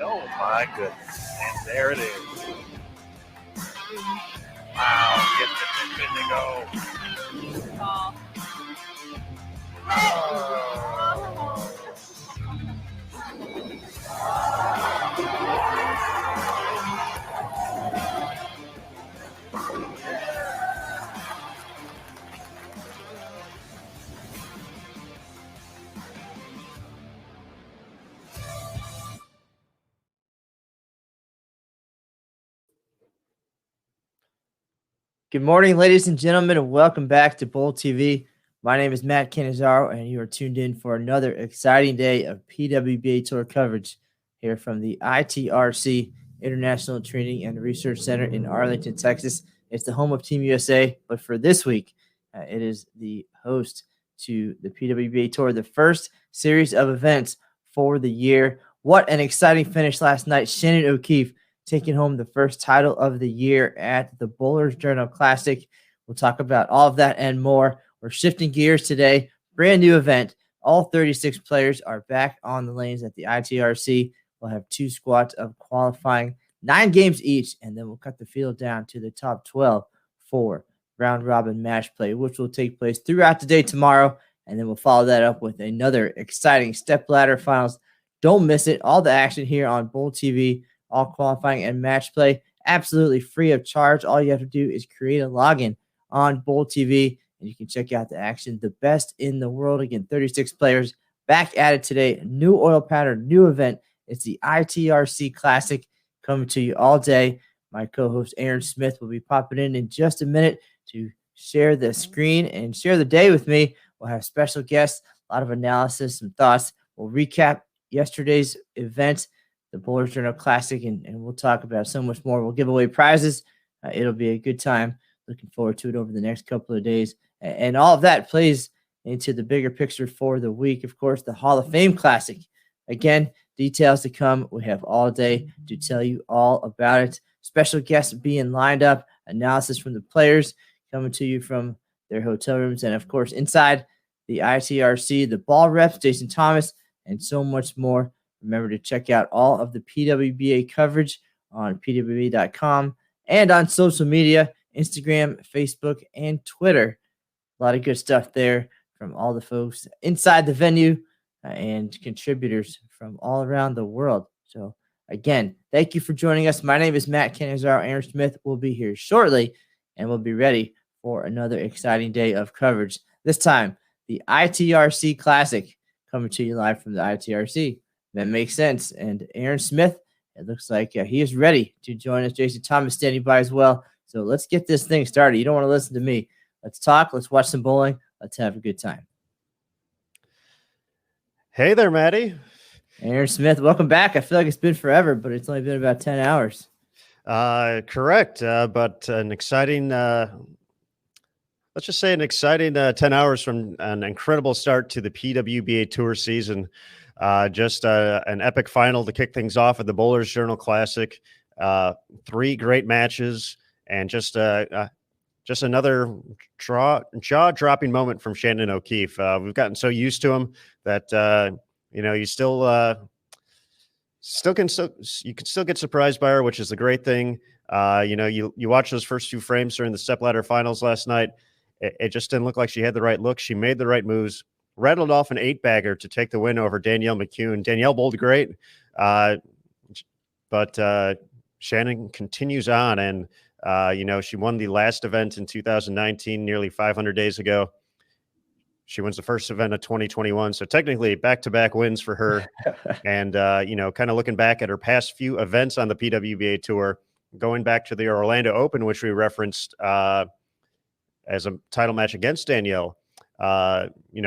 Oh, my goodness. And there it is. Wow, gets it good to go. Oh. Good morning, ladies and gentlemen, and welcome back to Bowl TV. My name is Matt Canizaro, and you are tuned in for another exciting day of PWBA Tour coverage here from the ITRC International Training and Research Center in Arlington, Texas. It's the home of Team USA, but for this week, it is the host to the PWBA Tour, the first series of events for the year. What an exciting finish last night. Shannon O'Keefe taking home the first title of the year at the Bowlers Journal Classic. We'll talk about all of that and more. We're shifting gears today. Brand new event. All 36 players are back on the lanes at the ITRC. We'll have 2 squads of qualifying, 9 games each, and then we'll cut the field down to the top 12 for round-robin match play, which will take place throughout the day tomorrow, and then we'll follow that up with another exciting stepladder finals. Don't miss it. All the action here on Bowl TV, all qualifying and match play, absolutely free of charge. All you have to do is create a login on Bowl TV, and you can check out the action. The best in the world. Again, 36 players back at it today. New oil pattern, new event. It's the ITRC Classic coming to you all day. My co-host Aaron Smith will be popping in just a minute to share the screen and share the day with me. We'll have special guests, a lot of analysis, some thoughts. We'll recap yesterday's event, the Bowlers Journal Classic, and we'll talk about so much more. We'll give away prizes. It'll be a good time. Looking forward to it over the next couple of days. And all of that plays into the bigger picture for the week. Of course, the Hall of Fame Classic. Again, details to come. We have all day to tell you all about it. Special guests being lined up, analysis from the players coming to you from their hotel rooms, and, of course, inside the ITRC, the ball reps, Jason Thomas, and so much more. Remember to check out all of the PWBA coverage on pwba.com and on social media, Instagram, Facebook, and Twitter. A lot of good stuff there from all the folks inside the venue and contributors from all around the world. So, again, thank you for joining us. My name is Matt Canizaro. Aaron Smith will be here shortly, and we'll be ready for another exciting day of coverage. This time, the ITRC Classic coming to you live from the ITRC. That makes sense. And Aaron Smith, it looks like he is ready to join us. Jason Thomas standing by as well. So let's get this thing started. You don't want to listen to me. Let's talk. Let's watch some bowling. Let's have a good time. Hey there, Maddie. Aaron Smith, welcome back. I feel like it's been forever, but it's only been about 10 hours. Correct. But an exciting, let's just say an exciting 10 hours from an incredible start to the PWBA Tour season. Just an epic final to kick things off at the Bowlers Journal Classic. 3 great matches, and just another jaw-dropping moment from Shannon O'Keefe. We've gotten so used to him that you can still get surprised by her, which is a great thing. You watch those first 2 frames during the stepladder finals last night. It just didn't look like she had the right look. She made the right moves. Rattled off an 8-bagger to take the win over Danielle McCune. Danielle bowled great, but Shannon continues on, and she won the last event in 2019, nearly 500 days ago. She wins the first event of 2021, so technically back-to-back wins for her. And kind of looking back at her past few events on the PWBA Tour, going back to the Orlando Open, which we referenced as a title match against Danielle.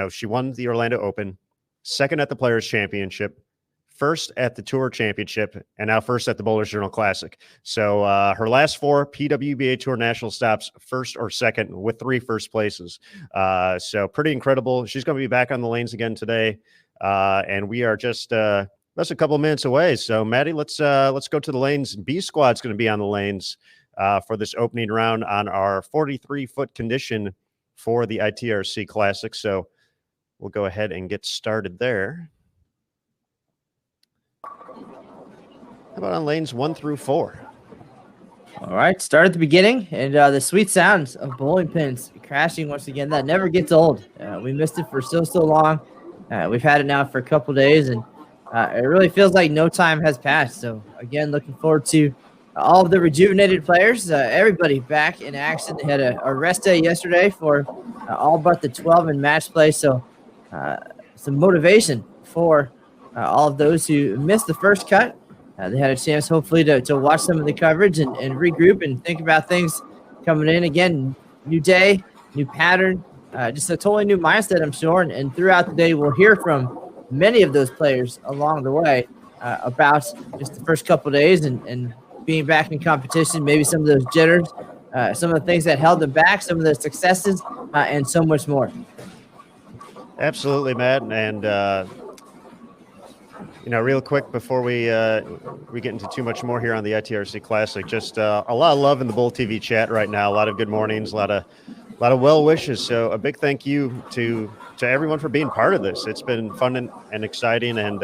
She won the Orlando Open, second at the Players Championship, first at the Tour Championship, and now first at the Bowlers Journal Classic. So her last 4 PWBA Tour national stops, first or second, with 3 first places. So pretty incredible. She's going to be back on the lanes again today, and we are just that's a couple of minutes away. So Maddie, let's go to the lanes. B squad's going to be on the lanes for this opening round on our 43-foot condition for the ITRC Classic. So we'll go ahead and get started there. How about on lanes 1 through 4? All right, start at the beginning, and the sweet sounds of bowling pins crashing once again. That never gets old. We missed it for so long. We've had it now for a couple days, and it really feels like no time has passed. So, again, looking forward to all of the rejuvenated players, everybody back in action. They had a rest day yesterday for all but the 12 in match play. So, some motivation for all of those who missed the first cut. They had a chance, hopefully, to watch some of the coverage and regroup and think about things coming in. Again, new day, new pattern, just a totally new mindset, I'm sure. And throughout the day, we'll hear from many of those players along the way about just the first couple of days and being back in competition, maybe some of those jitters, some of the things that held them back, some of the successes, and so much more. Absolutely, Matt. And, real quick before we get into too much more here on the ITRC Classic, just a lot of love in the Bull TV chat right now. A lot of good mornings, a lot of well wishes. So a big thank you to everyone for being part of this. It's been fun and exciting, and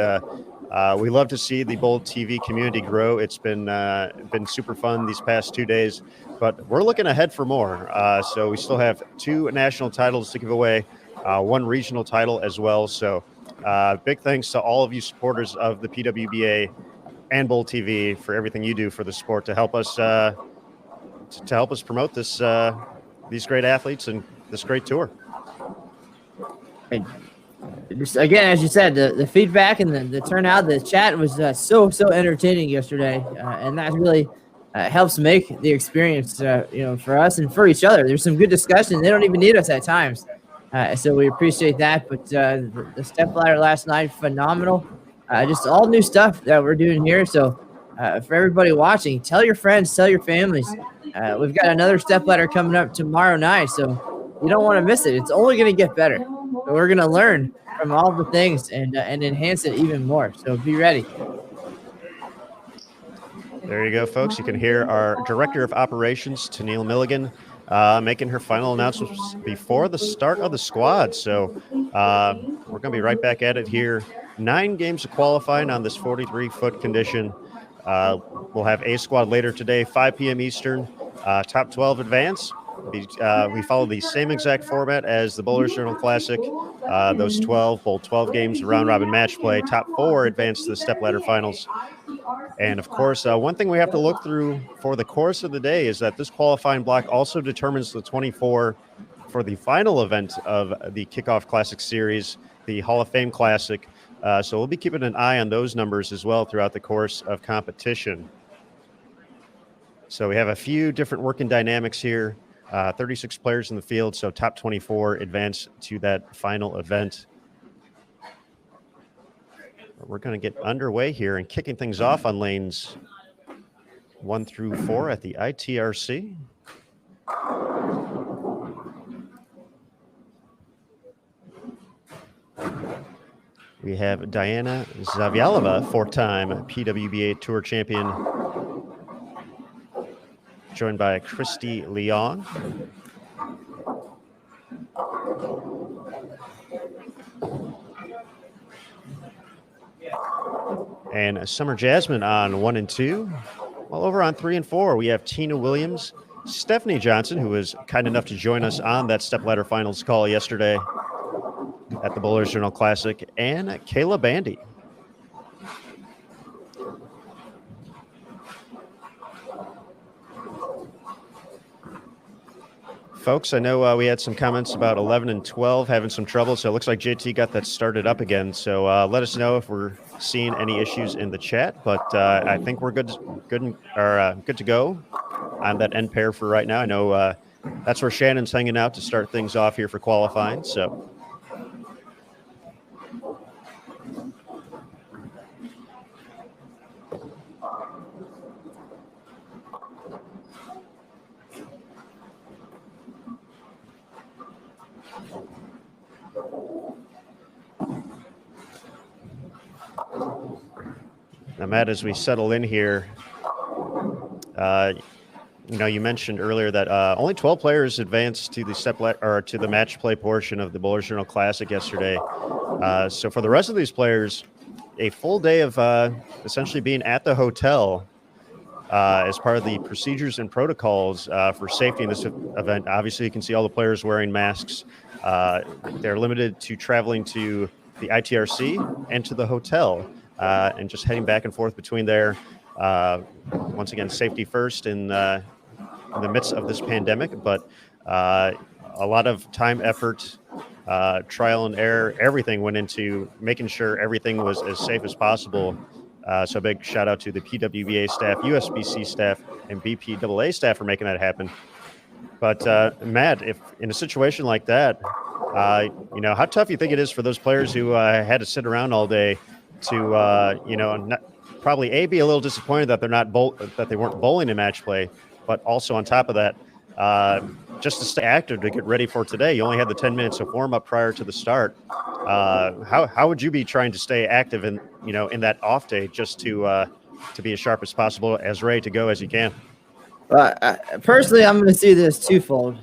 we love to see the Bull TV community grow. It's been super fun these past 2 days, but we're looking ahead for more. So we still have 2 national titles to give away, 1 regional title as well. So. Big thanks to all of you supporters of the PWBA and Bull TV for everything you do for the sport to help us promote this these great athletes and this great tour. And just again, as you said, the feedback and the turnout, the chat was so entertaining yesterday, and that really helps make the experience for us and for each other. There's some good discussion. They don't even need us at times. So we appreciate that. But the step ladder last night, phenomenal. Just all new stuff that we're doing here. So for everybody watching, tell your friends, tell your families. We've got another step ladder coming up tomorrow night. So you don't want to miss it. It's only going to get better. So we're going to learn from all the things and enhance it even more. So be ready. There you go, folks. You can hear our Director of Operations, Tennille Milligan, making her final announcements before the start of the squad. So we're going to be right back at it here. 9 games of qualifying on this 43-foot condition. We'll have A squad later today, 5 p.m. Eastern. Top 12 advance. We follow the same exact format as the Bowlers Journal Classic. Those 12 games, round-robin match play. Top 4 advance to the stepladder finals. And, of course, one thing we have to look through for the course of the day is that this qualifying block also determines the 24 for the final event of the Kickoff Classic Series, the Hall of Fame Classic. So we'll be keeping an eye on those numbers as well throughout the course of competition. So we have a few different working dynamics here. 36 players in the field, so top 24 advance to that final event. We're going to get underway here and kicking things off on lanes 1 through 4 at the ITRC. We have Diana Zavialova, 4-time PWBA Tour champion, joined by Christy Leong. And Summer Jasmine on 1 and 2. While over on 3 and 4, we have Tina Williams, Stephanie Johnson, who was kind enough to join us on that stepladder finals call yesterday at the Bowlers Journal Classic, and Kayla Bandy. Folks, I know we had some comments about 11 and 12 having some trouble, so it looks like JT got that started up again. So let us know if we're seeing any issues in the chat, but I think we're good to go on that end pair for right now. I know that's where Shannon's hanging out to start things off here for qualifying. So. Now, Matt, as we settle in here, you mentioned earlier that only 12 players advanced to the to the match play portion of the Bowlers Journal Classic yesterday. So for the rest of these players, a full day of essentially being at the hotel as part of the procedures and protocols for safety in this event. Obviously, you can see all the players wearing masks. They're limited to traveling to the ITRC and to the hotel and just heading back and forth between there. Once again, safety first in the midst of this pandemic, but a lot of time, effort, trial and error, everything went into making sure everything was as safe as possible. So a big shout out to the PWBA staff, USBC staff, and BPAA staff for making that happen. But Matt, if in a situation like that, how tough you think it is for those players who had to sit around all day to, probably be a little disappointed that that they weren't bowling in match play, but also on top of that, just to stay active to get ready for today. You only had the 10 minutes of warm up prior to the start. How would you be trying to stay active in that off day just to be as sharp as possible, as ready to go as you can? Personally, I'm going to see this twofold,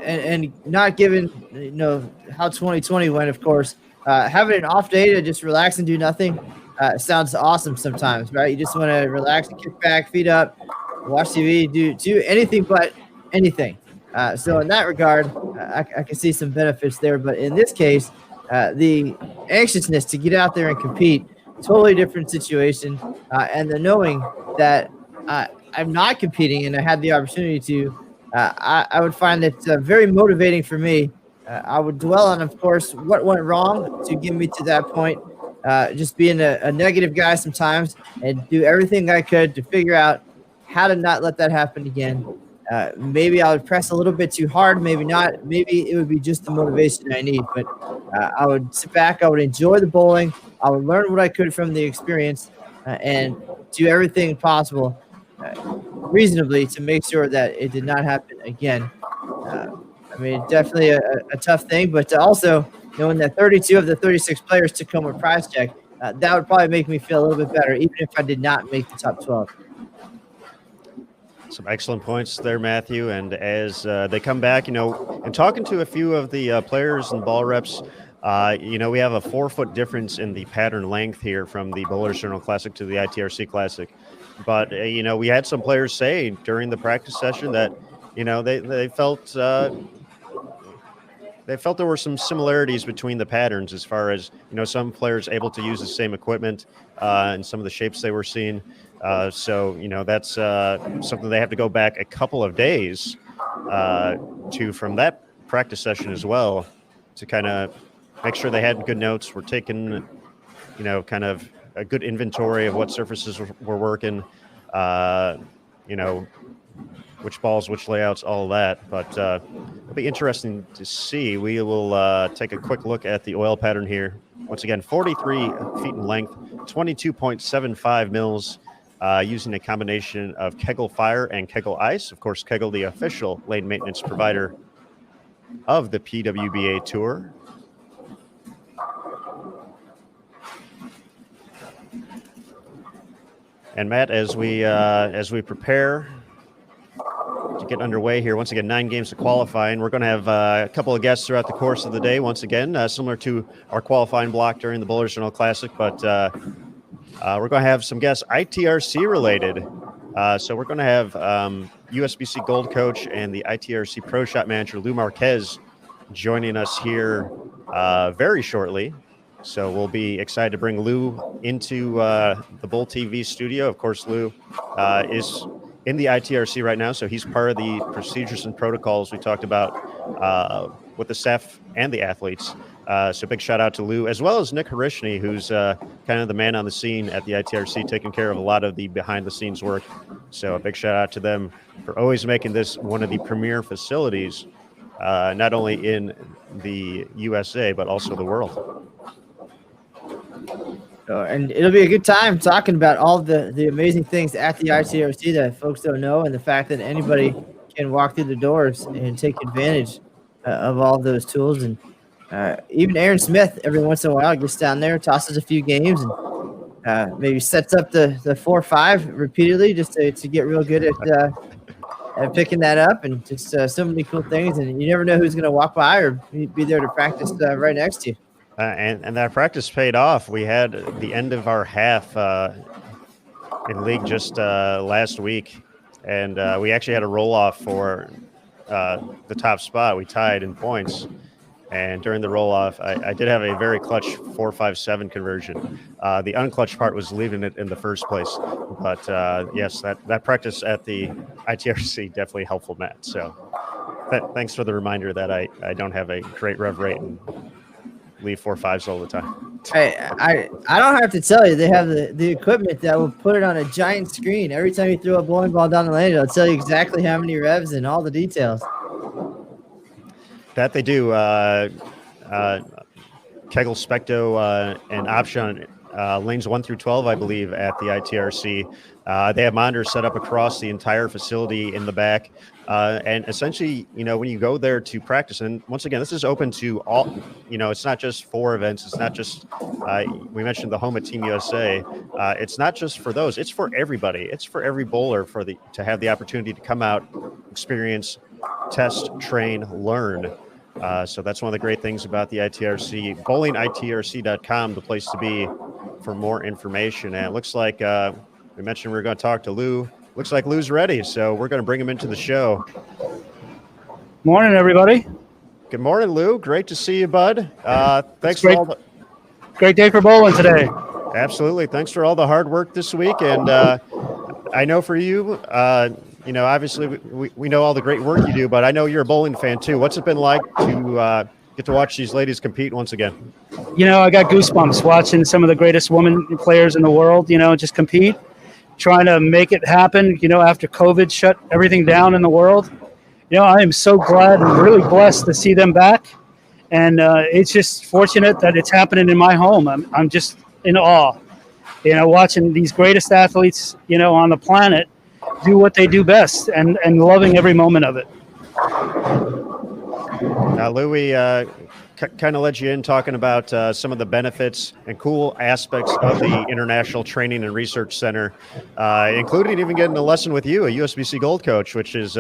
and not given how 2020 went. Of course, having an off day to just relax and do nothing sounds awesome sometimes, right? You just want to relax and kick back, feet up, watch TV, do anything but anything. So in that regard, I can see some benefits there. But in this case, the anxiousness to get out there and compete, totally different situation. And the knowing that I'm not competing and I had the opportunity to, I would find it very motivating for me. I would dwell on, of course, what went wrong to get me to that point. Just being a negative guy sometimes, and do everything I could to figure out how to not let that happen again. Maybe I would press a little bit too hard, maybe not. Maybe it would be just the motivation I need. But I would sit back, I would enjoy the bowling, I would learn what I could from the experience, and do everything possible reasonably to make sure that it did not happen again. Definitely a tough thing, but also knowing that 32 of the 36 players took home a prize check, that would probably make me feel a little bit better, even if I did not make the top 12. Some excellent points there, Matthew. And as they come back, and talking to a few of the players and ball reps, we have a 4-foot difference in the pattern length here from the Bowlers Journal Classic to the ITRC Classic. But, we had some players say during the practice session that, they felt there were some similarities between the patterns as far as, some players able to use the same equipment and some of the shapes they were seeing. So that's something they have to go back a couple of days to from that practice session as well to kind of make sure they had good notes. We're taking, kind of a good inventory of what surfaces we're working, which balls, which layouts, all of that. But it'll be interesting to see. We will take a quick look at the oil pattern here. Once again, 43 feet in length, 22.75 mils, using a combination of Kegel Fire and Kegel Ice. Of course, Kegel, the official lane maintenance provider of the PWBA Tour. And Matt, as we prepare to get underway here, once again, 9 games to qualify, and we're going to have a couple of guests throughout the course of the day. Once again, similar to our qualifying block during the Bowlers Journal Classic, but we're going to have some guests ITRC related. So we're going to have USBC Gold Coach and the ITRC Pro Shot Manager Lou Marquez joining us here very shortly. So we'll be excited to bring Lou into the Bowl TV studio. Of course, Lou is in the ITRC right now, so he's part of the procedures and protocols we talked about with the staff and the athletes. So big shout out to Lou, as well as Nick Harishny, who's kind of the man on the scene at the ITRC, taking care of a lot of the behind the scenes work. So a big shout out to them for always making this one of the premier facilities, not only in the USA, but also the world. And it'll be a good time talking about all the amazing things at the ITRC that folks don't know, and the fact that anybody can walk through the doors and take advantage of all those tools. And even Aaron Smith, every once in a while, gets down there, tosses a few games, and maybe sets up the 4-5 repeatedly just to get real good at picking that up. And just so many cool things. And you never know who's going to walk by or be there to practice right next to you. And that practice paid off. We had the end of our half in league just last week, and we actually had a roll-off for the top spot. We tied in points, and during the roll-off, I did have a very clutch 4.57 conversion. The unclutched part was leaving it in the first place. But, yes, that practice at the ITRC definitely helpful, Matt. So thanks for the reminder that I don't have a great rev rate and leave 4.5s all the time. Hey, I don't have to tell you, they have the equipment that will put it on a giant screen. Every time you throw a bowling ball down the lane, it'll tell you exactly how many revs and all the details. That they do. Kegel, Specto, and Option lanes 1 through 12, I believe, at the ITRC. They have monitors set up across the entire facility in the back. And essentially, when you go there to practice, and once again, this is open to all, it's not just for events. It's not just, we mentioned the home at Team USA. It's not just for those. It's for everybody. It's for every bowler to have the opportunity to come out, experience, test, train, learn. So that's one of the great things about the ITRC. BowlingITRC.com, the place to be for more information. And it looks like we mentioned we were going to talk to Lou. Looks like Lou's ready, so we're going to bring him into the show. Morning, everybody. Good morning, Lou. Great to see you, bud. Thanks for all the great day for bowling today. Absolutely. Thanks for all the hard work this week. And I know for you, obviously we know all the great work you do, but I know you're a bowling fan too. What's it been like to get to watch these ladies compete once again? I got goosebumps watching some of the greatest women players in the world, just compete, trying to make it happen, after COVID shut everything down in the world. I am so glad and really blessed to see them back. And it's just fortunate that it's happening in my home. I'm just in awe, watching these greatest athletes, on the planet do what they do best and loving every moment of it. Now, Lou, we kind of let you in talking about some of the benefits and cool aspects of the International Training and Research Center, including even getting a lesson with you, a USBC Gold coach, which is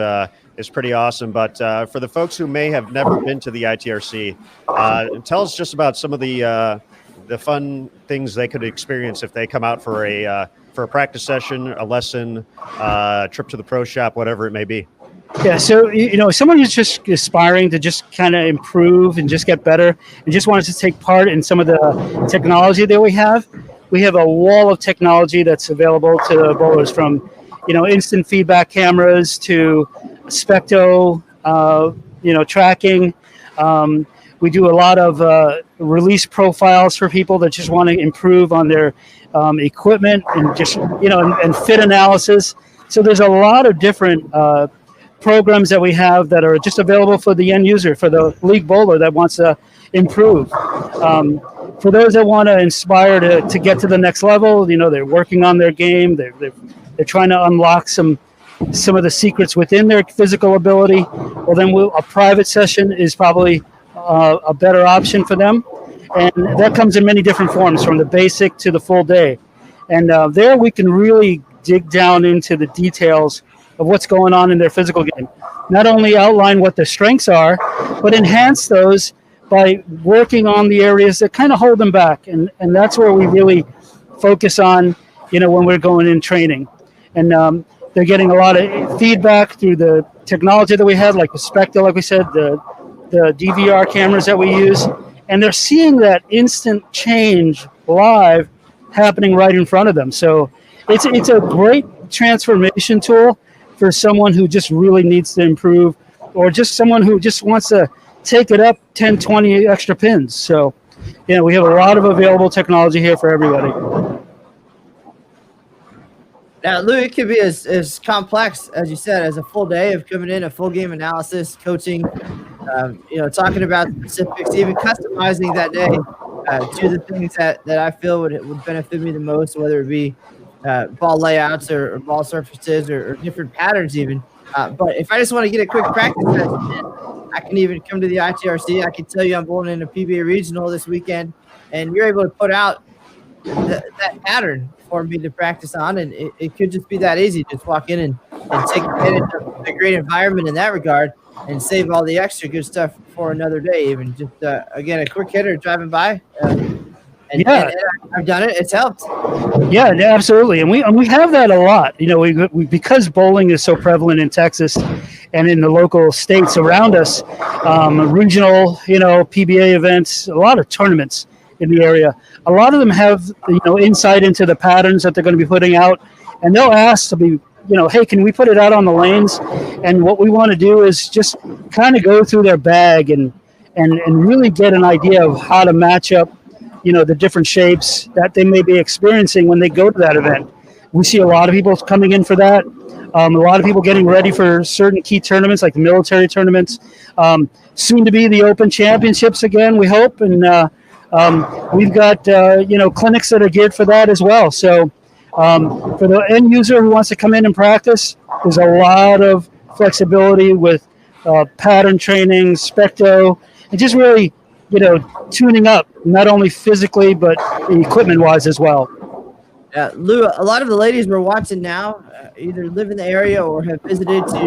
pretty awesome. But for the folks who may have never been to the ITRC, tell us just about some of the fun things they could experience if they come out for a practice session, a lesson, trip to the pro shop, whatever it may be. Yeah, so, someone who's just aspiring to just kind of improve and just get better and just wants to take part in some of the technology that we have a wall of technology that's available to bowlers, from, instant feedback cameras to Specto, tracking. We do a lot of release profiles for people that just want to improve on their equipment and just, and fit analysis. So there's a lot of different programs that we have that are just available for the end user, for the league bowler that wants to improve. For those that want to inspire to get to the next level, they're working on their game. They're trying to unlock some of the secrets within their physical ability. Well, then a private session is probably a better option for them. And that comes in many different forms, from the basic to the full day. And there we can really dig down into the details of what's going on in their physical game. Not only outline what their strengths are, but enhance those by working on the areas that kind of hold them back. And that's where we really focus on, when we're going in training. And they're getting a lot of feedback through the technology that we have, like the Specto, like we said, the DVR cameras that we use. And they're seeing that instant change live happening right in front of them. So it's a great transformation tool for someone who just really needs to improve, or just someone who just wants to take it up 10, 20 extra pins. So, we have a lot of available technology here for everybody. Now, Lou, it could be as complex, as you said, as a full day of coming in, a full game analysis, coaching, talking about specifics, even customizing that day to the things that I feel would benefit me the most, whether it be ball layouts or ball surfaces or different patterns even. But if I just want to get a quick practice session, I can even come to the ITRC. I can tell you I'm going in a PBA regional this weekend, and you're able to put out that pattern for me to practice on, and it could just be that easy. Just walk in and take advantage of the great environment in that regard. and save all the extra good stuff for another day. Even just again, a quick hitter driving by. And I've done it. It's helped. Yeah, absolutely, and we have that a lot. You know, we because bowling is so prevalent in Texas and in the local states around us, regional, you know, PBA events, a lot of tournaments in the area. A lot of them have, you know, insight into the patterns that they're going to be putting out, and they'll ask to be, you know, hey, can we put it out on the lanes? And what we want to do is just kind of go through their bag and really get an idea of how to match up, you know, the different shapes that they may be experiencing when they go to that event. We see a lot of people coming in for that. A lot of people getting ready for certain key tournaments, like the military tournaments. Soon to be the Open Championships again, we hope. And we've got, you know, clinics that are geared for that as well. So for the end user who wants to come in and practice, there's a lot of flexibility with pattern training, specto, and just really, you know, tuning up, not only physically, but equipment-wise as well. Lou, a lot of the ladies we're watching now either live in the area or have visited to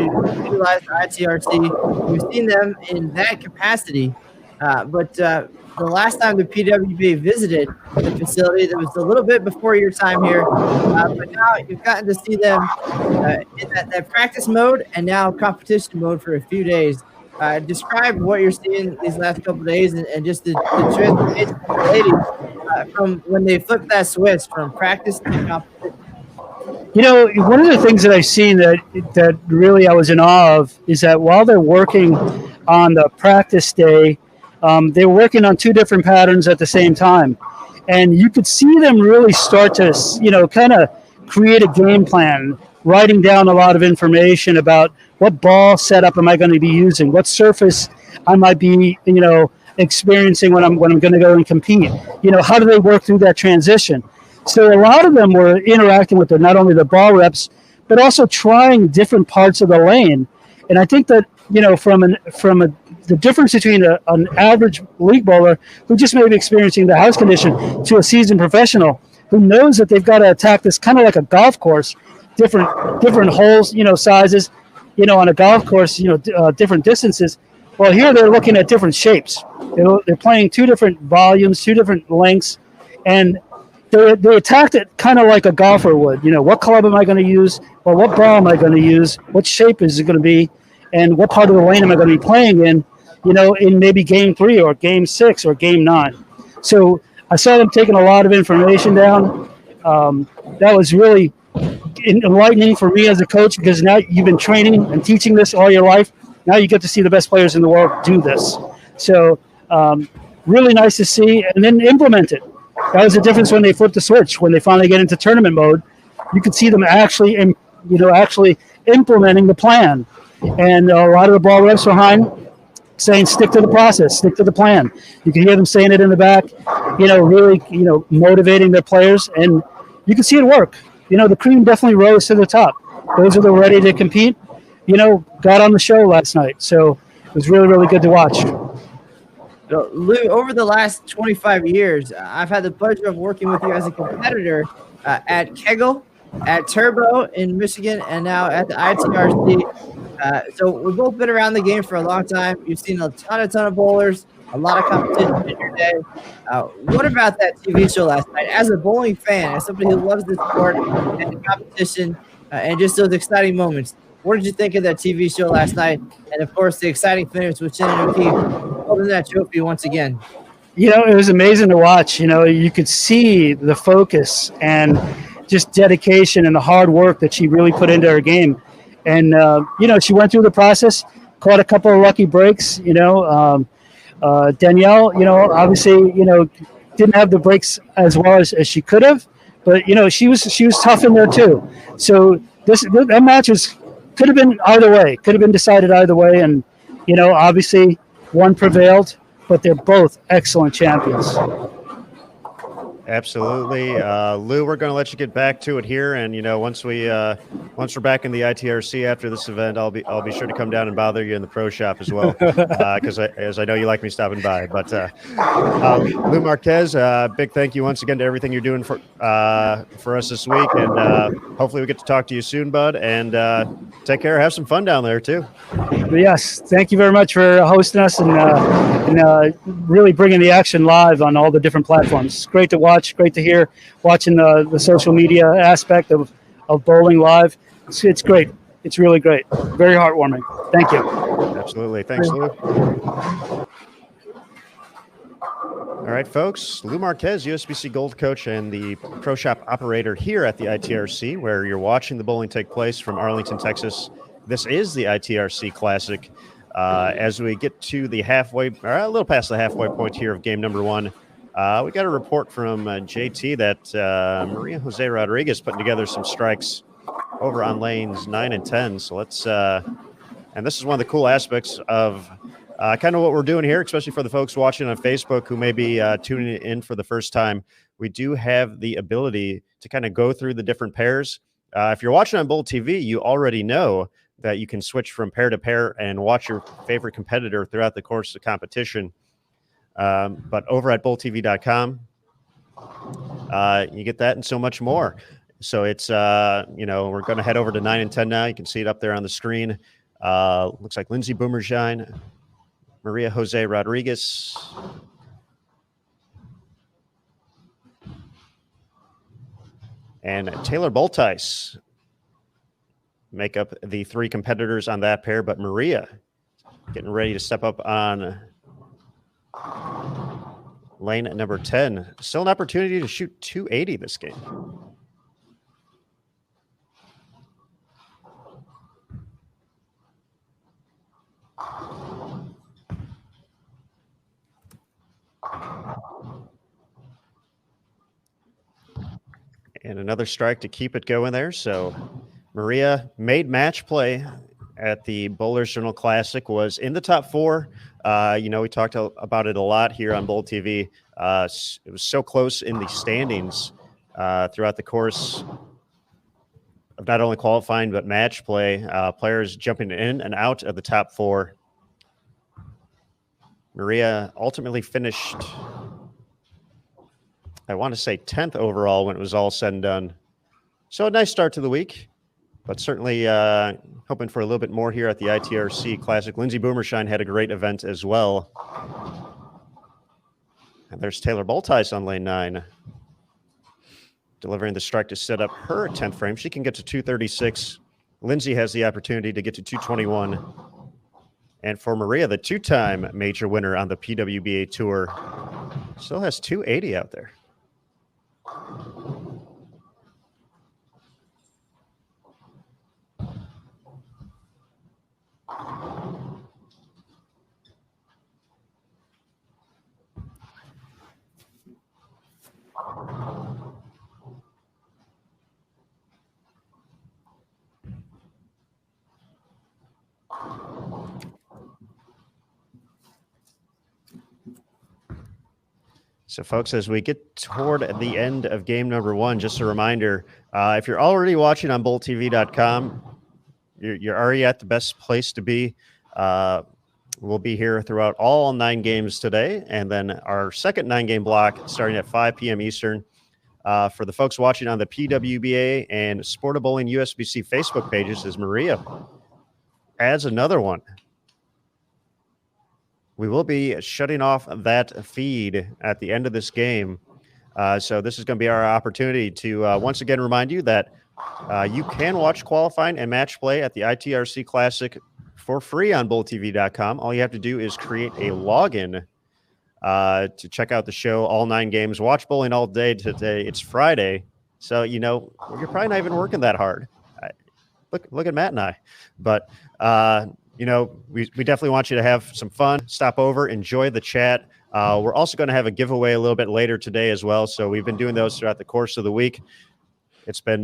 utilize the ITRC. We've seen them in that capacity, but the last time the PWBA visited the facility, that was a little bit before your time here, but now you've gotten to see them in that practice mode and now competition mode for a few days. Describe what you're seeing these last couple of days and just the transformation of the ladies from when they flip that switch from practice to competition. You know, one of the things that I've seen that really I was in awe of is that while they're working on the practice day, they're working on two different patterns at the same time. And you could see them really start to, you know, kind of create a game plan, writing down a lot of information about what ball setup am I going to be using, what surface I might be, you know, experiencing when I'm going to go and compete. You know, how do they work through that transition? So a lot of them were interacting with not only the ball reps, but also trying different parts of the lane. And I think that, you know, the difference between an average league bowler who just may be experiencing the house condition to a seasoned professional who knows that they've got to attack this kind of like a golf course, different holes, you know, sizes, you know, on a golf course, you know, different distances. Well, here they're looking at different shapes. They're playing two different volumes, two different lengths, and they attacked it kind of like a golfer would. You know, what club am I going to use? Or what ball am I going to use? What shape is it going to be? And what part of the lane am I going to be playing in, you know, in maybe game 3 or game 6 or game 9. So I saw them taking a lot of information down. That was really enlightening for me as a coach, because now you've been training and teaching this all your life. Now you get to see the best players in the world do this. So really nice to see, and then implement it. That was the difference when they flipped the switch. When they finally get into tournament mode, you could see them actually implementing the plan. And a lot of the ball reps behind saying, stick to the process, stick to the plan. You can hear them saying it in the back, you know, really, you know, motivating their players. And you can see it work. You know, the cream definitely rose to the top. Those that are ready to compete, you know, got on the show last night. So it was really, really good to watch. Lou, over the last 25 years, I've had the pleasure of working with you as a competitor at Kegel, at Turbo in Michigan, and now at the ITRC. So we've both been around the game for a long time. You've seen a ton of bowlers, a lot of competition in your day. What about that TV show last night? As a bowling fan, as somebody who loves the sport and the competition and just those exciting moments, what did you think of that TV show last night? And, of course, the exciting finish with Shannon O'Keefe holding that trophy once again. You know, it was amazing to watch. You know, you could see the focus and just dedication and the hard work that she really put into her game. And, you know, she went through the process, caught a couple of lucky breaks, you know. Danielle, you know, obviously, you know, didn't have the breaks as well as she could have. But, you know, she was tough in there too. So that match could have been either way, could have been decided either way. And, you know, obviously one prevailed, but they're both excellent champions. Absolutely. Lou, we're going to let you get back to it here. And, you know, once we're back in the ITRC after this event, I'll be sure to come down and bother you in the pro shop as well. Because as I know you like me stopping by, but Lou Marquez, big thank you once again to everything you're doing for us this week. And hopefully we get to talk to you soon, bud, and take care. Have some fun down there too. Yes, thank you very much for hosting us and really bringing the action live on all the different platforms. It's great to watch, great to hear, watching the social media aspect of bowling live. It's great. It's really great. Very heartwarming. Thank you. Absolutely. Thanks, Lou. All right, folks. Lou Marquez, USBC Gold Coach and the Pro Shop operator here at the ITRC, where you're watching the bowling take place from Arlington, Texas. This is the ITRC Classic. As we get to the halfway, or a little past the halfway point here of game number one, we got a report from JT that Maria Jose Rodriguez putting together some strikes over on lanes 9 and 10. So let's, and this is one of the cool aspects of kind of what we're doing here, especially for the folks watching on Facebook who may be tuning in for the first time. We do have the ability to kind of go through the different pairs. If you're watching on Bowl TV, you already know that you can switch from pair to pair and watch your favorite competitor throughout the course of competition. But over at bowltv.com, you get that and so much more. So it's, we're going to head over to 9 and 10 now. You can see it up there on the screen. Looks like Lindsey Boomershine, Maria Jose Rodriguez, and Taylor Boltice make up the three competitors on that pair, but Maria getting ready to step up on lane number 10. Still an opportunity to shoot 280 this game. And another strike to keep it going there. So Maria made match play at the Bowlers Journal Classic, was in the top four. We talked about it a lot here on Bowl TV. It was so close in the standings throughout the course of not only qualifying, but match play. Players jumping in and out of the top four. Maria ultimately finished, I want to say 10th overall when it was all said and done. So a nice start to the week, but certainly hoping for a little bit more here at the ITRC Classic. Lindsey Boomershine had a great event as well. And there's Taylor Boltice on lane 9, delivering the strike to set up her 10th frame. She can get to 236. Lindsey has the opportunity to get to 221. And for Maria, the two-time major winner on the PWBA Tour, still has 280 out there. So, folks, as we get toward the end of game number one, just a reminder, if you're already watching on bowltv.com, you're already at the best place to be. We'll be here throughout all 9 games today, and then our second 9-game block starting at 5 p.m. Eastern. For the folks watching on the PWBA and Sport of Bowling USBC Facebook pages, as Maria adds another one. We will be shutting off that feed at the end of this game. So this is going to be our opportunity to once again remind you that you can watch qualifying and match play at the ITRC Classic for free on bowltv.com. All you have to do is create a login to check out the show, all 9 games. Watch bowling all day today. It's Friday, so you're probably not even working that hard. Look at Matt and I. But we definitely want you to have some fun, stop over, enjoy the chat. We're also going to have a giveaway a little bit later today as well. So we've been doing those throughout the course of the week. It's been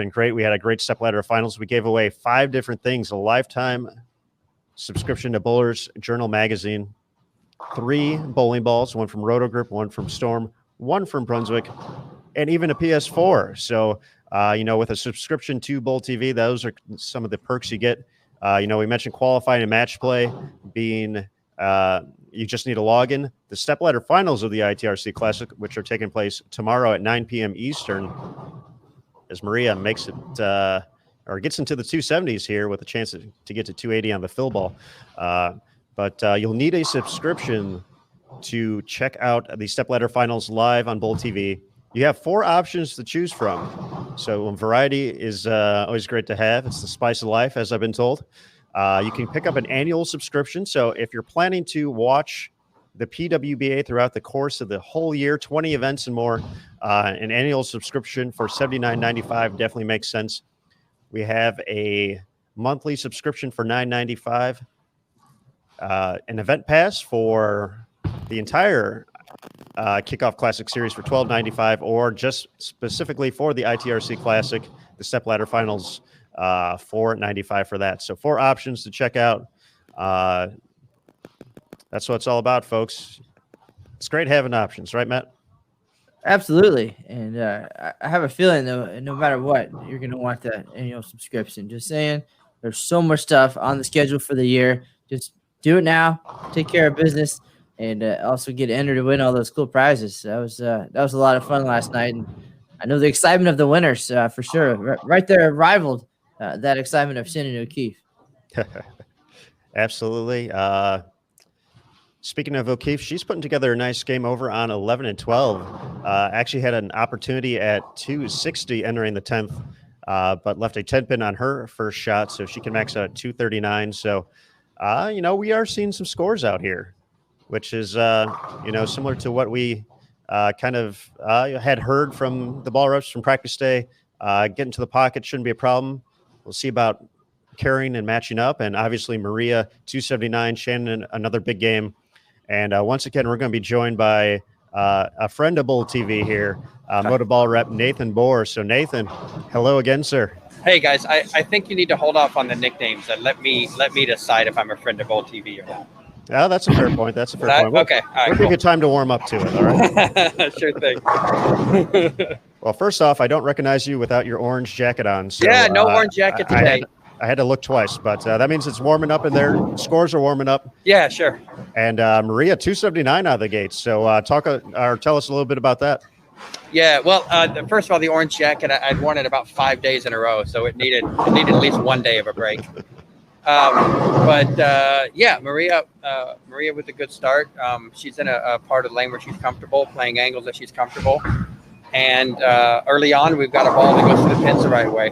great. We had a great stepladder of finals. We gave away 5 different things: a lifetime subscription to Bowlers Journal magazine, 3 bowling balls, 1 from Roto Group, 1 from Storm, 1 from Brunswick, and even a PS4. So, with a subscription to Bowl TV, those are some of the perks you get. We mentioned qualifying and match play being you just need a login. The stepladder finals of the ITRC Classic, which are taking place tomorrow at 9 p.m. Eastern, as Maria makes it or gets into the 270s here with a chance to get to 280 on the fill ball. But you'll need a subscription to check out the stepladder finals live on Bowl TV. You have 4 options to choose from. So variety is always great to have. It's the spice of life, as I've been told. You can pick up an annual subscription. So if you're planning to watch the PWBA throughout the course of the whole year, 20 events and more, an annual subscription for $79.95 definitely makes sense. We have a monthly subscription for $9.95, an event pass for the entire Kickoff Classic series for $12.95, or just specifically for the ITRC Classic, the stepladder finals, $4.95 for that. So 4 options to check out. That's what it's all about, folks. It's great having options, right, Matt? Absolutely. And I have a feeling, though, no matter what, you're going to want that annual subscription. Just saying, there's so much stuff on the schedule for the year. Just do it now, take care of business, and also get entered to win all those cool prizes. That was a lot of fun last night. And I know the excitement of the winners, for sure. Right there rivaled that excitement of Shannon O'Keefe. Absolutely. Speaking of O'Keefe, she's putting together a nice game over on 11 and 12. Actually had an opportunity at 260 entering the 10th, but left a 10 pin on her first shot, so she can max out at 239. So, we are seeing some scores out here, which is, similar to what we kind of had heard from the ball reps from practice day. Getting to the pocket shouldn't be a problem. We'll see about carrying and matching up. And obviously Maria, 279, Shannon, another big game. And once again, we're going to be joined by a friend of Bowl TV here, Moto Ball rep Nathan Bohr. So Nathan, hello again, sir. Hey guys, I think you need to hold off on the nicknames and let me decide if I'm a friend of Bowl TV or not. Yeah, that's a fair point. That's a fair point. Okay, all right, We'll give you time to warm up to it, all right? Sure thing. Well, first off, I don't recognize you without your orange jacket on. So, yeah, no orange jacket today. I had to look twice, but that means it's warming up in there. Scores are warming up. Yeah, sure. And Maria, 279 out of the gates. So tell us a little bit about that. Yeah, well, first of all, the orange jacket, I'd worn it about 5 days in a row, so it needed at least 1 day of a break. Maria with a good start. She's in a part of the lane where she's comfortable, playing angles that she's comfortable. And early on, we've got a ball that goes to the pins the right way.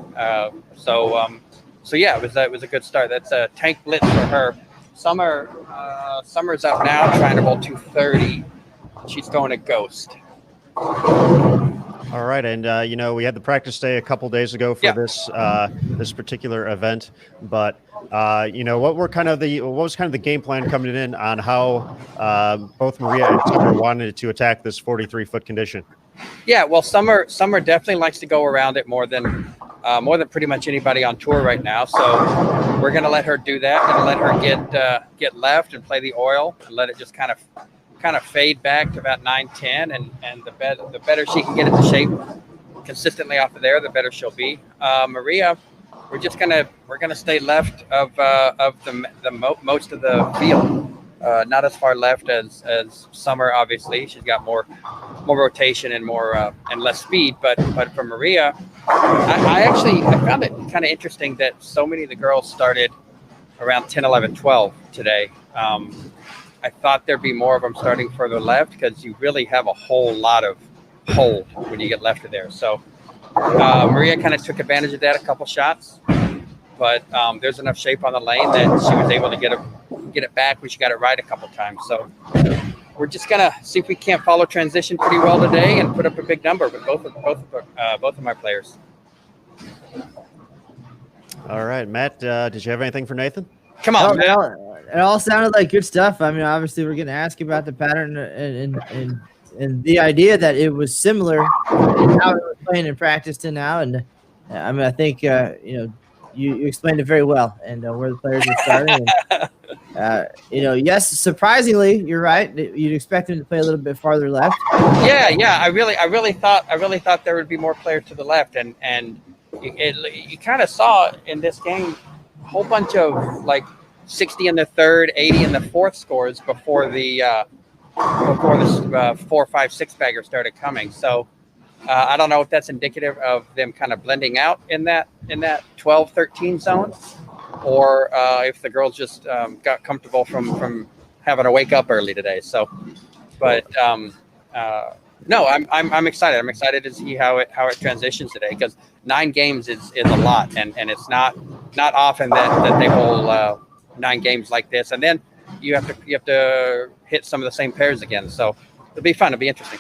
It was a good start. That's a tank blitz for her. Summer's up now, trying to bowl 230. She's throwing a ghost. All right, and we had the practice day a couple days ago for this particular event, but what was kind of the game plan coming in on how both Maria and Summer wanted to attack this 43-foot condition? Yeah, well, Summer definitely likes to go around it more than pretty much anybody on tour right now. So we're going to let her do that. Going to let her get left and play the oil and let it just kind of fade back to about 9-10, and the better she can get into shape consistently off of there, the better she'll be. Maria, we're gonna stay left of most of the field, not as far left as Summer. Obviously, she's got more rotation and more and less speed. But for Maria, I found it kind of interesting that so many of the girls started around 10, 11, 12 today. I thought there'd be more of them starting further left because you really have a whole lot of hold when you get left of there. So Maria kind of took advantage of that a couple shots, but there's enough shape on the lane that she was able to get it back when she got it right a couple times. So we're just gonna see if we can't follow transition pretty well today and put up a big number with both of my players. All right, Matt, did you have anything for Nathan? Come on, Matt. It all sounded like good stuff. I mean, obviously, we're going to ask about the pattern and the idea that it was similar in how it was playing in practice to now. And I mean, I think you explained it very well, and where the players are starting. And, yes, surprisingly, you're right. You'd expect them to play a little bit farther left. Yeah. I really thought there would be more players to the left, and you kind of saw in this game a whole bunch of like 60 in the third, 80 in the fourth scores before the 4, 5, 6 bagger started coming. So I don't know if that's indicative of them kind of blending out in that in that 12, 13 zone, or if the girls just got comfortable from having to wake up early today. So, but no, I'm excited. I'm excited to see how it transitions today, because 9 games is a lot, and it's not often that they bowl 9 games like this, and then you have to hit some of the same pairs again. So it'll be fun. It'll be interesting.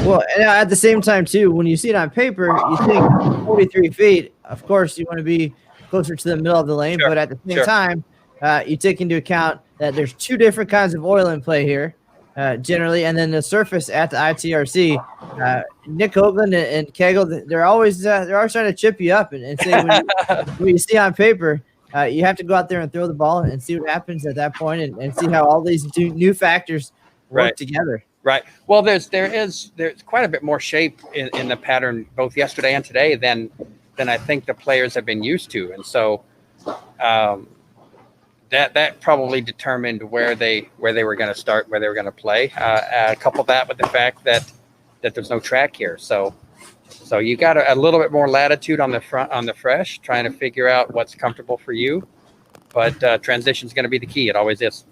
Well, and at the same time, too, when you see it on paper, you think 43 feet. Of course, you want to be closer to the middle of the lane, Sure, but at the same sure. time, you take into account that there's 2 different kinds of oil in play here, generally, and then the surface at the ITRC. Nick Hoagland and Kegel, they're always trying to chip you up and say when you see on paper, you have to go out there and throw the ball and see what happens at that point, and see how all these new factors work together. Right. Well, there's quite a bit more shape in the pattern both yesterday and today than I think the players have been used to, and so that probably determined where they were going to start, where they were going to play. Couple that with the fact that there's no track here, so you got a little bit more latitude on the front, on the fresh, trying to figure out what's comfortable for you. But transition is going to be the key. It always is.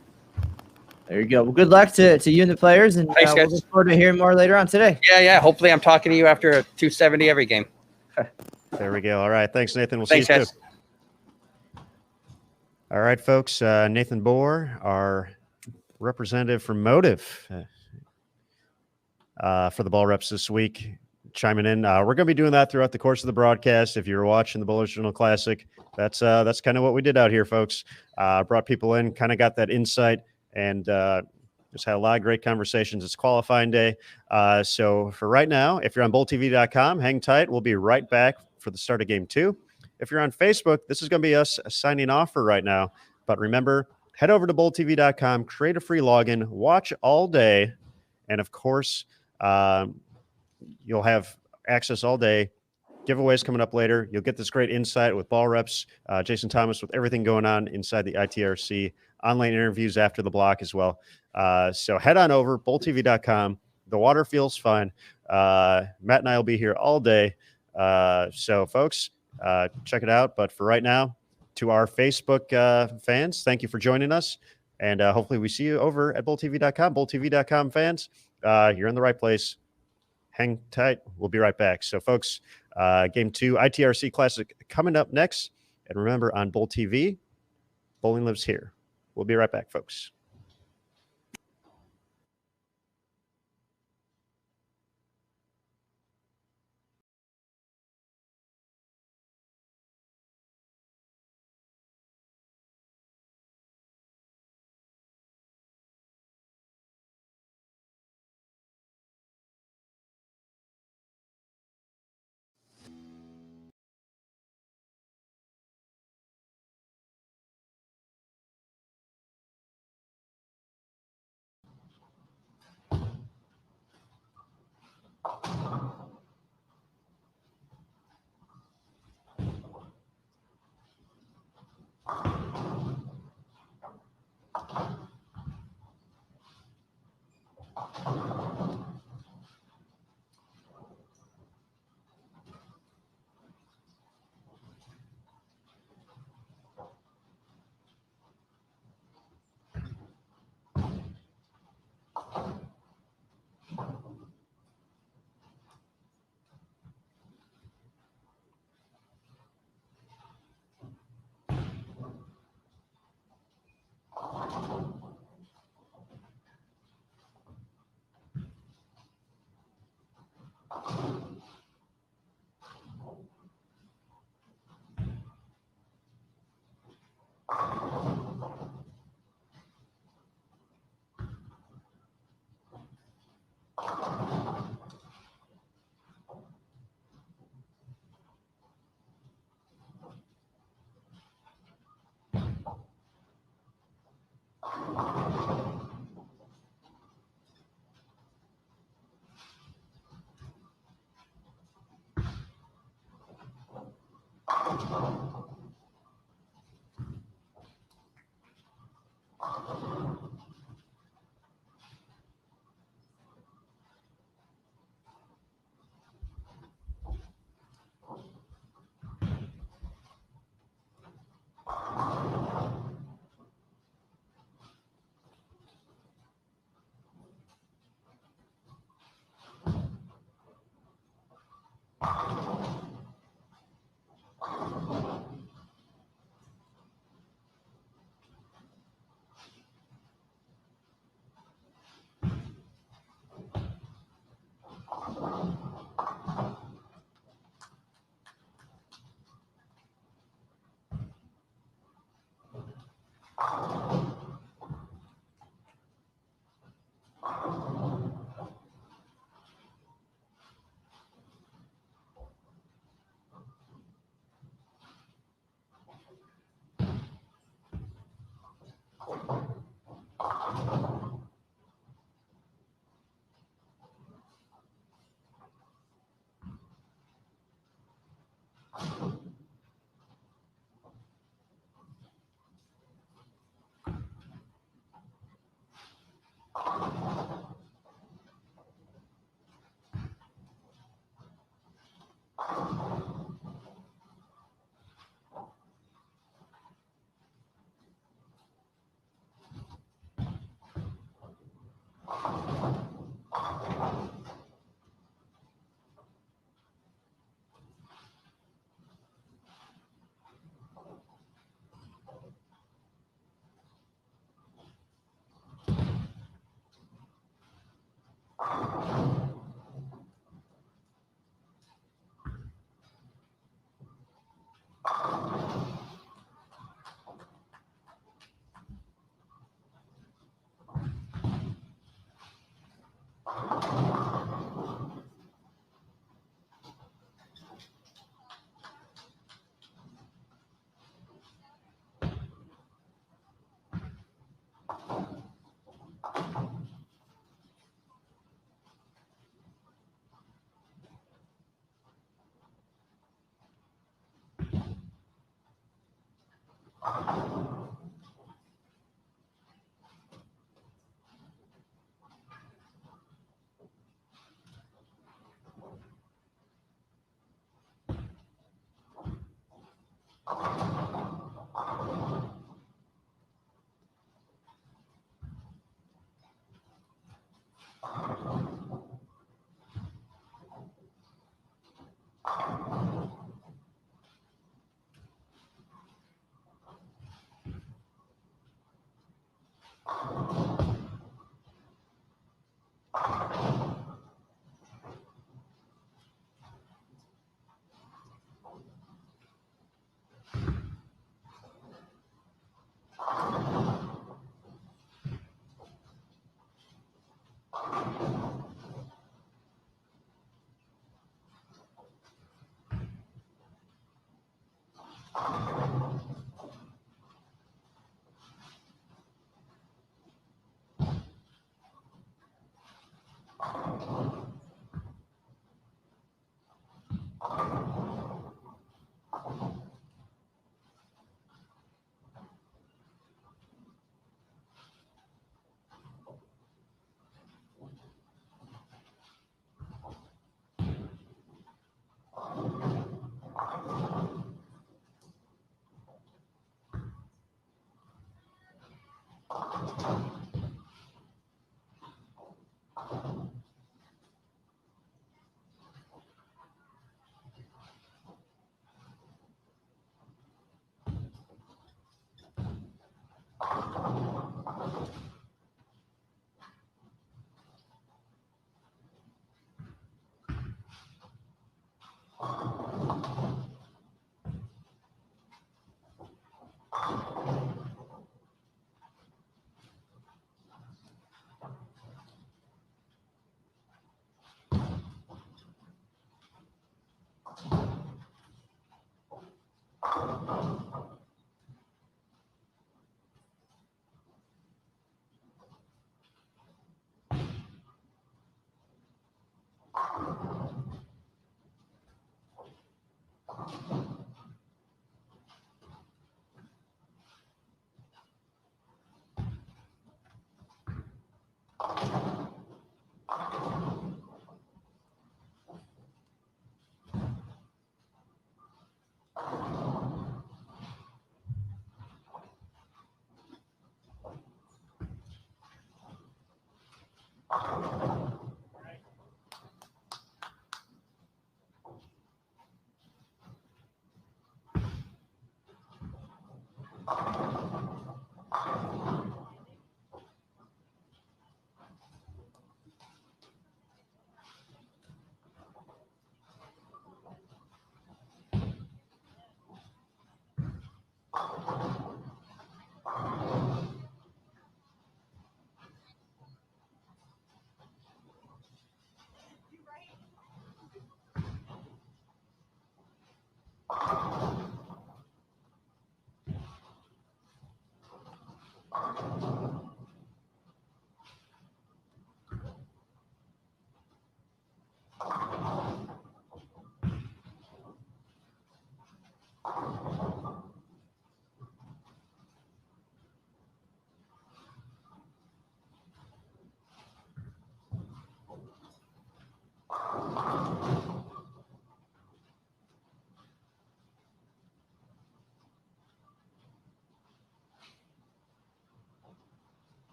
There you go. Well, good luck to you and the players, and Thanks, we'll guys. look forward to hearing more later on today. Yeah. Hopefully, I'm talking to you after a 270 every game. There we go. All right. Thanks, Nathan. We'll Thanks, see you guys. soon. All right, folks. Nathan Bohr, our representative from Motive for the Ball Reps this week, chiming in. We're going to be doing that throughout the course of the broadcast. If you're watching the Bowlers Journal Classic, that's kind of what we did out here, folks. Brought people in, kind of got that insight, and just had a lot of great conversations. It's qualifying day. So for right now, if you're on bowltv.com, hang tight. We'll be right back for the start of game 2. If you're on Facebook, this is going to be us signing off for right now. But remember, head over to bowltv.com, create a free login, watch all day, and of course, you'll have access all day. Giveaways coming up later. You'll get this great insight with Ball Reps, Jason Thomas, with everything going on inside the ITRC, online interviews after the block as well. So head on over, bowltv.com. The water feels fine. Matt and I will be here all day. So, folks, check it out. But for right now, to our Facebook fans, thank you for joining us. And hopefully we see you over at bowltv.com. Bowltv.com fans, you're in the right place. Hang tight. We'll be right back. So, folks, game 2, ITRC Classic coming up next. And remember, on Bowl TV, bowling lives here. We'll be right back, folks.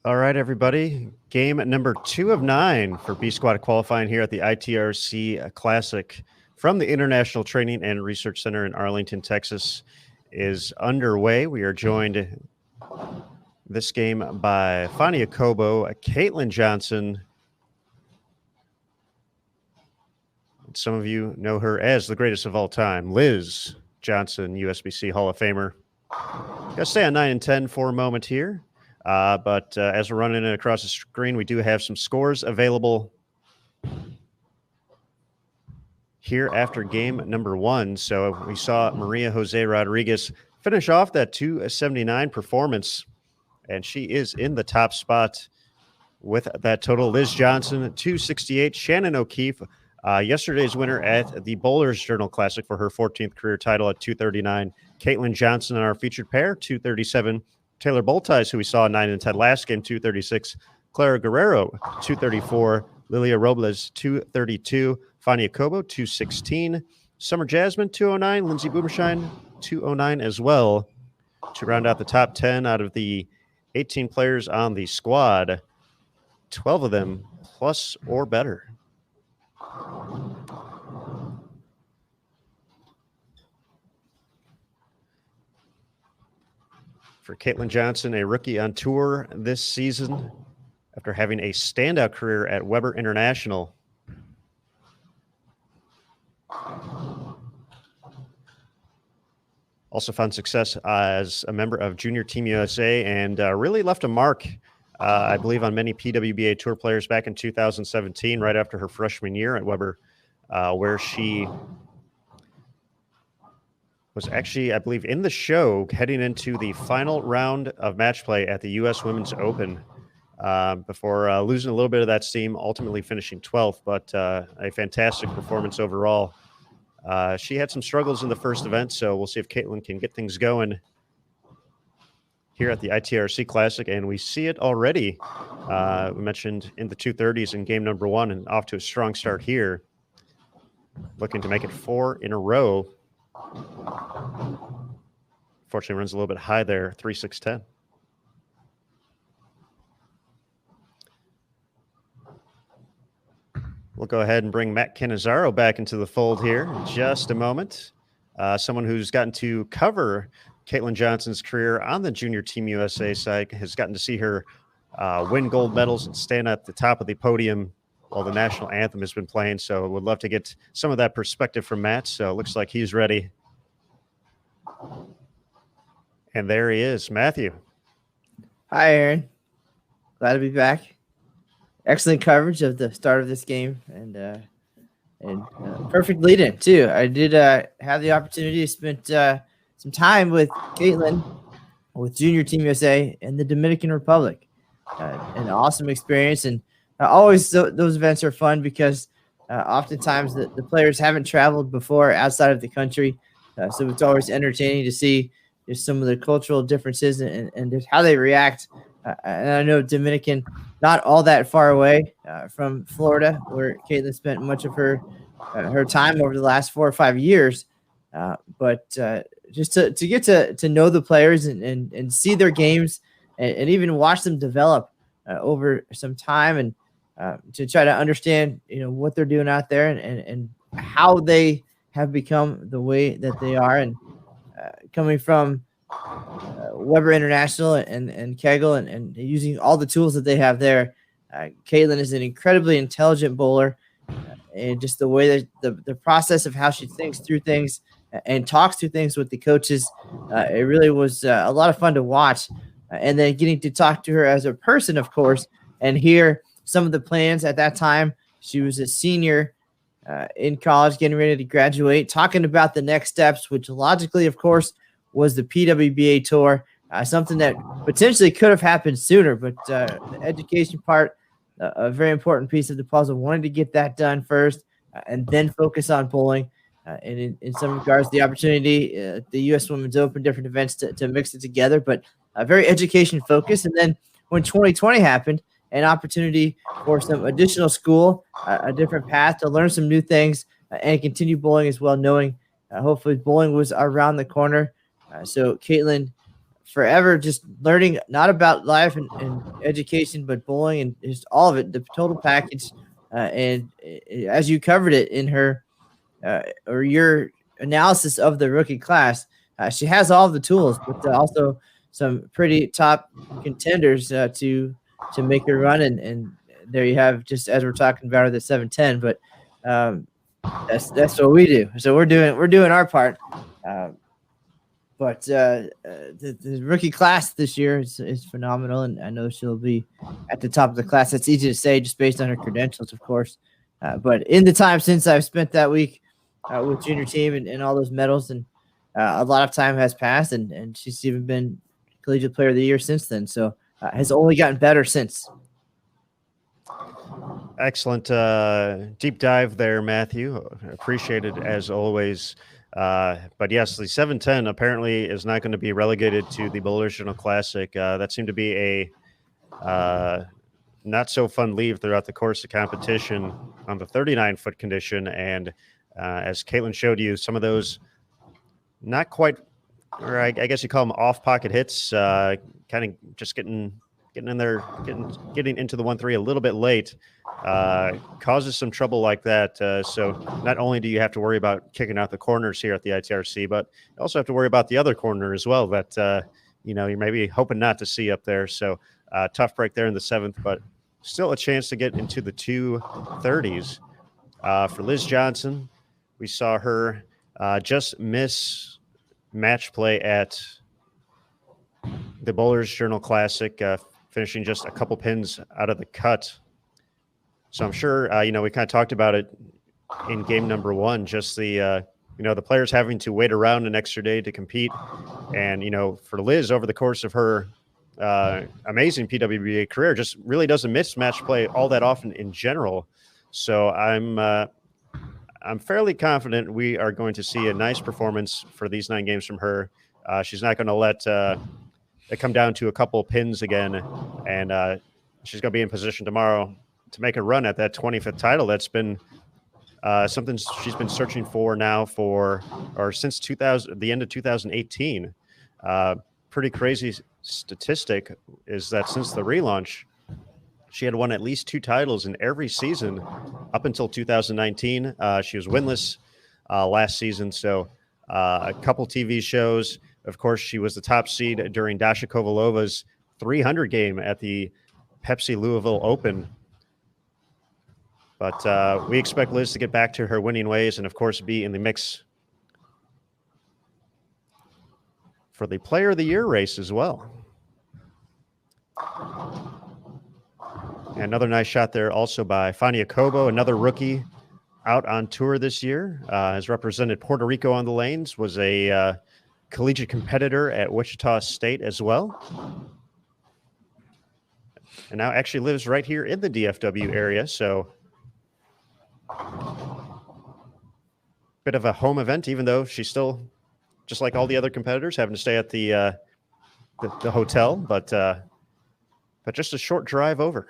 All right, everybody. Game number 2 of 9 for B Squad qualifying here at the ITRC Classic from the International Training and Research Center in Arlington, Texas is underway. We are joined this game by Fania Kobo, Caitlin Johnson. Some of you know her as the greatest of all time, Liz Johnson, USBC Hall of Famer. Got to stay on 9 and 10 for a moment here. But as we're running it across the screen, we do have some scores available here after game number 1. So we saw Maria Jose Rodriguez finish off that 279 performance, and she is in the top spot with that total. Liz Johnson, 268. Shannon O'Keefe, yesterday's winner at the Bowlers Journal Classic for her 14th career title at 239. Caitlin Johnson in our featured pair, 237. Taylor Boltice, who we saw 9 and 10 last game, 236. Clara Guerrero, 234. Lilia Robles, 232. Fania Kobo, 216. Summer Jasmine, 209. Lindsay Boomershine, 209 as well, to round out the top 10 out of the 18 players on the squad. 12 of them plus or better. For Caitlin Johnson, a rookie on tour this season after having a standout career at Weber International. Also found success as a member of Junior Team USA and really left a mark, I believe, on many PWBA Tour players back in 2017, right after her freshman year at Weber, where she was actually, I believe, in the show heading into the final round of match play at the U.S. Women's Open before losing a little bit of that steam, ultimately finishing 12th, but a fantastic performance overall. She had some struggles in the first event, so we'll see if Caitlin can get things going here at the ITRC Classic, and we see it already. We mentioned in the 230s in game number 1 and off to a strong start here, looking to make it 4 in a row. Fortunately, runs a little bit high there, 3.610. We'll go ahead and bring Matt Cannizzaro back into the fold here in just a moment. Someone who's gotten to cover Caitlin Johnson's career on the Junior Team USA side, has gotten to see her win gold medals and stand at the top of the podium while the national anthem has been playing. So would love to get some of that perspective from Matt. So it looks like he's ready. And there he is, Matthew. Hi, Aaron. Glad to be back. Excellent coverage of the start of this game, and perfect lead-in too. I did have the opportunity to spend some time with Caitlin with Junior Team USA in the Dominican Republic. An awesome experience, and always those events are fun because oftentimes the players haven't traveled before outside of the country, so it's always entertaining to see just some of the cultural differences and just how they react. And I know Dominican, not all that far away from Florida, where Caitlin spent much of her time over the last 4 or 5 years. But just to get to know the players and see their games and even watch them develop over some time, and to try to understand, what they're doing out there and how they have become the way that they are, and coming from Weber International and Kegel and using all the tools that they have there. Caitlin is an incredibly intelligent bowler, and just the way that the process of how she thinks through things and talks through things with the coaches, it really was a lot of fun to watch. And then getting to talk to her as a person, of course, and hear some of the plans at that time. She was a senior in college, getting ready to graduate, talking about the next steps, which logically, of course, was the PWBA tour, something that potentially could have happened sooner, but the education part, a very important piece of the puzzle. Wanted to get that done first and then focus on bowling. And in some regards, the opportunity, the U.S. Women's Open, different events to mix it together, but very education focused. And then when 2020 happened, an opportunity for some additional school, a different path to learn some new things and continue bowling as well, knowing hopefully bowling was around the corner. So Caitlin forever just learning not about life and education, but bowling and just all of it, the total package. And as you covered it in her or your analysis of the rookie class, she has all the tools, but also some pretty top contenders to make her run. And there you have, just as we're talking about her, the 710. But that's what we do. So we're doing our part. But the rookie class this year is phenomenal, and I know she'll be at the top of the class. That's easy to say just based on her credentials, of course. But in the time since I've spent that week with junior team and all those medals, and a lot of time has passed, and she's even been collegiate player of the year since then. So has only gotten better since. Excellent deep dive there, Matthew. Appreciated as always. But yes, the 710 apparently is not going to be relegated to the Bowlers Journal Classic. That seemed to be a not so fun leave throughout the course of competition on the 39-foot condition. And as Caitlin showed you, some of those not quite, or I guess you call them off-pocket hits, kind of just getting in there, getting into the 1-3 a little bit late, causes some trouble like that. So not only do you have to worry about kicking out the corners here at the ITRC, but you also have to worry about the other corner as well that, you're maybe hoping not to see up there. So tough break there in the 7th, but still a chance to get into the 230s. For Liz Johnson, we saw her just miss match play at the Bowlers Journal Classic, finishing just a couple pins out of the cut. So I'm sure, we kind of talked about it in game number 1, just the, the players having to wait around an extra day to compete. And, for Liz, over the course of her amazing PWBA career, just really doesn't miss match play all that often in general. So I'm fairly confident we are going to see a nice performance for these 9 games from her. She's not going to let it come down to a couple pins again, and she's going to be in position tomorrow to make a run at that 25th title. That's been something she's been searching for now since the end of 2018. Pretty crazy statistic is that since the relaunch, she had won at least 2 titles in every season up until 2019. She was winless last season, so a couple TV shows. Of course, she was the top seed during Dasha Kovalova's 300 game at the Pepsi Louisville Open. But we expect Liz to get back to her winning ways and, of course, be in the mix for the Player of the Year race as well. And another nice shot there also by Fania Cobo, another rookie out on tour this year. Has represented Puerto Rico on the lanes, was a collegiate competitor at Wichita State as well. And now actually lives right here in the DFW area. So bit of a home event, even though she's still, just like all the other competitors, having to stay at the hotel, but just a short drive over.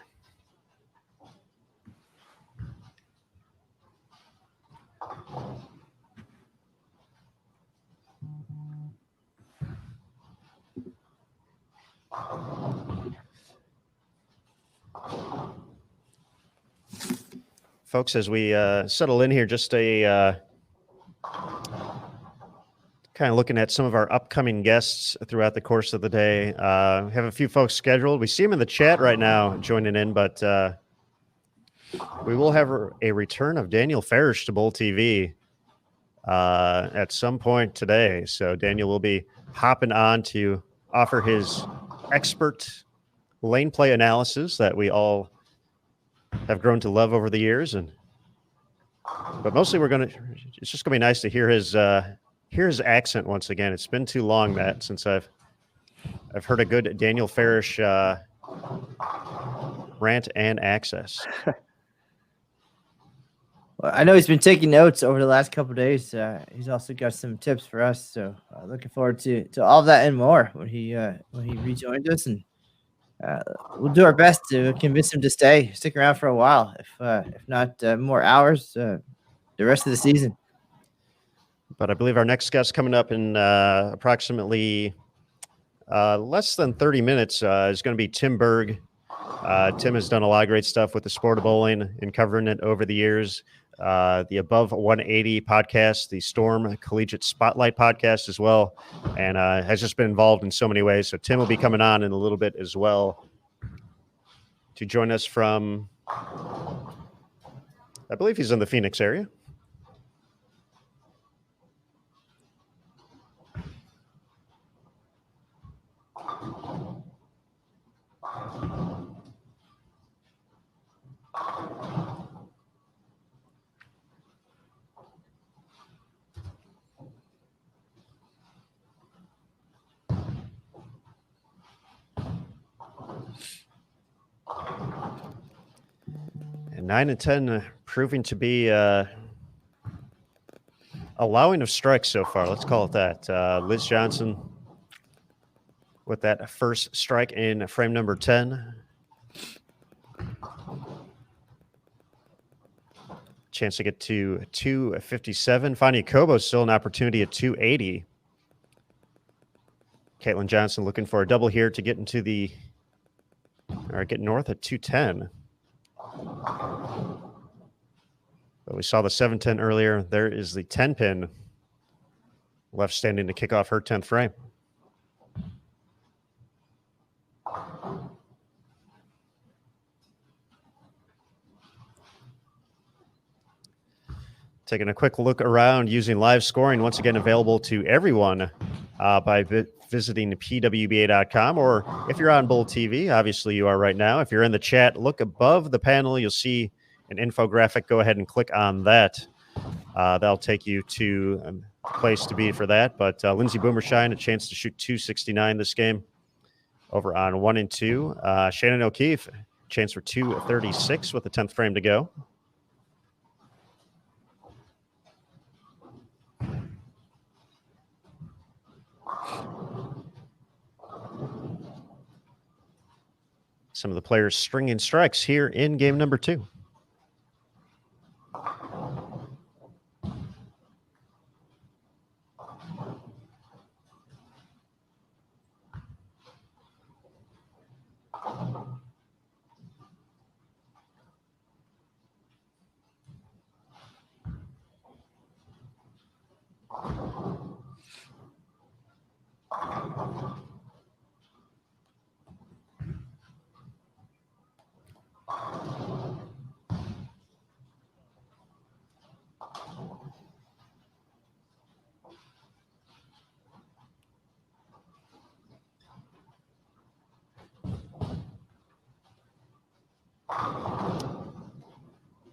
Folks, as we settle in here, just kind of looking at some of our upcoming guests throughout the course of the day. We have a few folks scheduled. We see them in the chat right now joining in, but we will have a return of Daniel Farish to Bowl TV at some point today. So Daniel will be hopping on to offer his expert lane play analysis that we all have grown to love over the years. But mostly it's just gonna be nice to hear his accent once again. It's been too long, Matt, since I've heard a good Daniel Farish rant and access. Well, I know he's been taking notes over the last couple of days. He's also got some tips for us. So looking forward to all of that and more when he rejoins us, and we'll do our best to convince him to stick around for a while, if not more hours, the rest of the season. But I believe our next guest coming up in approximately less than 30 minutes is going to be Tim Berg. Tim has done a lot of great stuff with the sport of bowling and covering it over the years. The Above 180 podcast, the Storm Collegiate Spotlight podcast as well, and has just been involved in so many ways. So Tim will be coming on in a little bit as well to join us from, I believe he's in the Phoenix area. And 9 and 10 proving to be allowing of strikes so far. Let's call it that. Liz Johnson with that first strike in frame number 10. Chance to get to 257. Fania Kobo still an opportunity at 280. Caitlin Johnson looking for a double here to get into the, or get north at 210. But we saw the 710 earlier. There is the 10 pin left standing to kick off her 10th frame. Taking a quick look around using live scoring, once again available to everyone by visiting PWBA.com, or if you're on Bull TV, obviously you are right now. If you're in the chat, look above the panel. You'll see an infographic. Go ahead and click on that. That'll take you to a place to be for that. But Lindsey Boomershine, a chance to shoot 269 this game over on 1 and 2. Shannon O'Keefe, chance for 236 with the 10th frame to go. Some of the players stringing strikes here in game number 2.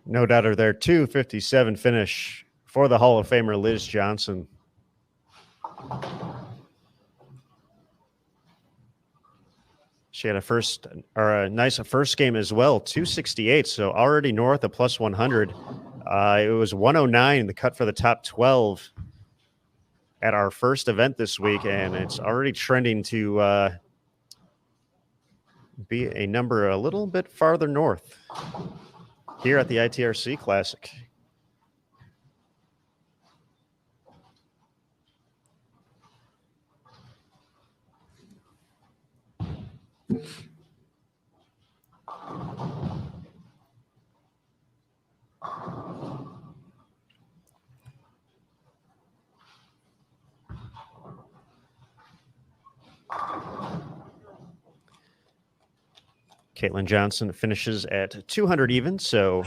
No doubter there, 257 finish for the Hall of Famer Liz Johnson. She had a nice first game as well, 268, so already north of plus 100. It was 109, the cut for the top 12 at our first event this week, and it's already trending to be a number a little bit farther north here at the ITRC Classic. Caitlin Johnson finishes at 200 even, so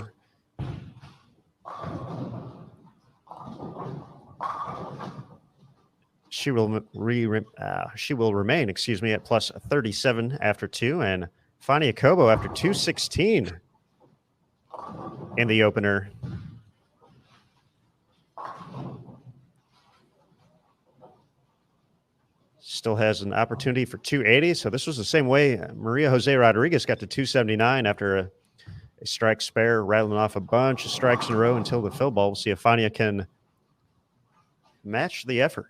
she will remain, at plus 37 after 2, and Fania Kobo after 216 in the opener. Still has an opportunity for 280. So this was the same way Maria Jose Rodriguez got to 279 after a strike spare, rattling off a bunch of strikes in a row until the fill ball. We'll see if Fania can match the effort.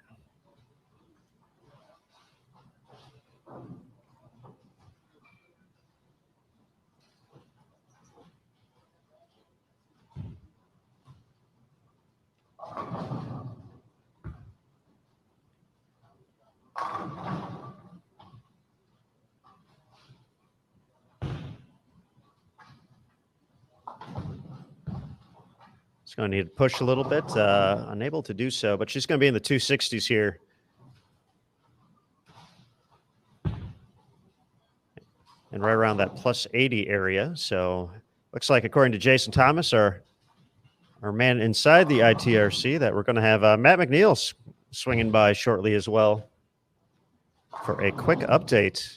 She's going to need to push a little bit, unable to do so, but she's going to be in the 260s here. And right around that plus 80 area. So looks like, according to Jason Thomas, our man inside the ITRC, that we're going to have Matt McNeel swinging by shortly as well for a quick update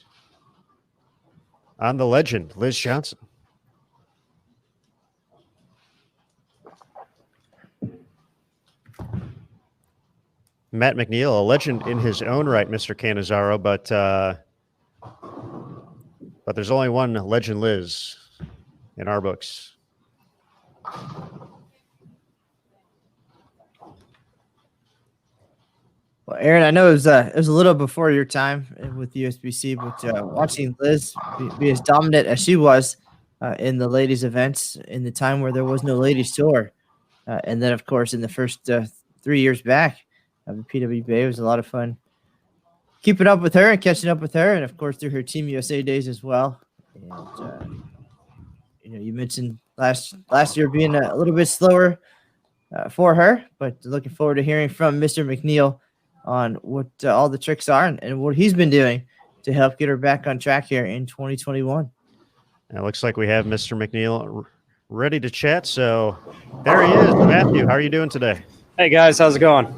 on the legend, Liz Johnson. Matt McNeel, a legend in his own right, Mr. Cannizzaro, but there's only one legend Liz in our books. Well, Aaron, I know it was a little before your time with USBC, but watching Liz be as dominant as she was in the ladies' events in the time where there was no ladies tour, and then of course in the first 3 years back of the PWBA, it was a lot of fun keeping up with her and catching up with her, and of course through her Team USA days as well. And you mentioned last year being a little bit slower for her, but looking forward to hearing from Mr. McNeel on what all the tricks are and what he's been doing to help get her back on track here in 2021. It looks like we have Mr. McNeel ready to chat. So there he is. Matthew, how are you doing today? Hey guys, how's it going?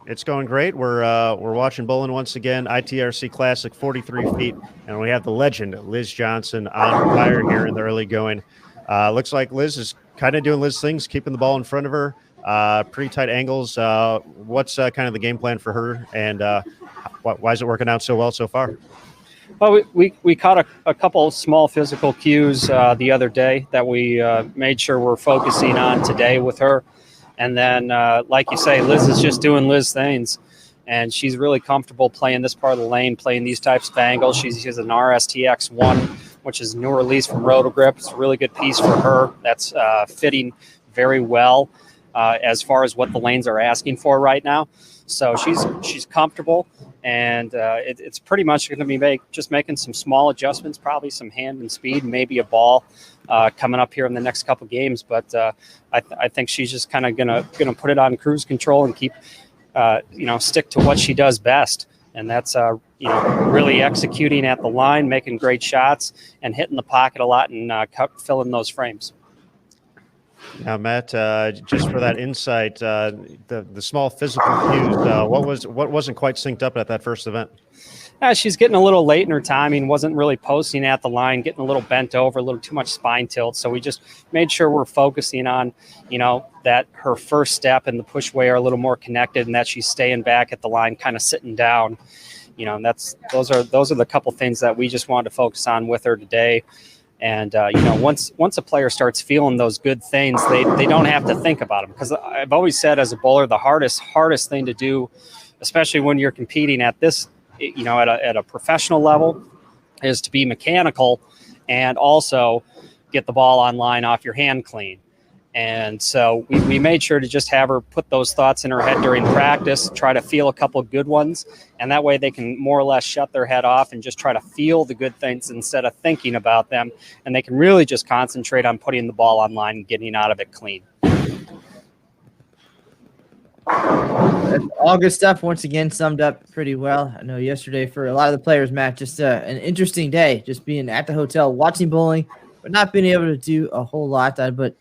It's going great. We're watching bowling once again, ITRC Classic, 43 feet, and we have the legend Liz Johnson on fire here in the early going. Looks like Liz is kind of doing Liz things, keeping the ball in front of her, pretty tight angles. What's kind of the game plan for her, and why is it working out so well so far? Well, we caught a couple small physical cues the other day that we made sure we're focusing on today with her. And then, like you say, Liz is just doing Liz things, and she's really comfortable playing this part of the lane, playing these types of angles. She has an RSTX1, which is a new release from Rotogrip. It's a really good piece for her. That's fitting very well as far as what the lanes are asking for right now. So she's comfortable, and it's pretty much going to be just making some small adjustments, probably some hand and speed, maybe a ball coming up here in the next couple games. But I think she's just kind of gonna put it on cruise control and keep stick to what she does best, and that's really executing at the line, making great shots, and hitting the pocket a lot and filling those frames. Now, Matt, just for that insight, the small physical cues, what wasn't quite synced up at that first event? She's getting a little late in her timing, wasn't really posting at the line, getting a little bent over, a little too much spine tilt. So we just made sure we're focusing on, that her first step and the push way are a little more connected, and that she's staying back at the line, kind of sitting down. And those are the couple things that we just wanted to focus on with her today. And, once a player starts feeling those good things, they don't have to think about them. Because I've always said, as a bowler, the hardest thing to do, especially when you're competing at this, at a professional level, is to be mechanical and also get the ball on line off your hand clean. And so we made sure to just have her put those thoughts in her head during practice, try to feel a couple good ones, and that way they can more or less shut their head off and just try to feel the good things instead of thinking about them, and they can really just concentrate on putting the ball on line and getting out of it clean. That's all good stuff. Once again, summed up pretty well. I know yesterday for a lot of the players, Matt, just an interesting day, just being at the hotel, watching bowling, but not being able to do a whole lot. But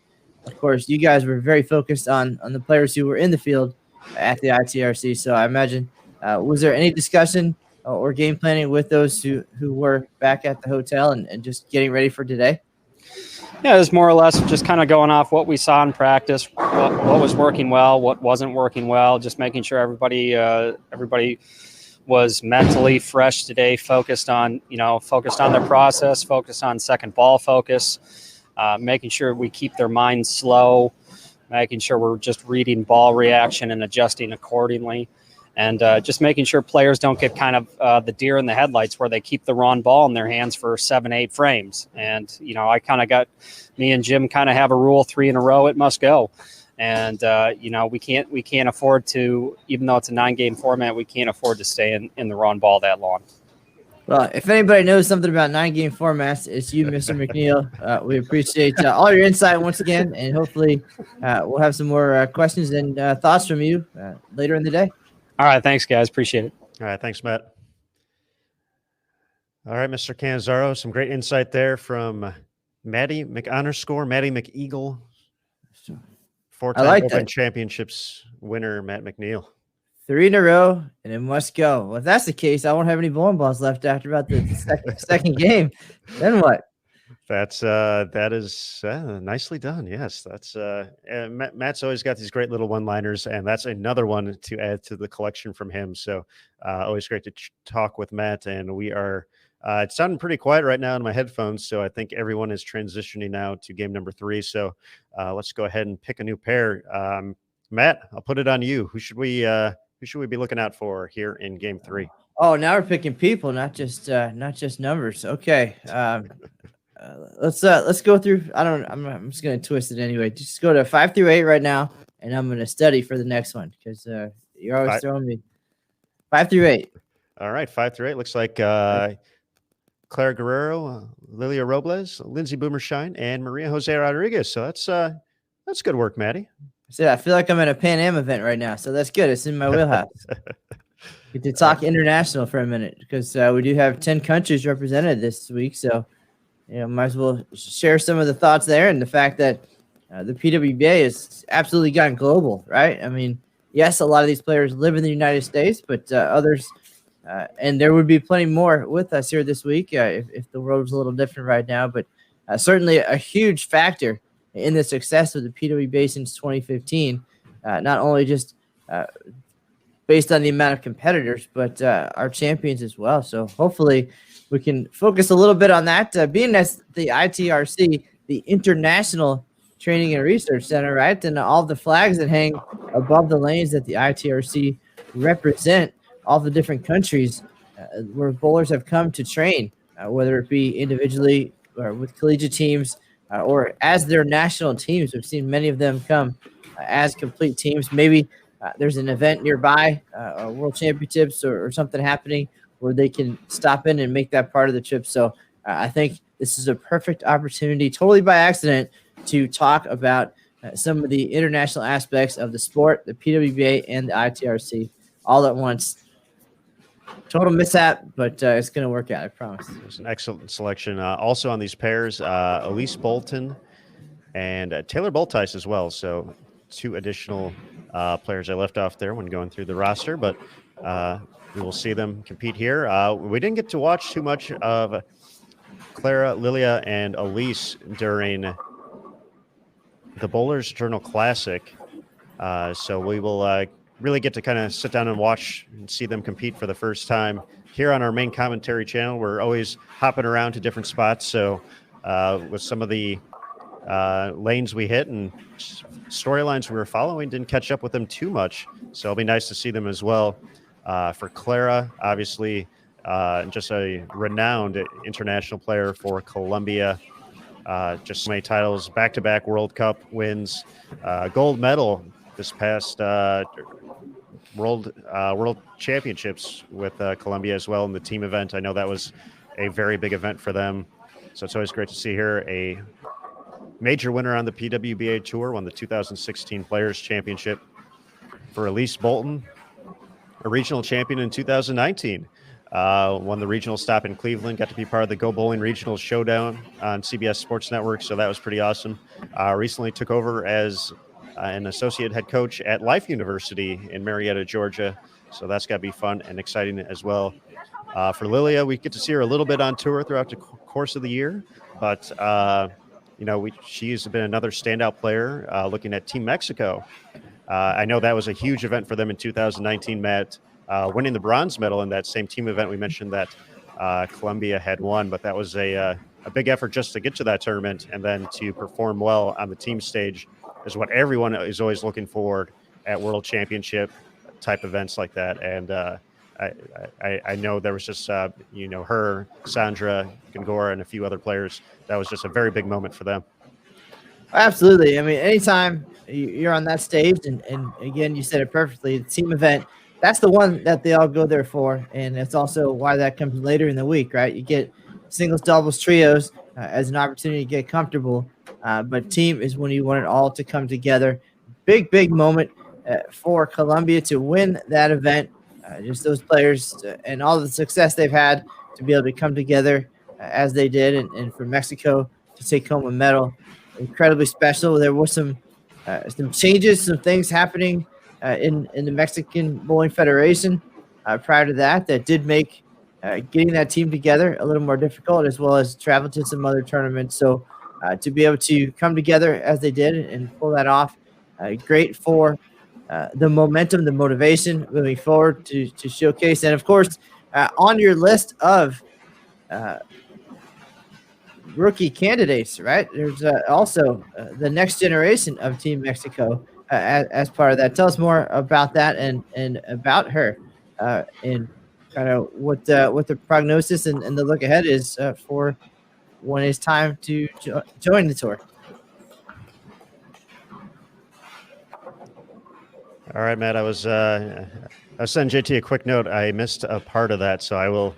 of course, you guys were very focused on the players who were in the field at the ITRC. So I imagine, was there any discussion or game planning with those who were back at the hotel and just getting ready for today? Yeah, it was more or less just kind of going off what we saw in practice, what was working well, what wasn't working well, just making sure everybody was mentally fresh today, focused on their process, focused on second ball focus, making sure we keep their minds slow, making sure we're just reading ball reaction and adjusting accordingly. And just making sure players don't get kind of the deer in the headlights where they keep the wrong ball in their hands for 7-8 frames. And, I kind of me and Jim kind of have a rule, 3 in a row, it must go. And, we can't afford to, even though it's a 9-game format, we can't afford to stay in the wrong ball that long. Well, if anybody knows something about 9-game formats, it's you, Mr. McNeel. We appreciate all your insight once again, and hopefully we'll have some more questions and thoughts from you later in the day. All right. Thanks, guys. Appreciate it. All right. Thanks, Matt. All right, Mr. Cannizzaro, some great insight there from Maddie McEagle. Four-time like Open that. Championships winner, Matt McNeel. 3 in a row, and it must go. Well, if that's the case, I won't have any bowling balls left after about the second game. Then what? That is nicely done. Yes, that's Matt's always got these great little one-liners, and that's another one to add to the collection from him. So always great to talk with Matt, and we are. It's sounding pretty quiet right now in my headphones, so I think everyone is transitioning now to game number 3. So let's go ahead and pick a new pair. Matt, I'll put it on you. Who should we be looking out for here in game 3? Oh, now we're picking people, not just numbers. Okay. Let's go through. I'm just gonna twist it anyway. Just go to 5 through 8 right now, and I'm gonna study for the next one because you're always throwing me 5 through 8. All right, 5 through 8 looks like Clara Guerrero, Lilia Robles, Lindsay Boomershine, and Maria Jose Rodriguez. So that's good work, Maddie. I feel like I'm at a Pan Am event right now, so that's good. It's in my wheelhouse. Get to talk international for a minute because we do have 10 countries represented this week, so might as well share some of the thoughts there and the fact that the PWBA has absolutely gone global, right? I mean, yes, a lot of these players live in the United States, but others, and there would be plenty more with us here this week if the world was a little different right now, but certainly a huge factor in the success of the PWBA since 2015, not only just based on the amount of competitors, but our champions as well. So hopefully we can focus a little bit on that, being as the ITRC, the International Training and Research Center, right? And all the flags that hang above the lanes that the ITRC represent all the different countries where bowlers have come to train, whether it be individually or with collegiate teams or as their national teams. We've seen many of them come as complete teams. Maybe there's an event nearby, World Championships or something happening where they can stop in and make that part of the trip. So I think this is a perfect opportunity, totally by accident, to talk about some of the international aspects of the sport, the PWBA and the ITRC all at once. Total mishap, but it's going to work out, I promise. It was an excellent selection. Also on these pairs, Elise Bolton and Taylor Boltice as well. So 2 additional players I left off there when going through the roster, but we will see them compete here. We didn't get to watch too much of Clara, Lilia, and Elise during the Bowlers Journal Classic. So we will really get to kind of sit down and watch and see them compete for the first time here on our main commentary channel. We're always hopping around to different spots. So with some of the lanes we hit and storylines we were following, didn't catch up with them too much. So it'll be nice to see them as well. For Clara, obviously, just a renowned international player for Colombia. Just so many titles, back-to-back World Cup wins, gold medal this past World Championships with Colombia as well in the team event. I know that was a very big event for them. So it's always great to see her, a major winner on the PWBA Tour, won the 2016 Players Championship. For Elise Bolton, a regional champion in 2019. Won the regional stop in Cleveland, got to be part of the Go Bowling Regional Showdown on CBS Sports Network, so that was pretty awesome. Recently took over as an associate head coach at Life University in Marietta, Georgia, so that's got to be fun and exciting as well. For Lilia, we get to see her a little bit on tour throughout the course of the year, but she's been another standout player looking at Team Mexico. I know that was a huge event for them in 2019, Matt, winning the bronze medal in that same team event we mentioned that Colombia had won, but that was a big effort just to get to that tournament and then to perform well on the team stage is what everyone is always looking for at World Championship type events like that. And I know there was just, her, Sandra, Gongora, and a few other players. That was just a very big moment for them. Absolutely. I mean, anytime you're on that stage, and again, you said it perfectly, the team event, that's the one that they all go there for, and it's also why that comes later in the week, right? You get singles, doubles, trios as an opportunity to get comfortable, but team is when you want it all to come together. Big moment for Columbia to win that event. Just those players and all the success they've had to be able to come together as they did, and for Mexico to take home a medal, incredibly special. There was some changes, some things happening in the Mexican Bowling Federation prior to that did make getting that team together a little more difficult, as well as travel to some other tournaments. So to be able to come together as they did and pull that off, great for the momentum, the motivation moving forward to showcase. And of course, on your list of rookie candidates, right? There's also the next generation of Team Mexico as part of that. Tell us more about that and about her and kind of what the prognosis and the look ahead is for when it's time to join the tour. All right, Matt. I was sending JT a quick note. I missed a part of that, so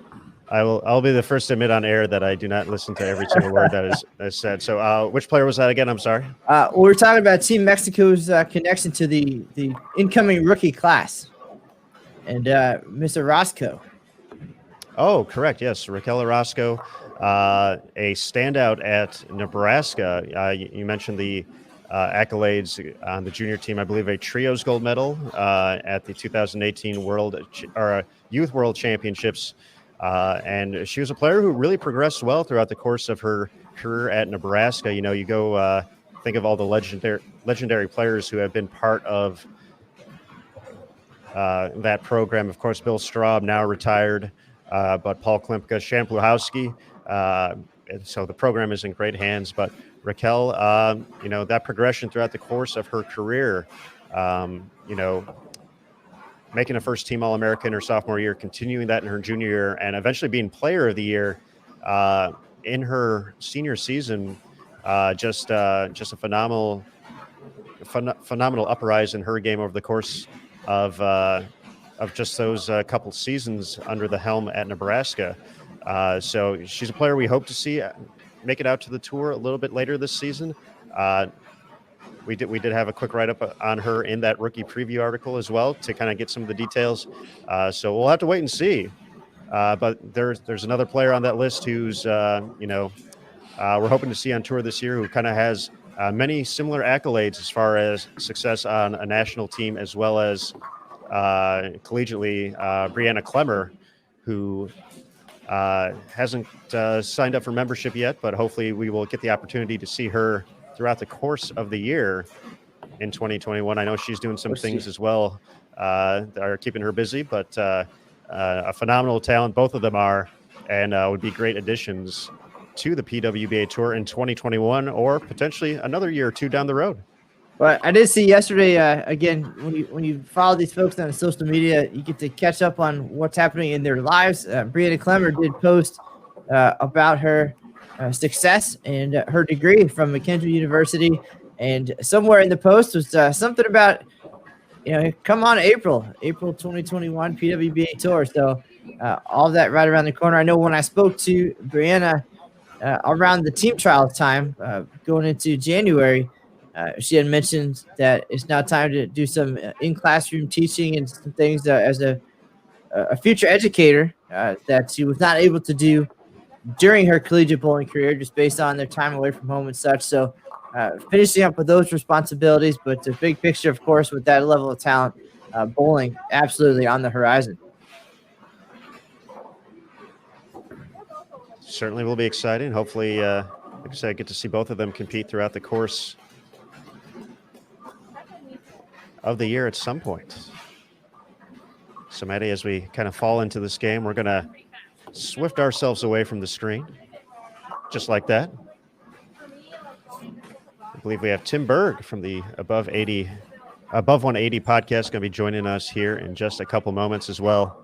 I'll be the first to admit on air that I do not listen to every single word that is said. So, which player was that again? I'm sorry. We're talking about Team Mexico's connection to the incoming rookie class, and Miss Orozco. Oh, correct. Yes, Raquel Orozco, a standout at Nebraska. You mentioned the accolades on the junior team. I believe a trios gold medal at the 2018 Youth World Championships. And she was a player who really progressed well throughout the course of her career at Nebraska. You know, you go think of all the legendary players who have been part of that program. Of course, Bill Straub, now retired, but Paul Klimka, Shan Pluhowski. So the program is in great hands. But Raquel, that progression throughout the course of her career, making a first-team All-American her sophomore year, continuing that in her junior year, and eventually being Player of the Year in her senior season. Just a phenomenal uprise in her game over the course of just those couple seasons under the helm at Nebraska. So she's a player we hope to see make it out to the tour a little bit later this season. We did have a quick write-up on her in that rookie preview article as well to kind of get some of the details. So we'll have to wait and see. But there's another player on that list who's, we're hoping to see on tour this year, who kind of has many similar accolades as far as success on a national team, as well as collegiately, Brianna Clemmer, who hasn't signed up for membership yet, but hopefully we will get the opportunity to see her throughout the course of the year in 2021. I know she's doing some things as well that are keeping her busy, but a phenomenal talent, both of them are, and would be great additions to the PWBA Tour in 2021 or potentially another year or two down the road. Well, I did see yesterday, again, when you follow these folks on social media, you get to catch up on what's happening in their lives. Brianna Clemmer did post about her success and her degree from McKendree University. And somewhere in the post was something about, come on April 2021 PWBA Tour. So all that right around the corner. I know when I spoke to Brianna around the team trials time going into January, she had mentioned that it's now time to do some in-classroom teaching and some things as a future educator that she was not able to do during her collegiate bowling career, just based on their time away from home and such. So finishing up with those responsibilities, but the big picture, of course, with that level of talent, bowling absolutely on the horizon. Certainly will be exciting. Hopefully, like I said, get to see both of them compete throughout the course of the year at some point. So, Maddie, as we kind of fall into this game, we're going to swift ourselves away from the screen, just like that. I believe we have Tim Berg from the Above 180 podcast going to be joining us here in just a couple moments as well.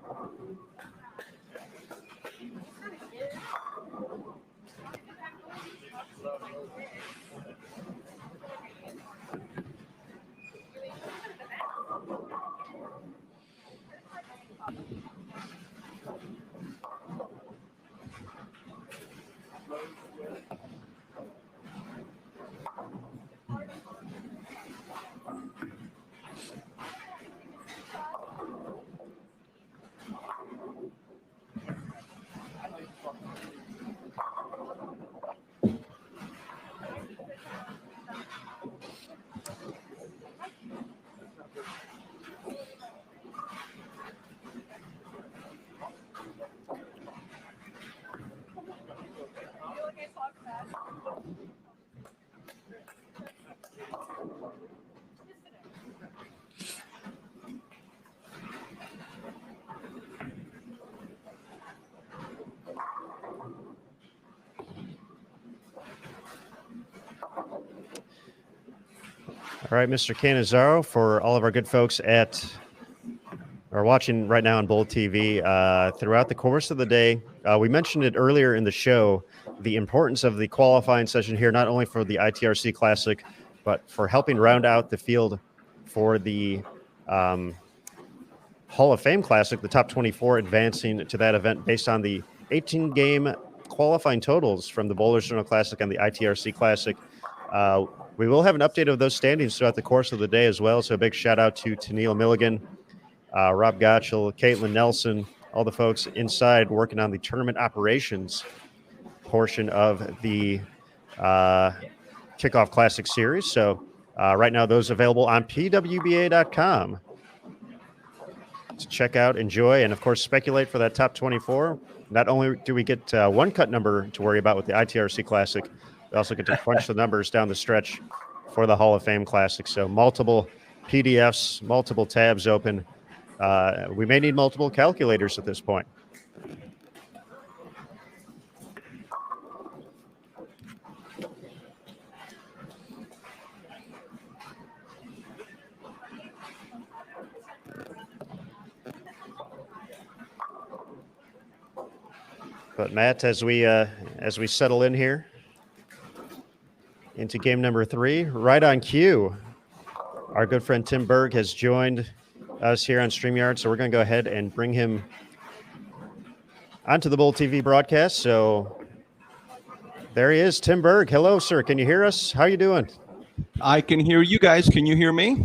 All right, Mr. Canizaro, for all of our good folks at or watching right now on Bowl TV, throughout the course of the day, we mentioned it earlier in the show, the importance of the qualifying session here, not only for the ITRC Classic, but for helping round out the field for the Hall of Fame Classic, the top 24 advancing to that event based on the 18-game qualifying totals from the Bowlers Journal Classic and the ITRC Classic. We will have an update of those standings throughout the course of the day as well. So a big shout out to Tennille Milligan, Rob Gottschall, Caitlin Nelson, all the folks inside working on the tournament operations portion of the Kickoff Classic Series. So right now, those available on PWBA.com to check out, enjoy, and of course, speculate for that top 24. Not only do we get one cut number to worry about with the ITRC Classic, we also get to crunch the numbers down the stretch for the Hall of Fame Classic. So multiple PDFs, multiple tabs open. We may need multiple calculators at this point. But Matt, as we settle in here into game number 3, right on cue, our good friend Tim Berg has joined us here on StreamYard, so we're going to go ahead and bring him onto the Bowl TV broadcast. So there he is, Tim Berg. Hello, sir. Can you hear us? How you doing? I can hear you guys. Can you hear me?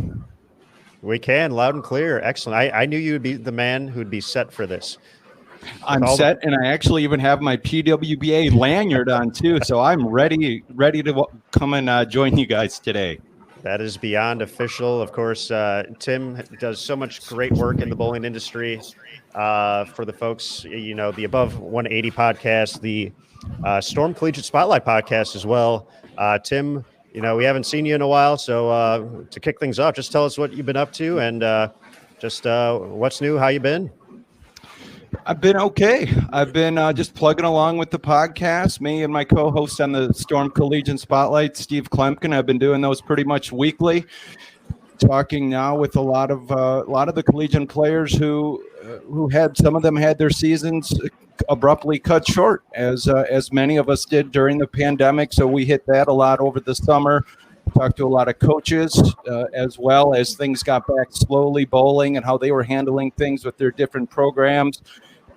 We can, loud and clear. Excellent. I knew you would be the man who'd be set for this. I'm set, and I actually even have my PWBA lanyard on too, so I'm ready to come and join you guys today. That is beyond official. Of course, Tim does so much great work in the bowling industry for the folks, you know, the Above 180 podcast, the Storm Collegiate Spotlight podcast as well. Tim, you know, we haven't seen you in a while, so to kick things off, just tell us what you've been up to and just what's new, how you been? I've been okay. I've been just plugging along with the podcast. Me and my co-host on the Storm Collegiate Spotlight, Steve Klemkin, I've been doing those pretty much weekly. Talking now with a lot of the collegiate players who had, some of them had their seasons abruptly cut short, as many of us did during the pandemic. So we hit that a lot over the summer. Talked to a lot of coaches as well as things got back slowly bowling and how they were handling things with their different programs,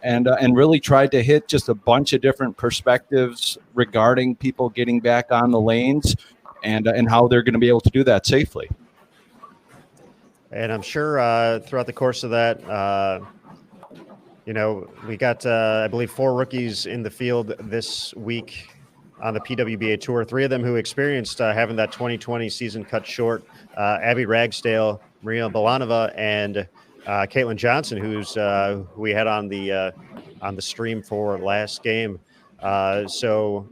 and really tried to hit just a bunch of different perspectives regarding people getting back on the lanes and how they're going to be able to do that safely. And I'm sure throughout the course of that, you know, we got, I believe, 4 rookies in the field this week on the PWBA Tour, 3 of them who experienced having that 2020 season cut short. Abby Ragsdale, Maria Balanova, and Caitlin Johnson, who we had on the stream for last game. So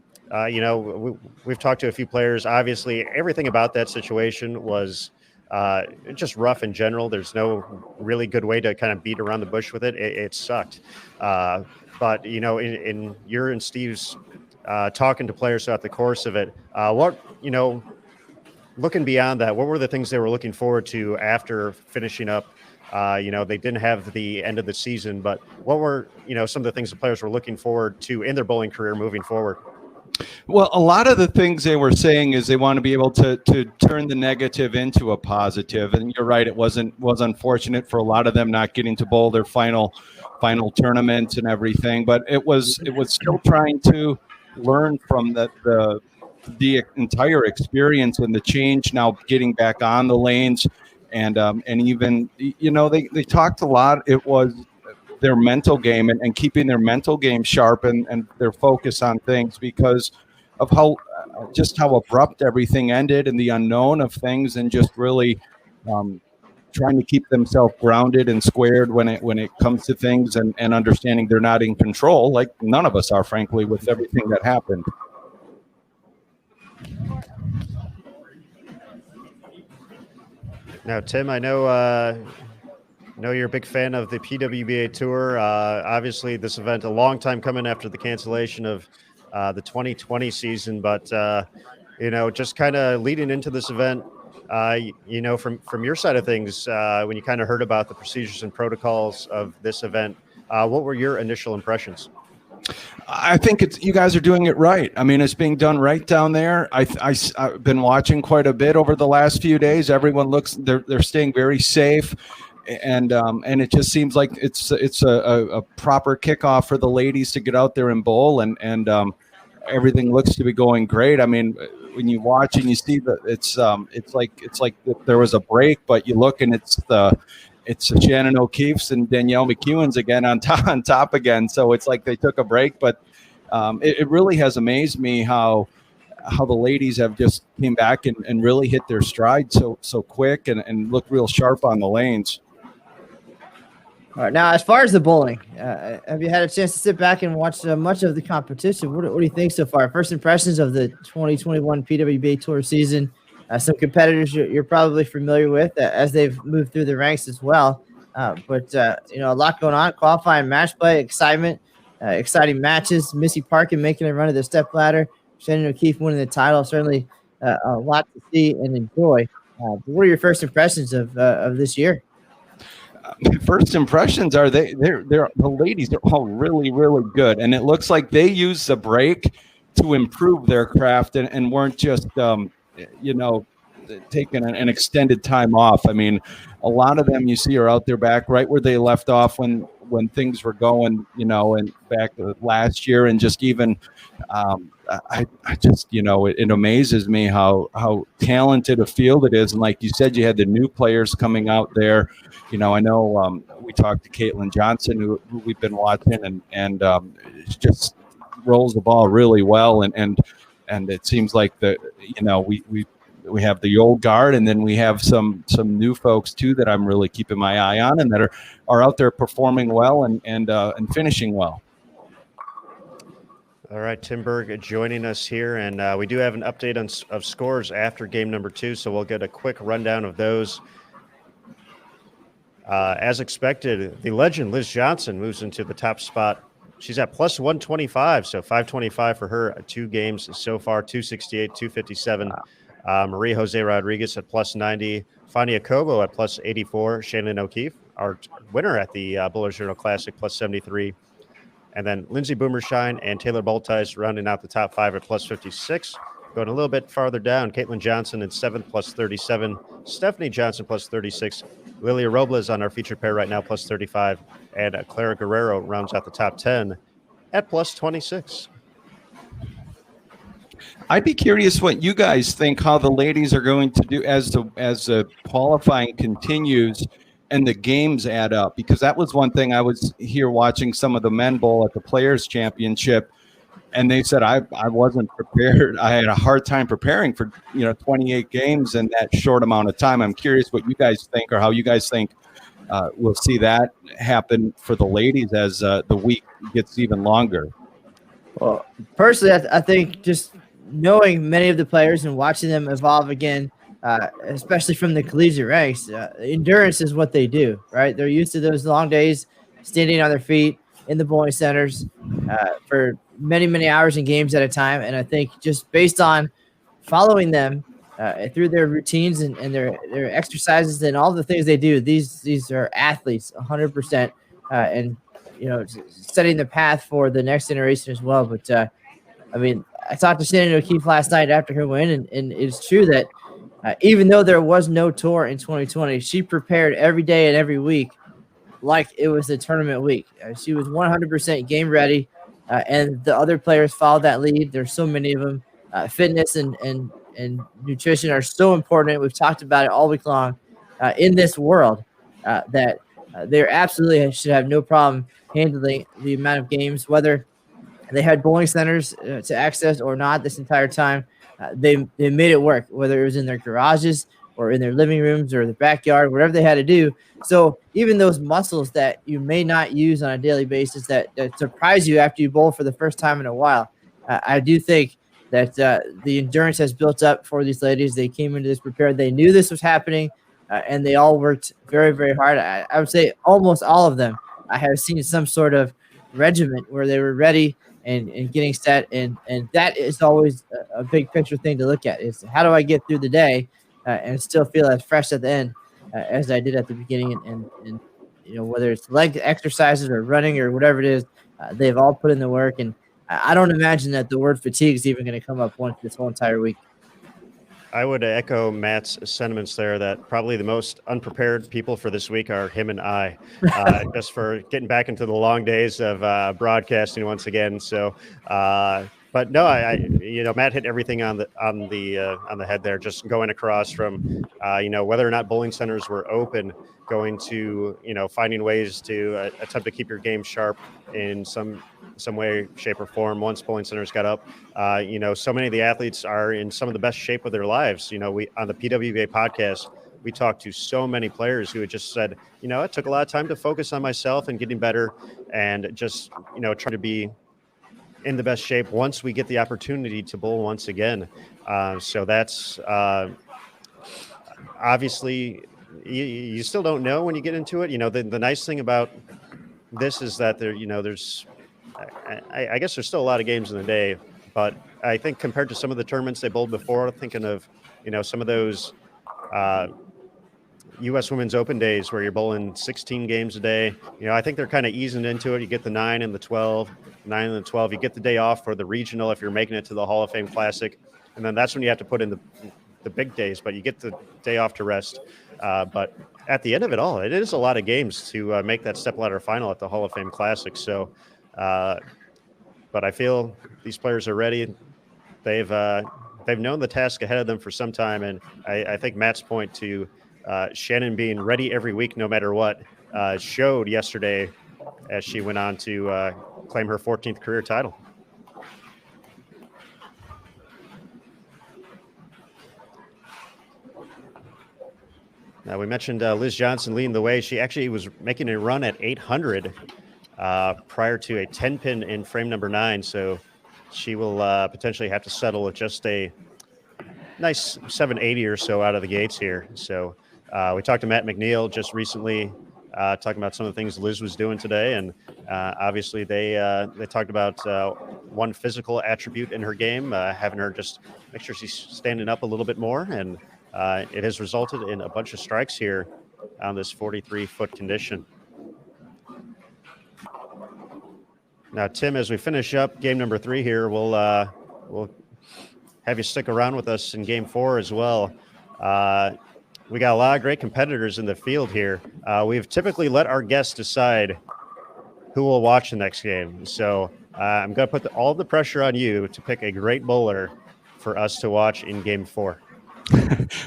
you know, we've talked to a few players. Obviously, everything about that situation was just rough in general. There's no really good way to kind of beat around the bush with it. It sucked. But, you know, in your and Steve's talking to players throughout the course of it, what, you know, looking beyond that, what were the things they were looking forward to after finishing up? You know, they didn't have the end of the season, but what were, you know, some of the things the players were looking forward to in their bowling career moving forward? Well, a lot of the things they were saying is they want to be able to turn the negative into a positive. And you're right, it was unfortunate for a lot of them not getting to bowl their final tournaments and everything, but it was still trying to learn from the entire experience and the change now getting back on the lanes. And even, you know, they talked a lot. It was their mental game and keeping their mental game sharp and their focus on things because of how abrupt everything ended and the unknown of things, and just really trying to keep themselves grounded and squared when it comes to things and understanding they're not in control, like none of us are, frankly, with everything that happened. Now, Tim, I know you're a big fan of the PWBA Tour. Obviously, this event a long time coming after the cancellation of the 2020 season, but you know, just kind of leading into this event, You know, from your side of things, when you kind of heard about the procedures and protocols of this event, what were your initial impressions? I think you guys are doing it right. I mean, it's being done right down there. I've been watching quite a bit over the last few days. Everyone they're staying very safe, and it just seems like it's a proper kickoff for the ladies to get out there and bowl, and everything looks to be going great. I mean, when you watch and you see that it's like there was a break, but you look and it's the Shannon O'Keefe's and Danielle McEwen's again on top again. So it's like they took a break, but it really has amazed me how the ladies have just came back and really hit their stride so quick and look real sharp on the lanes. All right, now, as far as the bowling, have you had a chance to sit back and watch much of the competition? What do you think so far? First impressions of the 2021 PWBA Tour season. Some competitors you're probably familiar with as they've moved through the ranks as well. But you know, a lot going on. Qualifying, match play, excitement, exciting matches. Missy Parkin making a run of the step ladder. Shannon O'Keefe winning the title. Certainly a lot to see and enjoy. But what are your first impressions of this year? First impressions are the ladies are all really, really good. And it looks like they used the break to improve their craft and weren't just, taking an extended time off. I mean, a lot of them you see are out there back right where they left off when things were going, and back last year, and just even, I just, it amazes me how talented a field it is. And like you said, you had the new players coming out there. I know we talked to Caitlin Johnson, who we've been watching, and just rolls the ball really well. And it seems like we have the old guard, and then we have some new folks too that I'm really keeping my eye on, and that are out there performing well and finishing well. All right, Tim Berg joining us here, and we do have an update of scores after game number 2, so we'll get a quick rundown of those. As expected, the legend Liz Johnson moves into the top spot. She's at plus 125, so 525 for her 2 games so far, 268, 257. Maria Jose Rodriguez at plus 90, Fania Cobo at plus 84, Shannon O'Keefe, our winner at the Bowlers Journal Classic, plus 73. And then Lindsay Boomershine and Taylor Boltice rounding out the top 5 at plus 56. Going a little bit farther down, Caitlin Johnson in 7th, plus 37. Stephanie Johnson, plus 36. Lilia Robles on our featured pair right now, plus 35. And Clara Guerrero rounds out the top 10 at plus 26. I'd be curious what you guys think, how the ladies are going to do as the qualifying continues and the games add up, because that was one thing I was here watching some of the men bowl at the Players Championship, and they said I wasn't prepared. I had a hard time preparing for 28 games in that short amount of time. I'm curious what you guys think, or how you guys think we'll see that happen for the ladies as the week gets even longer. Well, personally, I think just knowing many of the players and watching them evolve again, especially from the collegiate ranks, endurance is what they do, right? They're used to those long days, standing on their feet in the bowling centers for many, many hours and games at a time. And I think just based on following them through their routines and their exercises and all the things they do, these are athletes 100%, and setting the path for the next generation as well. But I mean, I talked to Shannon O'Keefe last night after her win, and it's true that even though there was no tour in 2020, she prepared every day and every week like it was a tournament week. She was 100% game ready, and the other players followed that lead. There's so many of them. Fitness and nutrition are so important. We've talked about it all week long in this world that they absolutely should have no problem handling the amount of games, whether they had bowling centers to access or not this entire time. They made it work, whether it was in their garages or in their living rooms or the backyard, whatever they had to do. So even those muscles that you may not use on a daily basis that surprise you after you bowl for the first time in a while, I do think that the endurance has built up for these ladies. They came into this prepared. They knew this was happening, and they all worked very, very hard. I would say almost all of them I have seen some sort of regiment where they were ready and getting set. And that is always a big picture thing to look at, is how do I get through the day and still feel as fresh at the end as I did at the beginning. And whether it's leg exercises or running or whatever it is, they've all put in the work. And I don't imagine that the word fatigue is even going to come up once this whole entire week. I would echo Matt's sentiments there that probably the most unprepared people for this week are him and I, just for getting back into the long days of broadcasting once again. So, but no, Matt hit everything on the head there. Just going across from, whether or not bowling centers were open, going to, finding ways to attempt to keep your game sharp in some way, shape, or form. Once bowling centers got up, so many of the athletes are in some of the best shape of their lives. We on the PWBA podcast, we talked to so many players who had just said, it took a lot of time to focus on myself and getting better, and just trying to be in the best shape once we get the opportunity to bowl once again. So that's obviously you still don't know when you get into it. The nice thing about this is that there's I guess there's still a lot of games in the day, but I think compared to some of the tournaments they bowled before, thinking of, some of those U.S. Women's Open days where you're bowling 16 games a day, I think they're kind of easing into it. You get the 9 and the 12, 9 and the 12. You get the day off for the regional if you're making it to the Hall of Fame Classic, and then that's when you have to put in the big days, but you get the day off to rest. But at the end of it all, it is a lot of games to make that stepladder final at the Hall of Fame Classic. So, but I feel these players are ready. They've known the task ahead of them for some time, and I think Matt's point to Shannon being ready every week, no matter what, showed yesterday as she went on to claim her 14th career title. Now, we mentioned Liz Johnson leading the way. She actually was making a run at 800 prior to a 10-pin in frame number 9, so she will potentially have to settle with just a nice 780 or so out of the gates here. So we talked to Matt McNeel just recently, talking about some of the things Liz was doing today, and obviously they talked about one physical attribute in her game, having her just make sure she's standing up a little bit more, and it has resulted in a bunch of strikes here on this 43-foot condition. Now, Tim, as we finish up game number 3 here, we'll have you stick around with us in game 4 as well. We got a lot of great competitors in the field here. We've typically let our guests decide who will watch the next game. So I'm going to put all the pressure on you to pick a great bowler for us to watch in game 4.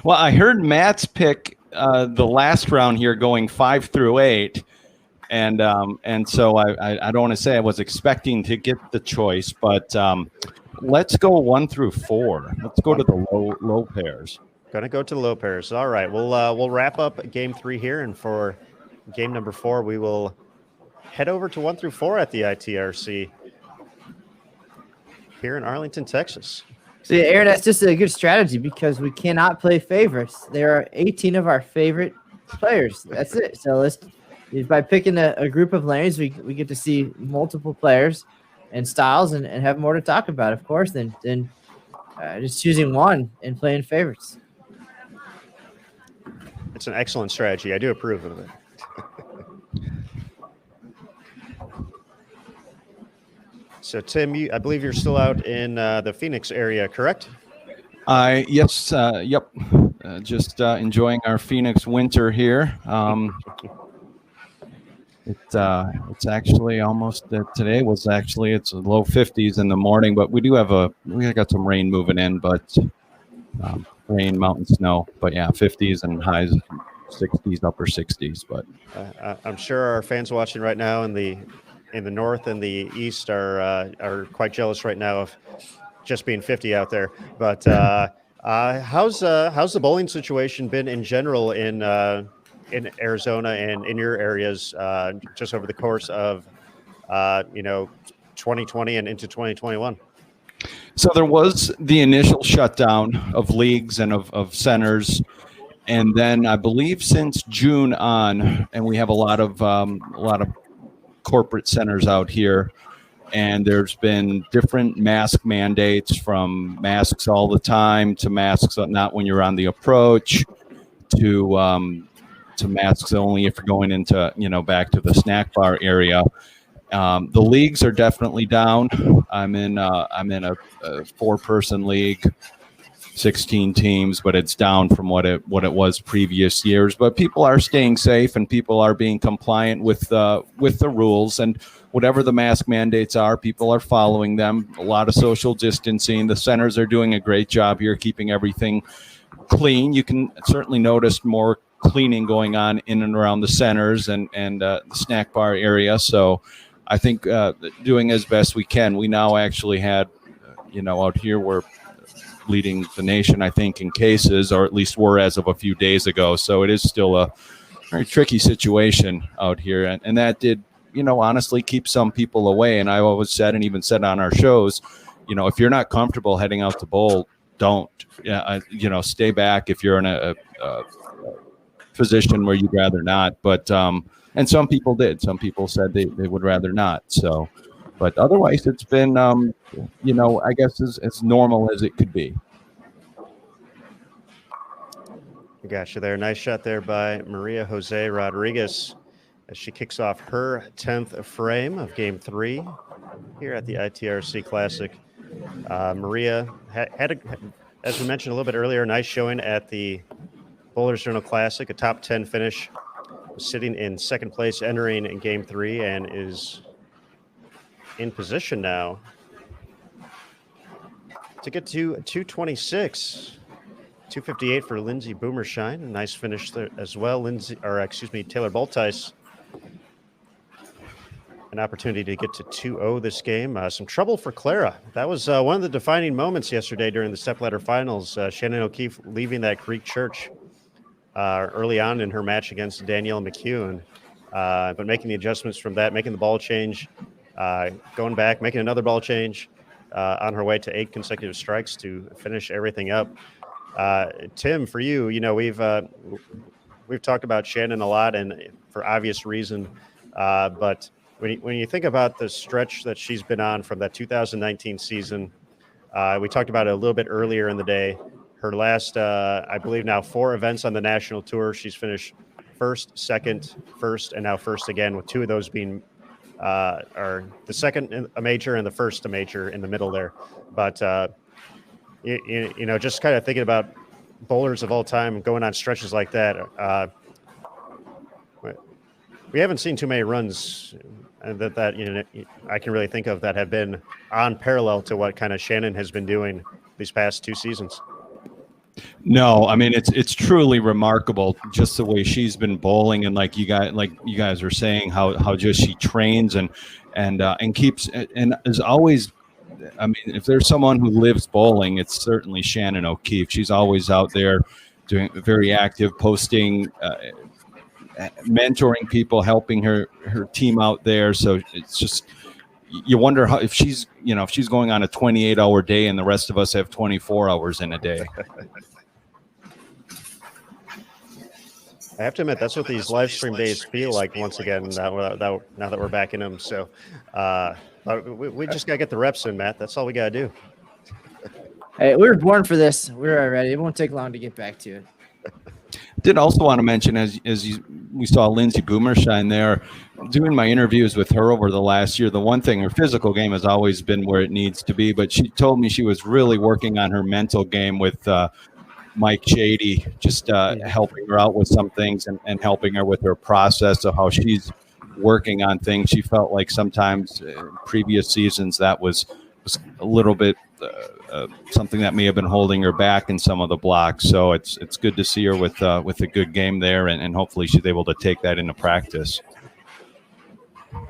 Well, I heard Matt's pick the last round here going 5 through 8. And so I don't want to say I was expecting to get the choice, but let's go 1 through 4. Let's go to the low pairs. Going to go to the low pairs. All right. We'll wrap up game 3 here, and for game number 4, we will head over to 1 through 4 at the ITRC here in Arlington, Texas. So, yeah, Aaron, that's just a good strategy because we cannot play favorites. There are 18 of our favorite players. That's it. So by picking a group of lanes, we get to see multiple players and styles and have more to talk about, of course, than just choosing one and playing favorites. It's an excellent strategy. I do approve of it. So, Tim, I believe you're still out in the Phoenix area, correct? Yes. Yep. Just enjoying our Phoenix winter here. It's actually almost today was actually it's low 50s in the morning, but we got some rain moving in, but rain, mountain snow, but yeah, 50s and highs 60s, upper 60s. But I'm sure our fans watching right now in the north and the east are quite jealous right now of just being 50 out there. But how's the bowling situation been in general in Arizona and in your areas just over the course of 2020 and into 2021? So there was the initial shutdown of leagues and of centers, and then I believe since June on, and we have a lot of corporate centers out here. And there's been different mask mandates, from masks all the time to masks not when you're on the approach, to masks only if you're going into, back to the snack bar area. The leagues are definitely down. I'm in a 4-person league, 16 teams, but it's down from what it was previous years. But people are staying safe, and people are being compliant with the rules, and whatever the mask mandates are, people are following them. A lot of social distancing. The centers are doing a great job here, keeping everything clean. You can certainly notice more cleaning going on in and around the centers and the snack bar area. So I think doing as best we can. We now actually had, out here we're leading the nation, I think, in cases, or at least were as of a few days ago. So it is still a very tricky situation out here. And that did, honestly keep some people away. And I always said, and even said on our shows, if you're not comfortable heading out to bowl, don't, stay back if you're in a position where you'd rather not. But, and some people did. Some people said they would rather not. So, but otherwise, it's been, I guess as normal as it could be. I got you there. Nice shot there by Maria Jose Rodriguez as she kicks off her 10th frame of Game 3 here at the ITRC Classic. Maria had as we mentioned a little bit earlier, a nice showing at the Bowlers Journal Classic, a top 10 finish, sitting in second place, entering in Game 3, and is in position now to get to 226. 258 for Lindsay Boomershine. A nice finish there as well. Taylor Boltice. An opportunity to get to 2-0 this game. Some trouble for Clara. That was one of the defining moments yesterday during the stepladder finals. Shannon O'Keefe leaving that Greek church early on in her match against Danielle McEwen, but making the adjustments from that, making the ball change, going back, making another ball change on her way to 8 consecutive strikes to finish everything up. Tim, for you, we've talked about Shannon a lot, and for obvious reason, but when you think about the stretch that she's been on from that 2019 season, we talked about it a little bit earlier in the day. Her last, I believe now 4 events on the national tour, she's finished first, second, first, and now first again, with 2 of those being are the second a major and the first a major in the middle there. But just kind of thinking about bowlers of all time going on stretches like that, we haven't seen too many runs that I can really think of that have been on parallel to what kind of Shannon has been doing these past 2 seasons. No, I mean it's truly remarkable just the way she's been bowling, and like you guys are saying, how just she trains and keeps and is always. I mean, if there's someone who lives bowling, it's certainly Shannon O'Keefe. She's always out there doing very active, posting, mentoring people, helping her team out there. So it's just, you wonder how, if she's going on a 28-hour day and the rest of us have 24 hours in a day. I have to admit, that's what these live stream days feel like once again, now that we're back in them. So we just got to get the reps in, Matt. That's all we got to do. Hey, we were born for this. We're ready. It won't take long to get back to it. Did also want to mention, we saw Lindsay Boomershine there, doing my interviews with her over the last year. The one thing, her physical game has always been where it needs to be, but she told me she was really working on her mental game with Mike Shady, just helping her out with some things and helping her with her process of how she's working on things. She felt like sometimes previous seasons that was a little bit something that may have been holding her back in some of the blocks. So it's good to see her with a good game there, and hopefully she's able to take that into practice.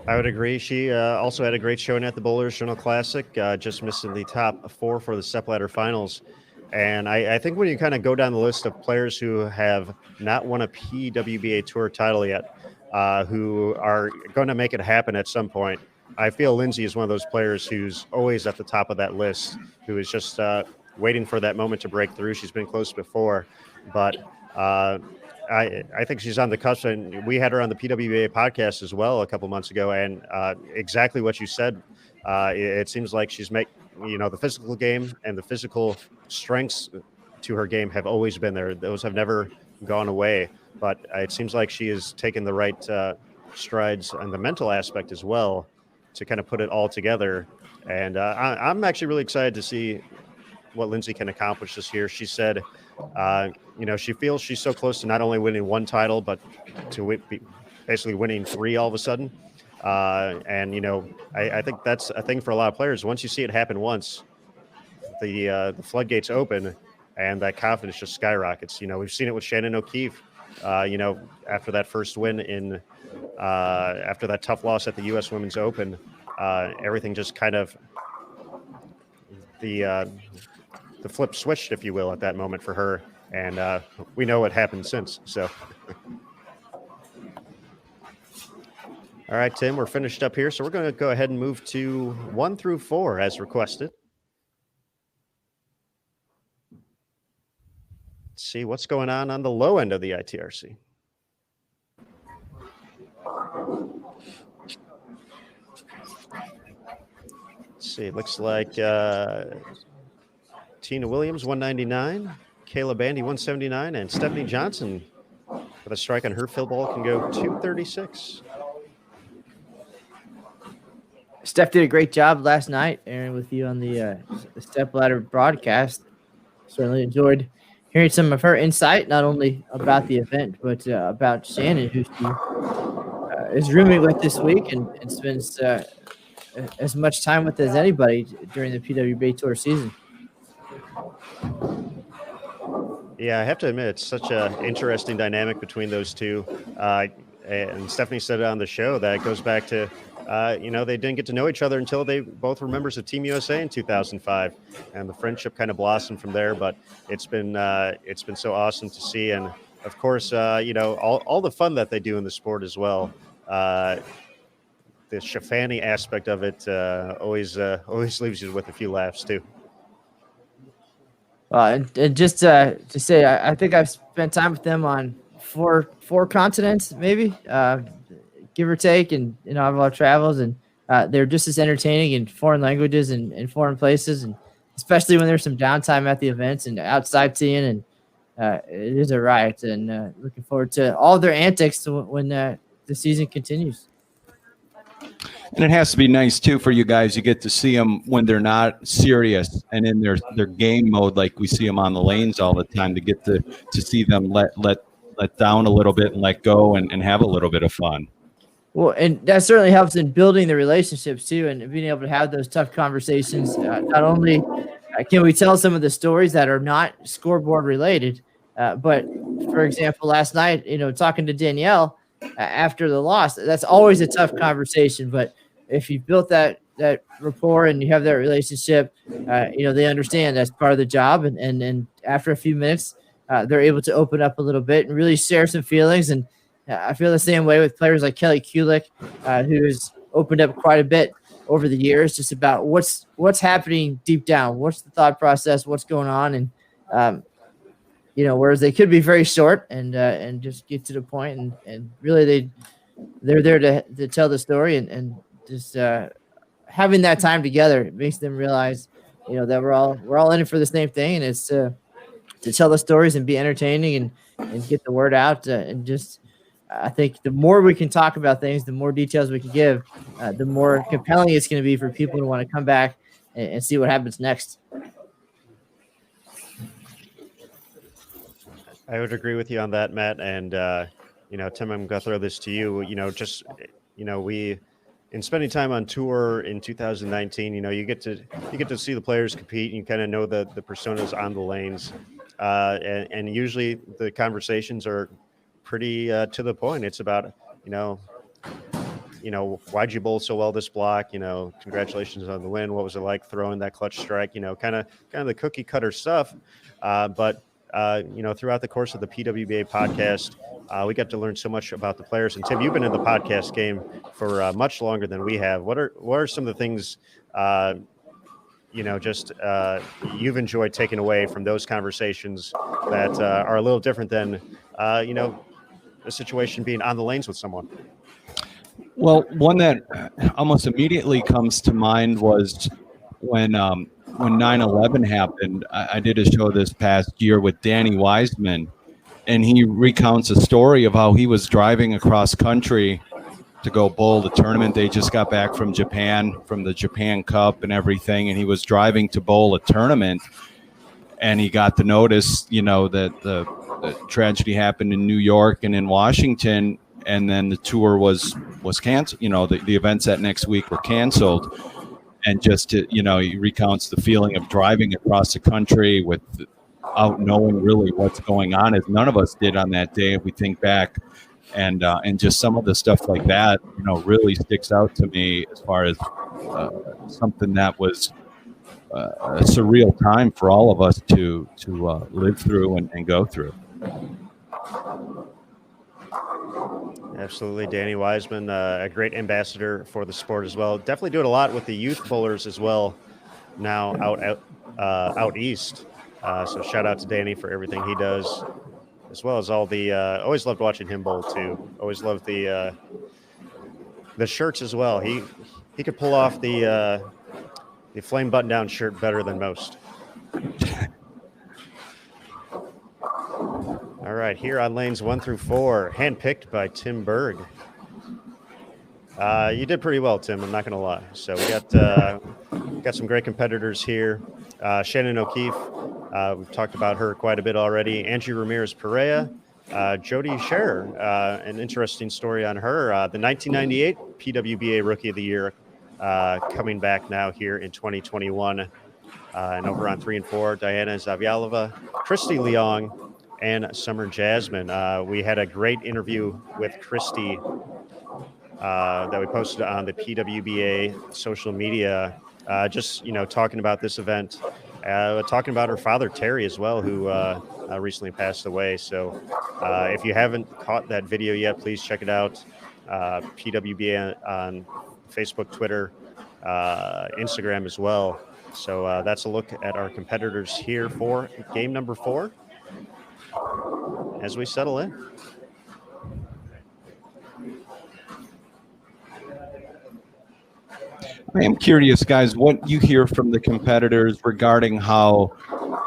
I would agree. She also had a great showing at the Bowlers Journal Classic, just missing the top 4 for the stepladder finals. And I think when you kind of go down the list of players who have not won a PWBA Tour title yet, who are going to make it happen at some point, I feel Lindsay is one of those players who's always at the top of that list, who is just waiting for that moment to break through. She's been close before, but I think she's on the cusp. And we had her on the PWBA podcast as well a couple months ago, and exactly what you said. It seems like she's the physical game and the physical strengths to her game have always been there. Those have never gone away, but it seems like she has taken the right strides on the mental aspect as well to kind of put it all together. And I'm actually really excited to see what Lindsay can accomplish this year. She said, she feels she's so close to not only winning one title, but to basically winning 3 all of a sudden. I think that's a thing for a lot of players. Once you see it happen once, the floodgates open and that confidence just skyrockets. We've seen it with Shannon O'Keefe, after that first win after that tough loss at the U.S. Women's Open, everything just kind of the flip switched, if you will, at that moment for her. And we know what happened since. So, all right, Tim, we're finished up here. So we're going to go ahead and move to 1 through 4 as requested. Let's see what's going on the low end of the ITRC. Let's see, it looks like Tina Williams, 199, Kayla Bandy, 179, and Stephanie Johnson with a strike on her field ball can go 236. Steph did a great job last night, Aaron, with you on the Step Ladder broadcast. Certainly enjoyed hearing some of her insight, not only about the event, but about Shannon, who she is rooming with this week and spends as much time with as anybody during the PWBA Tour season. Yeah, I have to admit, it's such an interesting dynamic between those two. And Stephanie said it on the show that it goes back to, they didn't get to know each other until they both were members of Team USA in 2005, and the friendship kind of blossomed from there. But it's been so awesome to see, and of course, all the fun that they do in the sport as well. The Shafani aspect of it always leaves you with a few laughs too. And just to say, I think I've spent time with them on four continents, maybe, give or take, and I've a lot of travels, and they're just as entertaining in foreign languages and in foreign places, and especially when there's some downtime at the events and outside seeing, and it is a riot. And looking forward to all their antics when the season continues. And it has to be nice too for you guys. You get to see them when they're not serious and in their game mode, like we see them on the lanes all the time. To get to see them let down a little bit and let go and have a little bit of fun. Well, and that certainly helps in building the relationships too, and being able to have those tough conversations. Not only can we tell some of the stories that are not scoreboard related, but for example, last night, talking to Danielle after the loss, that's always a tough conversation. But if you've built that rapport and you have that relationship, they understand that's part of the job. And after a few minutes, they're able to open up a little bit and really share some feelings. And I feel the same way with players like Kelly Kulik, who has opened up quite a bit over the years, just about what's happening deep down, what's the thought process, what's going on, and whereas they could be very short and just get to the point, and really they're there to tell the story, and just having that time together makes them realize that we're all in it for the same thing, and it's to tell the stories and be entertaining and get the word out, and just I think the more we can talk about things, the more details we can give, the more compelling it's going to be for people to want to come back and see what happens next. I would agree with you on that, Matt. And, Tim, I'm going to throw this to you. We, in spending time on tour in 2019, you get to see the players compete, and you kind of know the personas on the lanes. And usually the conversations are pretty to the point. It's about, why'd you bowl so well this block? Congratulations on the win. What was it like throwing that clutch strike? Kind of the cookie cutter stuff. But throughout the course of the PWBA podcast, we got to learn so much about the players. And Tim, you've been in the podcast game for much longer than we have. What are some of the things, you've enjoyed taking away from those conversations that are a little different than, a situation being on the lanes with someone? Well, one that almost immediately comes to mind was when 9/11 happened. I did a show this past year with Danny Wiseman, and he recounts a story of how he was driving across country to go bowl the tournament. They just got back from Japan, from the Japan Cup and everything, and he was driving to bowl a tournament, and he got the notice, that the tragedy happened in New York and in Washington, and then the tour was canceled. The events that next week were canceled, and just to, he recounts the feeling of driving across the country without knowing really what's going on, as none of us did on that day if we think back. And just some of the stuff like that, really sticks out to me as far as something that was a surreal time for all of us to live through and go through. Absolutely. Danny Wiseman, a great ambassador for the sport as well. Definitely doing a lot with the youth bowlers as well now out east. So shout out to Danny for everything he does, as well as all the always loved watching him bowl too. Always loved the shirts as well. He could pull off the flame button down shirt better than most. All right, here on lanes 1 through 4, handpicked by Tim Berg. You did pretty well, Tim. I'm not going to lie. So we got some great competitors here. Shannon O'Keefe, we've talked about her quite a bit already. Angie Ramirez-Perea, Jody Scherer, an interesting story on her. The 1998 PWBA Rookie of the Year, coming back now here in 2021. And over on 3 and 4, Diana Zavialova, Christy Leong, and Summer Jasmine. We had a great interview with Christy that we posted on the PWBA social media, just, talking about this event, talking about her father, Terry, as well, who recently passed away. So if you haven't caught that video yet, please check it out. PWBA on Facebook, Twitter, Instagram as well. So that's a look at our competitors here for game number 4 as we settle in. I am curious, guys, what you hear from the competitors regarding how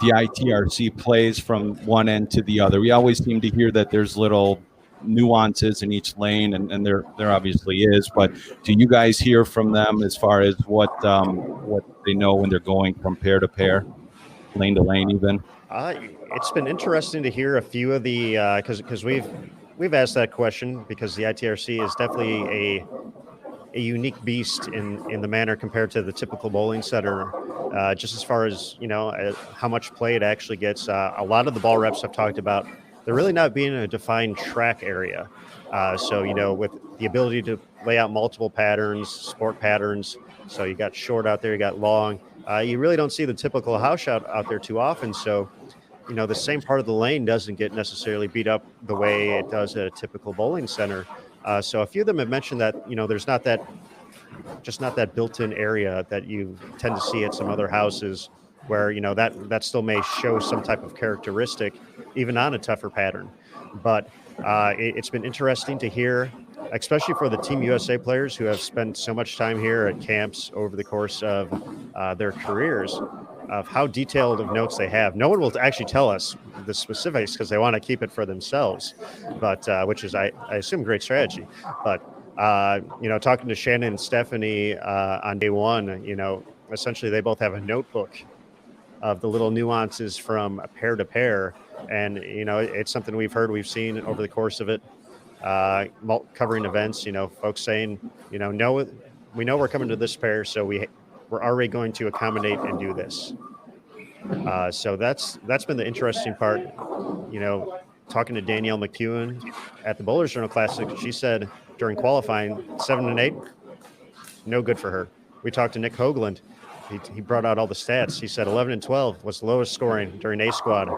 the ITRC plays from one end to the other. We always seem to hear that there's little nuances in each lane, and there obviously is. But do you guys hear from them as far as what they know when they're going from pair to pair, lane to lane, even? It's been interesting to hear a few of the because we've asked that question, because the ITRC is definitely a unique beast in the manner compared to the typical bowling center, just as far as how much play it actually gets. A lot of the ball reps have talked about there really not being a defined track area, so with the ability to lay out multiple patterns, sport patterns, so you got short out there, you got long, you really don't see the typical house shot out there too often. So the same part of the lane doesn't get necessarily beat up the way it does at a typical bowling center. So a few of them have mentioned that, there's not that built-in area that you tend to see at some other houses where, that still may show some type of characteristic even on a tougher pattern. But it's been interesting to hear, especially for the Team USA players who have spent so much time here at camps over the course of their careers, of how detailed of notes they have. No one will actually tell us the specifics because they want to keep it for themselves, but which is, I assume, great strategy. But, talking to Shannon and Stephanie on day one, essentially they both have a notebook of the little nuances from pair to pair. And, it's something we've seen over the course of it, covering events, folks saying, we know we're coming to this pair, so we're already going to accommodate and do this. So that's been the interesting part. Talking to Danielle McEwen at the Bowlers Journal Classic, she said during qualifying, 7 and 8, no good for her. We talked to Nick Hoagland. He brought out all the stats. He said 11 and 12 was the lowest scoring during A squad,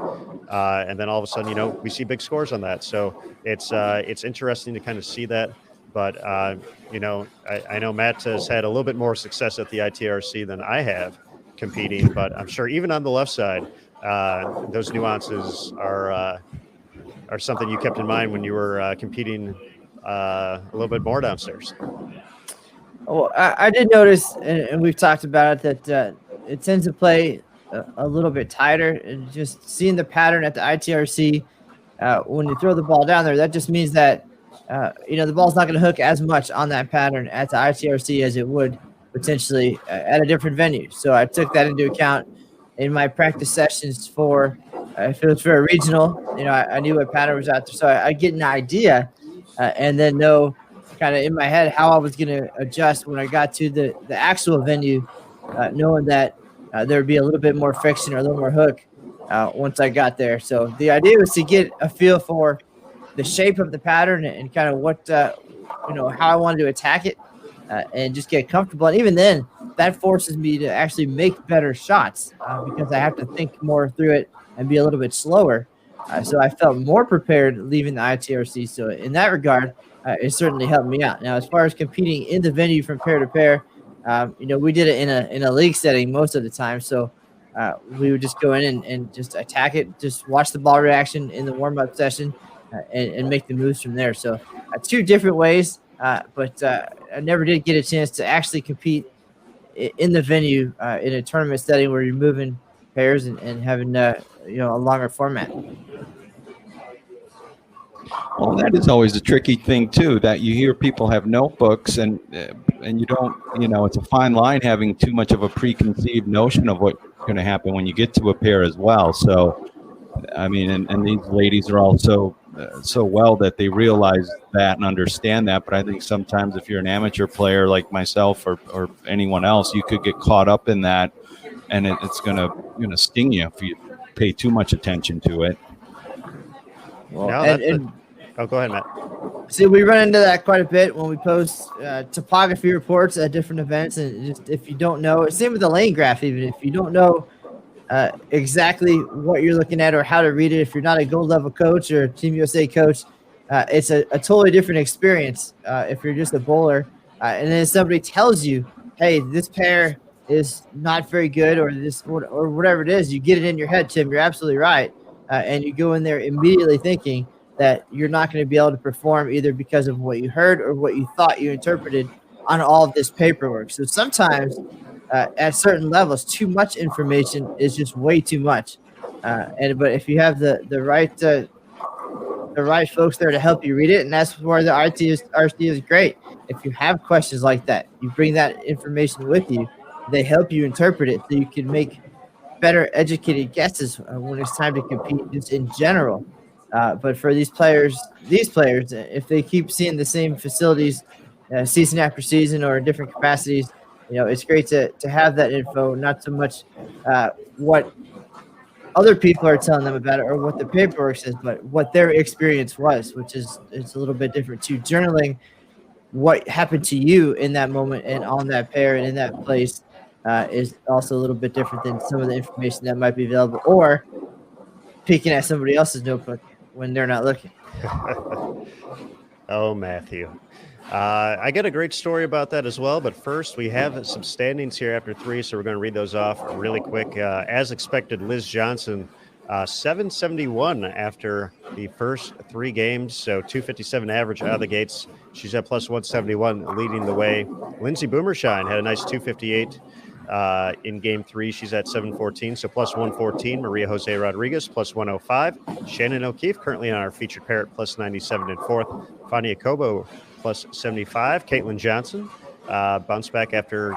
and then all of a sudden, we see big scores on that. So it's interesting to kind of see that. But I know Matt has had a little bit more success at the ITRC than I have competing. But I'm sure even on the left side, those nuances are something you kept in mind when you were competing a little bit more downstairs. Well, I did notice, and we've talked about it, that it tends to play a little bit tighter. And just seeing the pattern at the ITRC, when you throw the ball down there, that just means that the ball's not going to hook as much on that pattern at the ITRC as it would potentially at a different venue. So I took that into account in my practice sessions for if it was for a regional. I knew what pattern was out there, so I get an idea and then know kind of in my head how I was going to adjust when I got to the actual venue, knowing that there would be a little bit more friction or a little more hook once I got there. So the idea was to get a feel for the shape of the pattern and kind of what how I wanted to attack it and just get comfortable. And even then, that forces me to actually make better shots because I have to think more through it and be a little bit slower. So I felt more prepared leaving the ITRC. So in that regard, it certainly helped me out. Now, as far as competing in the venue from pair to pair, we did it in a league setting most of the time. So we would just go in and just attack it, just watch the ball reaction in the warm-up session and make the moves from there. So 2 different ways, but I never did get a chance to actually compete in the venue in a tournament setting where you're moving pairs and having a longer format. Well, that is always a tricky thing too, that you hear people have notebooks and you don't, it's a fine line having too much of a preconceived notion of what's going to happen when you get to a pair as well. So, I mean, and these ladies are also so well that they realize that and understand that. But I think sometimes if you're an amateur player like myself or anyone else, you could get caught up in that, and it's going to sting you if you pay too much attention to it. Well, go ahead, Matt. See, we run into that quite a bit when we post topography reports at different events. And just if you don't know, same with the lane graph, even if you don't know exactly what you're looking at or how to read it, if you're not a gold level coach or Team USA coach, it's a totally different experience if you're just a bowler. And then somebody tells you, hey, this pair is not very good or whatever it is, you get it in your head, Tim, you're absolutely right. And you go in there immediately thinking that you're not going to be able to perform either because of what you heard or what you thought you interpreted on all of this paperwork. So sometimes at certain levels, too much information is just way too much. But if you have the right folks there to help you read it, and that's where the ITRC is great. If you have questions like that, you bring that information with you. They help you interpret it so you can make better educated guesses when it's time to compete just in general. But for these players, if they keep seeing the same facilities season after season or in different capacities, it's great to have that info, not so much what other people are telling them about it or what the paperwork says, but what their experience was, which is it's a little bit different too. Journaling what happened to you in that moment and on that pair and in that place is also a little bit different than some of the information that might be available, or peeking at somebody else's notebook when they're not looking. Oh, Matthew. I got a great story about that as well, but first we have some standings here after 3, so we're going to read those off really quick. As expected, Liz Johnson, 771 after the first 3 games, so 257 average out of the gates. She's at plus 171, leading the way. Lindsay Boomershine had a nice 258 in game 3. She's at 714, so plus 114. Maria Jose Rodriguez, plus 105. Shannon O'Keefe, currently on our featured pair at plus 97 in 4th. Fania Kobo, plus 75. Caitlin Johnson bounced back after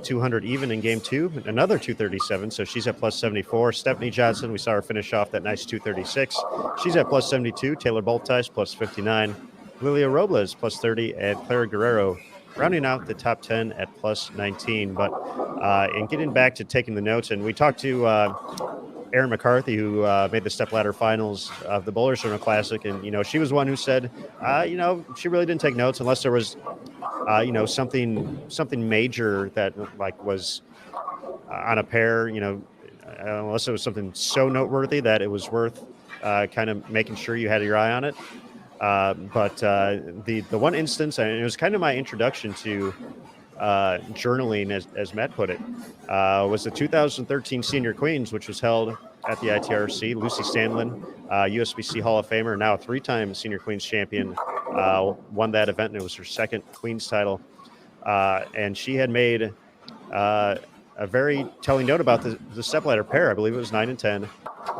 200 even in game 2, another 237, so she's at plus 74. Stephanie Johnson, we saw her finish off that nice 236. She's at plus 72. Taylor Boltice, plus 59. Lilia Robles, plus 30. And Clara Guerrero rounding out the top 10 at plus 19. But in getting back to taking the notes, and we talked to Erin McCarthy, who made the stepladder finals of the Bowler Journal Classic, and she was one who said, she really didn't take notes unless there was, something major that was on a pair, unless it was something so noteworthy that it was worth kind of making sure you had your eye on it. But the one instance, and it was kind of my introduction to journaling, as Matt put it, was the 2013 Senior Queens, which was held at the ITRC. Lucy Sandlin, USBC Hall of Famer, now a 3-time Senior Queens champion, won that event, and it was her second Queen's title. And she had made a very telling note about the stepladder pair. I believe it was 9 and 10.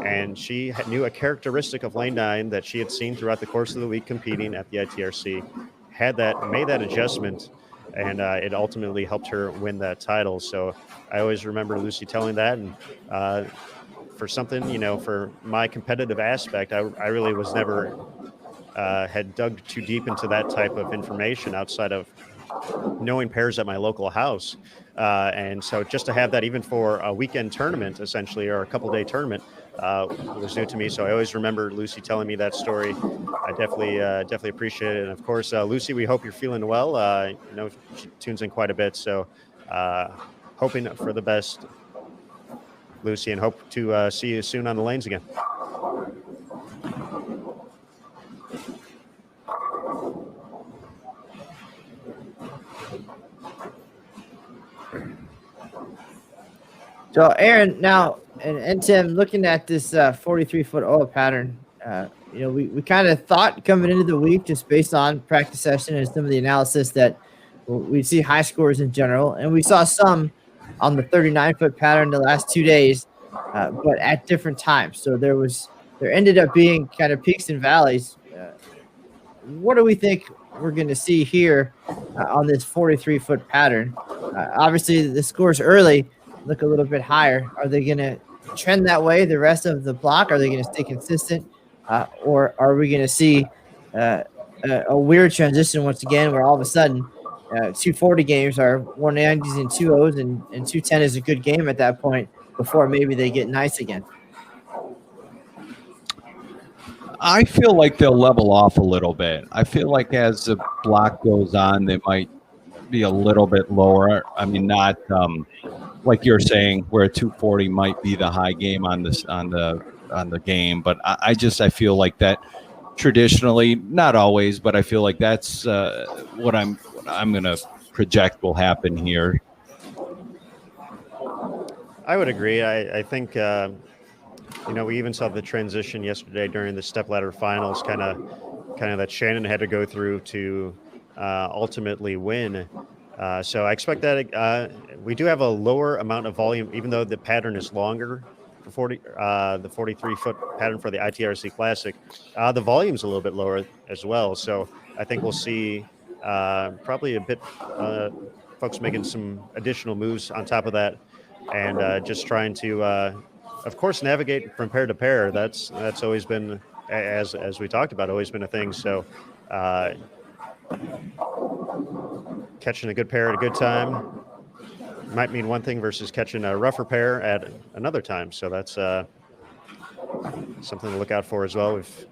And she knew a characteristic of lane 9 that she had seen throughout the course of the week competing at the ITRC, made that adjustment, and it ultimately helped her win that title. So I always remember Lucy telling that, and for something, for my competitive aspect, I really was never had dug too deep into that type of information outside of knowing pairs at my local house. And so just to have that even for a weekend tournament, essentially, or a couple-day tournament, was new to me. So I always remember Lucy telling me that story. I definitely appreciate it. And of course, Lucy, we hope you're feeling well. She tunes in quite a bit. So hoping for the best, Lucy, and hope to see you soon on the lanes again. So Aaron, now and Tim, looking at this 43-foot oil pattern, we kind of thought coming into the week, just based on practice session and some of the analysis, that we'd see high scores in general, and we saw some on the 39-foot pattern the last 2 days, but at different times. So there ended up being kind of peaks and valleys. What do we think we're going to see here on this 43-foot pattern? Obviously, the scores early look a little bit higher. Are they going to trend that way the rest of the block? Are they going to stay consistent? Or are we going to see a weird transition once again, where all of a sudden 240 games are 190s and 2.0s, and 210 is a good game at that point before maybe they get nice again? I feel like they'll level off a little bit. I feel like as the block goes on, they might be a little bit lower. I mean, not like you're saying, where 240 might be the high game on the game, but I feel like that traditionally, not always, but I feel like that's what I'm going to project will happen here. I would agree. I think we even saw the transition yesterday during the stepladder finals, kind of that Shannon had to go through to ultimately win. So I expect that we do have a lower amount of volume, even though the pattern is longer for the 43-foot pattern for the ITRC Classic. The volume's a little bit lower as well. So I think we'll see probably a bit folks making some additional moves on top of that, and just trying to, of course, navigate from pair to pair. That's always been, as we talked about, always been a thing. So catching a good pair at a good time might mean one thing versus catching a rougher pair at another time. So that's something to look out for as well. We've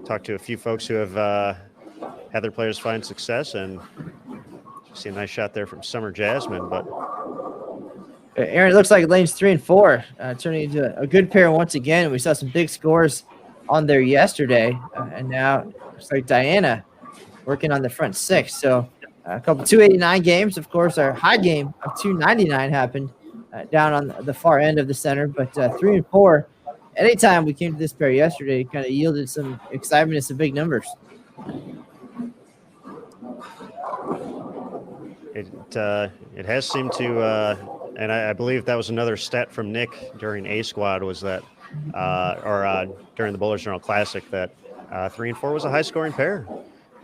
talked to a few folks who have had their players find success, and see a nice shot there from Summer Jasmine. But Aaron, it looks like lanes 3 and 4 turning into a good pair once again. We saw some big scores on there yesterday, and now it's like Diana working on the front 6. So a couple 289 games, of course. Our high game of 299 happened down on the far end of the center, but 3 and 4. Anytime we came to this pair yesterday, kind of yielded some excitement and some big numbers. It has seemed to, and I believe that was another stat from Nick during A Squad, was that, during the Bowlers Journal Classic, that 3 and 4 was a high scoring pair.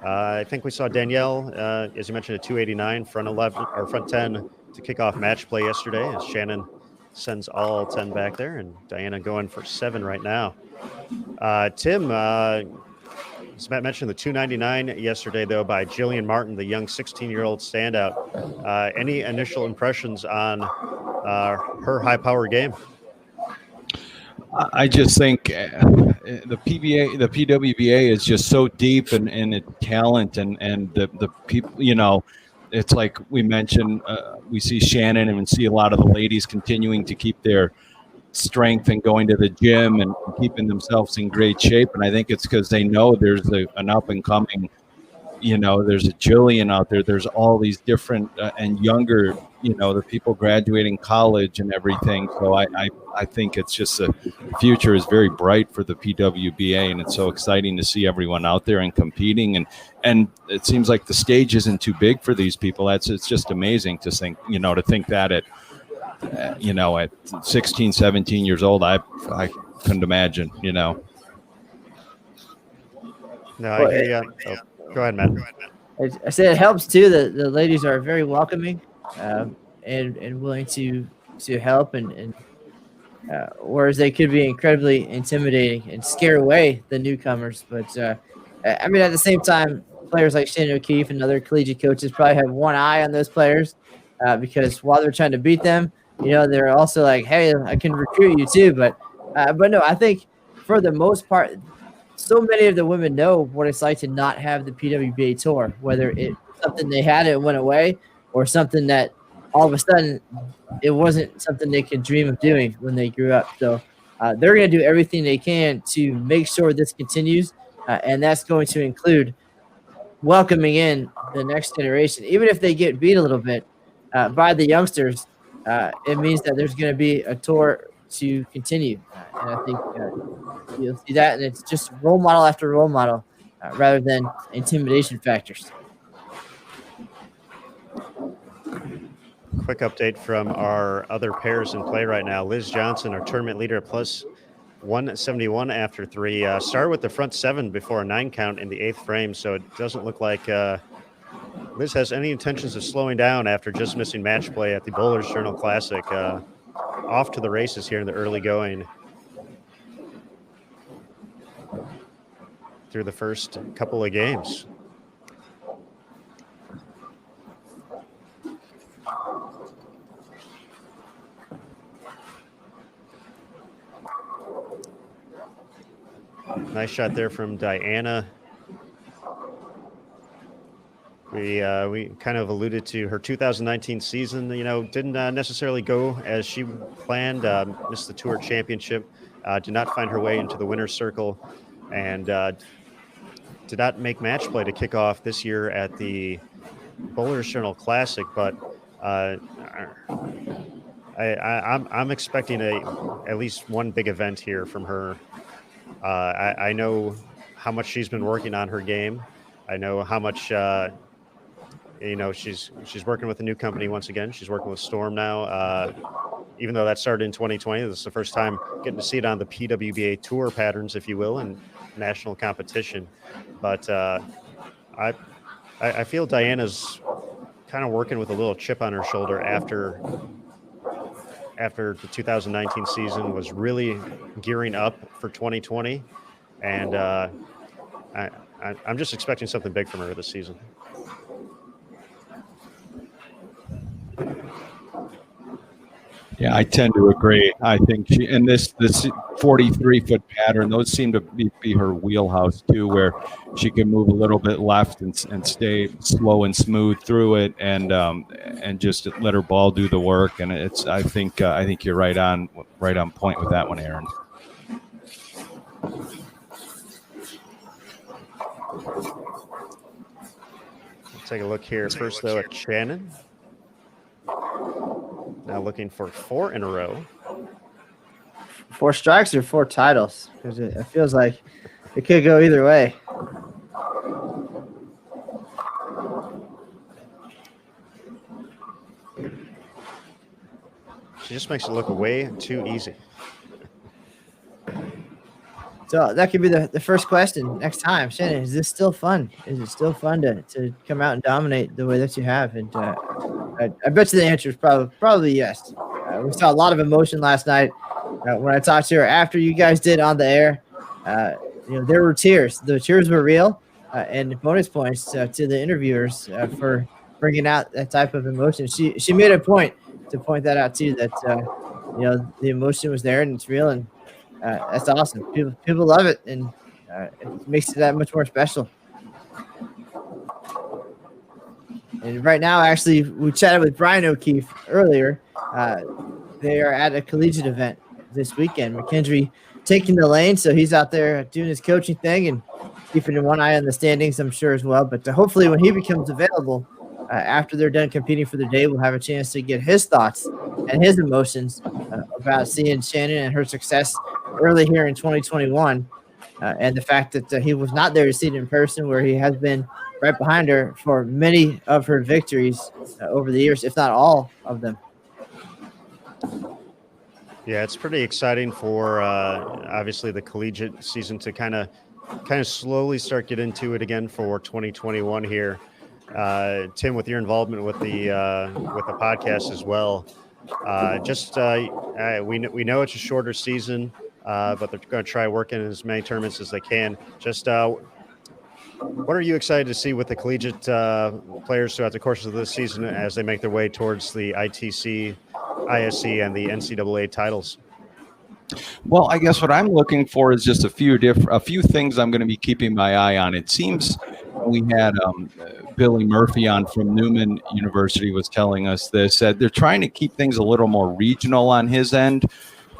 I think we saw Danielle, as you mentioned, a 289 front 10 to kick off match play yesterday, as Shannon sends all 10 back there, and Diana going for 7 right now. Tim, as Matt mentioned, the 299 yesterday, though, by Jillian Martin, the young 16-year-old standout. Any initial impressions on her high-power game? I just think the PWBA is just so deep in its talent, and the people, it's like we mentioned, we see Shannon and we see a lot of the ladies continuing to keep their strength and going to the gym and keeping themselves in great shape. And I think it's because they know there's an up and coming there's a Jillian out there. There's all these different and younger, the people graduating college and everything. So I think it's just the future is very bright for the PWBA, and it's so exciting to see everyone out there and competing. And it seems like the stage isn't too big for these people. It's just amazing to think, to think that at 16, 17 years old, I couldn't imagine, No, go ahead, Matt. I said it helps too that the ladies are very welcoming and willing to help, and whereas they could be incredibly intimidating and scare away the newcomers. But I mean, at the same time, players like Shannon O'Keefe and other collegiate coaches probably have one eye on those players because while they're trying to beat them, they're also like, hey, I can recruit you too. But no, I think for the most part, so many of the women know what it's like to not have the PWBA tour, whether it's something they had and went away or something that all of a sudden it wasn't something they could dream of doing when they grew up. So they're going to do everything they can to make sure this continues, and that's going to include welcoming in the next generation. Even if they get beat a little bit by the youngsters, it means that there's going to be a tour to continue. And I think you'll see that, and it's just role model after role model rather than intimidation factors. Quick update from our other pairs in play right now. Liz Johnson, our tournament leader, at plus 171 after 3. Started with the front 7 before a 9 count in the 8th frame, so it doesn't look like Liz has any intentions of slowing down after just missing match play at the Bowlers Journal Classic. Off to the races here in the early going through the first couple of games. Nice shot there from Diana. We kind of alluded to her 2019 season, didn't necessarily go as she planned, missed the tour championship, did not find her way into the winner's circle, and did not make match play to kick off this year at the Bowlers Journal Classic. But I'm expecting at least one big event here from her. I know how much she's been working on her game. I know how much she's working with a new company once again. She's working with Storm now. Even though that started in 2020, this is the first time getting to see it on the PWBA tour patterns, if you will, and national competition. But I feel Diana's kind of working with a little chip on her shoulder after the 2019 season was really gearing up for 2020, and I'm just expecting something big from her this season. Yeah, I tend to agree. I think she and this 43-foot pattern, those seem to be her wheelhouse too, where she can move a little bit left and stay slow and smooth through it, and just let her ball do the work. And it's I think you're right on point with that one, Aaron. Let's take a look here first, though, at Shannon. Now looking for 4 in a row. 4 strikes or 4 titles? Because it feels like it could go either way. She just makes it look way too easy. So that could be the first question next time. Shannon, is this still fun? Is it still fun to come out and dominate the way that you have? And I bet you the answer is probably yes. We saw a lot of emotion last night when I talked to her after you guys did on the air. There were tears. The tears were real, and bonus points to the interviewers for bringing out that type of emotion. She made a point to point that out too. That the emotion was there and it's real, and that's awesome. People love it, and it makes it that much more special. And right now, actually, we chatted with Brian O'Keefe earlier. They are at a collegiate event this weekend. McKendree taking the lane, so he's out there doing his coaching thing, and keeping one eye on the standings, I'm sure, as well. But hopefully when he becomes available after they're done competing for the day, we'll have a chance to get his thoughts and his emotions about seeing Shannon and her success early here in 2021. And the fact that he was not there to see it in person, where he has been right behind her for many of her victories over the years, if not all of them. Yeah, it's pretty exciting for obviously the collegiate season to kind of slowly start getting into it again for 2021 here. Tim, with your involvement with the podcast as well, we know it's a shorter season, but they're going to try working in as many tournaments as they can. Just what are you excited to see with the collegiate players throughout the course of this season as they make their way towards the ITC, ISC, and the NCAA titles? Well, I guess what I'm looking for is just a few things I'm going to be keeping my eye on. It seems we had Billy Murphy on from Newman University was telling us this, that they're trying to keep things a little more regional on his end.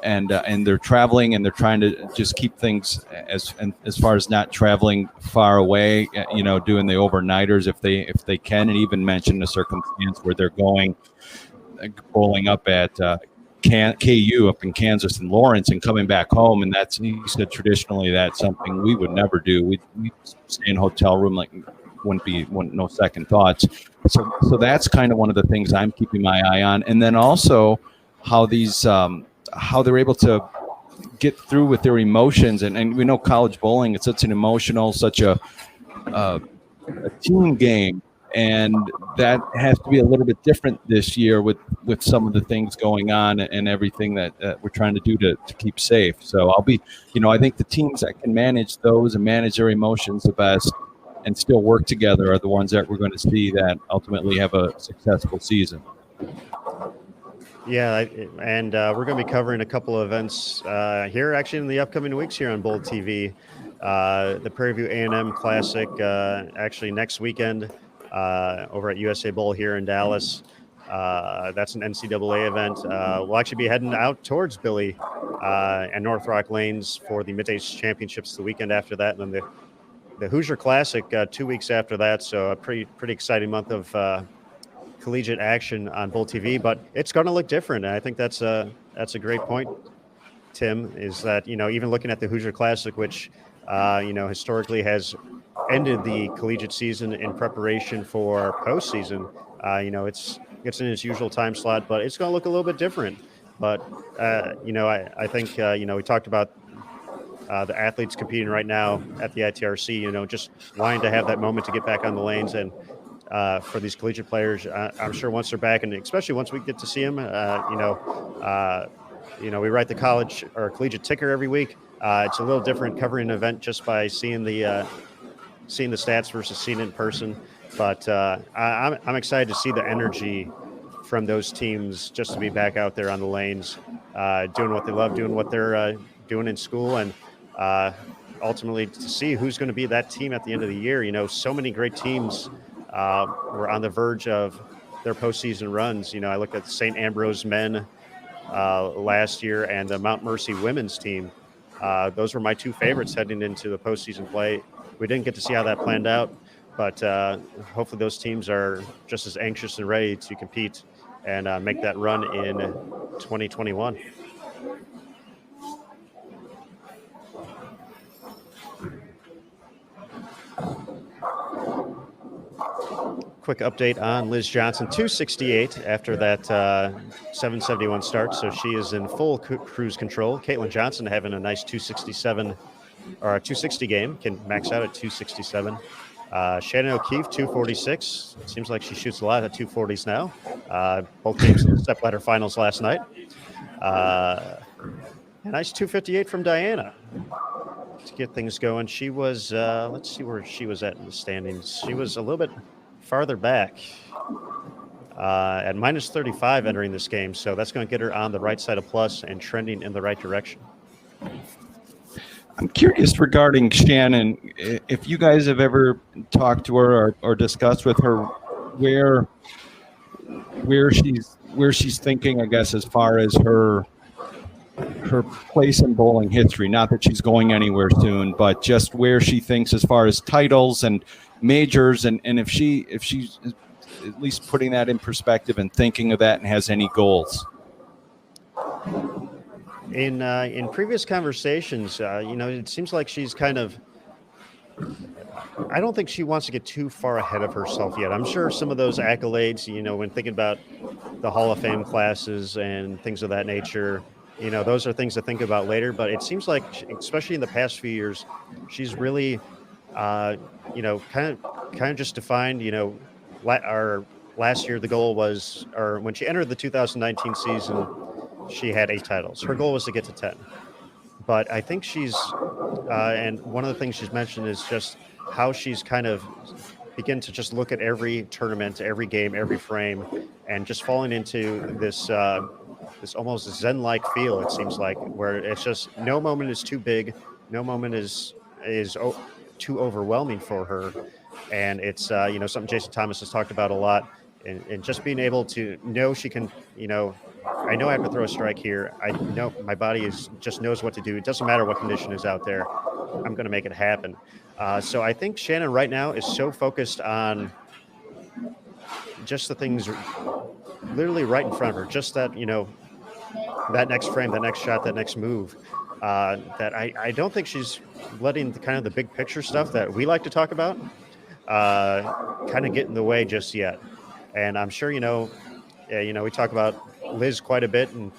And they're traveling, and they're trying to just keep things as far as not traveling far away. Doing the overnighters if they can, and even mention the circumstance where they're going bowling up at KU up in Kansas and Lawrence and coming back home. And he said traditionally that's something we would never do. We stay in a hotel room, like wouldn't no second thoughts. So that's kind of one of the things I'm keeping my eye on, and then also how these. How they're able to get through with their emotions. And we know college bowling, it's such an emotional, such a team game. And that has to be a little bit different this year with some of the things going on and everything that we're trying to do to keep safe. So I think the teams that can manage those and manage their emotions the best and still work together are the ones that we're going to see that ultimately have a successful season. Yeah, and we're going to be covering a couple of events here actually in the upcoming weeks here on Bold TV. The Prairie View A&M Classic actually next weekend over at USA Bowl here in Dallas. That's an NCAA event. We'll actually be heading out towards Billy and North Rock Lanes for the Mid-States Championships the weekend after that, and then the Hoosier Classic 2 weeks after that. So a pretty exciting month of collegiate action on Bowl TV, but it's going to look different. And I think that's a great point, Tim, is that, even looking at the Hoosier Classic, which, historically has ended the collegiate season in preparation for postseason, it's in its usual time slot, but it's going to look a little bit different. But, I think, we talked about the athletes competing right now at the ITRC, just wanting to have that moment to get back on the lanes. And for these collegiate players, I'm sure once they're back, and especially once we get to see them, we write the college or collegiate ticker every week. It's a little different covering an event just by seeing the stats versus seeing it in person. But I'm excited to see the energy from those teams just to be back out there on the lanes, doing what they love, doing what they're doing in school, and ultimately to see who's going to be that team at the end of the year. So many great teams were on the verge of their postseason runs. I look at the St. Ambrose men last year and the Mount Mercy women's team. Those were my two favorites heading into the postseason play. We didn't get to see how that planned out, but hopefully those teams are just as anxious and ready to compete and make that run in 2021. Quick update on Liz Johnson, 268 after that 771 start. So she is in full cruise control. Caitlin Johnson having a nice 267 or a 260 game, can max out at 267. Shannon O'Keefe, 246. It seems like she shoots a lot at 240s now. Both games in the stepladder finals last night. A nice 258 from Diana to get things going. She was, let's see where she was at in the standings. She was a little bit farther back at minus 35 entering this game. So that's going to get her on the right side of plus and trending in the right direction. I'm curious regarding Shannon, if you guys have ever talked to her or discussed with her where she's thinking, I guess, as far as her her place in bowling history. Not that she's going anywhere soon, but just where she thinks as far as titles and majors, and if she's at least putting that in perspective and thinking of that and has any goals. In previous conversations, it seems like she's kind of. I don't think she wants to get too far ahead of herself yet. I'm sure some of those accolades, when thinking about the Hall of Fame classes and things of that nature, those are things to think about later. But it seems like, especially in the past few years, she's really, kind of just defined. Our last year the goal was, or when she entered the 2019 season, she had 8 titles. Her goal was to get to 10. But I think she's, and one of the things she's mentioned is just how she's kind of begin to just look at every tournament, every game, every frame, and just falling into this almost Zen-like feel, it seems like, where it's just no moment is too big, no moment is too overwhelming for her. And it's, something Jason Thomas has talked about a lot, and just being able to know she can, I know I have to throw a strike here. I know my body just knows what to do. It doesn't matter what condition is out there. I'm going to make it happen. So I think Shannon right now is so focused on just the things literally right in front of her, just that, that next frame, that next shot, that next move, that I don't think she's letting the big picture stuff that we like to talk about kind of get in the way just yet. And I'm sure, we talk about Liz quite a bit, and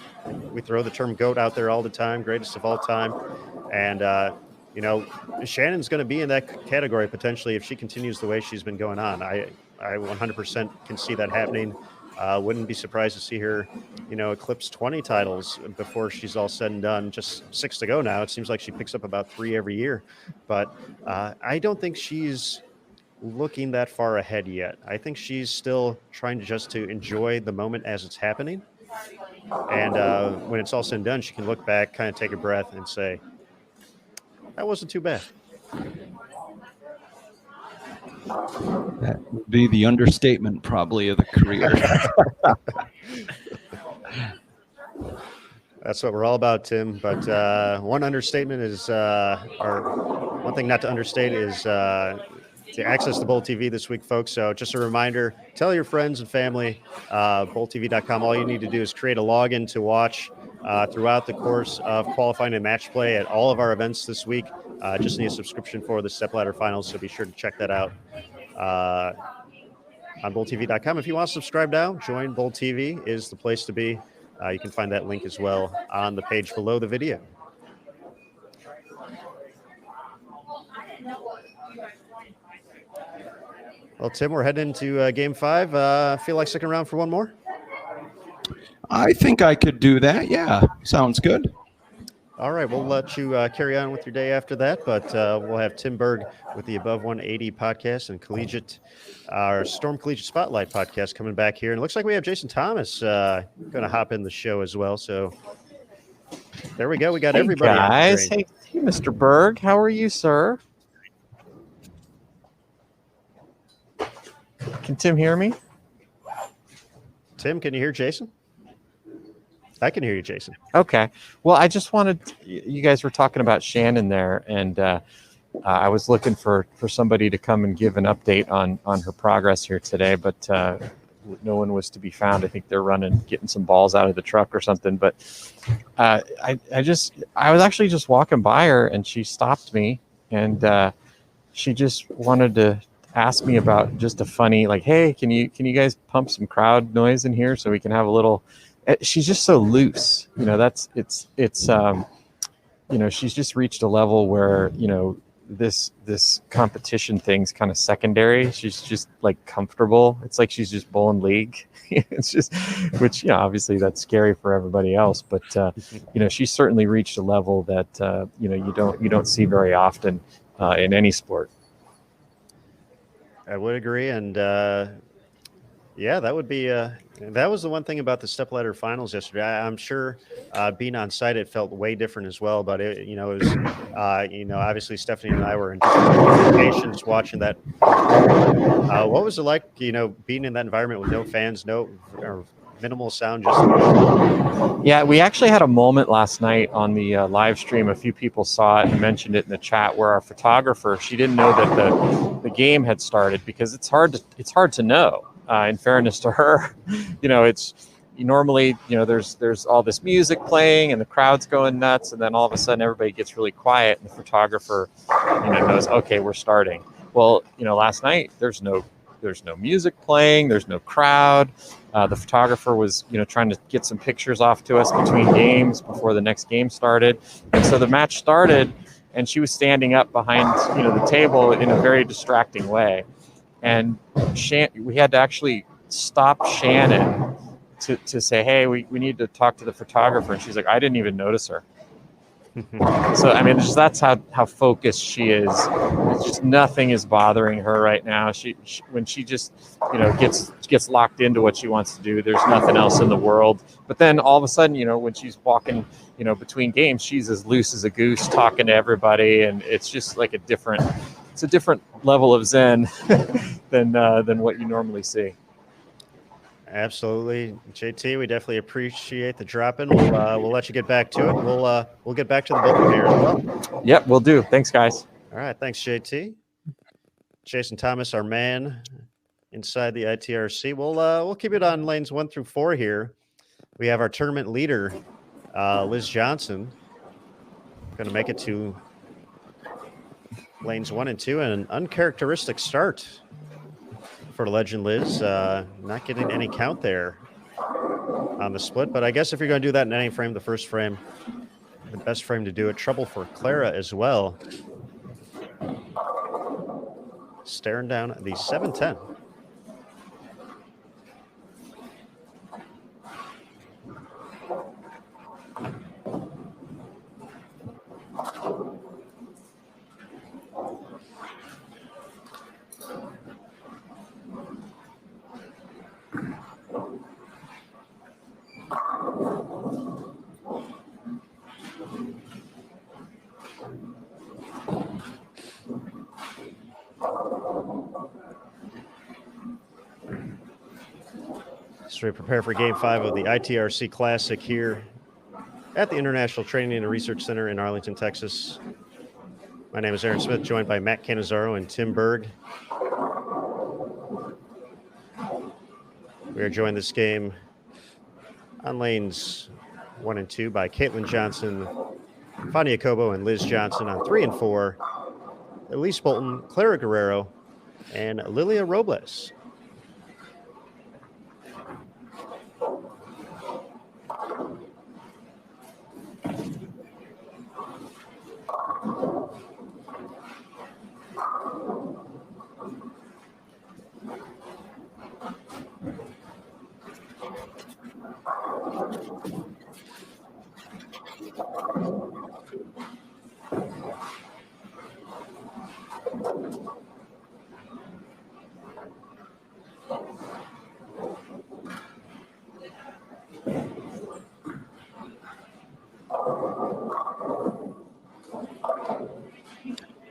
we throw the term GOAT out there all the time, greatest of all time. And, Shannon's going to be in that category potentially if she continues the way she's been going on. I 100% can see that happening. Wouldn't be surprised to see her, eclipse 20 titles before she's all said and done. Just 6 to go now. It seems like she picks up about 3 every year. But I don't think she's looking that far ahead yet. I think she's still trying to enjoy the moment as it's happening. And when it's all said and done, she can look back, kind of take a breath and say, that wasn't too bad. That would be the understatement probably of the career. That's what we're all about, Tim. But one understatement is, or one thing not to understate is to access the Bowl TV this week, folks. So just a reminder, tell your friends and family, bowltv.com. All you need to do is create a login to watch throughout the course of qualifying and match play at all of our events this week. Just need a subscription for the stepladder finals, so be sure to check that out on bowltv.com. If you want to subscribe now, join Bowl TV is the place to be. You can find that link as well on the page below the video. Well, Tim, we're heading into Game 5. Feel like sticking around for one more? I think I could do that. Yeah, sounds good. All right, we'll let you carry on with your day after that, but we'll have Tim Berg with the Above 180 podcast and our Storm Collegiate Spotlight podcast coming back here. And it looks like we have Jason Thomas going to hop in the show as well. So there we go. We got everybody. Guys, hey, Mr. Berg, how are you, sir? Can Tim hear me? Tim, can you hear Jason? I can hear you, Jason. Okay. Well, I just wanted, you guys were talking about Shannon there, and I was looking for somebody to come and give an update on her progress here today, but no one was to be found. I think they're getting some balls out of the truck or something. But I was actually just walking by her, and she stopped me, and she just wanted to ask me about just a funny, like, hey, can you guys pump some crowd noise in here so we can have a little. She's just so loose, it's she's just reached a level where, this competition thing's kind of secondary. She's just like comfortable. It's like she's just bowling league. It's just, which, obviously that's scary for everybody else, but she's certainly reached a level that, you don't see very often in any sport. I would agree. And, yeah, that would be And that was the one thing about the stepladder finals yesterday. I'm sure being on site, it felt way different as well. But it was, obviously Stephanie and I were in different locations watching that. What was it like, being in that environment with no fans, or minimal sound? Yeah, we actually had a moment last night on the live stream. A few people saw it and mentioned it in the chat, where our photographer, she didn't know that the game had started, because it's hard to know. In fairness to her, it's normally, there's all this music playing and the crowd's going nuts, and then all of a sudden everybody gets really quiet and the photographer, knows, okay, we're starting. Well, last night there's no music playing, there's no crowd. The photographer was, trying to get some pictures off to us between games before the next game started, and so the match started, and she was standing up behind, the table in a very distracting way. And we had to actually stop Shannon to say, hey, we need to talk to the photographer. And she's like, I didn't even notice her. So, that's how focused she is. It's just nothing is bothering her right now. She when she just, gets locked into what she wants to do, there's nothing else in the world. But then all of a sudden, when she's walking, between games, she's as loose as a goose talking to everybody. And it's just like a different level of zen than what you normally see. Absolutely, JT. We definitely appreciate the drop in. We'll let you get back to it. We'll get back to the book here as well. Yep, we'll do. Thanks, guys. All right, thanks, JT. Jason Thomas, our man inside the ITRC. We'll keep it on lanes 1 through 4 here. We have our tournament leader, Liz Johnson, going to make it to lanes 1 and 2, and an uncharacteristic start for Legend Liz. Not getting any count there on the split, but I guess if you're going to do that in any frame, the first frame, the best frame to do it. Trouble for Clara as well. Staring down the 7-10. So we prepare for Game 5 of the ITRC Classic here at the International Training and Research Center in Arlington, Texas. My name is Aaron Smith, joined by Matt Cannizzaro and Tim Berg. We are joined this game on lanes 1 and 2 by Caitlin Johnson, Fania Cobo, and Liz Johnson. On 3 and 4, Elise Bolton, Clara Guerrero, and Lilia Robles.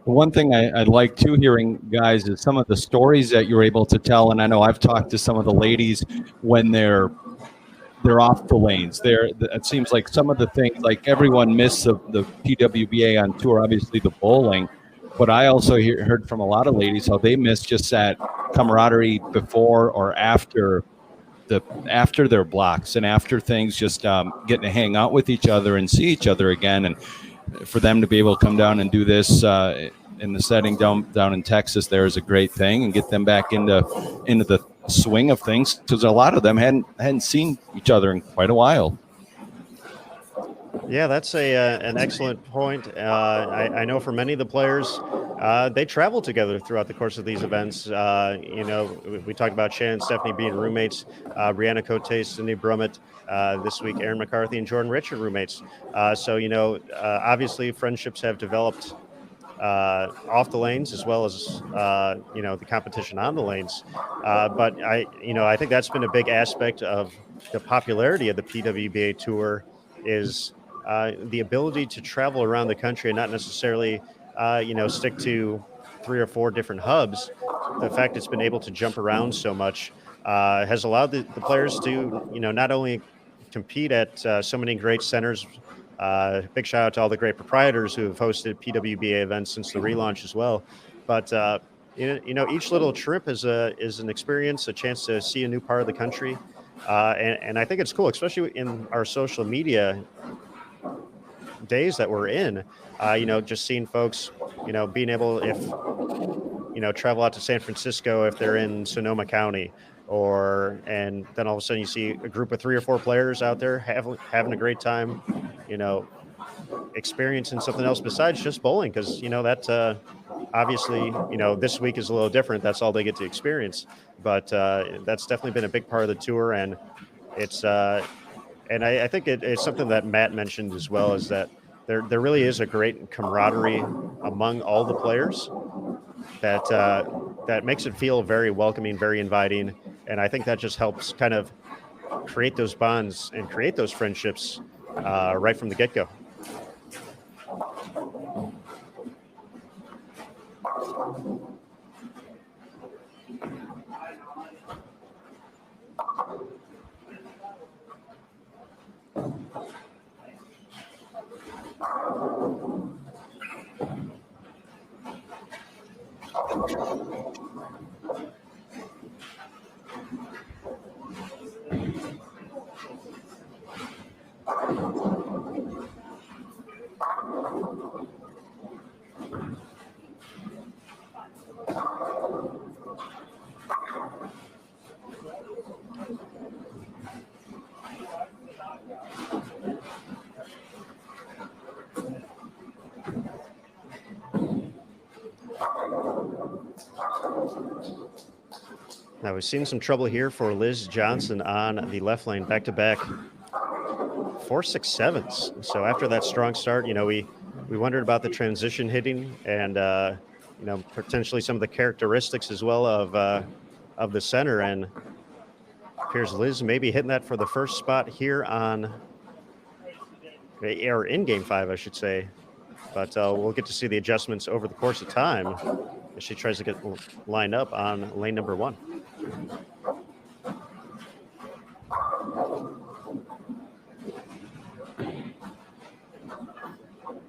One thing I like too hearing, guys, is some of the stories that you're able to tell. And I know I've talked to some of the ladies when they're off the lanes. It seems like some of the things, like everyone missed the PWBA on tour, obviously the bowling. But I also heard from a lot of ladies how they miss just that camaraderie before or after their blocks and after things, just getting to hang out with each other and see each other again. And for them to be able to come down and do this in the setting down in Texas, there is a great thing, and get them back into the swing of things, because a lot of them hadn't seen each other in quite a while. Yeah, that's an excellent point. I know for many of the players, they travel together throughout the course of these events. We talked about Shannon and Stephanie being roommates, Brianna Cote, Cindy Brummett, this week Aaron McCarthy and Jordan Richard roommates. Obviously friendships have developed off the lanes as well as the competition on the lanes. But I think that's been a big aspect of the popularity of the PWBA Tour is the ability to travel around the country and not necessarily stick to 3 or 4 different hubs. The fact it's been able to jump around so much has allowed the players to not only compete at so many great centers. Big shout out to all the great proprietors who have hosted PWBA events since the relaunch as well. But each little trip is an experience, a chance to see a new part of the country, and I think it's cool, especially in our social media days that we're in. Just seeing folks, being able travel out to San Francisco if they're in Sonoma County. And then all of a sudden you see a group of 3 or 4 players out there having a great time, experiencing something else besides just bowling. Cause that, obviously, this week is a little different. That's all they get to experience, but that's definitely been a big part of the tour. And it's, and I think it's something that Matt mentioned as well, is that there really is a great camaraderie among all the players that makes it feel very welcoming, very inviting. And I think that just helps kind of create those bonds and create those friendships right from the get-go. Now we've seen some trouble here for Liz Johnson on the left lane, back-to-back 4.67s. So after that strong start, we wondered about the transition hitting and potentially some of the characteristics as well of the center. And appears Liz maybe hitting that for the first spot here or in Game 5, I should say. But we'll get to see the adjustments over the course of time as she tries to get lined up on lane number 1.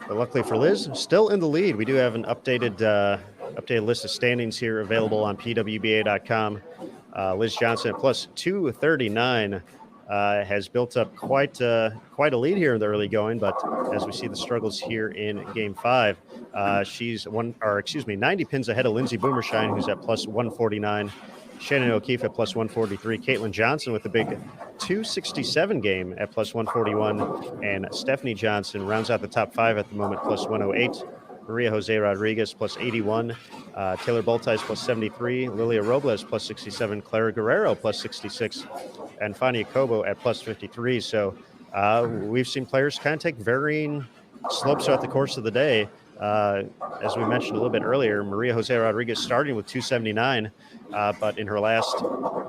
But luckily for Liz, still in the lead. We do have an updated list of standings here available on PWBA.com. Liz Johnson at plus 239 has built up quite a lead here in the early going. But as we see the struggles here in Game 5, she's 90 pins ahead of Lindsay Boomershine, who's at plus 149. Shannon O'Keefe at plus 143. Caitlin Johnson with the big 267 game at plus 141. And Stephanie Johnson rounds out the top 5 at the moment, plus 108. Maria Jose Rodriguez plus 81. Taylor Boltais plus 73. Lilia Robles plus 67. Clara Guerrero plus 66. And Fania Kobo at plus 53. So we've seen players kind of take varying slopes throughout the course of the day. As we mentioned a little bit earlier, Maria Jose Rodriguez starting with 279, but in her last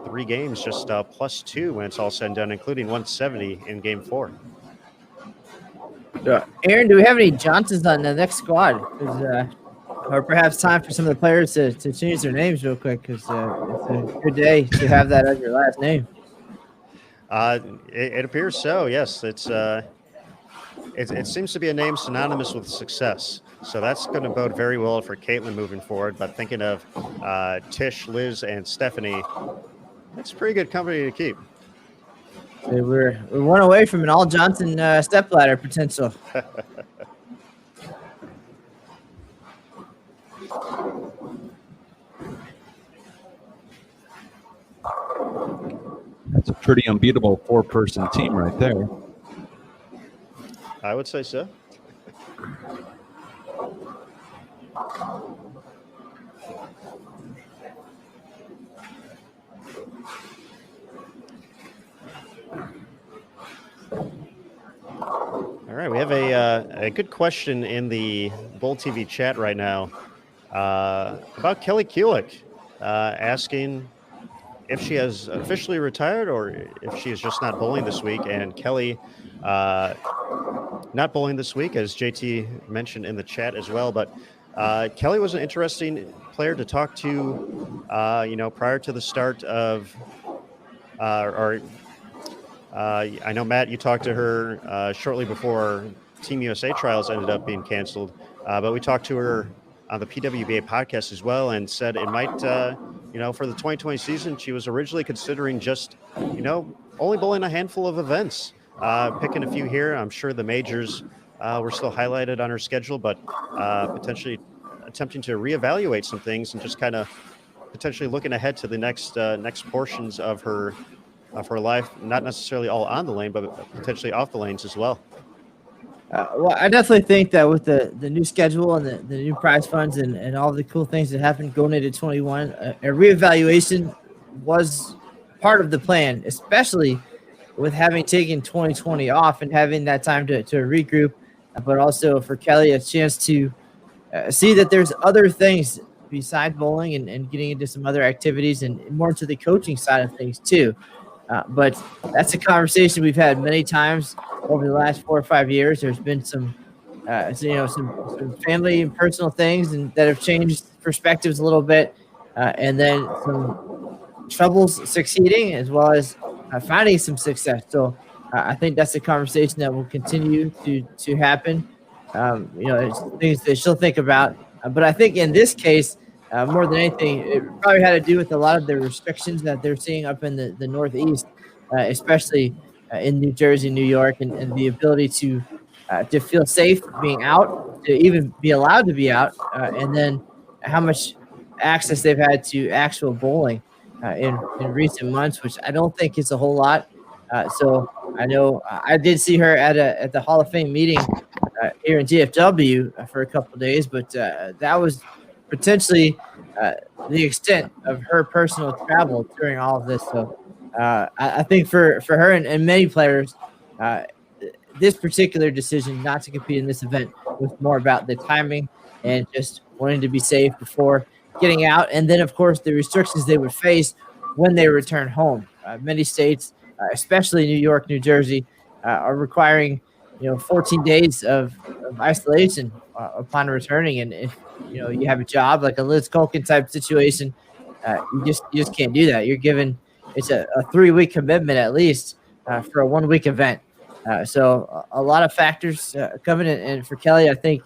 3 games, just plus 2 when it's all said and done, including 170 in Game 4. Aaron, do we have any Johnsons on the next squad? Or perhaps time for some of the players to change their names real quick, because it's a good day to have that as your last name. It appears so, yes. It seems to be a name synonymous with success. So that's going to bode very well for Caitlin moving forward. But thinking of Tish, Liz, and Stephanie, that's pretty good company to keep. So we're one away from an all Johnson stepladder potential. That's a pretty unbeatable 4-person team right there. I would say so. All right, we have a a good question in the Bull TV chat right now about Kelly Kulick, asking if she has officially retired or if she is just not bowling this week. And Kelly, not bowling this week, as JT mentioned in the chat as well. But Kelly was an interesting player to talk to, prior to the start of, I know, Matt, you talked to her shortly before Team USA trials ended up being canceled. But we talked to her on the PWBA podcast as well, and said it might, for the 2020 season, she was originally considering just, only bowling a handful of events, picking a few here. I'm sure the majors were still highlighted on her schedule, but potentially attempting to reevaluate some things and just kind of potentially looking ahead to the next portions of her life, not necessarily all on the lane, but potentially off the lanes as well. Well, I definitely think that with the new schedule and the new prize funds and all the cool things that happened going into 21, a reevaluation was part of the plan, especially with having taken 2020 off and having that time to regroup, but also for Kelly a chance to see that there's other things besides bowling and getting into some other activities and more into the coaching side of things too. But that's a conversation we've had many times over the last 4 or 5 years. There's been some family and personal things that have changed perspectives a little bit, and then some troubles succeeding as well as finding some success. So I think that's a conversation that will continue to happen. It's things that she'll think about. But I think in this case, more than anything, it probably had to do with a lot of the restrictions that they're seeing up in the Northeast, especially in New Jersey, New York, and the ability to feel safe being out, to even be allowed to be out, and then how much access they've had to actual bowling in recent months, which I don't think is a whole lot. So I know I did see her at the Hall of Fame meeting here in DFW for a couple of days, but that was potentially the extent of her personal travel during all of this. So I think for her and many players, this particular decision not to compete in this event was more about the timing and just wanting to be safe before getting out. And then, of course, the restrictions they would face when they return home. Many states, especially New York, New Jersey, are requiring 14 days of isolation upon returning. And if you have a job like a Liz Culkin type situation, you just can't do that. You're given it's a 3-week commitment at least for a 1-week event. So a lot of factors coming in, and for Kelly, I think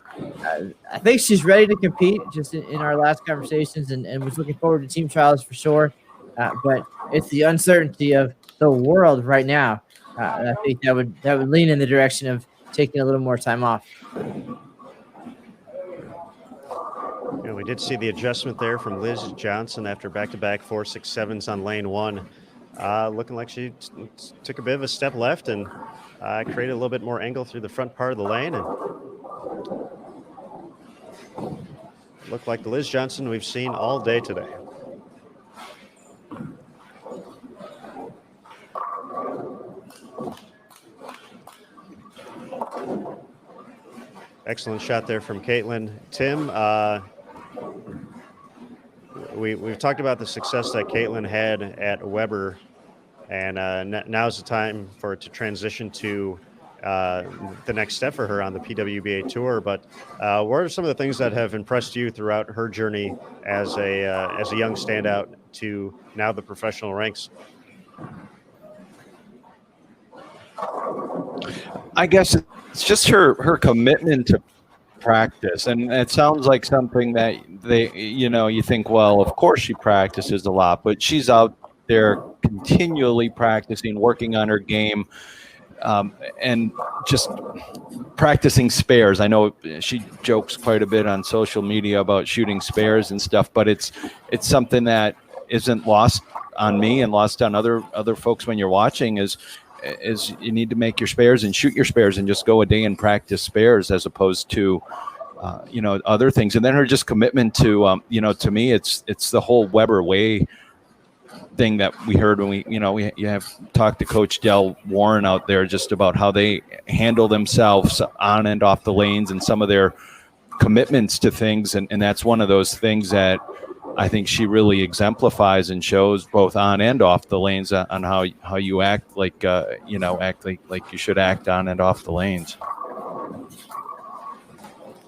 she's ready to compete. Just in our last conversations, and was looking forward to team trials for sure. But it's the uncertainty of the world right now. I think that would lean in the direction of taking a little more time off. We did see the adjustment there from Liz Johnson after back-to-back 4.67s on lane 1. Looking like she took a bit of a step left and created a little bit more angle through the front part of the lane. And looked like the Liz Johnson we've seen all day today. Excellent shot there from Caitlin. Tim, we've talked about the success that Caitlin had at Weber, and now's the time for it to transition to the next step for her on the PWBA tour. But what are some of the things that have impressed you throughout her journey as a young standout to now the professional ranks? I guess it's just her commitment to practice, and it sounds like something that you think, well, of course she practices a lot, but she's out there continually practicing, working on her game, and just practicing spares. I know she jokes quite a bit on social media about shooting spares and stuff, but it's something that isn't lost on me and lost on other folks when you're watching is you need to make your spares and shoot your spares and just go a day and practice spares as opposed to other things. And then her just commitment to to me, it's the whole Weber way thing that we heard when you have talked to Coach Del Warren out there just about how they handle themselves on and off the lanes and some of their commitments to things. And that's one of those things that I think she really exemplifies and shows both on and off the lanes on how you act like like you should act on and off the lanes.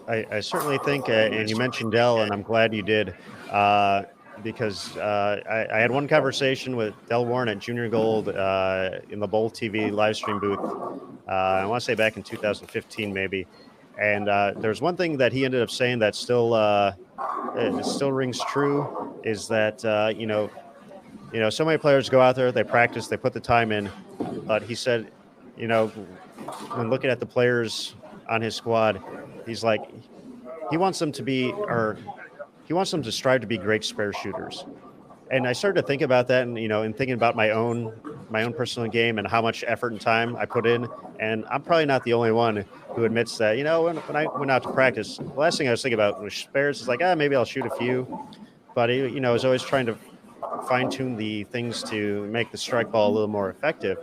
I certainly think, and you mentioned Dell, and I'm glad you did, because I had one conversation with Del Warren at Junior Gold in the Bowl TV live stream booth. I want to say back in 2015, maybe. And there's one thing that he ended up saying that still rings true, is that so many players go out there, they practice, they put the time in, but he said, when looking at the players on his squad, he's like, he wants them to strive to be great spare shooters. And I started to think about that, and and thinking about my own personal game and how much effort and time I put in. And I'm probably not the only one who admits that. When I went out to practice, the last thing I was thinking about was spares. Is like, maybe I'll shoot a few. But I was always trying to fine tune the things to make the strike ball a little more effective.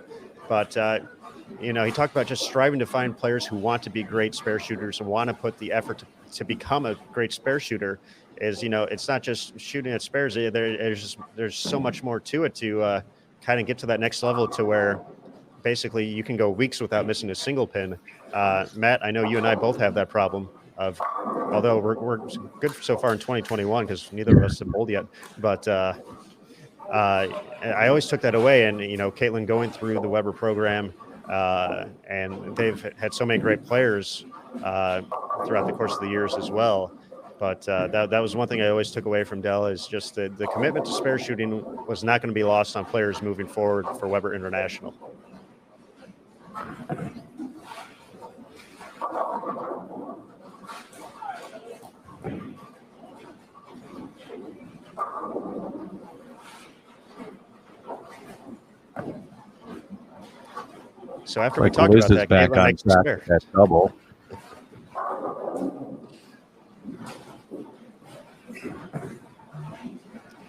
But he talked about just striving to find players who want to be great spare shooters and want to put the effort to become a great spare shooter. It's not just shooting at spares. There's so much more to it to kind of get to that next level, to where basically you can go weeks without missing a single pin. Matt, I know you and I both have that problem of, although we're good so far in 2021 because neither of us have bowled yet, but I always took that away. And Caitlin going through the Weber program, and they've had so many great players throughout the course of the years as well. But that was one thing I always took away from Dell, is just the commitment to spare shooting was not going to be lost on players moving forward for Weber International. So after we talked about that, back on track, that double.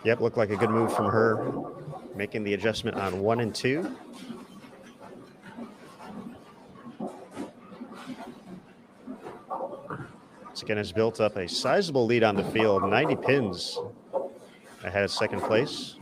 Yep, looked like a good move from her, making the adjustment on 1 and 2. Once again, has built up a sizable lead on the field, 90 pins ahead of second place.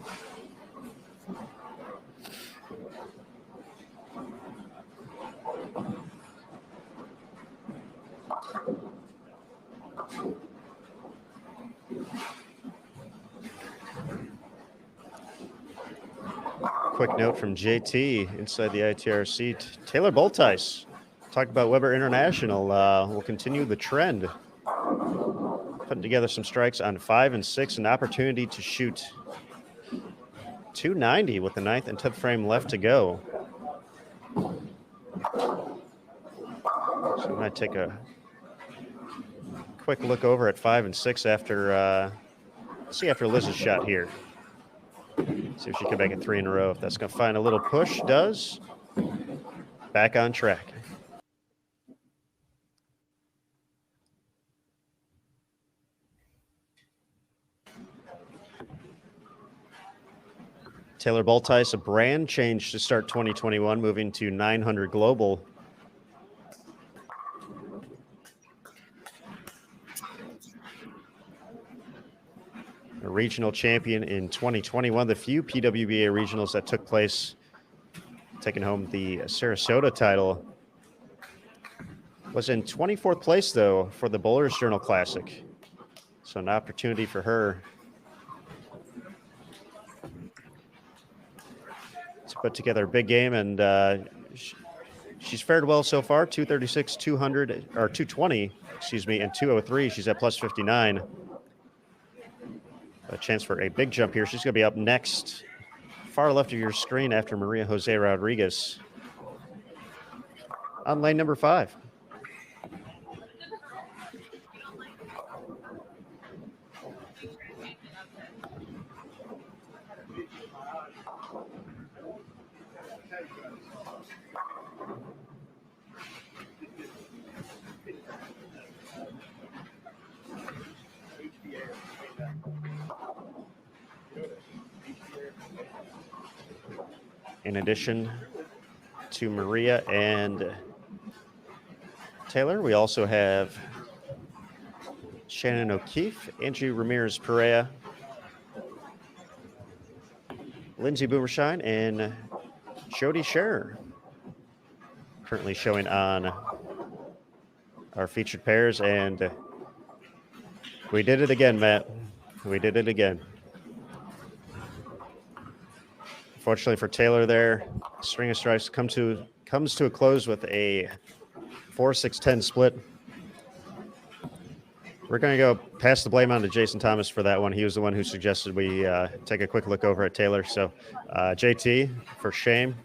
Quick note from JT inside the ITRC. Taylor Boltice talked about Weber International. Will continue the trend. Putting together some strikes on 5 and 6, an opportunity to shoot 290 with the 9th and 10th frame left to go. So we might take a quick look over at 5 and 6 after Liz's shot here. See if she can make it 3 in a row. If that's going to find a little push, does. Back on track. Taylor Boltice, a brand change to start 2021, moving to 900 global. A regional champion in 2020, one of the few PWBA regionals that took place, taking home the Sarasota title. Was in 24th place, though, for the Bowlers Journal Classic. So an opportunity for her to put together a big game, and she's fared well so far. 236, 200, or 220, excuse me, and 203. She's at plus 59. A chance for a big jump here. She's going to be up next, far left of your screen, after Maria Jose Rodriguez on lane number 5. In addition to Maria and Taylor, we also have Shannon O'Keefe, Angie Ramirez-Perea, Lindsay Boomershine, and Jody Scherer currently showing on our featured pairs. And we did it again, Matt. We did it again. Fortunately for Taylor there, string of strikes comes to a close with a 4-6-10 split. We're going to go pass the blame on to Jason Thomas for that one. He was the one who suggested we take a quick look over at Taylor. So, JT, for shame.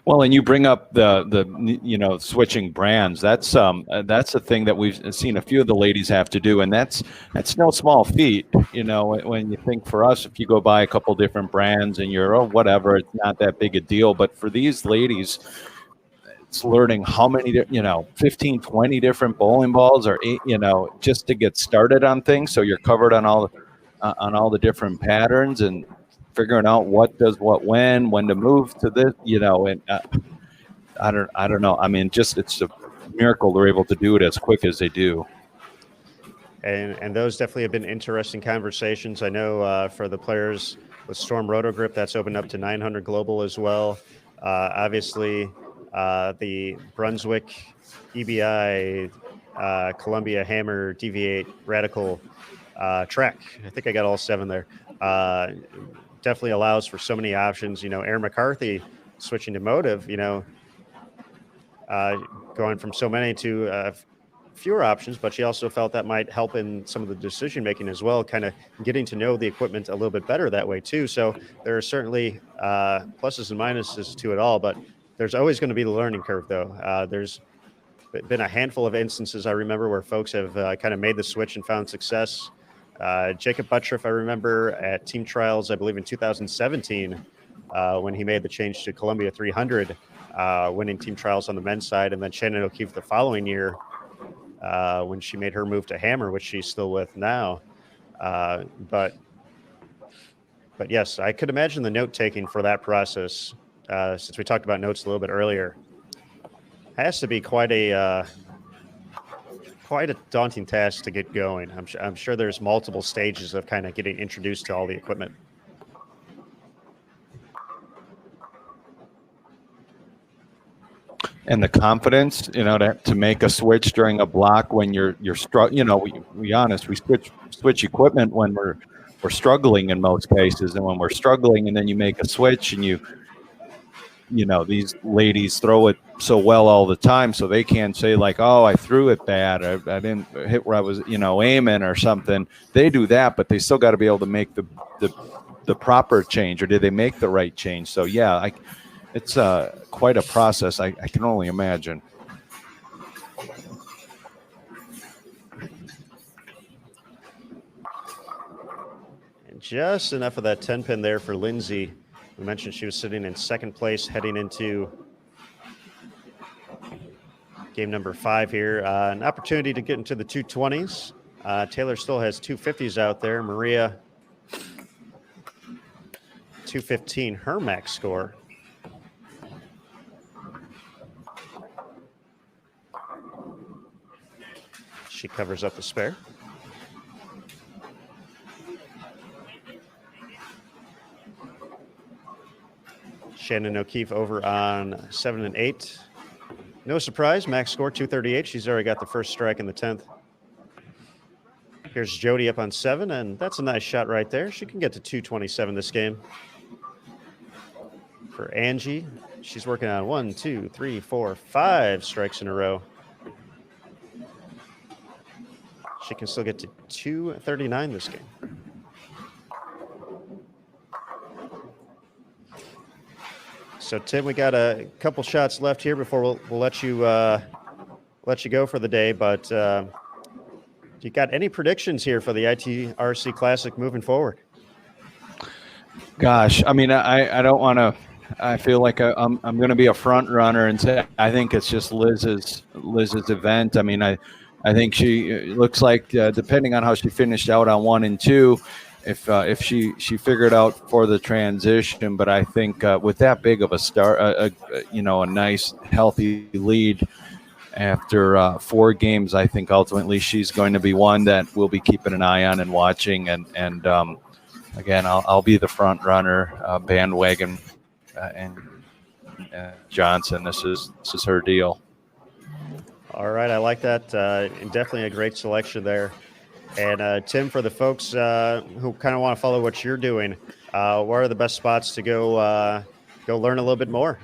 Well, and you bring up the switching brands. That's a thing that we've seen a few of the ladies have to do, and that's no small feat. When you think for us, if you go buy a couple different brands and you're whatever, it's not that big a deal. But for these ladies, it's learning how many 15, 20 different bowling balls, or just to get started on things, so you're covered on all the different patterns and figuring out what does what when to move to this, and I don't know. I mean, it's a miracle they're able to do it as quick as they do. And those definitely have been interesting conversations. I know for the players with Storm Roto Grip, that's opened up to 900 global as well. Obviously, the Brunswick, EBI, Columbia Hammer, Deviate, Radical, Trek. I think I got all 7 there. Definitely allows for so many options. Aaron McCarthy switching to Motive, going from so many to fewer options, but she also felt that might help in some of the decision making as well, kind of getting to know the equipment a little bit better that way too. So there are certainly pluses and minuses to it all, but there's always going to be the learning curve though. There's been a handful of instances I remember where folks have kind of made the switch and found success. Jacob Buttriff, I remember at team trials, I believe in 2017, when he made the change to Columbia 300, winning team trials on the men's side, and then Shannon O'Keefe the following year when she made her move to Hammer, which she's still with now. But yes, I could imagine the note taking for that process, since we talked about notes a little bit earlier, has to be quite a daunting task to get going. I'm sure there's multiple stages of kind of getting introduced to all the equipment. And the confidence, to make a switch during a block when you're struggling. We switch equipment when we're struggling in most cases, and when we're struggling, and then you make a switch, and these ladies throw it so well all the time, so they can't say like, oh, I threw it bad, or I didn't hit where I was, aiming or something. They do that, but they still got to be able to make the proper change, or did they make the right change? So yeah, it's quite a process. I can only imagine. And just enough of that 10 pin there for Lindsay. We mentioned she was sitting in second place heading into game number 5 here. An opportunity to get into the 220s. Taylor still has 250s out there. Maria, 215, her max score. She covers up the spare. Shannon O'Keefe over on 7 and 8. No surprise, max score 238. She's already got the first strike in the 10th. Here's Jody up on 7, and that's a nice shot right there. She can get to 227 this game. For Angie, she's working on 1, 2, 3, 4, 5 strikes in a row. She can still get to 239 this game. So Tim, we got a couple shots left here before we'll let you go for the day. But you got any predictions here for the ITRC Classic moving forward? Gosh, I mean, I don't want to. I feel like I'm going to be a front runner and say I think it's just Liz's event. I mean, I think she looks like depending on how she finished out on 1 and 2. if she figured out for the transition. But I think with that big of a start, a nice healthy lead after 4 games, I think ultimately she's going to be one that we'll be keeping an eye on and watching. And again, I'll be the front runner, bandwagon, and Johnson. This is her deal. All right, I like that. And definitely a great selection there. And Tim, for the folks who kind of want to follow what you're doing, where are the best spots to go learn a little bit more?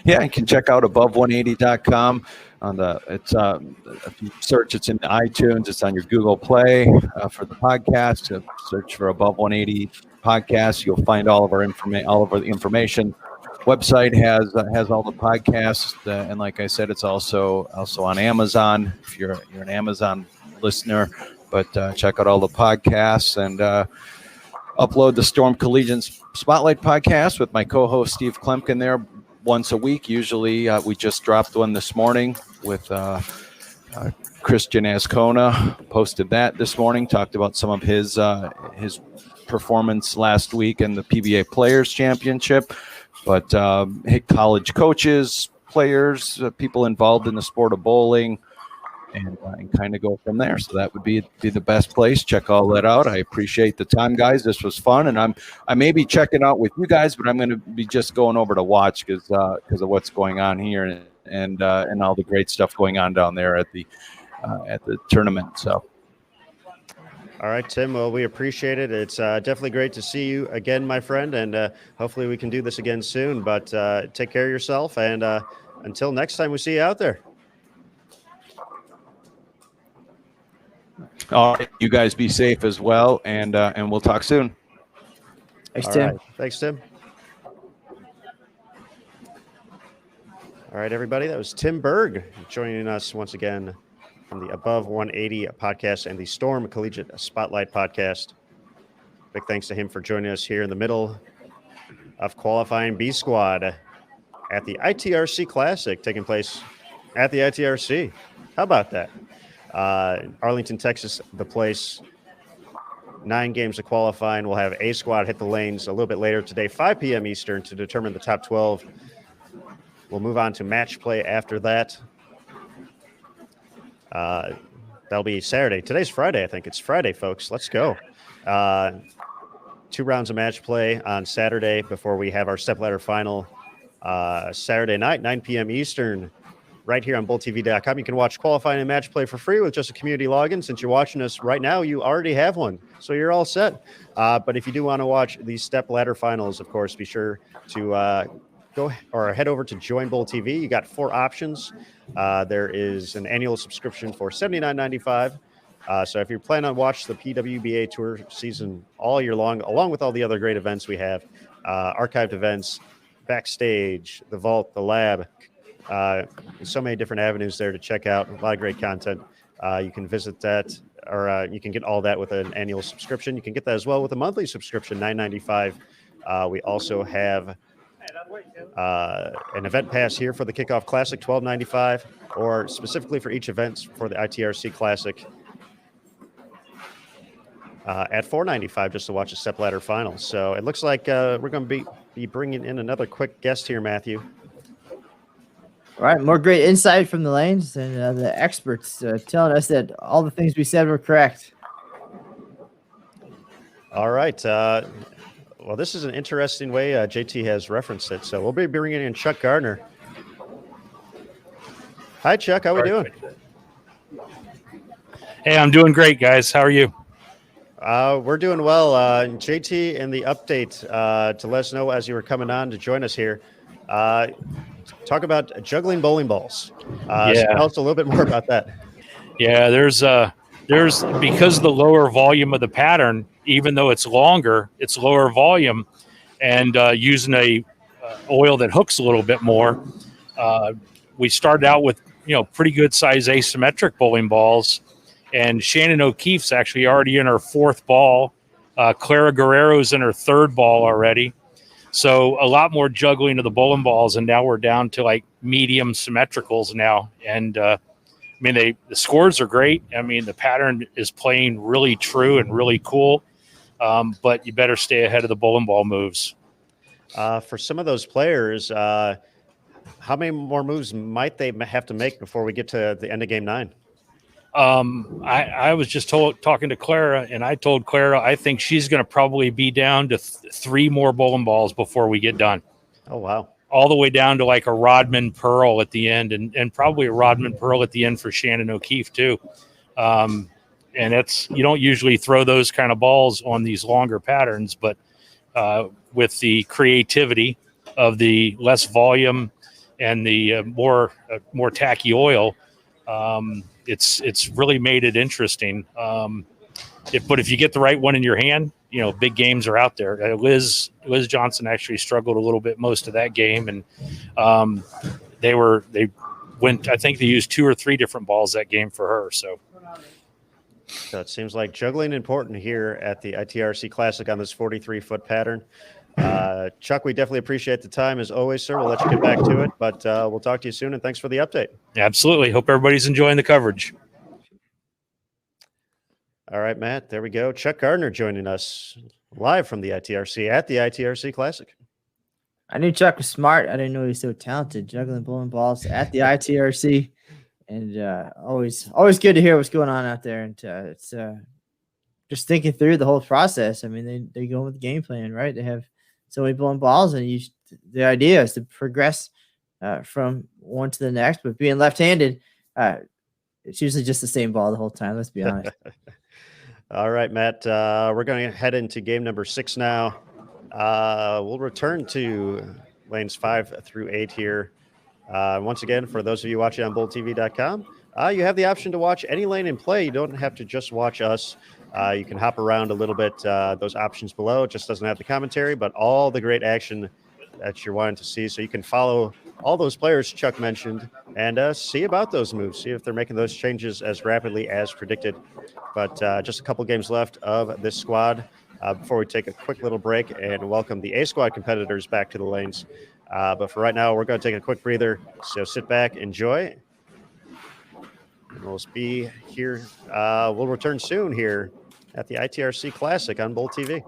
Yeah, you can check out above180.com. If you search, it's in iTunes, it's on your Google Play for the podcast. Search for Above 180 Podcast. You'll find all of the information. Website has all the podcasts, and like I said, it's also on Amazon if you're an Amazon listener. But check out all the podcasts and upload the Storm Collegiate Spotlight podcast with my co-host Steve Klemkin there once a week. Usually, we just dropped one this morning with Christian Ascona. Posted that this morning. Talked about some of his performance last week in the PBA Players Championship. But college coaches, players, people involved in the sport of bowling, and kind of go from there. So that would be the best place. Check all that out. I appreciate the time, guys. This was fun, and I may be checking out with you guys, but I'm going to be just going over to watch because of what's going on here and all the great stuff going on down there at the tournament. So. All right, Tim. Well, we appreciate it. It's definitely great to see you again, my friend, and hopefully we can do this again soon. But take care of yourself, and until next time we see you out there. All right, you guys be safe as well, and we'll talk soon. Thanks, All Tim. right. Thanks, Tim. All right, everybody. That was Tim Berg joining us once again from the Above 180 podcast and the Storm Collegiate Spotlight podcast. Big thanks to him for joining us here in the middle of qualifying B squad at the ITRC Classic taking place at the ITRC. How about that? Arlington, Texas, the place. 9 games of qualifying. We'll have A squad hit the lanes a little bit later today, 5 p.m. Eastern, to determine the top 12. We'll move on to match play after that. That'll be Saturday. Today's Friday, I think. It's Friday, folks. Let's go. 2 rounds of match play on Saturday before we have our stepladder final Saturday night, 9 p.m. Eastern, right here on BullTV.com. You can watch qualifying and match play for free with just a community login. Since you're watching us right now, you already have one, so you're all set. But if you do want to watch these stepladder finals, of course, be sure to go or head over to Join Bowl TV. You got 4 options. There is an annual subscription for $79.95. So if you're planning on watching the PWBA Tour season all year long, along with all the other great events we have, archived events, backstage, the vault, the lab, so many different avenues there to check out. A lot of great content. You can visit that, or you can get all that with an annual subscription. You can get that as well with a monthly subscription, $9.95. We also have an event pass here for the Kickoff Classic, $12.95, or specifically for each event for the ITRC Classic at $4.95 just to watch the stepladder finals. So it looks like we're going to be bringing in another quick guest here, Matthew. All right, more great insight from the lanes and the experts telling us that all the things we said were correct. All right. Well, this is an interesting way JT has referenced it. So we'll be bringing in Chuck Gardner. Hi, Chuck. How we doing? Hey, I'm doing great, guys. How are you? We're doing well. JT, in the update to let us know as you were coming on to join us here, talk about juggling bowling balls. So tell us a little bit more about that. Yeah, there's because of the lower volume of the pattern, even though it's longer, it's lower volume, and using a oil that hooks a little bit more. We started out with pretty good size asymmetric bowling balls, and Shannon O'Keefe's actually already in her 4th ball. Clara Guerrero's in her 3rd ball already. So a lot more juggling of the bowling balls, and now we're down to like medium symmetricals now. And I mean, the scores are great. I mean, the pattern is playing really true and really cool. But you better stay ahead of the bowling ball moves. For some of those players, how many more moves might they have to make before we get to the end of game 9? I was just talking to Clara, and I told Clara I think she's going to probably be down to 3 more bowling balls before we get done. Oh, wow. All the way down to like a Rodman Pearl at the end, and probably a Rodman Pearl at the end for Shannon O'Keefe too. And you don't usually throw those kind of balls on these longer patterns, but with the creativity of the less volume and the more tacky oil, it's really made it interesting. But if you get the right one in your hand, big games are out there. Liz Johnson actually struggled a little bit most of that game, and they went. I think they used 2 or 3 different balls that game for her. So it seems like juggling important here at the ITRC Classic on this 43-foot pattern. Chuck, we definitely appreciate the time as always, sir. We'll let you get back to it, but we'll talk to you soon, and thanks for the update. Absolutely. Hope everybody's enjoying the coverage. All right, Matt, there we go. Chuck Gardner joining us live from the ITRC at the ITRC Classic. I knew Chuck was smart. I didn't know he was so talented, juggling bowling balls at the ITRC. And always good to hear what's going on out there. And it's just thinking through the whole process. I mean, they go with the game plan, right? They have so many bowling balls, and the idea is to progress from one to the next. But being left-handed, it's usually just the same ball the whole time. Let's be honest. All right, Matt. We're going to head into game number 6 now. We'll return to lanes 5 through 8 here. Once again, for those of you watching on BowlTV.com, you have the option to watch any lane in play. You don't have to just watch us. You can hop around a little bit. Those options below, it just doesn't have the commentary, but all the great action that you're wanting to see. So you can follow all those players Chuck mentioned and see about those moves, see if they're making those changes as rapidly as predicted. But just a couple games left of this squad before we take a quick little break and welcome the A squad competitors back to the lanes. But for right now, we're going to take a quick breather. So sit back, enjoy. And we'll be here. We'll return soon here at the ITRC Classic on Bowl TV.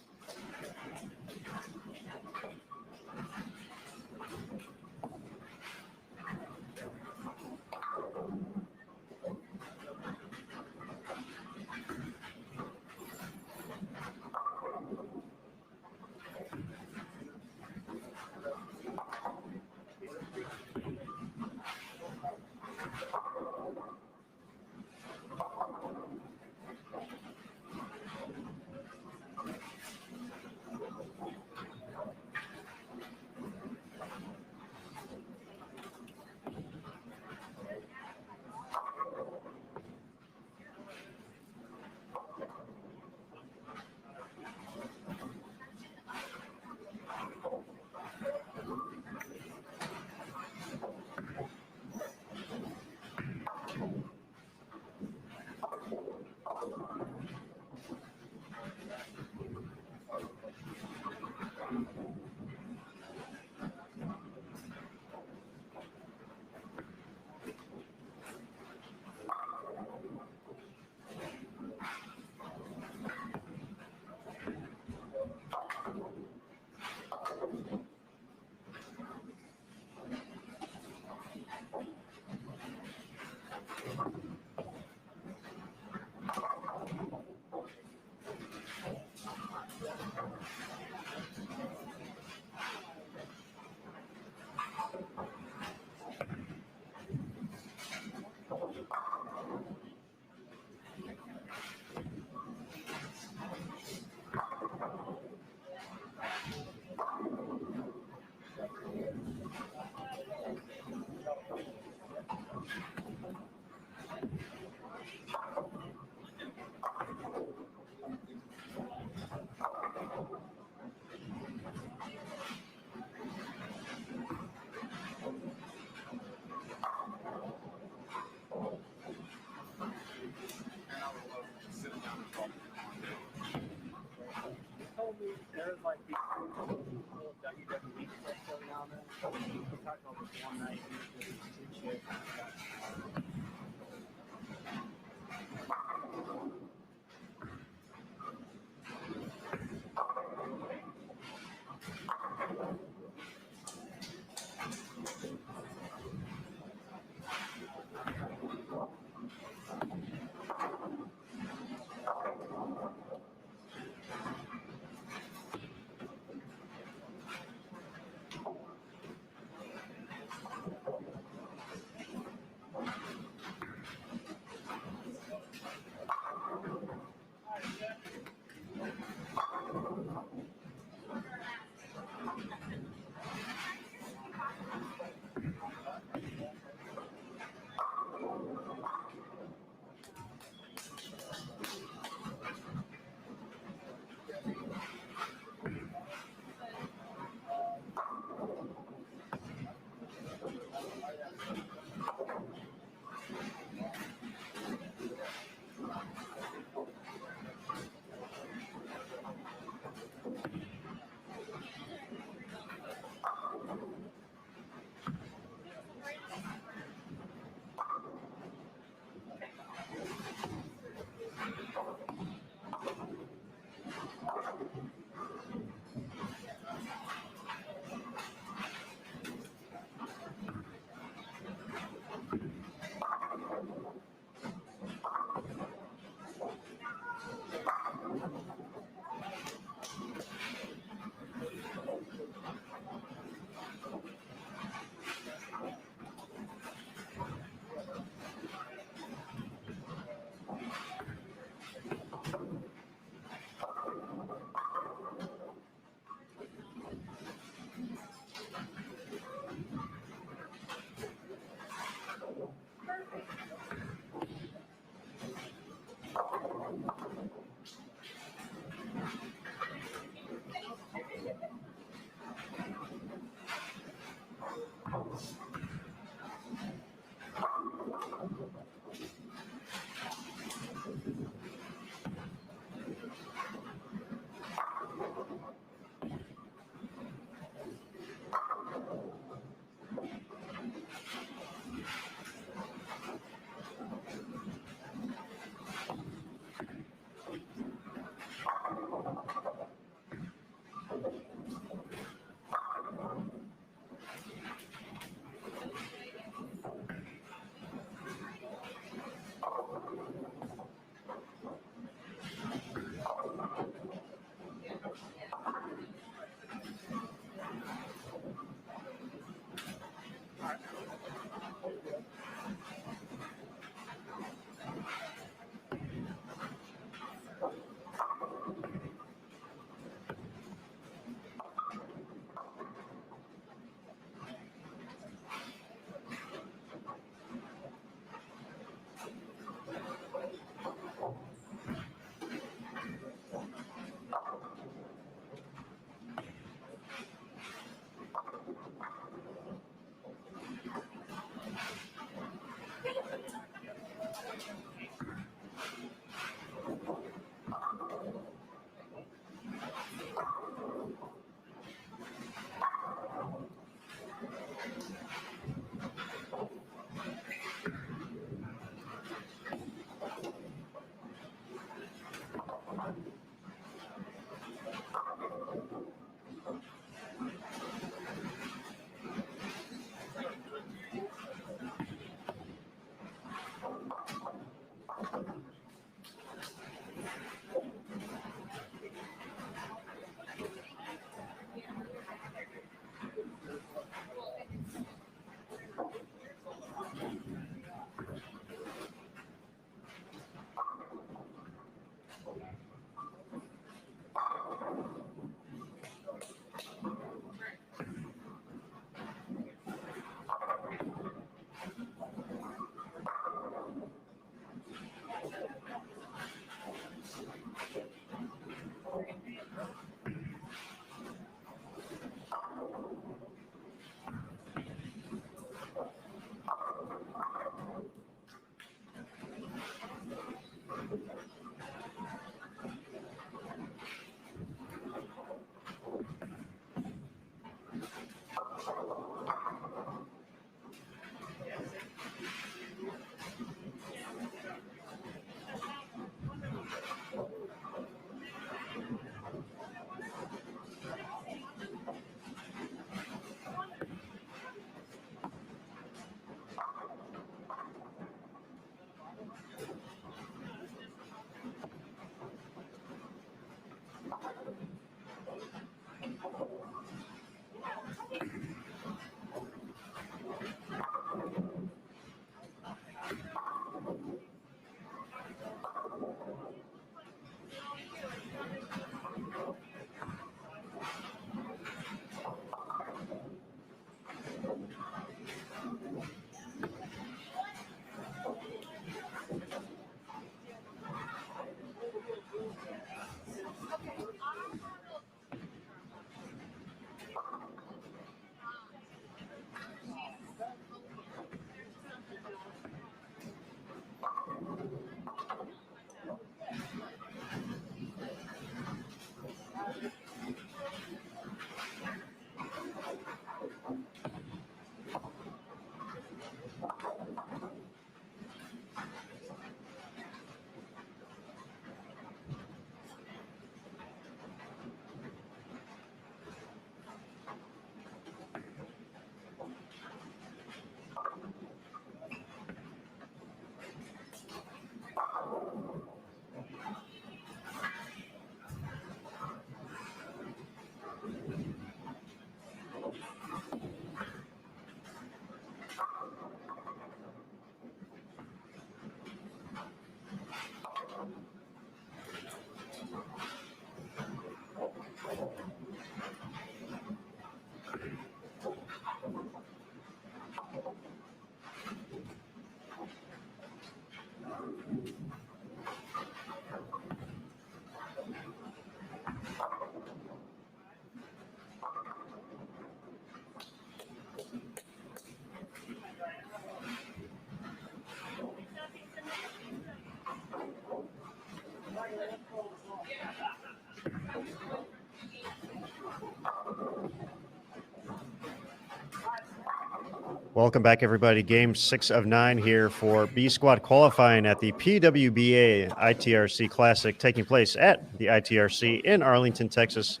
Welcome back, everybody. Game 6 of 9 here for B Squad qualifying at the PWBA ITRC Classic, taking place at the ITRC in Arlington, Texas.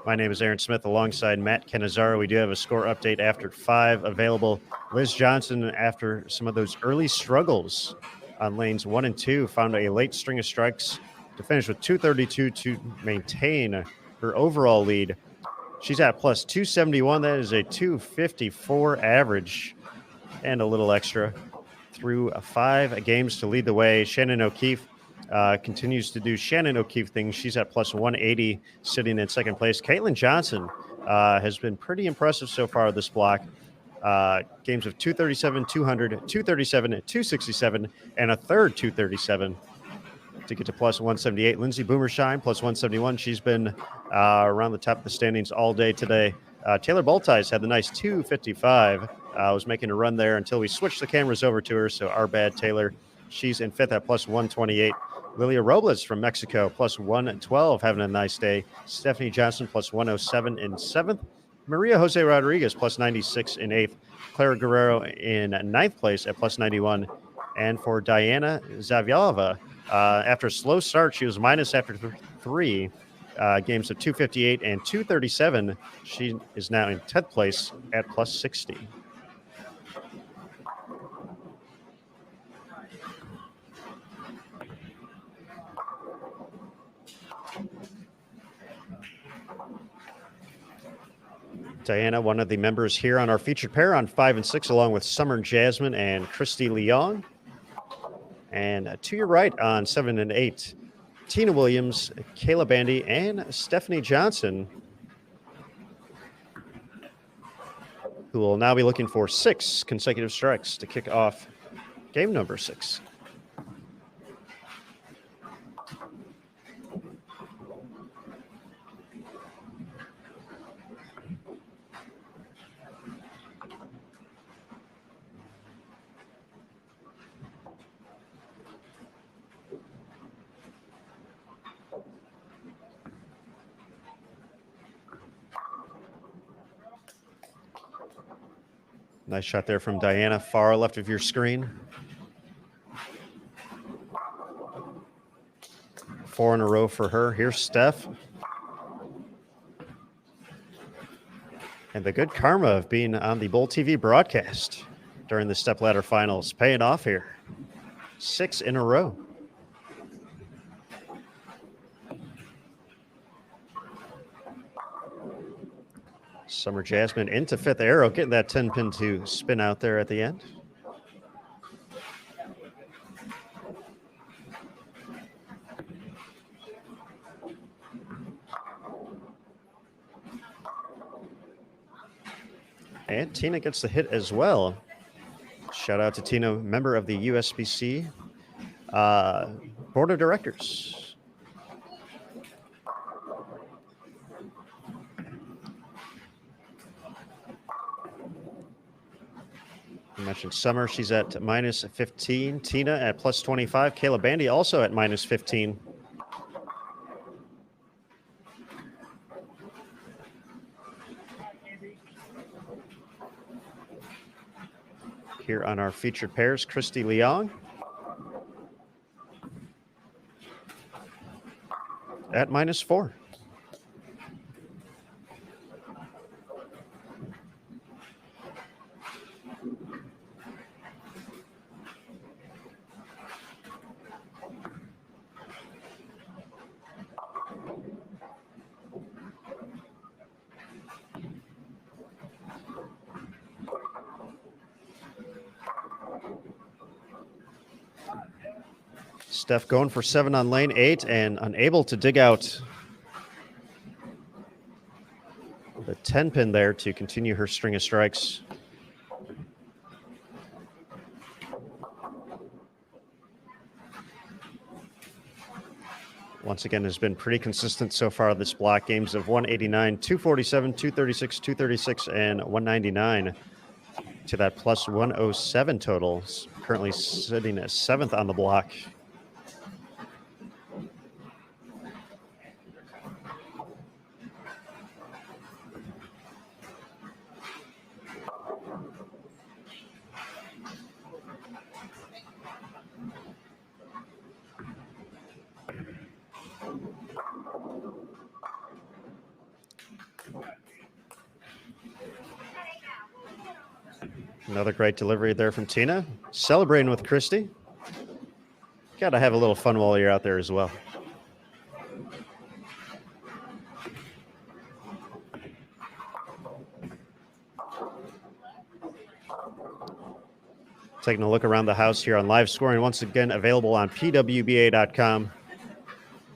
My name is Aaron Smith alongside Matt Cannizzaro. We do have a score update after 5 available. Liz Johnson, after some of those early struggles on lanes 1 and 2, found a late string of strikes to finish with 232 to maintain her overall lead. She's at plus 271. That is a 254 average and a little extra through 5 games to lead the way. Shannon O'Keefe continues to do Shannon O'Keefe things. She's at plus 180, sitting in second place. Caitlin Johnson has been pretty impressive so far this block. Games of 237, 200, 237, 267, and a third 237 to get to plus 178. Lindsay Boomershine, plus 171. She's been around the top of the standings all day today. Taylor Boltice had the nice 255. Was making a run there until we switched the cameras over to her, so our bad, Taylor. She's in 5th at plus 128. Lilia Robles from Mexico, plus 112, having a nice day. Stephanie Johnson, plus 107 in 7th. Maria Jose Rodriguez, plus 96 in 8th. Clara Guerrero in 9th place at plus 91. And for Diana Zavialova, after a slow start, she was minus after 3 games of 258 and 237. She is now in 10th place at plus 60. Diana, one of the members here on our featured pair on 5 and 6, along with Summer Jasmine and Christy Leong. And to your right on 7 and 8, Tina Williams, Kayla Bandy, and Stephanie Johnson, who will now be looking for 6 consecutive strikes to kick off game number 6. Nice shot there from Diana, far left of your screen. 4 in a row for her. Here's Steph. And the good karma of being on the Bowl TV broadcast during the stepladder finals paying off here. 6 in a row. Summer Jasmine into 5th arrow, getting that 10 pin to spin out there at the end. And Tina gets the hit as well. Shout out to Tina, member of the USBC Board of Directors. I mentioned Summer, she's at minus 15. Tina at plus 25. Kayla Bandy also at minus 15. Here on our featured pairs, Christy Leong at minus 4. Steph going for 7 on lane 8 and unable to dig out the 10 pin there to continue her string of strikes. Once again, has been pretty consistent so far this block. Games of 189, 247, 236, 236, and 199 to that plus 107 total. Currently sitting at 7th on the block. Another great delivery there from Tina. Celebrating with Christy. Got to have a little fun while you're out there as well. Taking a look around the house here on live scoring, once again available on pwba.com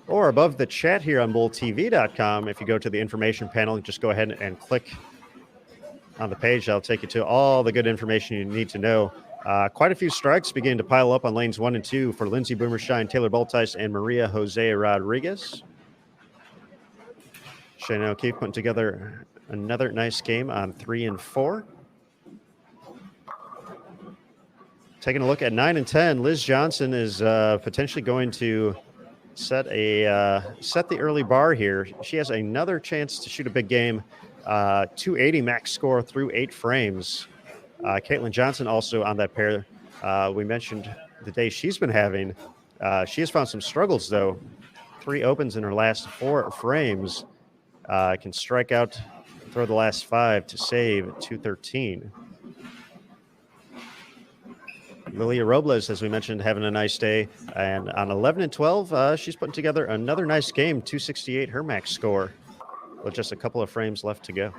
or above the chat here on bulltv.com. If you go to the information panel, just go ahead and click on the page. That'll take you to all the good information you need to know. Quite a few strikes beginning to pile up on lanes 1 and 2 for Lindsey Boomershine, Taylor Baltice, and Maria Jose Rodriguez. Shannon O'Keefe putting together another nice game on 3 and 4. Taking a look at 9 and 10, Liz Johnson is potentially going to set the early bar here. She has another chance to shoot a big game. 280 max score through 8 frames. Caitlin Johnson also on that pair. We mentioned the day she's been having. She has found some struggles, though. 3 opens in her last 4 frames. Can strike out, throw the last 5 to save 213. Lilia Robles, as we mentioned, having a nice day. And on 11 and 12, she's putting together another nice game, 268 her max score, with just a couple of frames left to go.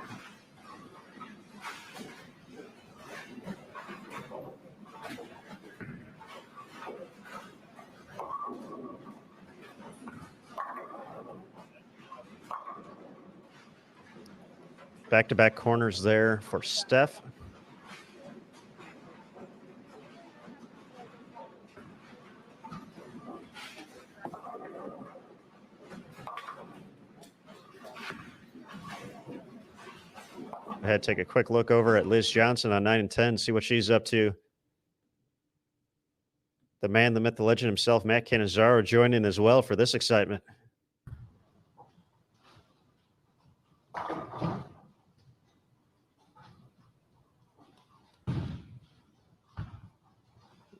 Back-to-back corners there for Steph. I had to take a quick look over at Liz Johnson on 9 and 10, see what she's up to. The man, the myth, the legend himself, Matt Cannizzaro, joining as well for this excitement.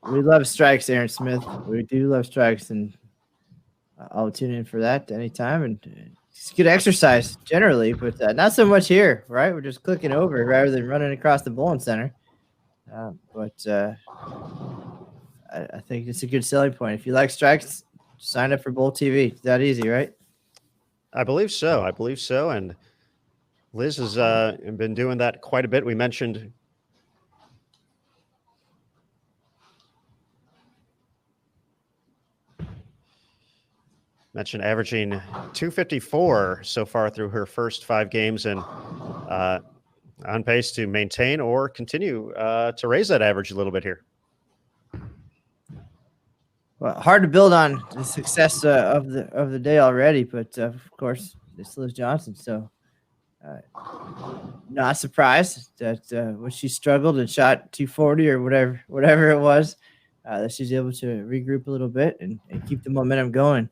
We love strikes, Aaron Smith. We do love strikes, and I'll tune in for that anytime. And it's good exercise generally, but not so much here, right? We're just clicking over rather than running across the bowling center. But I think it's a good selling point. If you like strikes, sign up for Bowl TV. It's that easy, right? I believe so. And Liz has been doing that quite a bit. We mentioned averaging 254 so far through her first 5 games, and on pace to maintain or continue to raise that average a little bit here. Well, hard to build on the success of the day already, but of course it's Liz Johnson, so not surprised that when she struggled and shot 240 or whatever it was, that she's able to regroup a little bit and keep the momentum going.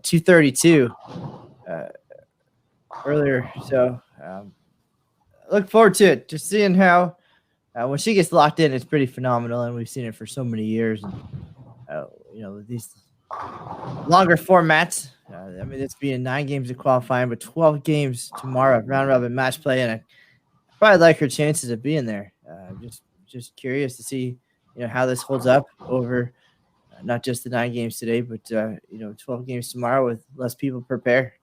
232 earlier, so look forward to it. Just seeing how when she gets locked in, it's pretty phenomenal, and we've seen it for so many years. And, these longer formats. I mean, it's being 9 games of qualifying, but 12 games tomorrow, round robin match play, and I probably like her chances of being there. Just curious to see, how this holds up over not just the 9 games today, but 12 games tomorrow with less people prepare.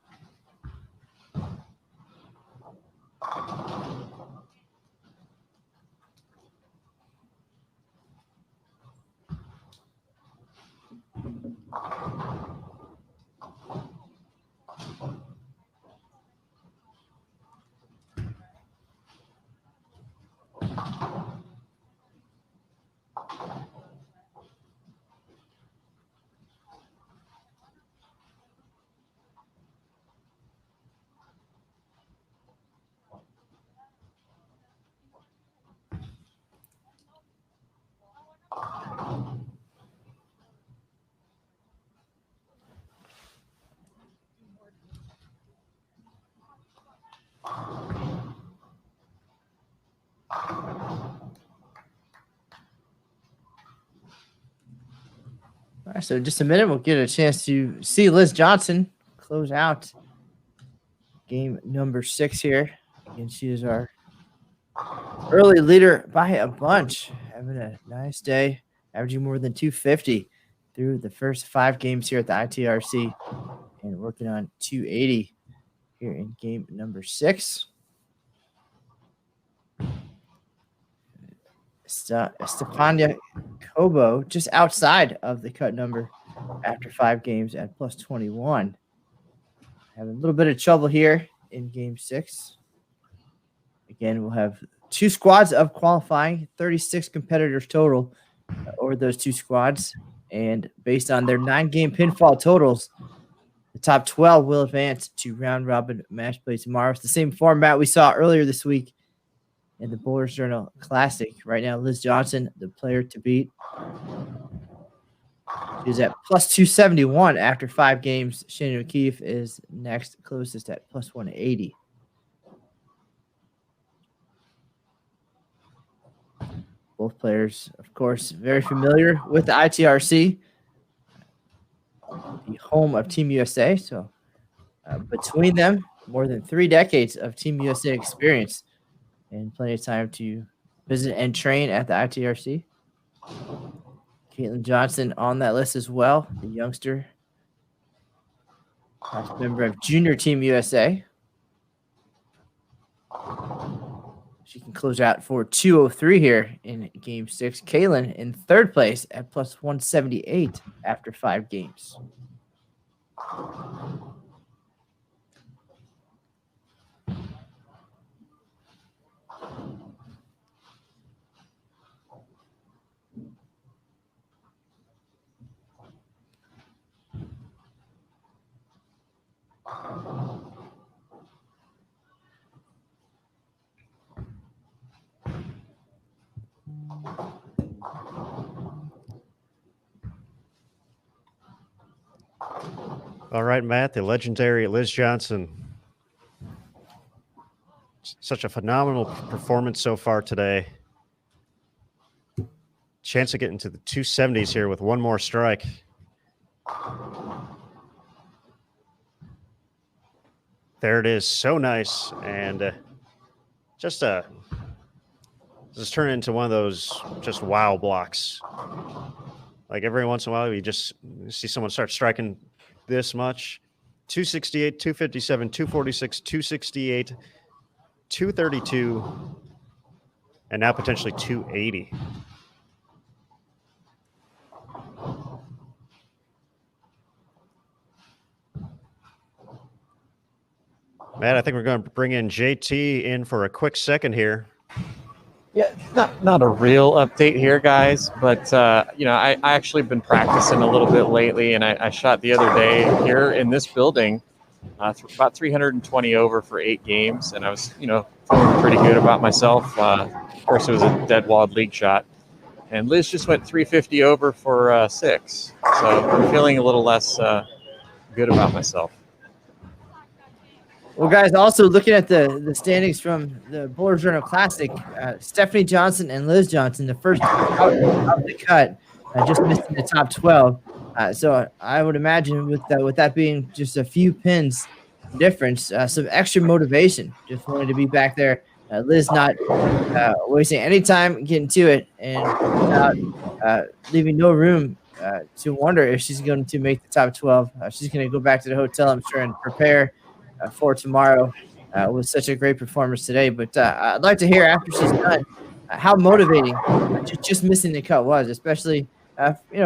All right, so in just a minute, we'll get a chance to see Liz Johnson close out game number 6 here. Again, she is our early leader by a bunch, having a nice day, averaging more than 250 through the first 5 games here at the ITRC, and working on 280 here in game number 6. Stefania Kobo just outside of the cut number after 5 games at plus 21. Having a little bit of trouble here in game 6. Again, we'll have 2 squads of qualifying, 36 competitors total over those 2 squads. And based on their 9-game pinfall totals, the top 12 will advance to round-robin match play tomorrow. It's the same format we saw earlier this week in the Bowlers Journal Classic. Right now, Liz Johnson, the player to beat. She's at plus 271 after 5 games. Shannon O'Keefe is next closest at plus 180. Both players, of course, very familiar with the ITRC, the home of Team USA. So between them, more than 3 decades of Team USA experience and plenty of time to visit and train at the ITRC. Caitlin Johnson on that list as well, the youngster, past member of Junior Team USA. She can close out for 203 here in game 6. Kaylin in 3rd place at plus 178 after 5 games. All right, Matt, the legendary Liz Johnson. Such a phenomenal performance so far today. Chance of getting to the 270s here with one more strike. There it is. So nice. And just turn into one of those just wow blocks. Like every once in a while, you just see someone start striking this much. 268, 257, 246, 268, 232, and now potentially 280. Matt, I think we're going to bring in JT in for a quick second here. Yeah, not a real update here, guys, but I actually been practicing a little bit lately, and I shot the other day here in this building, about 320 over for 8 games, and I was feeling pretty good about myself. Of course, it was a dead walled league shot, and Liz just went 350 over for 6, so I'm feeling a little less good about myself. Well, guys, also looking at the standings from the Bowlers Journal Classic, Stephanie Johnson and Liz Johnson, the first out of the cut, just missing the top 12. So I would imagine with that being just a few pins difference, some extra motivation, just wanted to be back there. Liz not wasting any time getting to it and without leaving no room to wonder if she's going to make the top 12. She's going to go back to the hotel, I'm sure, and prepare for tomorrow with such a great performance today. But I'd like to hear after she's done how motivating just missing the cut was, especially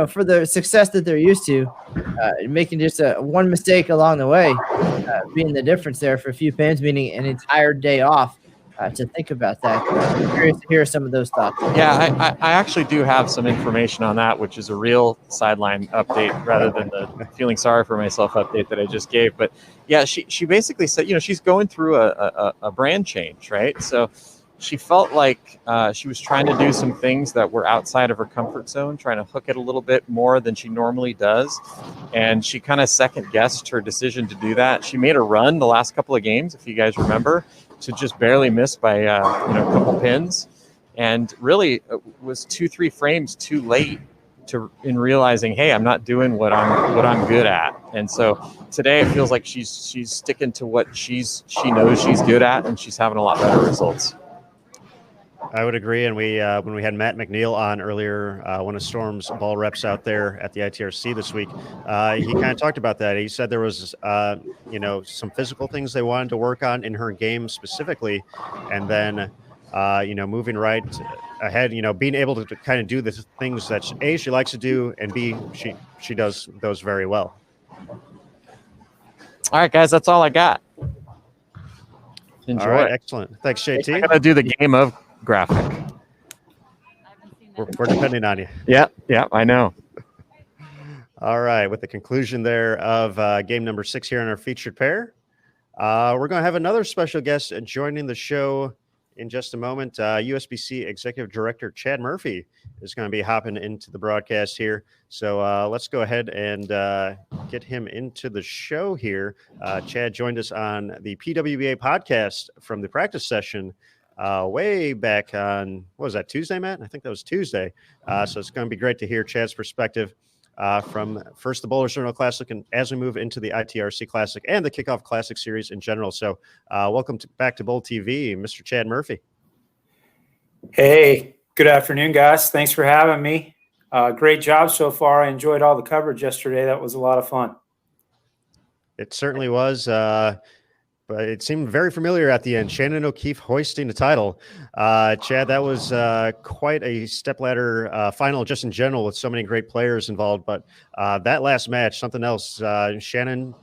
for the success that they're used to, making just one mistake along the way being the difference there for a few pins, meaning an entire day off to think about that. I'm curious to hear some of those thoughts. Yeah, I actually do have some information on that, which is a real sideline update rather than the feeling sorry for myself update that I just gave. But yeah, she basically said, she's going through a brand change, right? So she felt like she was trying to do some things that were outside of her comfort zone, trying to hook it a little bit more than she normally does. And she kind of second guessed her decision to do that. She made a run the last couple of games, if you guys remember, to just barely miss by a couple pins, and really was 2-3 frames too late in realizing, hey, I'm not doing what I'm good at. And so today it feels like she's sticking to what she knows she's good at, and she's having a lot better results. I would agree. And we, when we had Matt McNeel on earlier, one of Storm's ball reps out there at the ITRC this week, he kind of talked about that. He said there was, some physical things they wanted to work on in her game specifically, and then, moving right ahead, being able to kind of do the things that A, she likes to do, and B, she does those very well. All right, guys, that's all I got. Enjoy. All right, excellent. Thanks, JT. I'm gonna do the game of graphic. We're depending on you. Yeah, I know. All right, with the conclusion there of game number 6 here in our featured pair, we're going to have another special guest joining the show in just a moment. USBC Executive Director Chad Murphy is going to be hopping into the broadcast here. So let's go ahead and get him into the show here. Chad joined us on the PWBA podcast from the practice session way back on, what was that, Tuesday, Matt? I think that was Tuesday. So it's going to be great to hear Chad's perspective from first the Bowlers Journal Classic and as we move into the ITRC Classic and the Kickoff Classic series in general. So welcome back to Bowl TV, Mr. Chad Murphy. Hey, good afternoon, guys. Thanks for having me. Great job so far. I enjoyed all the coverage yesterday. That was a lot of fun. It certainly was. But it seemed very familiar at the end. Shannon O'Keefe hoisting the title. Chad, that was quite a stepladder final just in general with so many great players involved. But that last match, something else. Shannon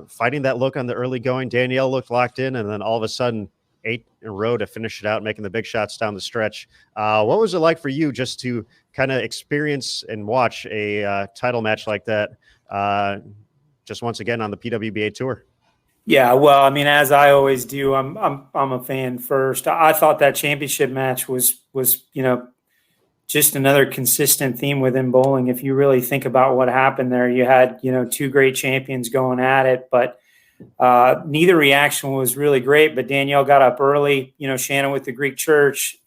fighting that look on the early going. Danielle looked locked in, and then all of a sudden 8 in a row to finish it out, making the big shots down the stretch. What was it like for you just to kind of experience and watch a title match like that just once again on the PWBA tour? Yeah, well, I mean, as I always do, I'm a fan first. I thought that championship match was just another consistent theme within bowling. If you really think about what happened there, you had 2 great champions going at it, but neither reaction was really great. But Danielle got up early. Shannon with the Greek Church.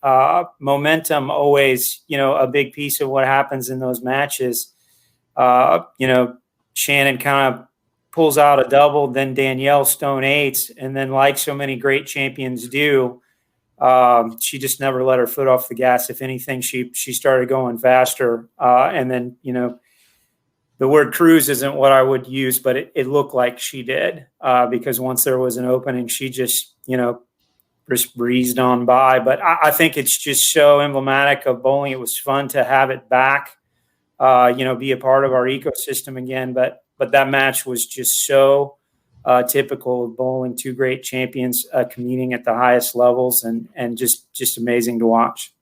Momentum always a big piece of what happens in those matches. Shannon kind of pulls out a double, then Danielle stone 8s, and then like so many great champions do, she just never let her foot off the gas. If anything, she started going faster, and then the word cruise isn't what I would use, but it looked like she did, because once there was an opening, she just just breezed on by. But I think it's just so emblematic of bowling. It was fun to have it back, be a part of our ecosystem again, but that match was just so typical of bowling. 2 great champions competing at the highest levels, and just amazing to watch.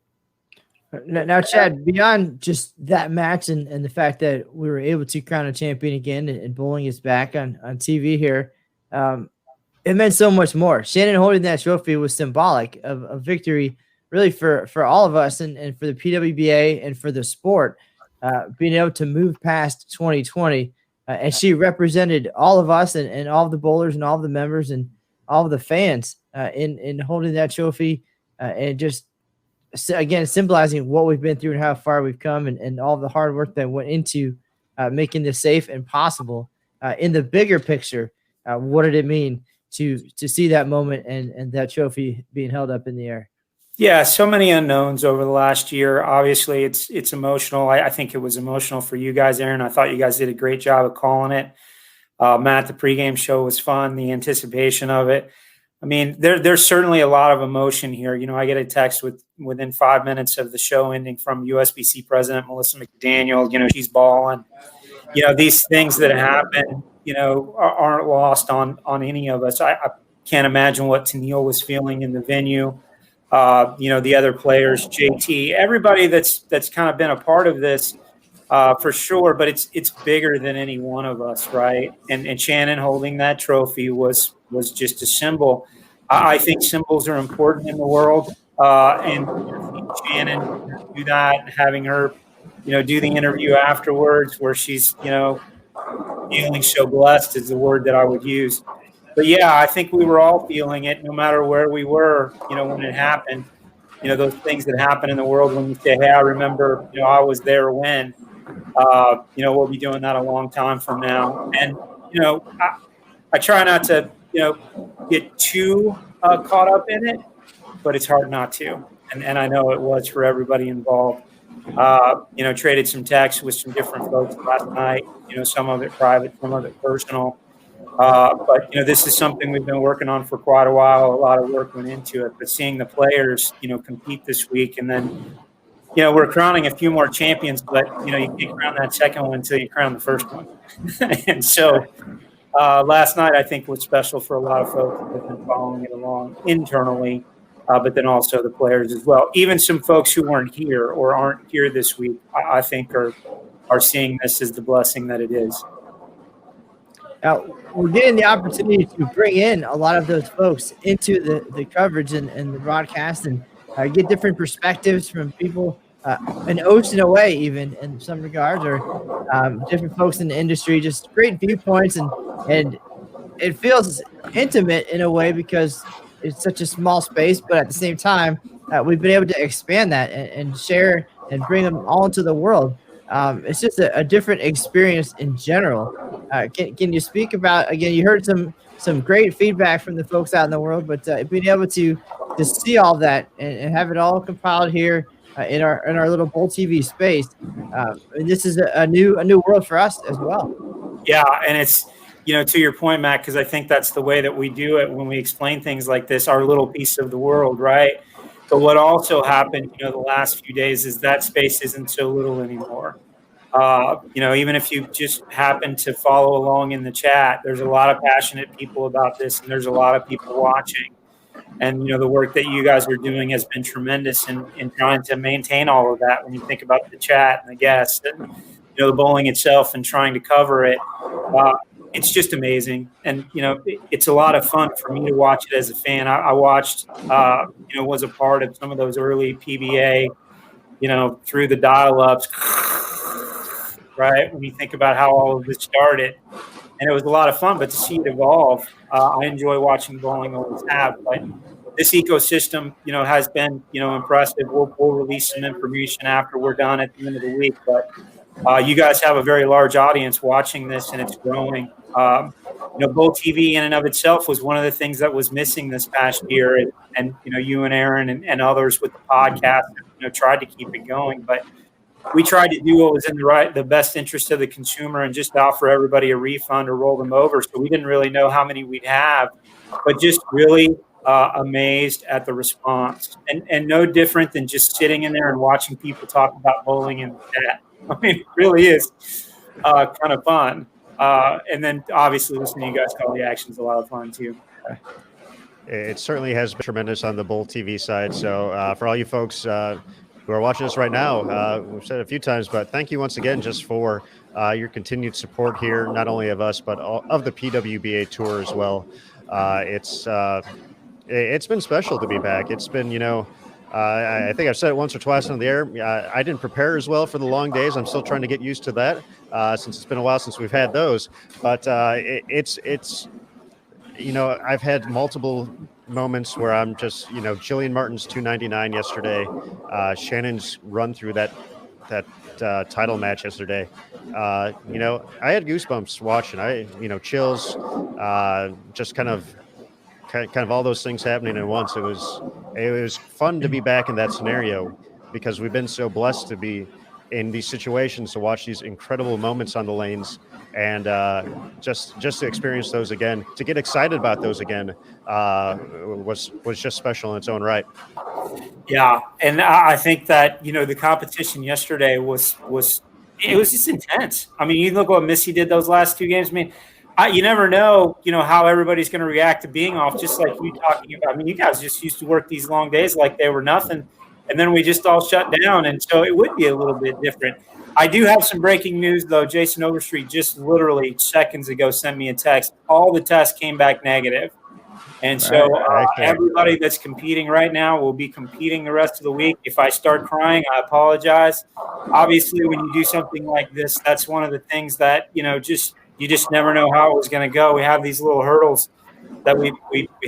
Now, Chad, beyond just that match and the fact that we were able to crown a champion again and bowling is back on TV here, it meant so much more. Shannon holding that trophy was symbolic of victory really for all of us and for the PWBA and for the sport, being able to move past 2020. And she represented all of us and all of the bowlers and all of the members and all of the fans in holding that trophy, and just, again, symbolizing what we've been through and how far we've come, and all the hard work that went into making this safe and possible. In the bigger picture, what did it mean to see that moment and that trophy being held up in the air? Yeah, so many unknowns over the last year. Obviously, it's emotional. I think it was emotional for you guys, Aaron. I thought you guys did a great job of calling it. Matt, the pregame show was fun, the anticipation of it. I mean, there's certainly a lot of emotion here. I get a text within 5 minutes of the show ending from USBC President Melissa McDaniel. She's bawling. These things that happen, aren't lost on any of us. I can't imagine what Tennille was feeling in the venue. The other players, JT, everybody that's kind of been a part of this, for sure, but it's bigger than any one of us, right? And Shannon holding that trophy was just a symbol. I think symbols are important in the world, and Shannon do that, having her, do the interview afterwards where she's, feeling so blessed is the word that I would use. But yeah, I think we were all feeling it, no matter where we were, when it happened. Those things that happen in the world when you say, "Hey, I remember, I was there when." We'll be doing that a long time from now. And I try not to, get too caught up in it, but it's hard not to. and I know it was for everybody involved. Traded some texts with some different folks last night, some of it private, some of it personal. But this is something we've been working on for quite a while. A lot of work went into it, but seeing the players, compete this week, and then, we're crowning a few more champions, but you can't crown that second one until you crown the first one. And so last night, I think, was special for a lot of folks that have been following it along internally, but then also the players as well. Even some folks who weren't here or aren't here this week, I think are seeing this as the blessing that it is. Now, we're getting the opportunity to bring in a lot of those folks into the coverage and the broadcast and get different perspectives from people an ocean away, even in some regards, or different folks in the industry. Just great viewpoints, and it feels intimate in a way because it's such a small space. But at the same time, we've been able to expand that and share and bring them all into the world. It's just a different experience in general. Can you speak about, again, you heard some great feedback from the folks out in the world, but being able to see all that and have it all compiled here in our little Bowl TV space, and this is a new world for us as well. Yeah, and it's, to your point, Matt, because I think that's the way that we do it when we explain things like this, our little piece of the world, right? But what also happened, the last few days is that space isn't so little anymore. Even if you just happen to follow along in the chat, there's a lot of passionate people about this, and there's a lot of people watching. And, the work that you guys are doing has been tremendous in trying to maintain all of that. When you think about the chat and the guests and, the bowling itself and trying to cover it, it's just amazing. And, it's a lot of fun for me to watch it as a fan. I watched, was a part of some of those early PBA, through the dial-ups, right? When you think about how all of this started. And it was a lot of fun, but to see it evolve, I enjoy watching bowling, always have. But this ecosystem, has been, impressive. We'll release some information after we're done at the end of the week. But you guys have a very large audience watching this, and it's growing. Bowl TV in and of itself was one of the things that was missing this past year. And you and Aaron and others with the podcast, tried to keep it going. But we tried to do what was in the best interest of the consumer and just offer everybody a refund or roll them over. So we didn't really know how many we'd have, but just really amazed at the response, and no different than just sitting in there and watching people talk about bowling in the chat. I mean, it really is kind of fun. And then obviously listening to you guys call the actions a lot of fun too. It certainly has been tremendous on the Bowl TV side. So for all you folks who are watching us right now, we've said it a few times, but thank you once again just for your continued support here, not only of us, but of the PWBA tour as well. It's been special to be back. It's been, I think I've said it once or twice on the air. I didn't prepare as well for the long days. I'm still trying to get used to that since it's been a while since we've had those. But it's I've had multiple moments where I'm just, Jillian Martin's 299 yesterday, Shannon's run through that title match yesterday. I had goosebumps watching. Chills, just kind of all those things happening at once. It was fun to be back in that scenario because we've been so blessed to be in these situations, to watch these incredible moments on the lanes, and just to experience those again, to get excited about those again, was just special in its own right. Yeah, and I think that the competition yesterday was just intense. I mean, you look what Missy did those last two games. I mean, you never know, how everybody's going to react to being off, just like you talking about. I mean, you guys just used to work these long days like they were nothing, and then we just all shut down, and so it would be a little bit different. I do have some breaking news, though. Jason Overstreet just literally seconds ago sent me a text. All the tests came back negative. And so everybody that's competing right now will be competing the rest of the week. If I start crying, I apologize. Obviously, when you do something like this, that's one of the things that, you just never know how it was going to go. We have these little hurdles that we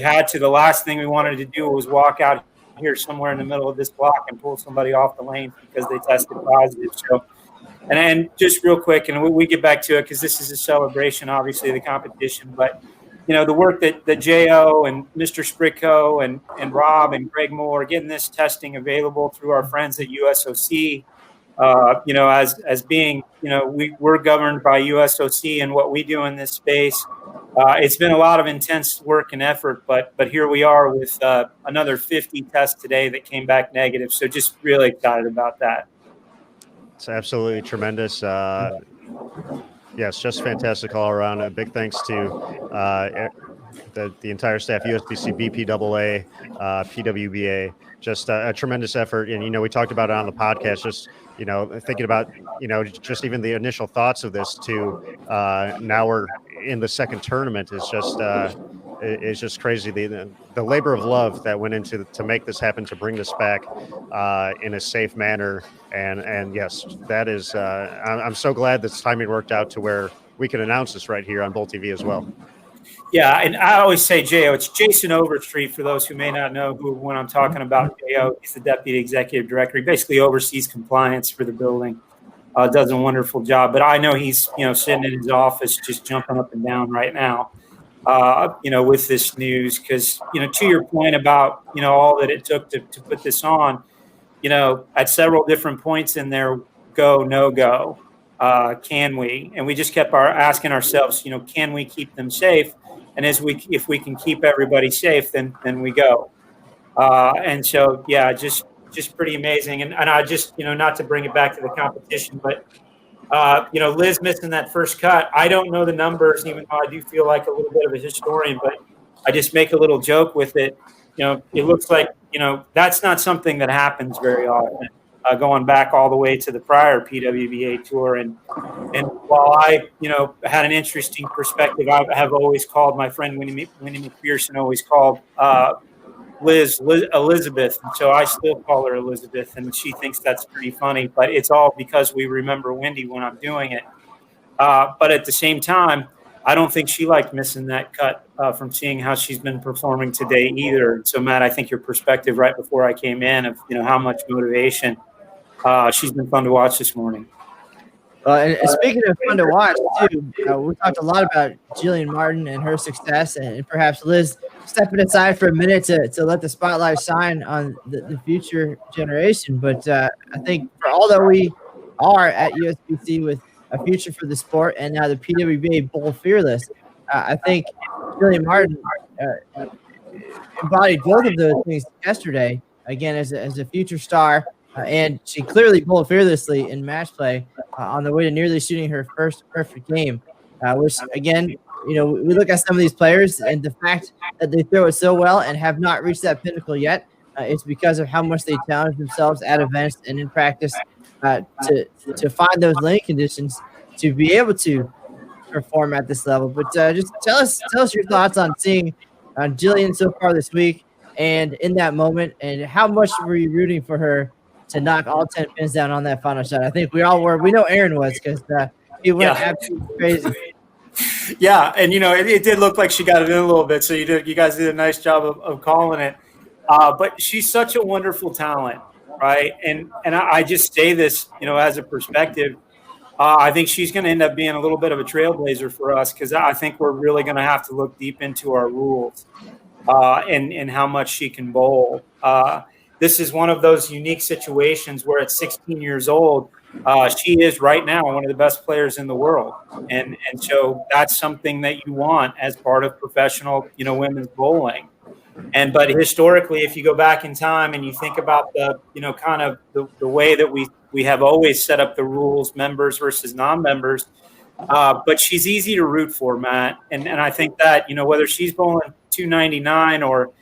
had to. The last thing we wanted to do was walk out here somewhere in the middle of this block and pull somebody off the lane because they tested positive. So, and just real quick, and we get back to it because this is a celebration, obviously, the competition. But the work that Jo and Mr. Spricko and Rob and Greg Moore getting this testing available through our friends at USOC. As being, we're governed by USOC and what we do in this space. It's been a lot of intense work and effort, but here we are with another 50 tests today that came back negative. So just really excited about that. It's absolutely tremendous. Yes, just fantastic all around. A big thanks to the entire staff, USBC, BPAA, PWBA. Just a tremendous effort. And, we talked about it on the podcast, just, thinking about, just even the initial thoughts of this to now we're in the second tournament is just crazy. The labor of love that went into to make this happen, to bring this back in a safe manner. And yes, that is, I'm so glad this timing worked out to where we can announce this right here on Bull TV as well. Yeah, and I always say Jo. It's Jason Overstreet for those who may not know when I'm talking about Jo. He's the deputy executive director. He basically oversees compliance for the building. Does a wonderful job. But I know he's sitting in his office just jumping up and down right now. With this news, because to your point about all that it took to put this on, at several different points in there, go, no go, can we? And we just kept asking ourselves, can we keep them safe? And if we can keep everybody safe, then we go. And so, yeah, just pretty amazing. And I just, not to bring it back to the competition, but, Liz missing that first cut. I don't know the numbers, even though I do feel like a little bit of a historian, but I just make a little joke with it. It looks like, that's not something that happens very often. Going back all the way to the prior PWBA tour. And while I, had an interesting perspective, I have always called my friend Winnie McPherson, always called Liz Elizabeth. And so I still call her Elizabeth, and she thinks that's pretty funny, but it's all because we remember Wendy when I'm doing it. But at the same time, I don't think she liked missing that cut from seeing how she's been performing today either. So Matt, I think your perspective right before I came in of, how much motivation, she's been fun to watch this morning. And speaking of fun to watch, too, we talked a lot about Jillian Martin and her success, and perhaps Liz stepping aside for a minute to let the spotlight shine on the future generation. But I think for all that we are at USBC with a future for the sport and now the PWBA Bull Fearless, I think Jillian Martin embodied both of those things yesterday, again, as a future star. And she clearly bowled fearlessly in match play on the way to nearly shooting her first perfect game, which, again, we look at some of these players and the fact that they throw it so well and have not reached that pinnacle yet. It's because of how much they challenge themselves at events and in practice to find those lane conditions to be able to perform at this level. But just tell us your thoughts on seeing Jillian so far this week and in that moment, and how much were you rooting for her to knock all 10 pins down on that final shot? I think we all were. We know Aaron was, because he went absolutely crazy. Yeah, and it did look like she got it in a little bit. So you guys did a nice job of calling it. But she's such a wonderful talent, right? And I just say this, as a perspective. I think she's going to end up being a little bit of a trailblazer for us, because I think we're really going to have to look deep into our rules and how much she can bowl. This is one of those unique situations where at 16 years old, she is right now one of the best players in the world. And so that's something that you want as part of professional, women's bowling. But historically, if you go back in time and you think about the, kind of the way that we have always set up the rules, members versus non-members, but she's easy to root for, Matt. And I think that, whether she's bowling 299 or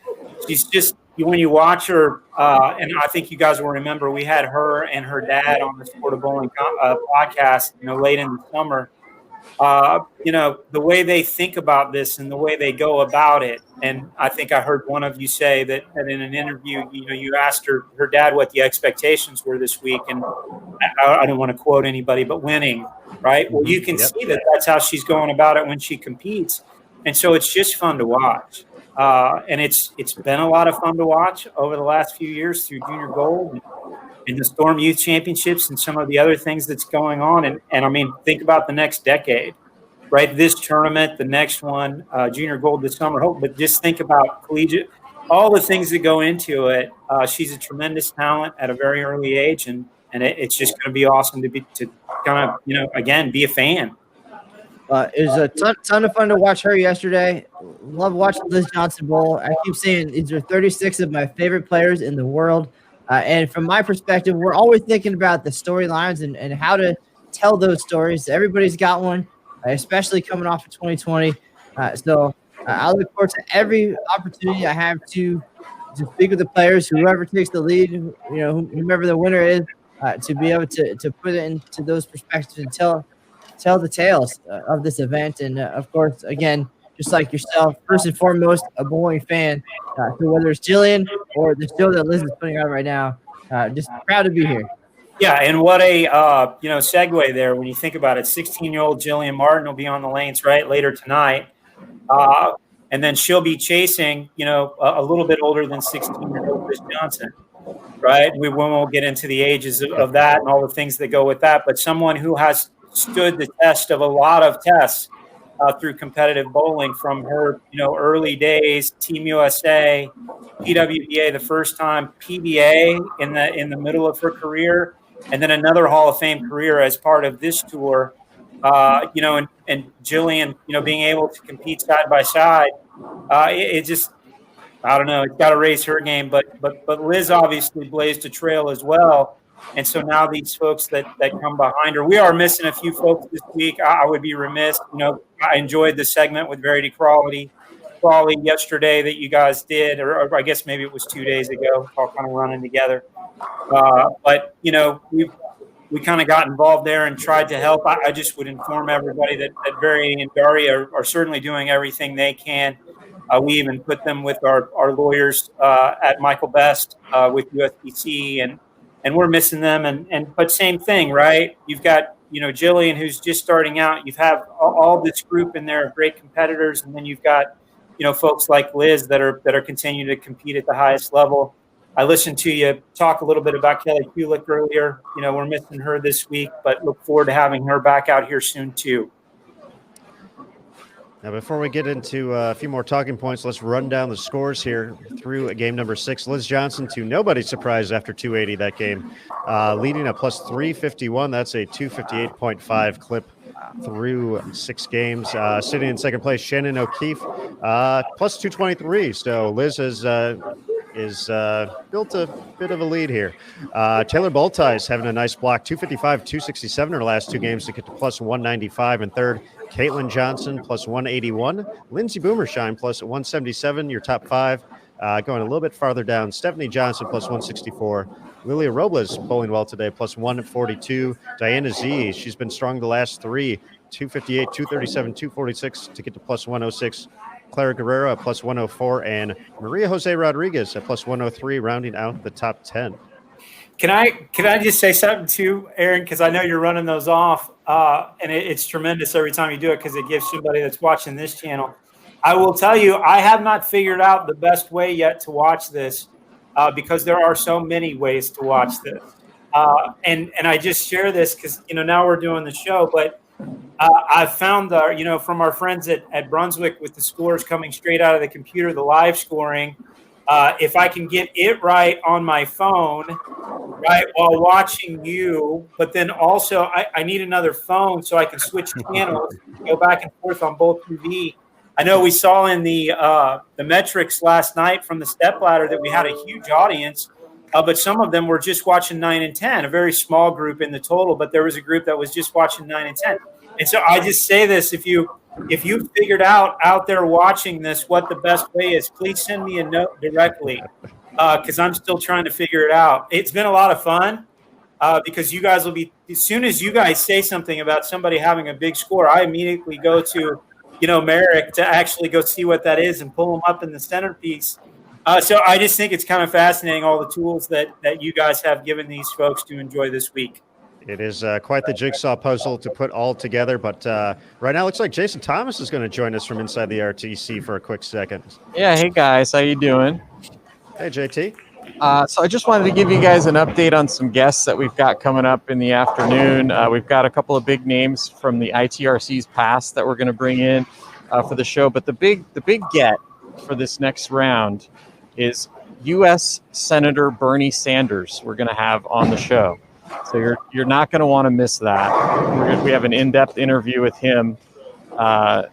she's just, when you watch her, and I think you guys will remember, we had her and her dad on the Sport of Bowling podcast, late in the summer. The way they think about this and the way they go about it. And I think I heard one of you say that in an interview, you asked her dad what the expectations were this week. And I don't want to quote anybody, but winning, right? Well, you can see that that's how she's going about it when she competes. And so it's just fun to watch. And it's been a lot of fun to watch over the last few years through Junior Gold and the Storm Youth Championships and some of the other things that's going on. And I mean, think about the next decade, right? This tournament, the next one, junior gold this summer, hope, but just think about collegiate, all the things that go into it. She's a tremendous talent at a very early age, and it's just going to be awesome to kind of, again, be a fan. It was a ton of fun to watch her yesterday. Love watching Liz Johnson bowl. I keep saying these are 36 of my favorite players in the world. And from my perspective, we're always thinking about the storylines and how to tell those stories. Everybody's got one, especially coming off of 2020. So I look forward to every opportunity I have to speak with the players, whoever takes the lead, whomever the winner is, to be able to put it into those perspectives and tell the tales of this event. And of course, again, just like yourself, first and foremost, a bowling fan. So whether it's Jillian or the show that Liz is putting on right now, just proud to be here. Yeah, and what a segue there when you think about it. 16-year-old Jillian Martin will be on the lanes later tonight, and then she'll be chasing a little bit older than 16-year-old Liz Johnson, right? We won't get into the ages of that and all the things that go with that, but someone who has stood the test of a lot of tests through competitive bowling, from her early days, Team USA, PWBA the first time, PBA in the middle of her career, and then another Hall of Fame career as part of this tour. And Jillian, being able to compete side by side, it just, I don't know, it's got to raise her game. But Liz obviously blazed a trail as well. And so now these folks that come behind her, we are missing a few folks this week. I would be remiss. I enjoyed the segment with Verity Crawley yesterday that you guys did, or I guess maybe it was 2 days ago, all kind of running together. But we kind of got involved there and tried to help. I just would inform everybody that Verity and Daria are certainly doing everything they can. We even put them with our lawyers at Michael Best with USBC, and we're missing them. But same thing, right? You've got, Jillian, who's just starting out. You have all this group in there of great competitors. And then you've got, folks like Liz that are continuing to compete at the highest level. I listened to you talk a little bit about Kelly Kulick earlier. We're missing her this week, but look forward to having her back out here soon too. Now, before we get into a few more talking points, let's run down the scores here through game number 6. Liz Johnson, to nobody's surprise after 280 that game, leading a plus 351. That's a 258.5 clip through 6 games. Sitting in second place, Shannon O'Keefe, plus 223. So Liz is built a bit of a lead here. Taylor Boltice having a nice block, 255, 267 in her last 2 games to get to plus 195 in third. Caitlin Johnson plus 181. Lindsay Boomershine plus 177, your top 5. Going a little bit farther down, Stephanie Johnson plus 164. Lilia Robles bowling well today, plus 142. Diana Z, she's been strong the last 3, 258, 237, 246 to get to plus 106. Clara Guerrero at plus 104, and Maria Jose Rodriguez at plus 103, rounding out the top 10. Can I just say something too, Aaron? Because I know you're running those off, and it's tremendous every time you do it because it gives somebody that's watching this channel. I will tell you, I have not figured out the best way yet to watch this because there are so many ways to watch this. And I just share this because, now we're doing the show, but I've found, from our friends at Brunswick with the scores coming straight out of the computer, the live scoring, if I can get it right on my phone, right, while watching you, but then also I need another phone so I can switch channels, go back and forth on both TV. I know we saw in the metrics last night from the stepladder that we had a huge audience, but some of them were just watching 9 and 10, a very small group in the total, but there was a group that was just watching 9 and 10. And so I just say this, if you figured out there watching this what the best way is, please send me a note directly because I'm still trying to figure it out. It's been a lot of fun because you guys will be, as soon as you guys say something about somebody having a big score, I immediately go to, Merrick to actually go see what that is and pull them up in the centerpiece. So I just think it's kind of fascinating, all the tools that you guys have given these folks to enjoy this week. It is quite the jigsaw puzzle to put all together, but right now it looks like Jason Thomas is going to join us from inside the RTC for a quick second. Yeah, hey guys, how you doing? Hey, JT. So I just wanted to give you guys an update on some guests that we've got coming up in the afternoon. We've got a couple of big names from the ITRC's past that we're going to bring in for the show. But the big get for this next round is U.S. Senator Bernie Sanders. We're going to have on the show, so you're not going to want to miss that. We have an in-depth interview with him.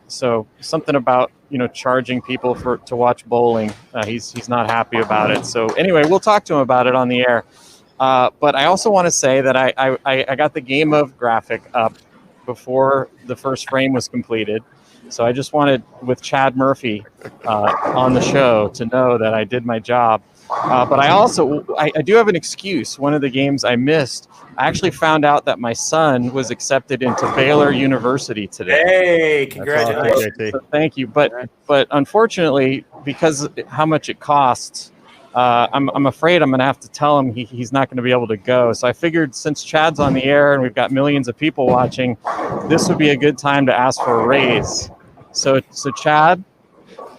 So something about charging people to watch bowling. He's not happy about it. So anyway, we'll talk to him about it on the air. But I also want to say that I got the game of graphic up before the first frame was completed. So I just wanted, with Chad Murphy on the show, to know that I did my job. But I do have an excuse. One of the games I missed, I actually found out that my son was accepted into Baylor University today. Hey, congratulations. Awesome. So thank you. But unfortunately, because how much it costs, I'm afraid I'm going to have to tell him he's not going to be able to go. So I figured, since Chad's on the air and we've got millions of people watching, this would be a good time to ask for a raise. So Chad,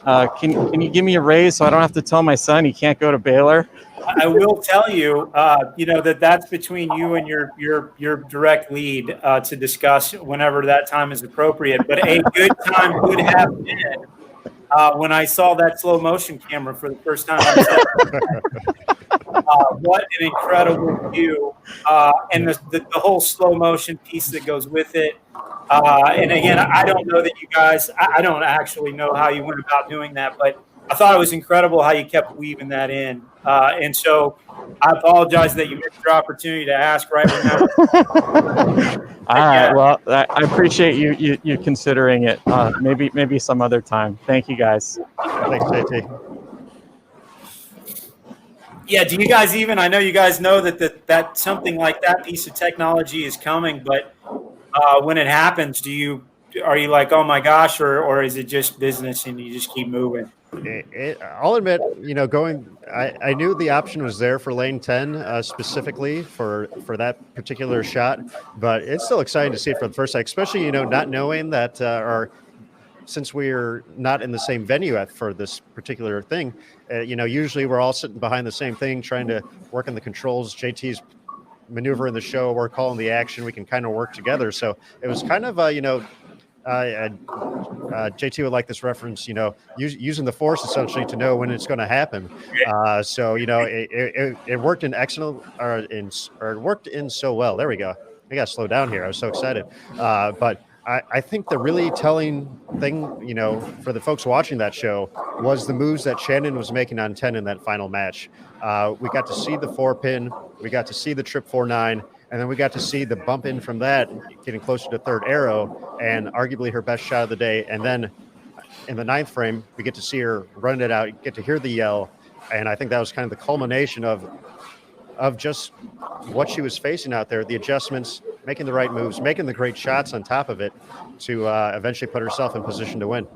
can you give me a raise so I don't have to tell my son he can't go to Baylor? I will tell you, that's between you and your direct lead to discuss whenever that time is appropriate. But a good time would have been when I saw that slow motion camera for the first time. What an incredible view, and the whole slow motion piece that goes with it. And again, I don't know that you guys, I don't actually know how you went about doing that, but I thought it was incredible how you kept weaving that in. And so I apologize that you missed your opportunity to ask right now. All right. Well, I appreciate you considering it. Maybe some other time. Thank you, guys. Thanks, JT. Yeah, do you guys I know you guys know that something like that piece of technology is coming, but when it happens, are you like, oh my gosh, or is it just business and you just keep moving? I'll admit, I knew the option was there for lane 10 specifically for that particular shot, but it's still exciting to see it for the first time, especially, not knowing that, since we're not in the same venue for this particular thing, usually we're all sitting behind the same thing, trying to work on the controls. JT's maneuvering the show, we're calling the action. We can kind of work together. So it was kind of, JT would like this reference, using the force essentially to know when it's going to happen. So, it worked in excellent, or it worked in so well. There we go. I got to slow down here. I was so excited. But I think the really telling thing, for the folks watching that show was the moves that Shannon was making on 10 in that final match. We got to see the 4-pin, we got to see the trip 4-9, and then we got to see the bump in from that, getting closer to third arrow, and arguably her best shot of the day. And then in the 9th frame, we get to see her run it out, get to hear the yell, and I think that was kind of the culmination of just what she was facing out there, the adjustments, making the right moves, making the great shots on top of it to eventually put herself in position to win.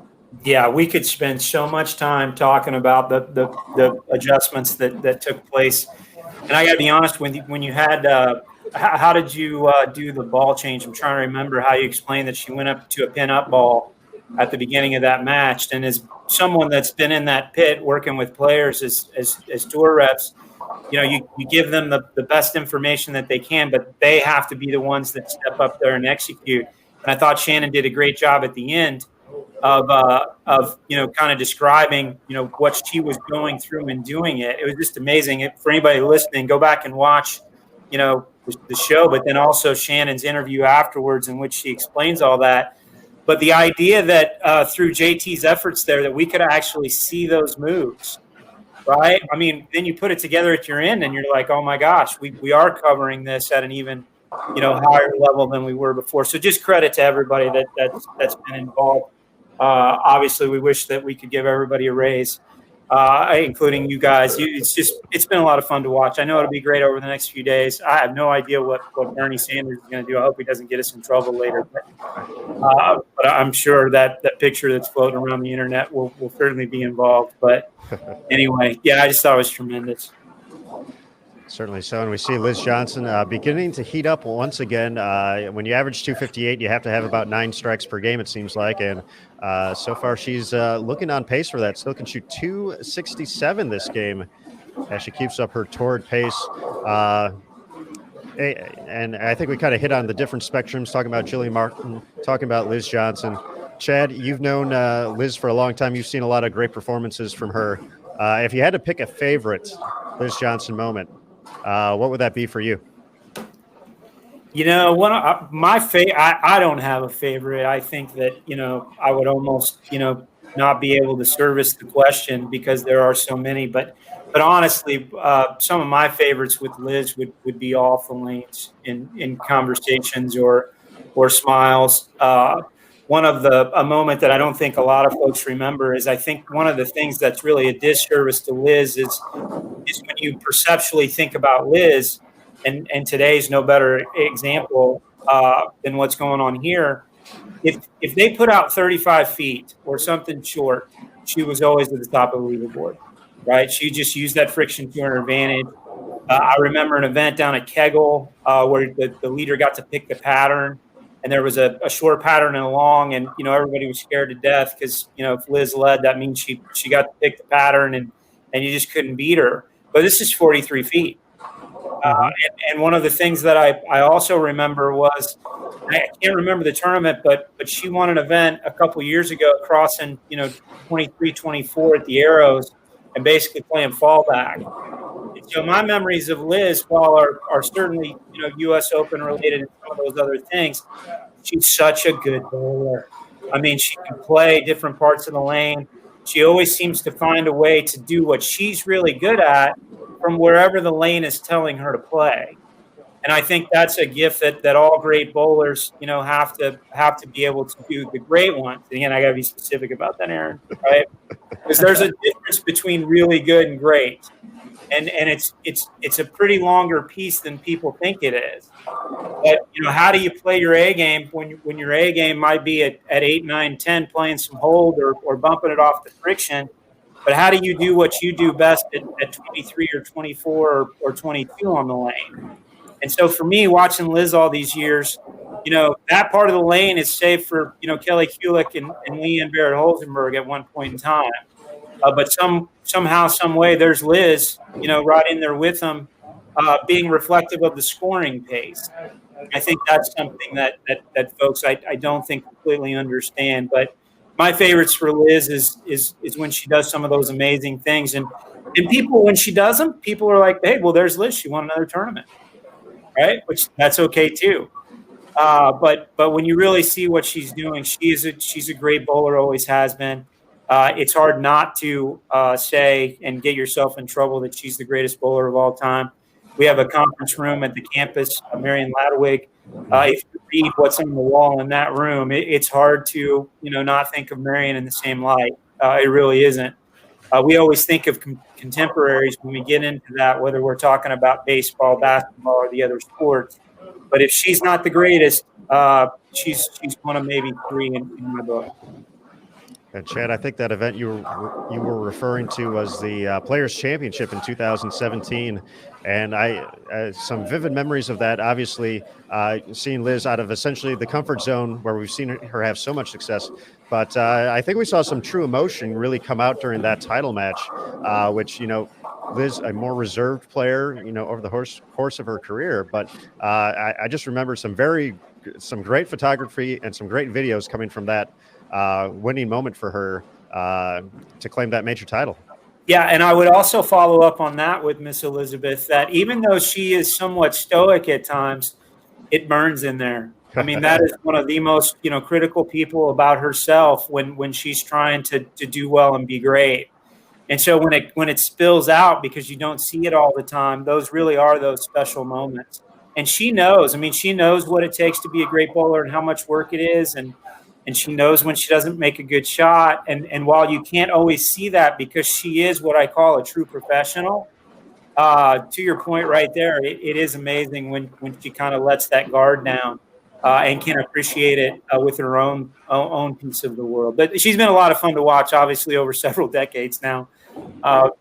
Yeah, we could spend so much time talking about the adjustments that took place. And I got to be honest, when you had how did you do the ball change? I'm trying to remember how you explained that she went up to a pin-up ball at the beginning of that match. And as someone that's been in that pit working with players as tour reps, you give them the best information that they can, but they have to be the ones that step up there and execute. And I thought Shannon did a great job at the end of kind of describing, what she was going through and doing it. It was just amazing. For anybody listening, go back and watch, the show, but then also Shannon's interview afterwards in which she explains all that. But the idea that through JT's efforts there, that we could actually see those moves, right? I mean, then you put it together at your end and you're like, oh my gosh, we are covering this at an even, higher level than we were before. So just credit to everybody that's been involved. Obviously we wish that we could give everybody a raise, including you guys. It's been a lot of fun to watch. I know it'll be great over the next few days. I have no idea what Bernie Sanders is going to do. I hope he doesn't get us in trouble later. But I'm sure that picture that's floating around the internet will certainly be involved. But anyway, yeah, I just thought it was tremendous. Certainly so. And we see Liz Johnson beginning to heat up once again. When you average 258, you have to have about 9 strikes per game, it seems like. And so far, she's looking on pace for that. Still can shoot 267 this game. as she keeps up her torrid pace. And I think we kind of hit on the different spectrums, talking about Jillian Martin, talking about Liz Johnson. Chad, you've known Liz for a long time. You've seen a lot of great performances from her. If you had to pick a favorite Liz Johnson moment, what would that be for you? You know, one of my I don't have a favorite. I think that, I would almost, not be able to service the question because there are so many. But honestly, some of my favorites with Liz would be off the lanes in conversations or smiles. A moment that I don't think a lot of folks remember is, I think one of the things that's really a disservice to Liz is when you perceptually think about Liz, and today's no better example than what's going on here. If they put out 35 feet or something short, she was always at the top of the leaderboard, right? She just used that friction to her advantage. I remember an event down at Kegel where the leader got to pick the pattern, and there was a short pattern and a long, and everybody was scared to death because if Liz led, that means she got to pick the pattern, and you just couldn't beat her. But this is 43 feet. And one of the things that I also remember was, I can't remember the tournament, but she won an event a couple years ago, crossing 23-24 at the Arrows and basically playing fallback. And so my memories of Liz, while are certainly U.S. Open related and some of those other things, she's such a good bowler. I mean, she can play different parts of the lane. She always seems to find a way to do what she's really good at from wherever the lane is telling her to play. And I think that's a gift that all great bowlers, have to be able to do. The great ones. Again, I got to be specific about that, Aaron, right? Because there's a difference between really good and great. And it's a pretty longer piece than people think it is. But how do you play your A game when your A game might be at 8, 9, 10 playing some hold or bumping it off the friction? But how do you do what you do best at 23 or 24 or 22 on the lane? And so for me, watching Liz all these years, that part of the lane is safe for Kelly Kulick and Leanne Barrett-Holzenberg at one point in time. But somehow, some way, there's Liz, right in there with them, being reflective of the scoring pace. I think that's something that folks I don't think completely understand. But my favorites for Liz is when she does some of those amazing things, and people, when she does them, people are like, hey, well, there's Liz. She won another tournament, right? Which that's okay too. But when you really see what she's doing, she's a great bowler, always has been. It's hard not to say and get yourself in trouble that she's the greatest bowler of all time. We have a conference room at the campus, Marion Ladwig. If you read what's on the wall in that room, it's hard to not think of Marion in the same light. It really isn't. We always think of contemporaries when we get into that, whether we're talking about baseball, basketball, or the other sports. But if she's not the greatest, she's one of maybe three in my book. And Chad, I think that event you were referring to was the Players Championship in 2017, and I some vivid memories of that. Obviously, seeing Liz out of essentially the comfort zone where we've seen her have so much success, but I think we saw some true emotion really come out during that title match, which Liz, a more reserved player, over the course of her career, but I just remember some great photography and some great videos coming from that winning moment for her to claim that major title. Yeah, and I would also follow up on that with Miss Elizabeth, that even though she is somewhat stoic at times, it burns in there. I mean, that is one of the most critical people about herself when she's trying to do well and be great. And so when it spills out, because you don't see it all the time, those really are those special moments. And she knows. I mean, she knows what it takes to be a great bowler and how much work it is, and she knows when she doesn't make a good shot. And while you can't always see that because she is what I call a true professional, to your point right there, it is amazing when she kind of lets that guard down and can appreciate it with her own piece of the world. But she's been a lot of fun to watch, obviously, over several decades now.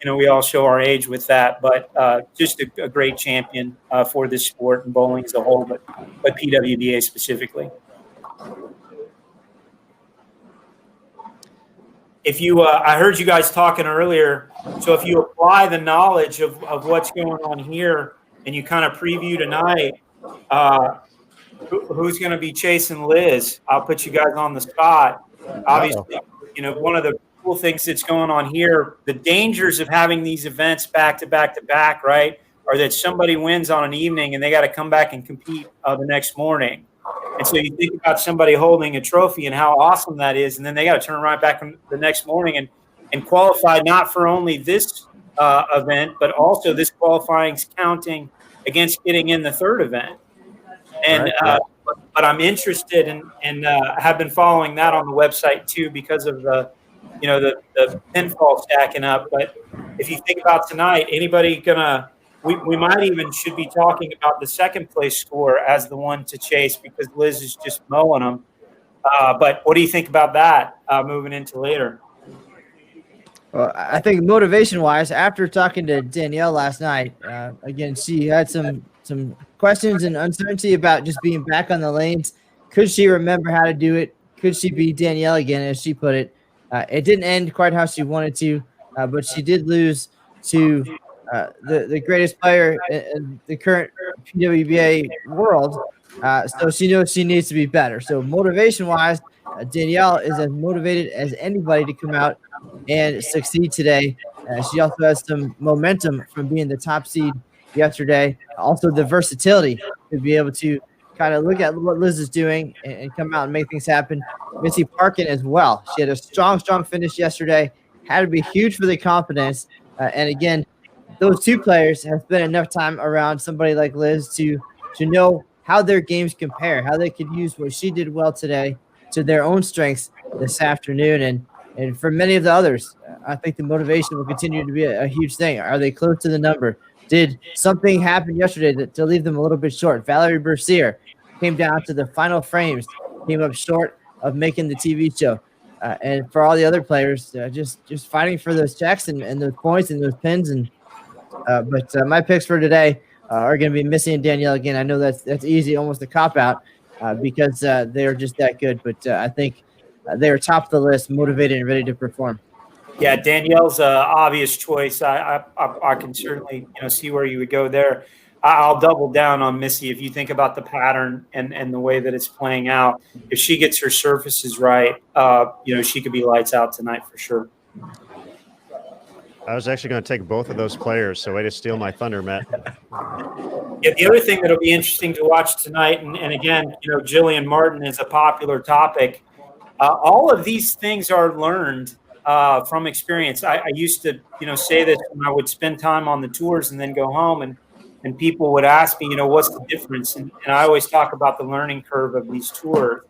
We all show our age with that, but just a great champion for this sport and bowling as a whole, but PWBA specifically. if you, I heard you guys talking earlier. So if you apply the knowledge of what's going on here and you kind of preview tonight, who's going to be chasing Liz? I'll put you guys on the spot. Obviously, one of the cool things that's going on here, the dangers of having these events back to back to back, right, are that somebody wins on an evening and they got to come back and compete the next morning. And so you think about somebody holding a trophy and how awesome that is, and then they got to turn right back the next morning and qualify not for only this event, but also this qualifying is counting against getting in the third event. And but I'm interested and have been following that on the website too because of the pinfall stacking up. But if you think about tonight, anybody gonna we might even should be talking about the second place score as the one to chase because Liz is just mowing them. But what do you think about that moving into later? Well, I think motivation-wise, after talking to Danielle last night, again, she had some questions and uncertainty about just being back on the lanes. Could she remember how to do it? Could she be Danielle again, as she put it? It didn't end quite how she wanted to, but she did lose to the greatest player in the current PWBA world. So she knows she needs to be better. So motivation-wise, Danielle is as motivated as anybody to come out and succeed today. She also has some momentum from being the top seed yesterday. Also the versatility to be able to kind of look at what Liz is doing and come out and make things happen. Missy Parkin as well. She had a strong finish yesterday. Had to be huge for the confidence. And again, those two players have spent enough time around somebody like Liz to know how their games compare, how they could use what she did well today to their own strengths this afternoon. And for many of the others, I think the motivation will continue to be a huge thing. Are they close to the number? Did something happen yesterday to leave them a little bit short? Valerie Bercier came down to the final frames, came up short of making the TV show. And for all the other players, just fighting for those checks and those points and those pins. But my picks for today are going to be Missy and Danielle again. I know that's easy, almost a cop-out because they're just that good. But I think they are top of the list, motivated and ready to perform. Yeah, Danielle's an obvious choice. I can certainly see where you would go there. I'll double down on Missy. If you think about the pattern and the way that it's playing out, if she gets her surfaces right, she could be lights out tonight for sure. I was actually going to take both of those players, so way to steal my thunder, Matt. Yeah, the other thing that'll be interesting to watch tonight, and again, Jillian Martin is a popular topic. All of these things are learned from experience. I used to, say this when I would spend time on the tours and then go home, and people would ask me, what's the difference? And I always talk about the learning curve of these tours.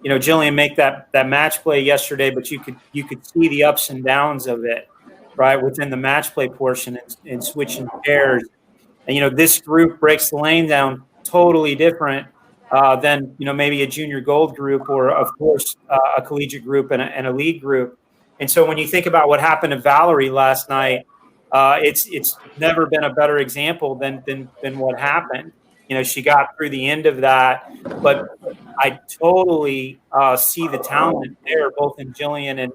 Jillian make that match play yesterday, but you could see the ups and downs of it, right, within the match play portion and switching pairs. And this group breaks the lane down totally different than maybe a junior gold group or, of course, a collegiate group and a league group. And so when you think about what happened to Valerie last night, it's never been a better example than what happened. She got through the end of that, but I totally see the talent there, both in Jillian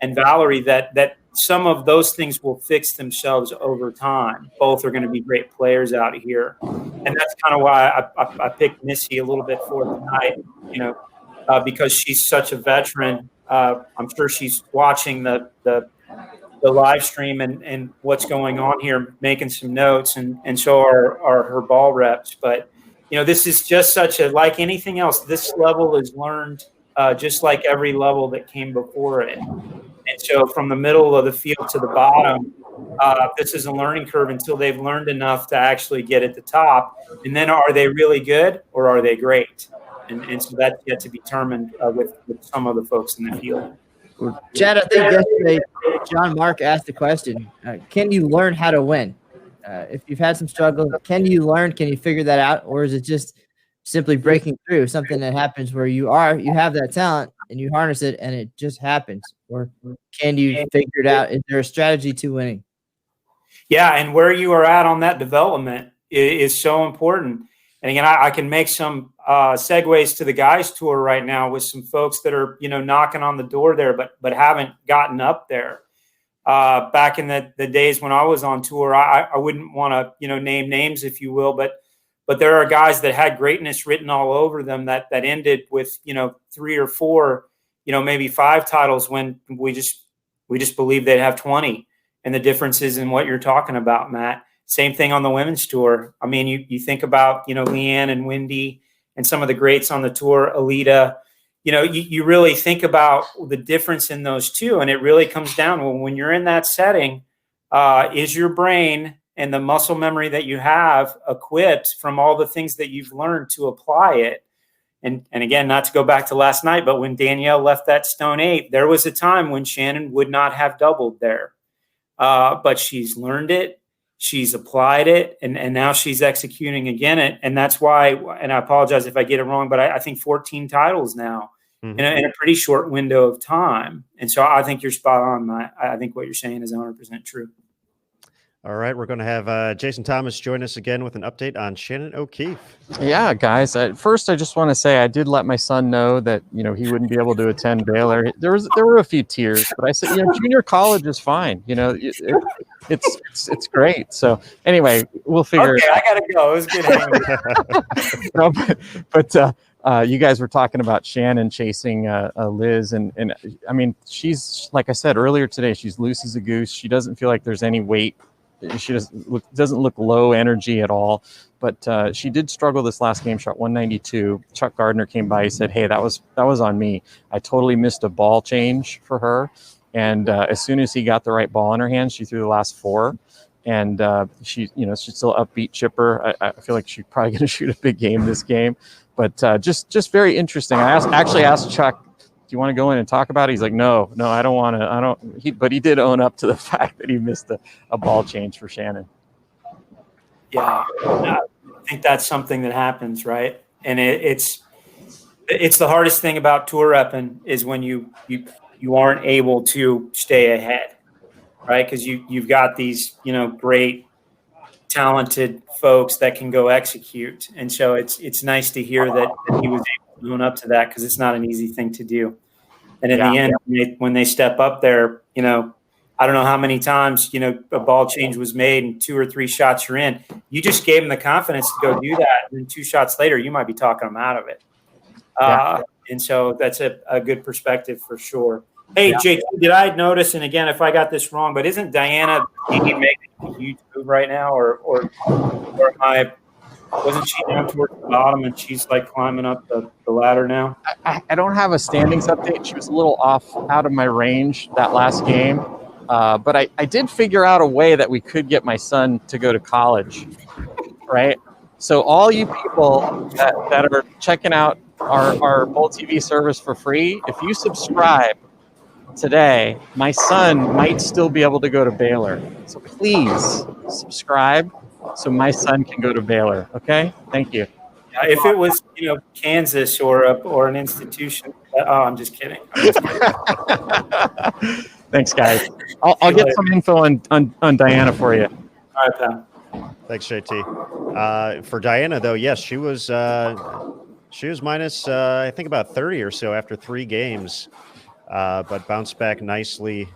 and Valerie, that some of those things will fix themselves over time. Both are going to be great players out here. And that's kind of why I picked Missy a little bit for tonight, because she's such a veteran. I'm sure she's watching the live stream and what's going on here, making some notes, and so are her ball reps. But, this is just like anything else, this level is learned just like every level that came before it. And so from the middle of the field to the bottom, this is a learning curve until they've learned enough to actually get at the top. And then are they really good or are they great? And so that's yet to be determined with some of the folks in the field. Chad, I think yesterday John Mark asked the question, can you learn how to win? If you've had some struggles, can you figure that out? Or is it just simply breaking through, something that happens where you have that talent and you harness it and it just happens? Or can you figure it out? Is there a strategy to winning? Yeah, and where you are at on that development is so important. And again, I can make some segues to the guys tour right now with some folks that are, knocking on the door there, but haven't gotten up there. Back in the days when I was on tour, I wouldn't want to, name names, if you will, but there are guys that had greatness written all over them that ended with, 3 or 4, maybe 5 titles when we just believed they'd have 20. And the difference is in what you're talking about, Matt. Same thing on the women's tour. I mean, you think about, Leanne and Wendy and some of the greats on the tour, Alita, you really think about the difference in those two. And it really comes down to when you're in that setting, is your brain and the muscle memory that you have equipped from all the things that you've learned to apply it. And again, not to go back to last night, but when Danielle left that Stone 8, there was a time when Shannon would not have doubled there. But she's learned it. She's applied it, and now she's executing again. And that's why, and I apologize if I get it wrong, but I think 14 titles now in a pretty short window of time. And so I think you're spot on, Matt. I think what you're saying is 100% true. All right, we're going to have Jason Thomas join us again with an update on Shannon O'Keefe. Yeah, guys. First, I just want to say I did let my son know that he wouldn't be able to attend Baylor. There were a few tears, but I said junior college is fine. It's great. So anyway, we'll figure. Okay, I gotta go. It was good hanging. No, you guys were talking about Shannon chasing Liz, and I mean, she's, like I said earlier today, she's loose as a goose. She doesn't feel like there's any weight. She doesn't look low energy at all, but she did struggle this last game. Shot 192. Chuck Gardner came by. He said, "Hey, that was on me. I totally missed a ball change for her." And as soon as he got the right ball in her hands, she threw the last 4. And she's still upbeat, chipper. I feel like she's probably going to shoot a big game this game. But just very interesting. I actually asked Chuck, "Do you want to go in and talk about it?" He's like, no, I don't want to. But he did own up to the fact that he missed a ball change for Shannon. Yeah, I think that's something that happens, right? And it's the hardest thing about tour repping is when you aren't able to stay ahead, right? Because you've got these great, talented folks that can go execute, and so it's nice to hear that he was able to own up to that, because it's not an easy thing to do. And in the end, when they step up there, I don't know how many times a ball change was made and 2 or 3 shots you're in. You just gave them the confidence to go do that, and then 2 shots later, you might be talking them out of it. And so that's a good perspective for sure. Hey, Jake, did I notice, and again, if I got this wrong, but isn't Diana making a huge move right now, or wasn't she down towards the bottom and she's like climbing up the ladder now? I don't have a standings update. She was a little out of my range that last game, but I did figure out a way that we could get my son to go to college, right? So all you people that are checking out our Bowl TV service for free, if you subscribe today, my son might still be able to go to Baylor. So please subscribe so my son can go to Baylor. Okay? Thank you. If it was, Kansas or an institution. I'm just kidding. Thanks, guys. I'll get some info on Diana for you. All right, pal. Thanks, JT. For Diana, though, yes, she was minus, I think, about 30 or so after 3 games, but bounced back nicely.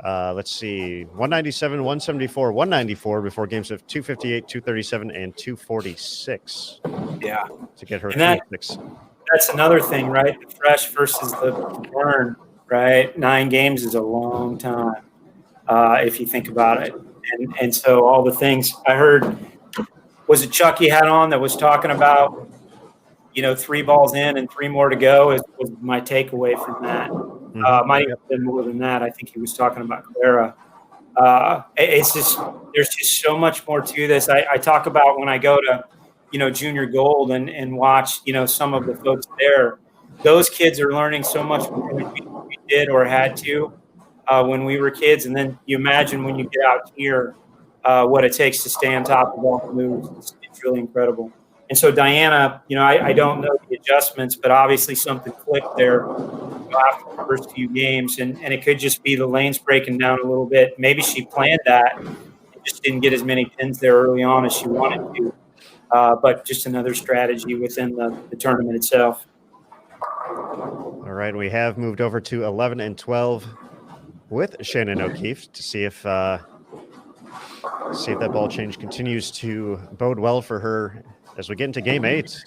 Let's see, 197, 174, 194 before games of 258, 237, and 246. Yeah. To get her that's another thing, right? The fresh versus the burn, right? 9 games is a long time, if you think about it. And so all the things I heard, was it Chucky had on that was talking about, 3 balls in and 3 more to go was my takeaway from that. Might have been more than that. I think he was talking about Clara. It's just, there's just so much more to this. I talk about when I go to, Junior Gold and watch, some of the folks there. Those kids are learning so much more than we did or had to when we were kids. And then you imagine when you get out here what it takes to stay on top of all the moves. It's really incredible. And so Diana, I don't know the adjustments, but obviously something clicked there after the first few games, and it could just be the lanes breaking down a little bit. Maybe she planned that and just didn't get as many pins there early on as she wanted to. but just another strategy within the tournament itself. All right, we have moved over to 11 and 12 with Shannon O'Keefe to see if that ball change continues to bode well for her as we get into game 8.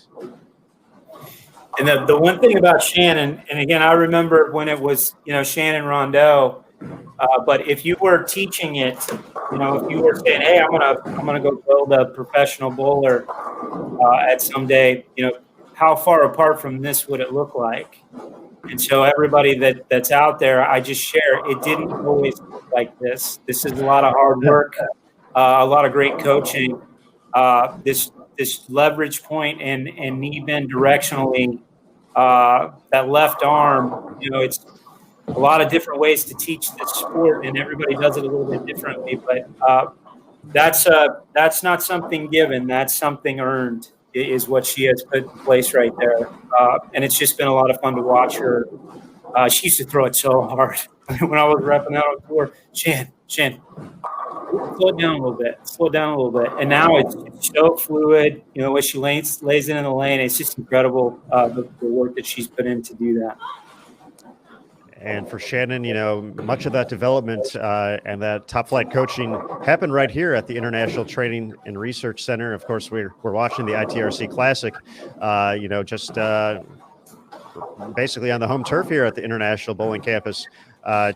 And the one thing about Shannon, and again, I remember when it was, Shannon Rondeau, but if you were teaching it, if you were saying, hey, I'm gonna go build a professional bowler at some day, how far apart from this would it look like? And so everybody that's out there, I just share, it didn't always look like this. This is a lot of hard work, a lot of great coaching. This leverage point and knee bend directionally, that left arm, it's a lot of different ways to teach this sport, and everybody does it a little bit differently. But that's not something given. That's something earned, is what she has put in place right there. And it's just been a lot of fun to watch her. She used to throw it so hard when I was repping out on tour. Shan, slow it down a little bit. And now it's so fluid. When she lays it in the lane, it's just incredible, the work that she's put in to do that. And for Shannon, much of that development and that top flight coaching happened right here at the International Training and Research Center. Of course, we're watching the ITRC Classic, just basically on the home turf here at the International Bowling Campus.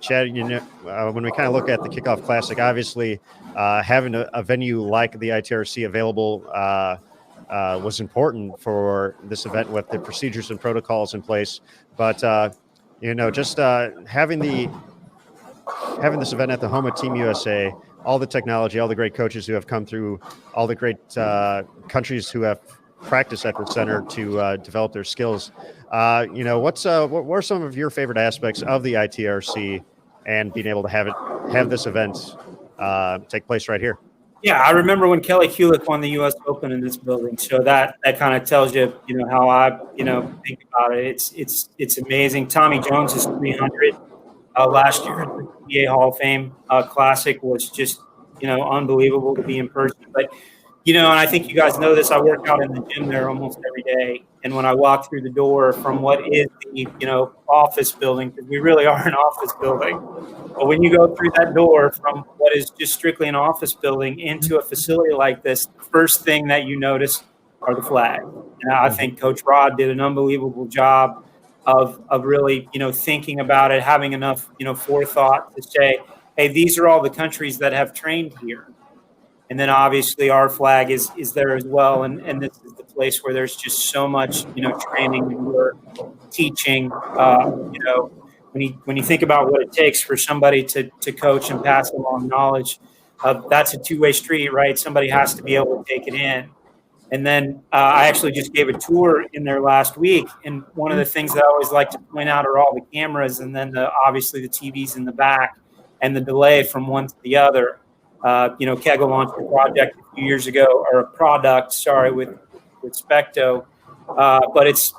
Chad, when we kind of look at the Kickoff Classic, obviously having a venue like the ITRC available was important for this event with the procedures and protocols in place. But just having this event at the home of Team USA, all the technology, all the great coaches who have come through, all the great countries who have practiced at the center to develop their skills. What are some of your favorite aspects of the ITRC and being able to have this event take place right here? Yeah, I remember when Kelly Kulick won the U.S. Open in this building. So that kind of tells you, how I, think about it. It's amazing. Tommy Jones's 300 last year at the PWBA Hall of Fame Classic was just, unbelievable to be in person. But, and I think you guys know this. I work out in the gym there almost every day. And when I walk through the door from what is the, office building, because we really are an office building. But when you go through that door from what is just strictly an office building into a facility like this, the first thing that you notice are the flags. And I think Coach Rod did an unbelievable job of really, thinking about it, having enough, forethought to say, hey, these are all the countries that have trained here. And then obviously our flag is there as well. And this is the place where there's just so much, training and work, teaching, when you think about what it takes for somebody to coach and pass along knowledge, that's a two-way street, right? Somebody has to be able to take it in. And then I actually just gave a tour in there last week. And one of the things that I always like to point out are all the cameras and then obviously the TVs in the back and the delay from one to the other. Kegel launched a project a few years ago, or a product, with Specto. But it's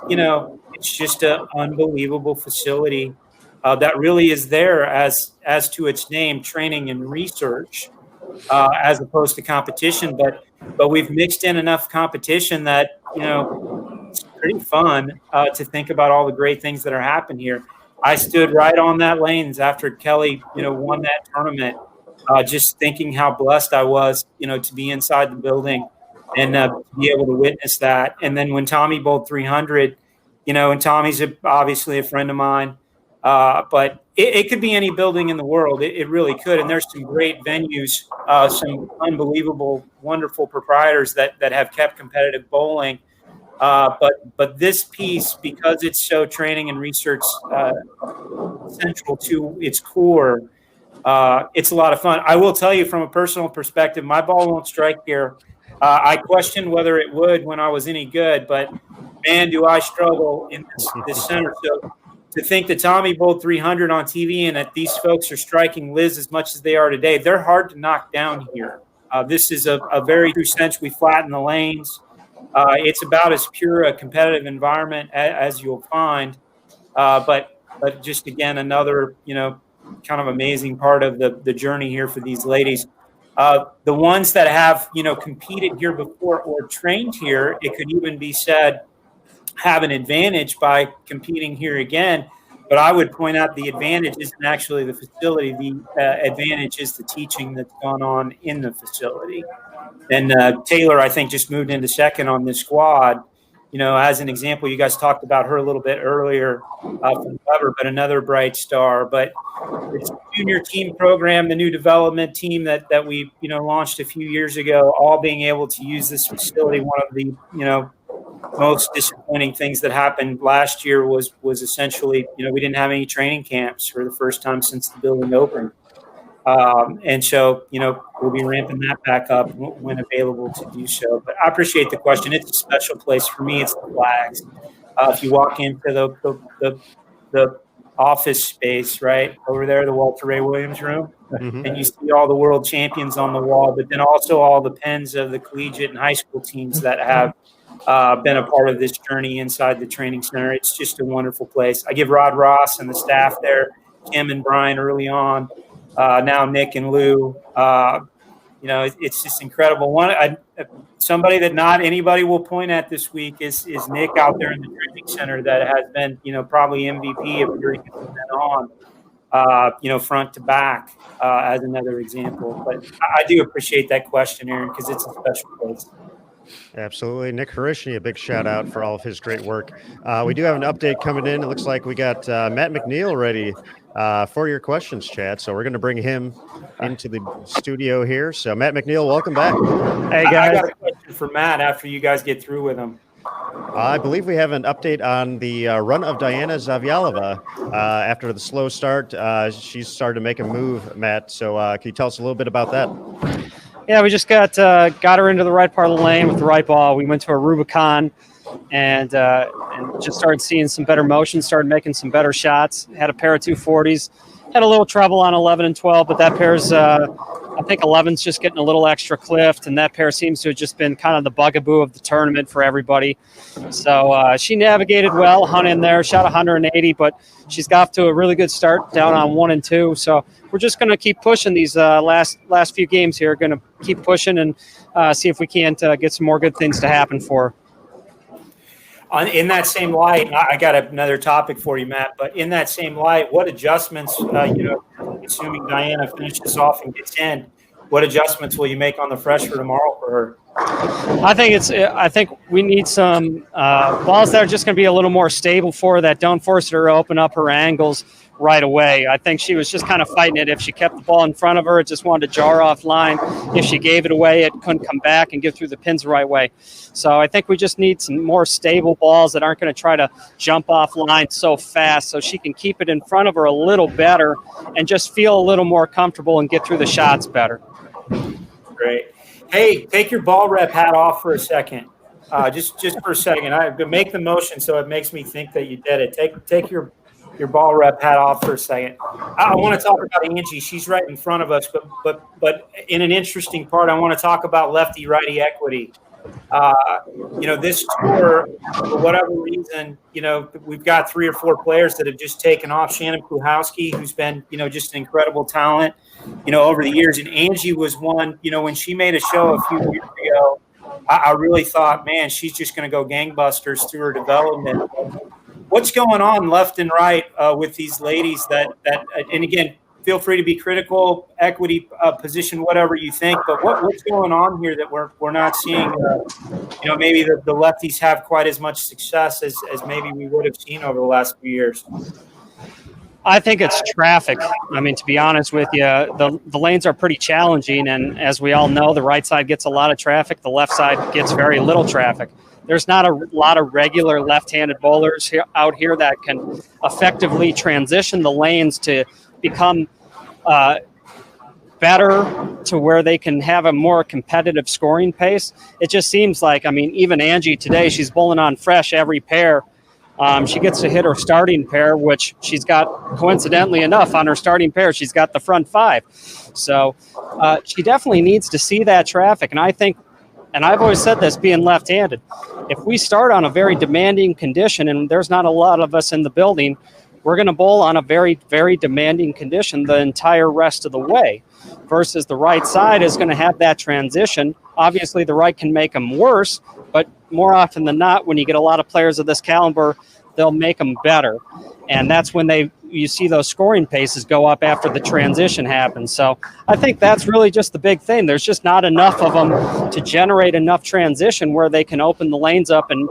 just an unbelievable facility that really is there as to its name, training and research, as opposed to competition. But we've mixed in enough competition that, it's pretty fun to think about all the great things that are happening here. I stood right on that lanes after Kelly, won that tournament. Just thinking how blessed I was, to be inside the building and be able to witness that. And then when Tommy bowled 300, and Tommy's obviously a friend of mine, but it could be any building in the world. It really could. And there's some great venues, some unbelievable, wonderful proprietors that have kept competitive bowling. But this piece, because it's so training and research central to its core, it's a lot of fun. I will tell you from a personal perspective, my ball won't strike here. I questioned whether it would when I was any good, but man, do I struggle in this center. So to think that Tommy bowled 300 on TV and that these folks are striking Liz as much as they are today, they're hard to knock down here. This is a very true sense. We flatten the lanes. It's about as pure a competitive environment as you'll find. But just, again, another, kind of amazing part of the journey here for these ladies. The ones that have, competed here before or trained here, it could even be said, have an advantage by competing here again. But I would point out the advantage isn't actually the facility. The advantage is the teaching that's gone on in the facility. And Taylor, I think, just moved into second on this squad. As an example, you guys talked about her a little bit earlier from Weber, but another bright star. But it's a junior team program, the new development team that we launched a few years ago, all being able to use this facility. One of the most disappointing things that happened last year was essentially we didn't have any training camps for the first time since the building opened. And so, we'll be ramping that back up when available to do so. But I appreciate the question. It's a special place for me. It's the flags. If you walk into the office space right over there, the Walter Ray Williams room, and you see all the world champions on the wall, but then also all the pens of the collegiate and high school teams that have been a part of this journey inside the training center. It's just a wonderful place. I give Rod Ross and the staff there, Kim and Brian early on, now Nick and Lou. It's just incredible. Somebody that not anybody will point at this week is Nick out there in the training center that has been, probably MVP if you're even on, front to back as another example. But I do appreciate that question, Aaron, because it's a special place. Absolutely. Nick Harishny, a big shout out for all of his great work. We do have an update coming in. It looks like we got Matt McNeel ready for your questions, Chad. So we're going to bring him into the studio here. So Matt McNeel, welcome back. Hey, guys. I got a question for Matt after you guys get through with him. I believe we have an update on the run of Diana Zavyalova. After the slow start, she's started to make a move, Matt. So can you tell us a little bit about that? Yeah, we just got her into the right part of the lane with the right ball. We went to a Rubicon and just started seeing some better motion, started making some better shots. Had a pair of 240s. Had a little trouble on 11 and 12, but that pair's, I think 11's just getting a little extra clipped, and that pair seems to have just been kind of the bugaboo of the tournament for everybody. So she navigated well, hung in there, shot 180, but she's got off to a really good start down on 1 and 2. So we're just going to keep pushing these last few games here. Going to keep pushing and see if we can't get some more good things to happen for her. In that same light, I got another topic for you, Matt, but in that same light, what adjustments, assuming Diana finishes off and gets in, what adjustments will you make on the fresh for tomorrow for her? I think we need some balls that are just going to be a little more stable for her, that don't force her to open up her angles right away. I think she was just kind of fighting it. If she kept the ball in front of her, it just wanted to jar off line. If she gave it away, it couldn't come back and get through the pins the right way. So I think we just need some more stable balls that aren't going to try to jump off line so fast, so she can keep it in front of her a little better and just feel a little more comfortable and get through the shots better. Great. Hey, take your ball rep hat off for a second. Just for a second. I make the motion so it makes me think that you did it. Take your ball rep hat off for a second. I want to talk about Angie. She's right in front of us, but in an interesting part, I want to talk about lefty-righty equity. This tour, for whatever reason, we've got 3 or 4 players that have just taken off. Shannon Puhowski, who's been, just an incredible talent, over the years. And Angie was one, when she made a show a few years ago, I really thought, man, she's just going to go gangbusters through her development. What's going on left and right with these ladies that and again, feel free to be critical, equity position, whatever you think, but what's going on here that we're not seeing, maybe the lefties have quite as much success as maybe we would have seen over the last few years? I think it's traffic. I mean, to be honest with you, the lanes are pretty challenging, and as we all know, the right side gets a lot of traffic, the left side gets very little traffic. There's not a lot of regular left-handed bowlers out here that can effectively transition the lanes to become better to where they can have a more competitive scoring pace. It just seems like, even Angie today, she's bowling on fresh every pair. She gets to hit her starting pair, which she's got, coincidentally enough, on her starting pair, she's got the front 5. So she definitely needs to see that traffic. And I think, and I've always said this, being left-handed, if we start on a very demanding condition and there's not a lot of us in the building, we're going to bowl on a very, very demanding condition the entire rest of the way, versus the right side is going to have that transition. Obviously, the right can make them worse, but more often than not, when you get a lot of players of this caliber, they'll make them better. And that's when you see those scoring paces go up after the transition happens. So I think that's really just the big thing. There's just not enough of them to generate enough transition where they can open the lanes up and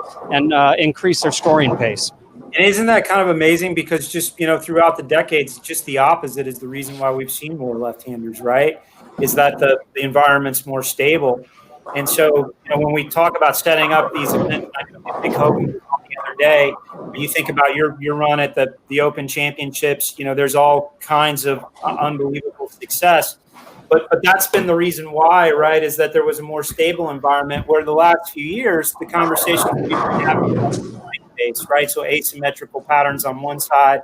increase their scoring pace. And isn't that kind of amazing? Because just, throughout the decades, just the opposite is the reason why we've seen more left-handers, right? Is that the environment's more stable. And so, when we talk about setting up these events, I think Hogan the other day, when you think about your run at the Open Championships, there's all kinds of unbelievable success. But that's been the reason why, right, is that there was a more stable environment where the last few years, the conversation we've been having base, right? So asymmetrical patterns on one side,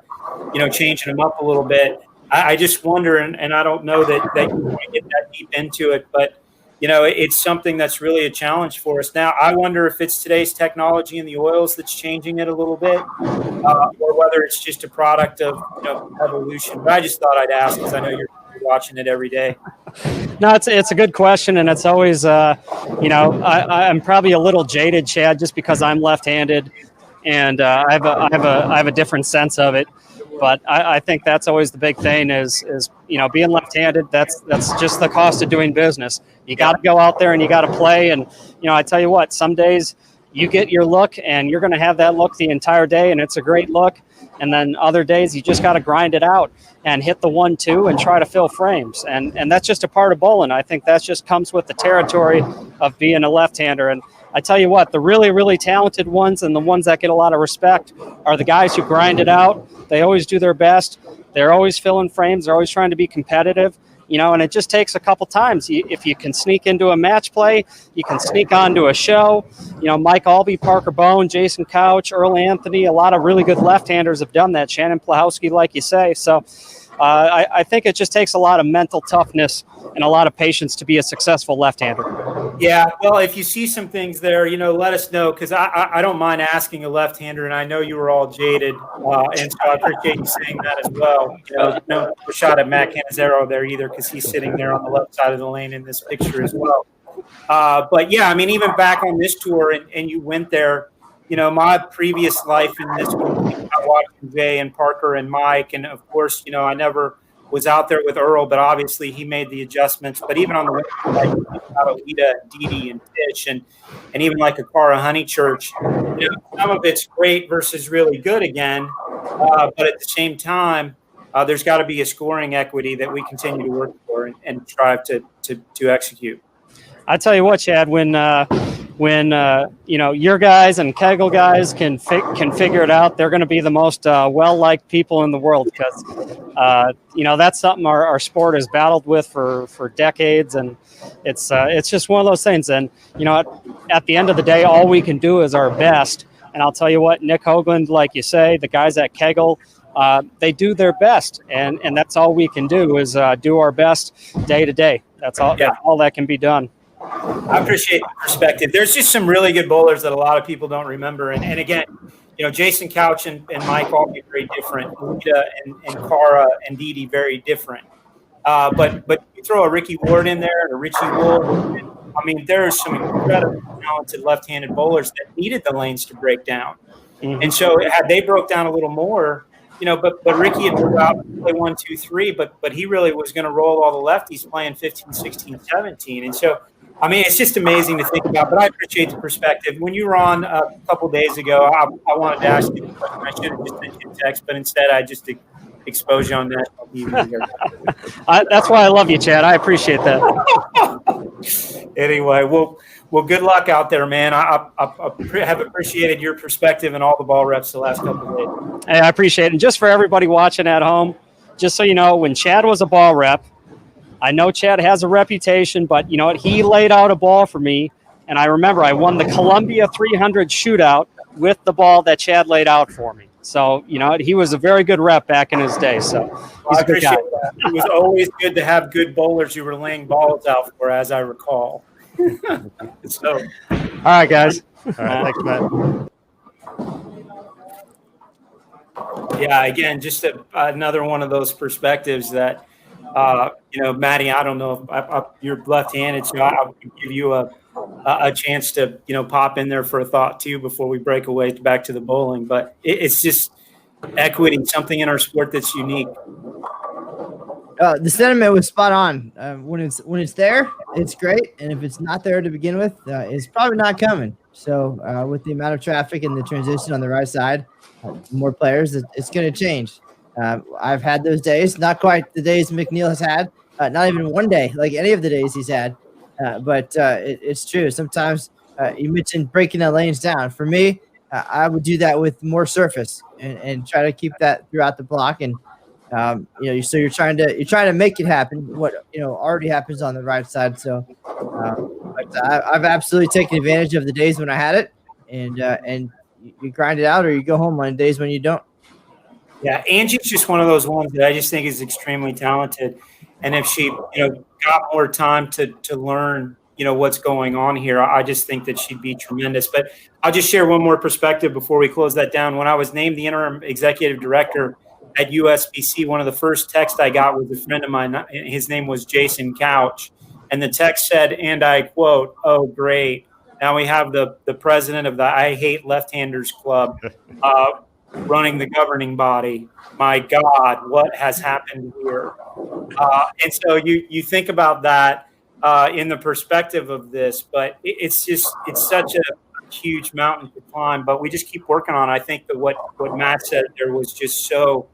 changing them up a little bit. I just wonder, and I don't know that you want to get that deep into it, but it's something that's really a challenge for us. Now, I wonder if it's today's technology in the oils that's changing it a little bit, or whether it's just a product of evolution. But I just thought I'd ask because I know you're watching it every day. No, it's a good question, and it's always, I'm probably a little jaded, Chad, just because I'm left-handed, and I have a different sense of it. But I think that's always the big thing is being left-handed. That's just the cost of doing business. You got to go out there and you got to play. And I tell you what, some days you get your look and you're going to have that look the entire day, and it's a great look. And then other days you just got to grind it out and hit the 1-2 and try to fill frames. And that's just a part of bowling. I think that just comes with the territory of being a left-hander. And I tell you what, the really, really talented ones and the ones that get a lot of respect are the guys who grind it out. They always do their best. They're always filling frames. They're always trying to be competitive, and it just takes a couple times. If you can sneak into a match play, you can sneak onto a show. Mike Albee, Parker Bone, Jason Couch, Earl Anthony, a lot of really good left-handers have done that. Shannon Plahowski, like you say. So I think it just takes a lot of mental toughness and a lot of patience to be a successful left-hander. Yeah, well, if you see some things there, let us know, because I don't mind asking a left-hander, and I know you were all jaded, and so I appreciate you saying that as well. No shot at Matt Canizero there either, because he's sitting there on the left side of the lane in this picture as well. But yeah, I mean, even back on this tour, and you went there, my previous life in this one, I watched Jay and Parker and Mike, and of course, I never was out there with Earl, but obviously he made the adjustments. But even on the website, Alita, Didi, and Tish, and even like Akara Honeychurch, some of it's great versus really good again. But at the same time, there's got to be a scoring equity that we continue to work for and strive to execute. I tell you what, Chad, when your guys and Kegel guys can figure it out, they're going to be the most well-liked people in the world, because that's something our sport has battled with for decades, and it's just one of those things. And at the end of the day, all we can do is our best. And I'll tell you what, Nick Hoagland, like you say, the guys at Kegel, they do their best, and that's all we can do is do our best day to day. That's all. Yeah. That's all that can be done. I appreciate the perspective. There's just some really good bowlers that a lot of people don't remember. And again, Jason Couch and Mike all be very different. Lita and Cara and Didi very different. But you throw a Ricky Ward in there and a Richie Ward. I mean, there are some incredibly talented left-handed bowlers that needed the lanes to break down. Mm-hmm. And so had they broke down a little more, but Ricky had moved out to play 1, 2, 3, but he really was going to roll all the lefties playing 15, 16, 17. And so, I mean, it's just amazing to think about, but I appreciate the perspective. When you were on a couple days ago, I wanted to ask you a question. I should have just sent you a text, but instead I just exposed you on national TV. That's why I love you, Chad. I appreciate that. Anyway, well, good luck out there, man. I have appreciated your perspective and all the ball reps the last couple of days. Hey, I appreciate it. And just for everybody watching at home, just so you know, when Chad was a ball rep, I know Chad has a reputation, but you know what? He laid out a ball for me, and I remember I won the Columbia 300 shootout with the ball that Chad laid out for me. So, he was a very good rep back in his day. So he's a good guy. That. It was always good to have good bowlers you were laying balls out for, as I recall. So, all right, guys. All right, thanks, Matt. Yeah, again, just another one of those perspectives that, Maddie, I don't know if you're left-handed, so I'll give you a chance to, pop in there for a thought too before we break away back to the bowling. But it's just equity, something in our sport that's unique. The sentiment was spot on. When it's there, it's great, and if it's not there to begin with, it's probably not coming. So with the amount of traffic and the transition on the right side, more players, it's going to change. I've had those days, not quite the days McNeel has had, not even one day like any of the days he's had, but it's true. Sometimes you mentioned breaking the lanes down. For me, I would do that with more surface and try to keep that throughout the block. And so you're trying to make it happen. What already happens on the right side. So, but I've absolutely taken advantage of the days when I had it, and you grind it out, or you go home on days when you don't. Yeah, Angie's just one of those ones that I just think is extremely talented, and if she got more time to learn what's going on here, I just think that she'd be tremendous. But I'll just share one more perspective before we close that down. When I was named the interim executive director at USBC, one of the first texts I got was a friend of mine. His name was Jason Couch. And the text said, and I quote, "Oh, great. Now we have the president of the I Hate Left-Handers Club running the governing body. My God, what has happened here?" And so you think about that in the perspective of this, but it's such a huge mountain to climb, but we just keep working on it. I think that what Matt said there was just so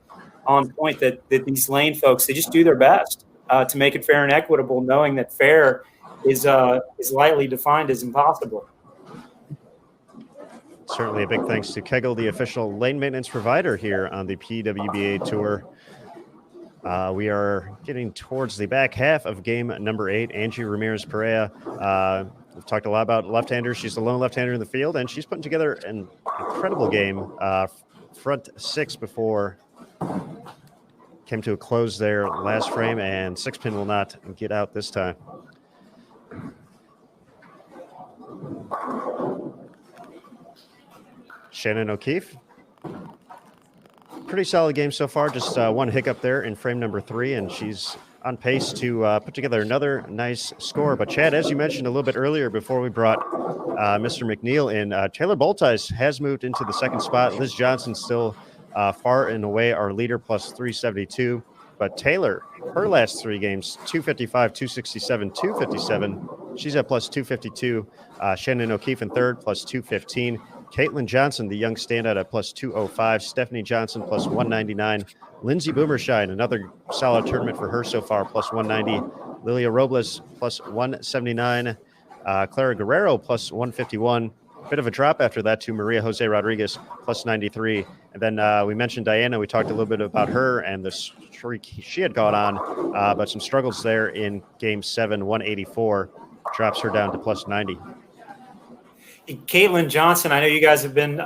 on point that these lane folks, they just do their best to make it fair and equitable, knowing that fair is lightly defined as impossible. Certainly a big thanks to Kegel, the official lane maintenance provider here on the PWBA Tour. We are getting towards the back half of game number 8. Angie Ramirez-Perea, we've talked a lot about left-handers. She's the lone left-hander in the field, and she's putting together an incredible game. Front 6 before came to a close there last frame, and 6-pin will not get out this time. Shannon O'Keefe. Pretty solid game so far. Just one hiccup there in frame number 3, and she's on pace to put together another nice score. But Chad, as you mentioned a little bit earlier before we brought Mr. McNeel in, Taylor Boltice has moved into the second spot. Liz Johnson still far and away our leader, plus 372. But Taylor, her last 3 games, 255, 267, 257. She's at plus 252. Shannon O'Keefe in third, plus 215. Caitlin Johnson, the young standout, at plus 205. Stephanie Johnson, plus 199. Lindsay Boomershine, another solid tournament for her so far, plus 190. Lilia Robles, plus 179. Clara Guerrero, plus 151. Bit of a drop after that to Maria Jose Rodriguez, plus 93. And then we mentioned Diana. We talked a little bit about her and the streak she had gone on, but some struggles there in game 7, 184. Drops her down to plus 90. Caitlin Johnson, I know you guys have been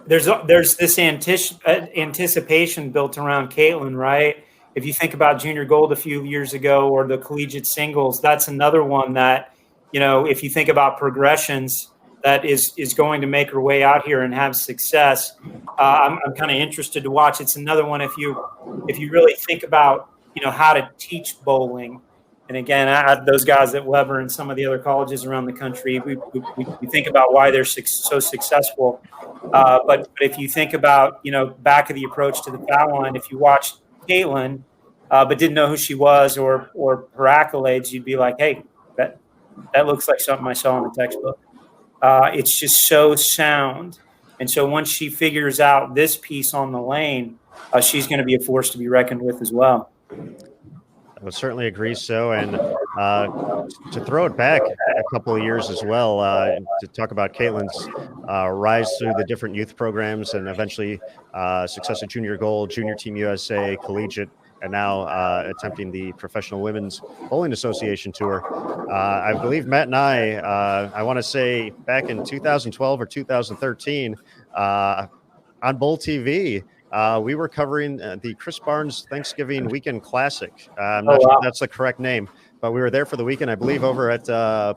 there's this anticipation built around Caitlin, right? If you think about junior gold a few years ago or the collegiate singles, that's another one that, if you think about progressions, that is going to make her way out here and have success. I'm kind of interested to watch. It's another one if you really think about how to teach bowling. And again, those guys at Weber and some of the other colleges around the country, we think about why they're so successful. But if you think about, back of the approach to the foul line, if you watched Caitlin, but didn't know who she was or her accolades, you'd be like, hey, that looks like something I saw in the textbook. It's just so sound. And so once she figures out this piece on the lane, she's going to be a force to be reckoned with as well. I would certainly agree so. And to throw it back a couple of years as well, to talk about Caitlin's rise through the different youth programs and eventually success at Junior Gold, Junior Team USA, Collegiate, and now attempting the Professional Women's Bowling Association Tour. I believe Matt and I want to say back in 2012 or 2013, on Bowl TV, we were covering the Chris Barnes Thanksgiving Weekend Classic. I'm not sure if that's the correct name, but we were there for the weekend, I believe, over at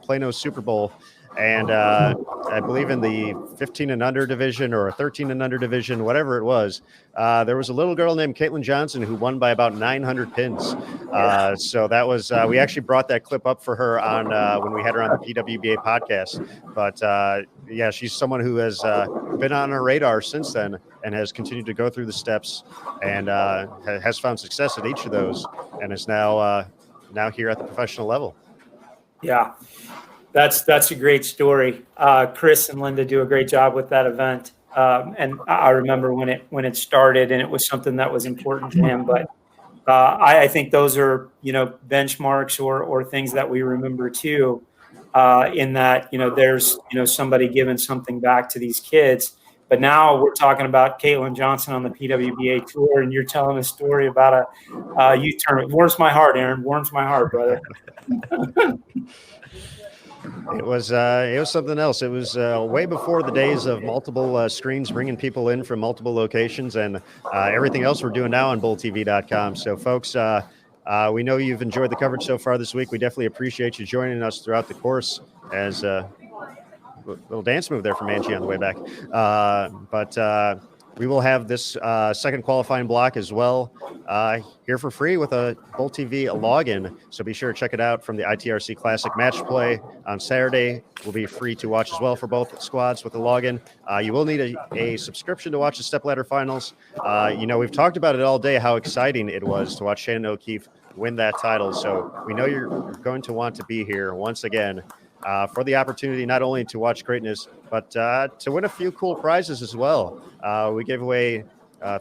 Plano Super Bowl. And I believe in the 15 and under division or 13 and under division, whatever it was, there was a little girl named Caitlin Johnson who won by about 900 pins. So that was, we actually brought that clip up for her on when we had her on the PWBA podcast. But yeah, she's someone who has been on our radar since then and has continued to go through the steps and has found success at each of those and is now here at the professional level. Yeah, that's a great story. Chris and Linda do a great job with that event. And I remember when it started, and it was something that was important to him. But I think those are, benchmarks or things that we remember too, in that, there's, somebody giving something back to these kids. But now we're talking about Caitlin Johnson on the PWBA tour, and you're telling a story about a youth tournament. Warms my heart, Aaron. Warms my heart, brother. It was something else. It was way before the days of multiple screens bringing people in from multiple locations and everything else we're doing now on BullTV.com. So, folks, we know you've enjoyed the coverage so far this week. We definitely appreciate you joining us throughout the course as little dance move there from Angie on the way back. But we will have this second qualifying block as well here for free with a Bull TV login. So be sure to check it out from the ITRC Classic match play on Saturday. Will be free to watch as well for both squads with the login. You will need a subscription to watch the stepladder finals. We've talked about it all day, how exciting it was to watch Shannon O'Keefe win that title. So we know you're going to want to be here once again for the opportunity not only to watch greatness, but to win a few cool prizes as well. We gave away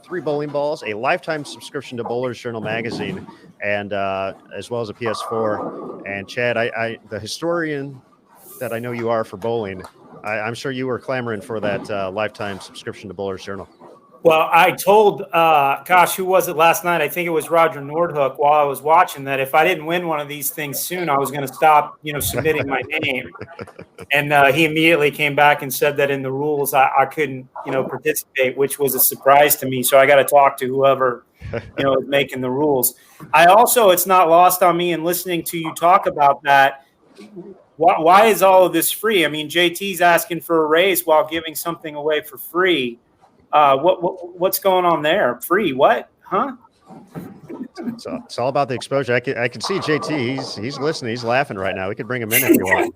3 bowling balls, a lifetime subscription to Bowler's Journal magazine, and as well as a PS4. And Chad, the historian that I know you are for bowling, I'm sure you were clamoring for that lifetime subscription to Bowler's Journal. Well, I told, who was it last night? I think it was Roger Nordhook while I was watching that if I didn't win one of these things soon, I was going to stop, submitting my name. And he immediately came back and said that in the rules, I couldn't, participate, which was a surprise to me. So I got to talk to whoever, is making the rules. It's not lost on me in listening to you talk about that. Why is all of this free? I mean, JT's asking for a raise while giving something away for free. What's going on there? Free what? Huh? It's all about the exposure. I can see JT. He's listening. He's laughing right now. We could bring him in if you want.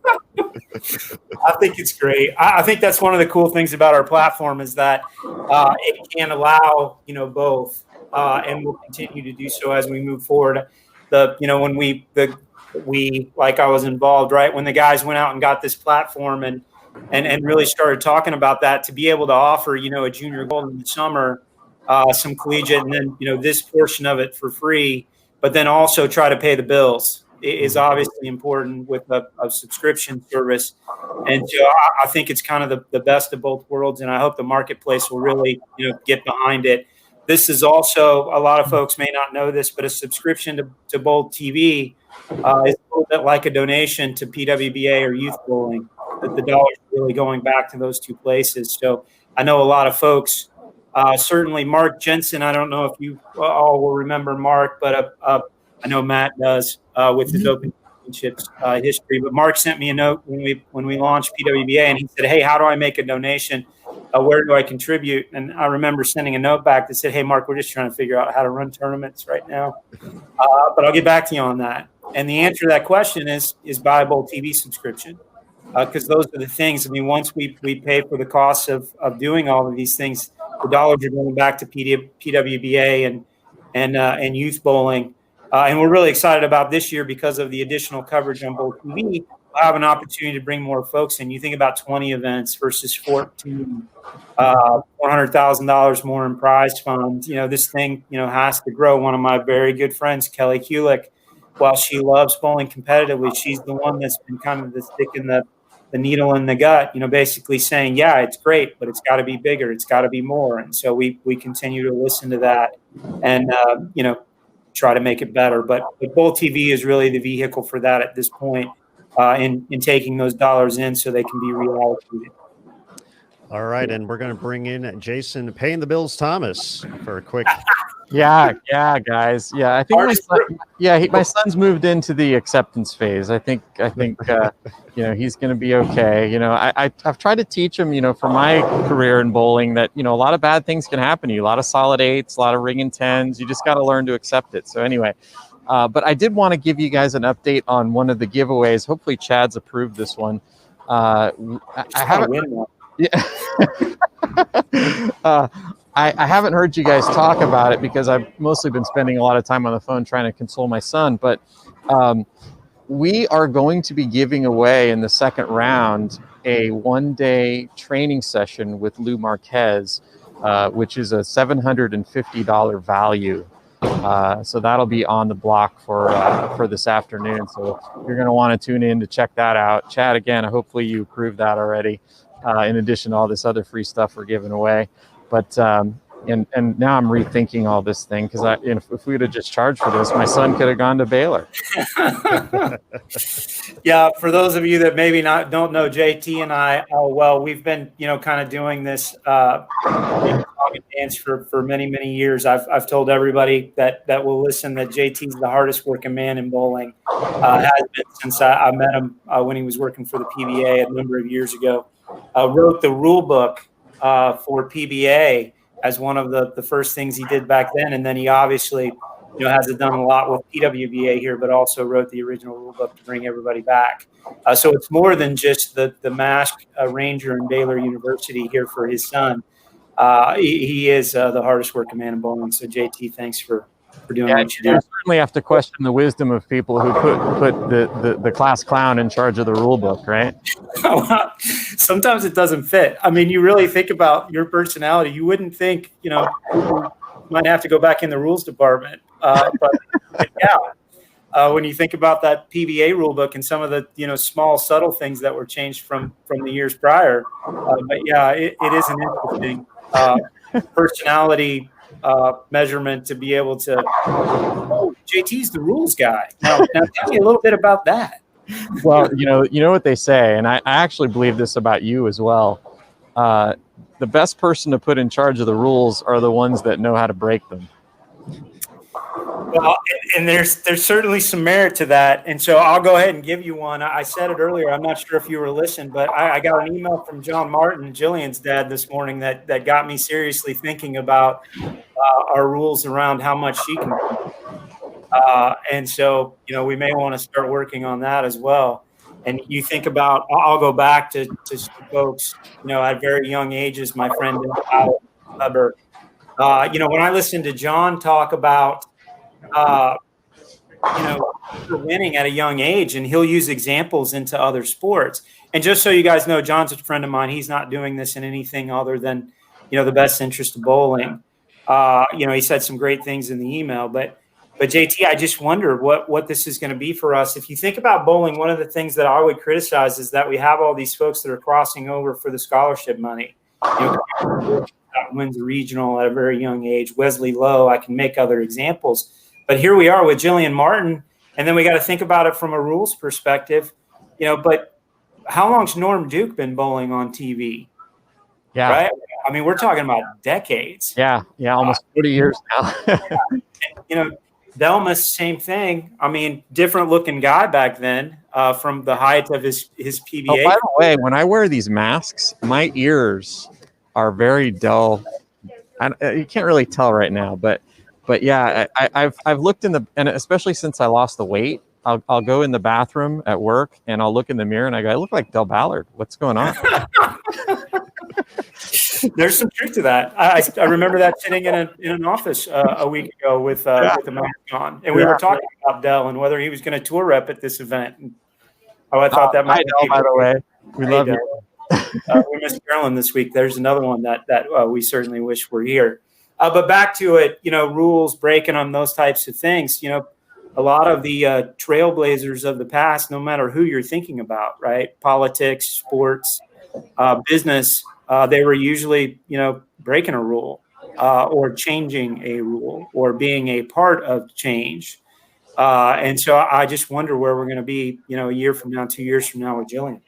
I think it's great. I think that's one of the cool things about our platform is that it can allow both, and we'll continue to do so as we move forward. When we like I was involved right when the guys went out and got this platform and really started talking about that to be able to offer, a junior gold in the summer, some collegiate, and then, this portion of it for free, but then also try to pay the bills is obviously important with a subscription service. And so I think it's kind of the best of both worlds. And I hope the marketplace will really, get behind it. This is also, a lot of folks may not know this, but a subscription to Bold TV is a little bit like a donation to PWBA or youth bowling. The dollars really going back to those two places. So I know a lot of folks, certainly Mark Jensen, I don't know if you all will remember Mark, but I know Matt does with his Open Championships history. But Mark sent me a note when we launched PWBA, and he said, hey, how do I make a donation? Where do I contribute? And I remember sending a note back that said, hey, Mark, we're just trying to figure out how to run tournaments right now. But I'll get back to you on that. And the answer to that question is buy a Bowl TV subscription. Because those are the things. I mean, once we pay for the costs of doing all of these things, the dollars are going back to PWBA and youth bowling. And we're really excited about this year because of the additional coverage on Bowl TV. We'll have an opportunity to bring more folks in. You think about 20 events versus 14, $400,000 more in prize funds. This thing, has to grow. One of my very good friends, Kelly Kulick, while she loves bowling competitively, she's the one that's been kind of the stick in the needle in the gut, basically saying, yeah, it's great, but it's got to be bigger. It's got to be more. And so we continue to listen to that and, try to make it better. But Bowl TV is really the vehicle for that at this point in taking those dollars in so they can be reallocated. All right. And we're going to bring in Jason Paying the Bills Thomas for a quick Yeah, guys. Yeah, I think my son's moved into the acceptance phase. I think he's going to be okay. I've tried to teach him, for my career in bowling that, a lot of bad things can happen to you. A lot of solid eights, a lot of ring and tens. You just got to learn to accept it. So anyway, but I did want to give you guys an update on one of the giveaways. Hopefully Chad's approved this one. I haven't. Yeah. I haven't heard you guys talk about it because I've mostly been spending a lot of time on the phone trying to console my son. But we are going to be giving away in the second round a one-day training session with Lou Marquez, which is a $750 value. So that'll be on the block for this afternoon. So you're going to want to tune in to check that out. Chad, again, hopefully you approved that already, in addition to all this other free stuff we're giving away. But and now I'm rethinking all this thing because if we would have just charged for this, my son could have gone to Baylor. Yeah, for those of you that maybe don't know JT and I, well, we've been kind of doing this dance for many years. I've told everybody that will listen that JT's the hardest working man in bowling. Has been since I met him when he was working for the PBA a number of years ago. Wrote the rule book for PBA as one of the first things he did back then. And then he obviously, has done a lot with PWBA here, but also wrote the original rule book to bring everybody back. So it's more than just the mask ranger in Baylor University here for his son. He is the hardest working man in bowling. So JT, thanks for doing what you do. You certainly have to question the wisdom of people who put the class clown in charge of the rule book, right? Sometimes it doesn't fit. I mean, you really think about your personality. You wouldn't think, you might have to go back in the rules department. But yeah, when you think about that PBA rule book and some of the, small subtle things that were changed from the years prior. But yeah, it is an interesting personality measurement to be able to, JT's the rules guy. Now tell me a little bit about that. Well, you know what they say, and I actually believe this about you as well. The best person to put in charge of the rules are the ones that know how to break them. Well, and there's certainly some merit to that. And so I'll go ahead and give you one. I said it earlier. I'm not sure if you were listening, but I got an email from John Martin, Jillian's dad, this morning that got me seriously thinking about our rules around how much she can do. And so, we may want to start working on that as well. And you think about, I'll go back to folks, at very young ages, my friend, Weber. When I listen to John talk about, winning at a young age, and he'll use examples into other sports. And just so you guys know, John's a friend of mine. He's not doing this in anything other than, the best interest of bowling. He said some great things in the email, but JT, I just wonder what this is going to be for us. If you think about bowling, one of the things that I would criticize is that we have all these folks that are crossing over for the scholarship money. Wins a regional at a very young age. Wesley Lowe, I can make other examples. But here we are with Jillian Martin, and then we got to think about it from a rules perspective. But how long's Norm Duke been bowling on TV? Yeah. Right? I mean, we're talking about decades. Yeah, almost 40 years now. Delmas, same thing. I mean, different looking guy back then from the height of his PBA. Oh, by the way, when I wear these masks, my ears are very dull. You can't really tell right now, but yeah, I've looked and especially since I lost the weight, I'll go in the bathroom at work and I'll look in the mirror and I go, I look like Del Ballard. What's going on? There's some truth to that. I remember that sitting in an office a week ago with the mask on, and we were talking about Del and whether he was going to tour rep at this event. And, I thought that might be. By the way, we love you. We missed Carolyn this week. There's another one that we certainly wish were here. But back to it, rules breaking on those types of things. A lot of the trailblazers of the past, no matter who you're thinking about, right? Politics, sports, business. They were usually, breaking a rule or changing a rule or being a part of change. And so I just wonder where we're going to be, a year from now, 2 years from now with Jillian.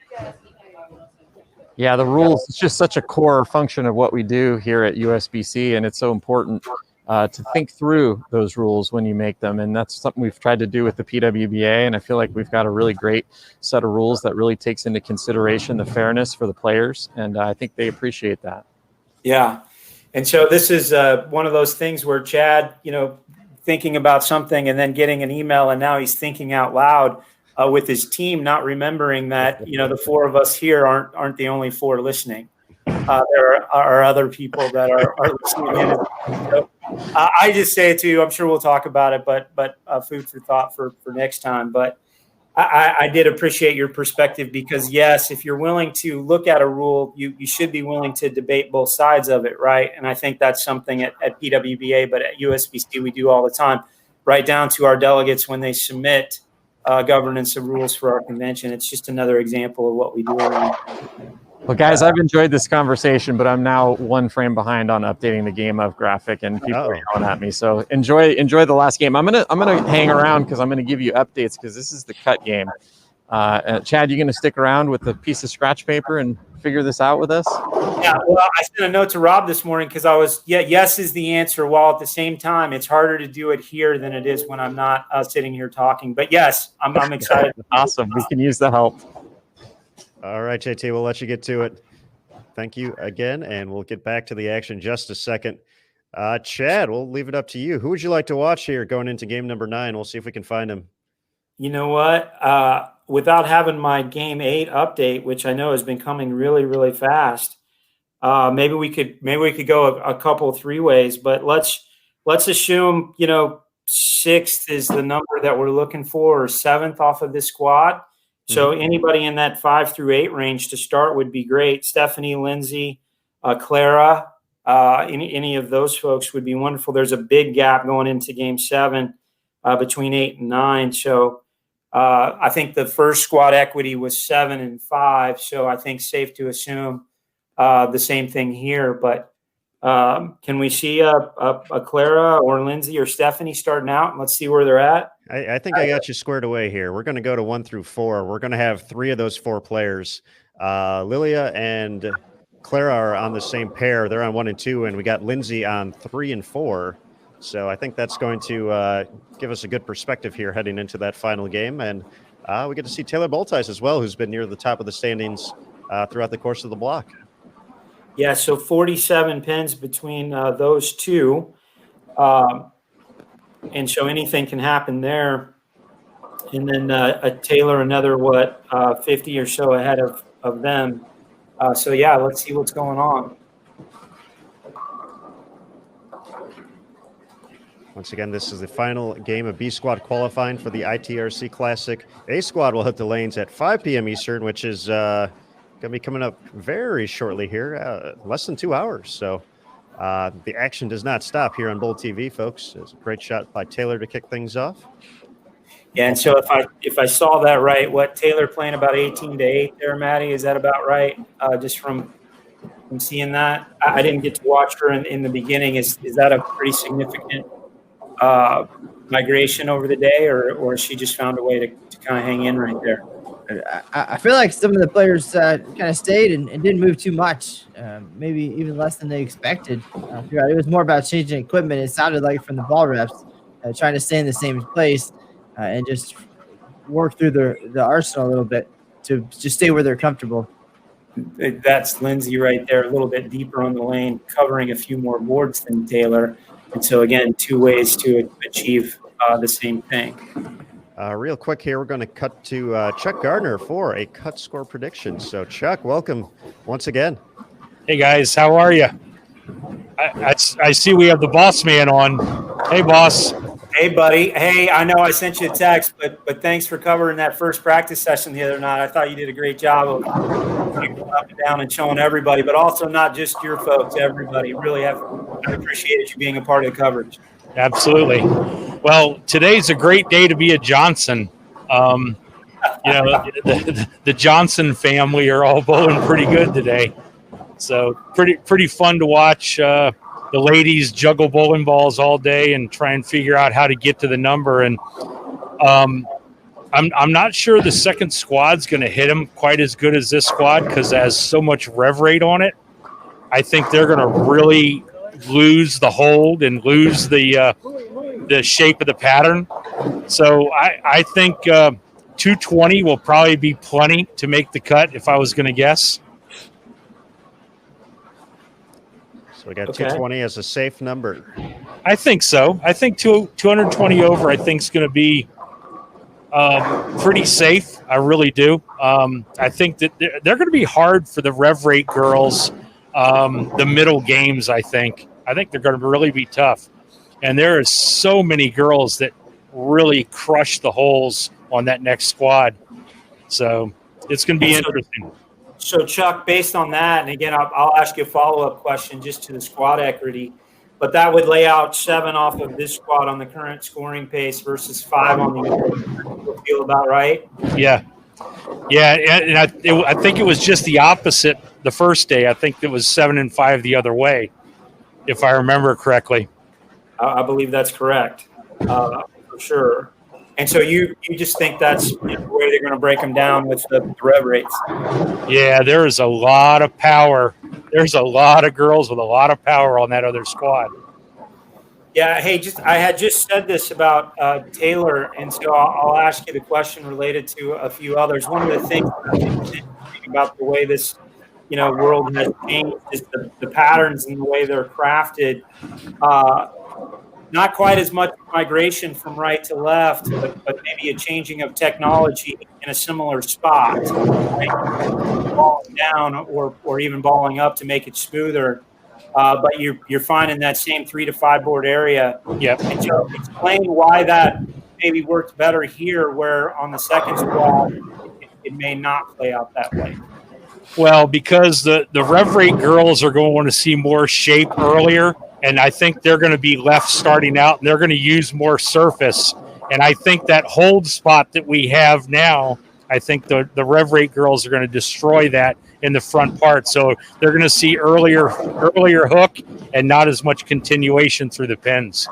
Yeah, the rules, it's just such a core function of what we do here at USBC. And it's so important, to think through those rules when you make them. And that's something we've tried to do with the PWBA. And I feel like we've got a really great set of rules that really takes into consideration the fairness for the players. And I think they appreciate that. Yeah. And so this is one of those things where Chad, thinking about something and then getting an email, and now he's thinking out loud with his team, not remembering that, the four of us here aren't the only four listening. There are other people that are listening in. So, I just say it to you. I'm sure we'll talk about it, but food for thought for next time. But I did appreciate your perspective, because yes, if you're willing to look at a rule, you should be willing to debate both sides of it, right? And I think that's something at PWBA, but at USBC we do all the time, right down to our delegates when they submit governance of rules for our convention. It's just another example of what we do around. Well, guys, I've enjoyed this conversation, but I'm now one frame behind on updating the game of graphic, and people are yelling at me. So enjoy the last game. I'm gonna hang around because I'm gonna give you updates, because this is the cut game. Chad, you gonna stick around with a piece of scratch paper and figure this out with us? Yeah. Well, I sent a note to Rob this morning because yes is the answer. While at the same time, it's harder to do it here than it is when I'm not sitting here talking. But yes, I'm excited. Awesome. We can use the help. All right, JT, we'll let you get to it. Thank you again, and we'll get back to the action in just a second. Chad, we'll leave it up to you. Who would you like to watch here going into game number 9? We'll see if we can find him. You know what? Without having my game 8 update, which I know has been coming really, really fast, maybe we could go a couple 3 ways. But let's assume 6th is the number that we're looking for, or 7th off of this squad. So anybody in that 5 through 8 range to start would be great. Stephanie, Lindsay, Clara, any of those folks would be wonderful. There's a big gap going into game 7 between 8 and 9. So I think the first squad equity was 7 and 5. So I think safe to assume the same thing here. But can we see a Clara or Lindsay or Stephanie starting out? And let's see where they're at. I think I got you squared away here. We're going to go to 1 through 4. We're going to have 3 of those 4 players. Lilia and Clara are on the same pair. They're on 1 and 2, and we got Lindsay on 3 and 4. So I think that's going to give us a good perspective here heading into that final game. And we get to see Taylor Boltice as well, who's been near the top of the standings throughout the course of the block. Yeah, so 47 pins between those two. And so anything can happen there. And then Taylor, another, 50 or so ahead of them. So, yeah, let's see what's going on. Once again, this is the final game of B Squad qualifying for the ITRC Classic. A Squad will hit the lanes at 5 p.m. Eastern, which is going to be coming up very shortly here, less than 2 hours. So the action does not stop here on Bull TV, folks. It's a great shot by Taylor to kick things off. Yeah, and so if I saw that right, Taylor playing about 18-8 there, Maddie, is that about right? Just from seeing that, I didn't get to watch her in the beginning. Is that a pretty significant migration over the day, or has she just found a way to kind of hang in right there? I feel like some of the players kind of stayed and didn't move too much, maybe even less than they expected. It was more about changing equipment. It sounded like from the ball reps, trying to stay in the same place and just work through the arsenal a little bit to just stay where they're comfortable. That's Lindsay right there, a little bit deeper on the lane, covering a few more boards than Taylor. And so, again, 2 ways to achieve the same thing. Real quick here, we're going to cut to Chuck Gardner for a cut score prediction. So, Chuck, welcome once again. Hey, guys. How are you? I see we have the boss man on. Hey, boss. Hey, buddy. Hey, I know I sent you a text, but thanks for covering that first practice session the other night. I thought you did a great job of going up and down and showing everybody, but also not just your folks, everybody. Really I appreciated you being a part of the coverage. Absolutely. Well, today's a great day to be a Johnson. The Johnson family are all bowling pretty good today. So pretty fun to watch the ladies juggle bowling balls all day and try and figure out how to get to the number. And I'm not sure the second squad's going to hit them quite as good as this squad because it has so much rev rate on it. I think they're going to really lose the hold and lose the shape of the pattern. So I think 220 will probably be plenty to make the cut if I was going to guess. So we got Okay. 220 as a safe number. I think so. I think 220 over, I think, is going to be pretty safe. I really do. I think that they're going to be hard for the rev rate girls, the middle games, I think. I think they're going to really be tough. And there are so many girls that really crush the holes on that next squad. So it's going to be interesting. So, Chuck, based on that, and again, I'll ask you a follow-up question just to the squad equity, but that would lay out 7 off of this squad on the current scoring pace versus 5 on the other. Feel about right? Yeah. Yeah, and I think it was just the opposite the first day. I think it was 7 and 5 the other way, if I remember correctly. I believe that's correct, for sure. And so you just think that's the way they're going to break them down with the rev rates? Yeah, there is a lot of power. There's a lot of girls with a lot of power on that other squad. Yeah, hey, I had just said this about Taylor, and so I'll ask you the question related to a few others. One of the things about the way this world has changed is the patterns and the way they're crafted. Not quite as much migration from right to left, but maybe a changing of technology in a similar spot, right? Balling down or even balling up to make it smoother. But you're finding that same 3 to 5 board area. Yep. And so explain why that maybe worked better here, where on the second squad it may not play out that way. Well, because the rev rate girls are going to want to see more shape earlier. And I think they're going to be left starting out, and they're going to use more surface. And I think that hold spot that we have now, I think the rev rate girls are going to destroy that in the front part. So they're going to see earlier hook and not as much continuation through the pins.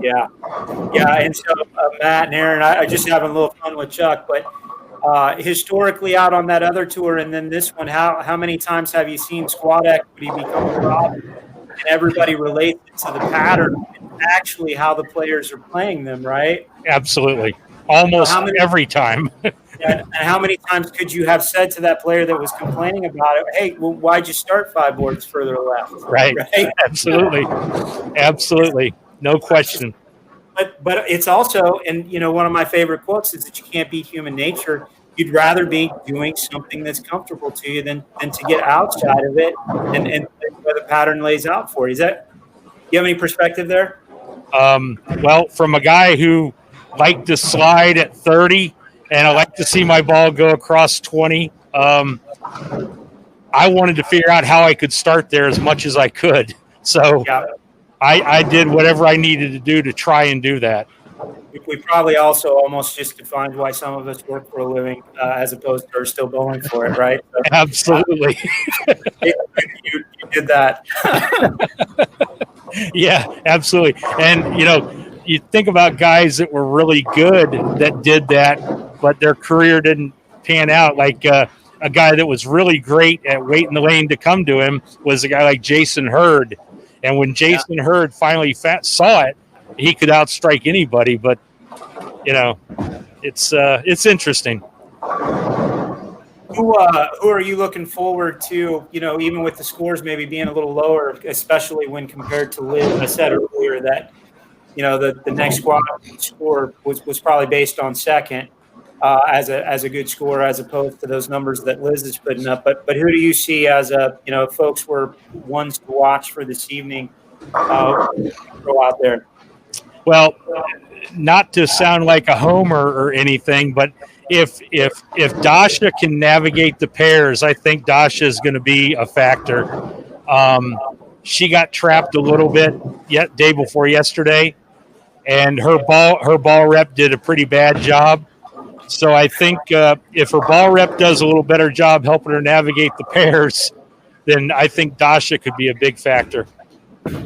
Yeah. And so Matt and Aaron, I just having a little fun with Chuck, but historically out on that other tour and then this one, how many times have you seen squad equity become a problem? And everybody relates it to the pattern and actually how the players are playing them, right? Absolutely. Almost every time. And how many times could you have said to that player that was complaining about it, hey, well, why'd you start 5 boards further left? Right? Absolutely. No question. But it's also, and one of my favorite quotes is that you can't beat human nature. You'd rather be doing something that's comfortable to you than to get outside of it and where the pattern lays out for you. Do you have any perspective there? Well, from a guy who liked to slide at 30 and I like to see my ball go across 20, I wanted to figure out how I could start there as much as I could. So yeah. I did whatever I needed to do to try and do that. We probably also almost just defined why some of us work for a living as opposed to are still going for it, right? So, absolutely. You did that. Yeah, absolutely. And, you think about guys that were really good that did that, but their career didn't pan out. Like a guy that was really great at waiting the lane to come to him was a guy like Jason Hurd. And when Jason Hurd finally saw it, he could outstrike anybody, but it's interesting. Who are you looking forward to? Even with the scores maybe being a little lower, especially when compared to Liz. I said earlier that the next squad score was probably based on second as a good score as opposed to those numbers that Liz is putting up. But who do you see as folks were ones to watch for this evening? Go out there. Well, not to sound like a homer or anything, but if Dasha can navigate the pairs, I think Dasha is going to be a factor. She got trapped a little bit day before yesterday, and her ball rep did a pretty bad job. So I think if her ball rep does a little better job helping her navigate the pairs, then I think Dasha could be a big factor.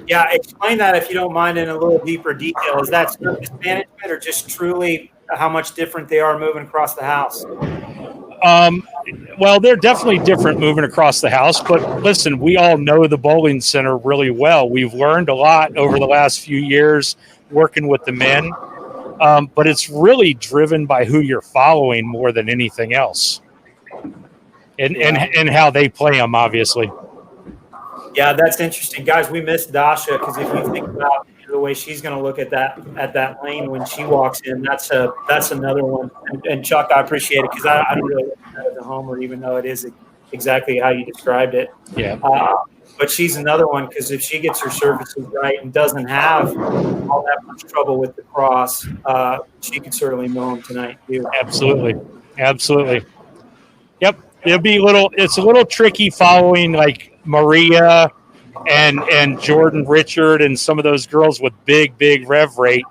Yeah, explain that if you don't mind in a little deeper detail. Is that surface management or just truly how much different they are moving across the house? Well, they're definitely different moving across the house, but listen, we all know the bowling center really well. We've learned a lot over the last few years working with the men, but it's really driven by who you're following more than anything else, and how they play them, obviously. Yeah, that's interesting, guys. We missed Dasha because if you think about the way she's going to look at that lane when she walks in, that's another one. And Chuck, I appreciate it because I don't really look at that as a homer, even though it is exactly how you described it. Yeah. But she's another one because if she gets her services right and doesn't have all that much trouble with the cross, she could certainly mill them tonight too. Absolutely. Yep. It's a little tricky following like Maria and Jordan Richard and some of those girls with big rev rate.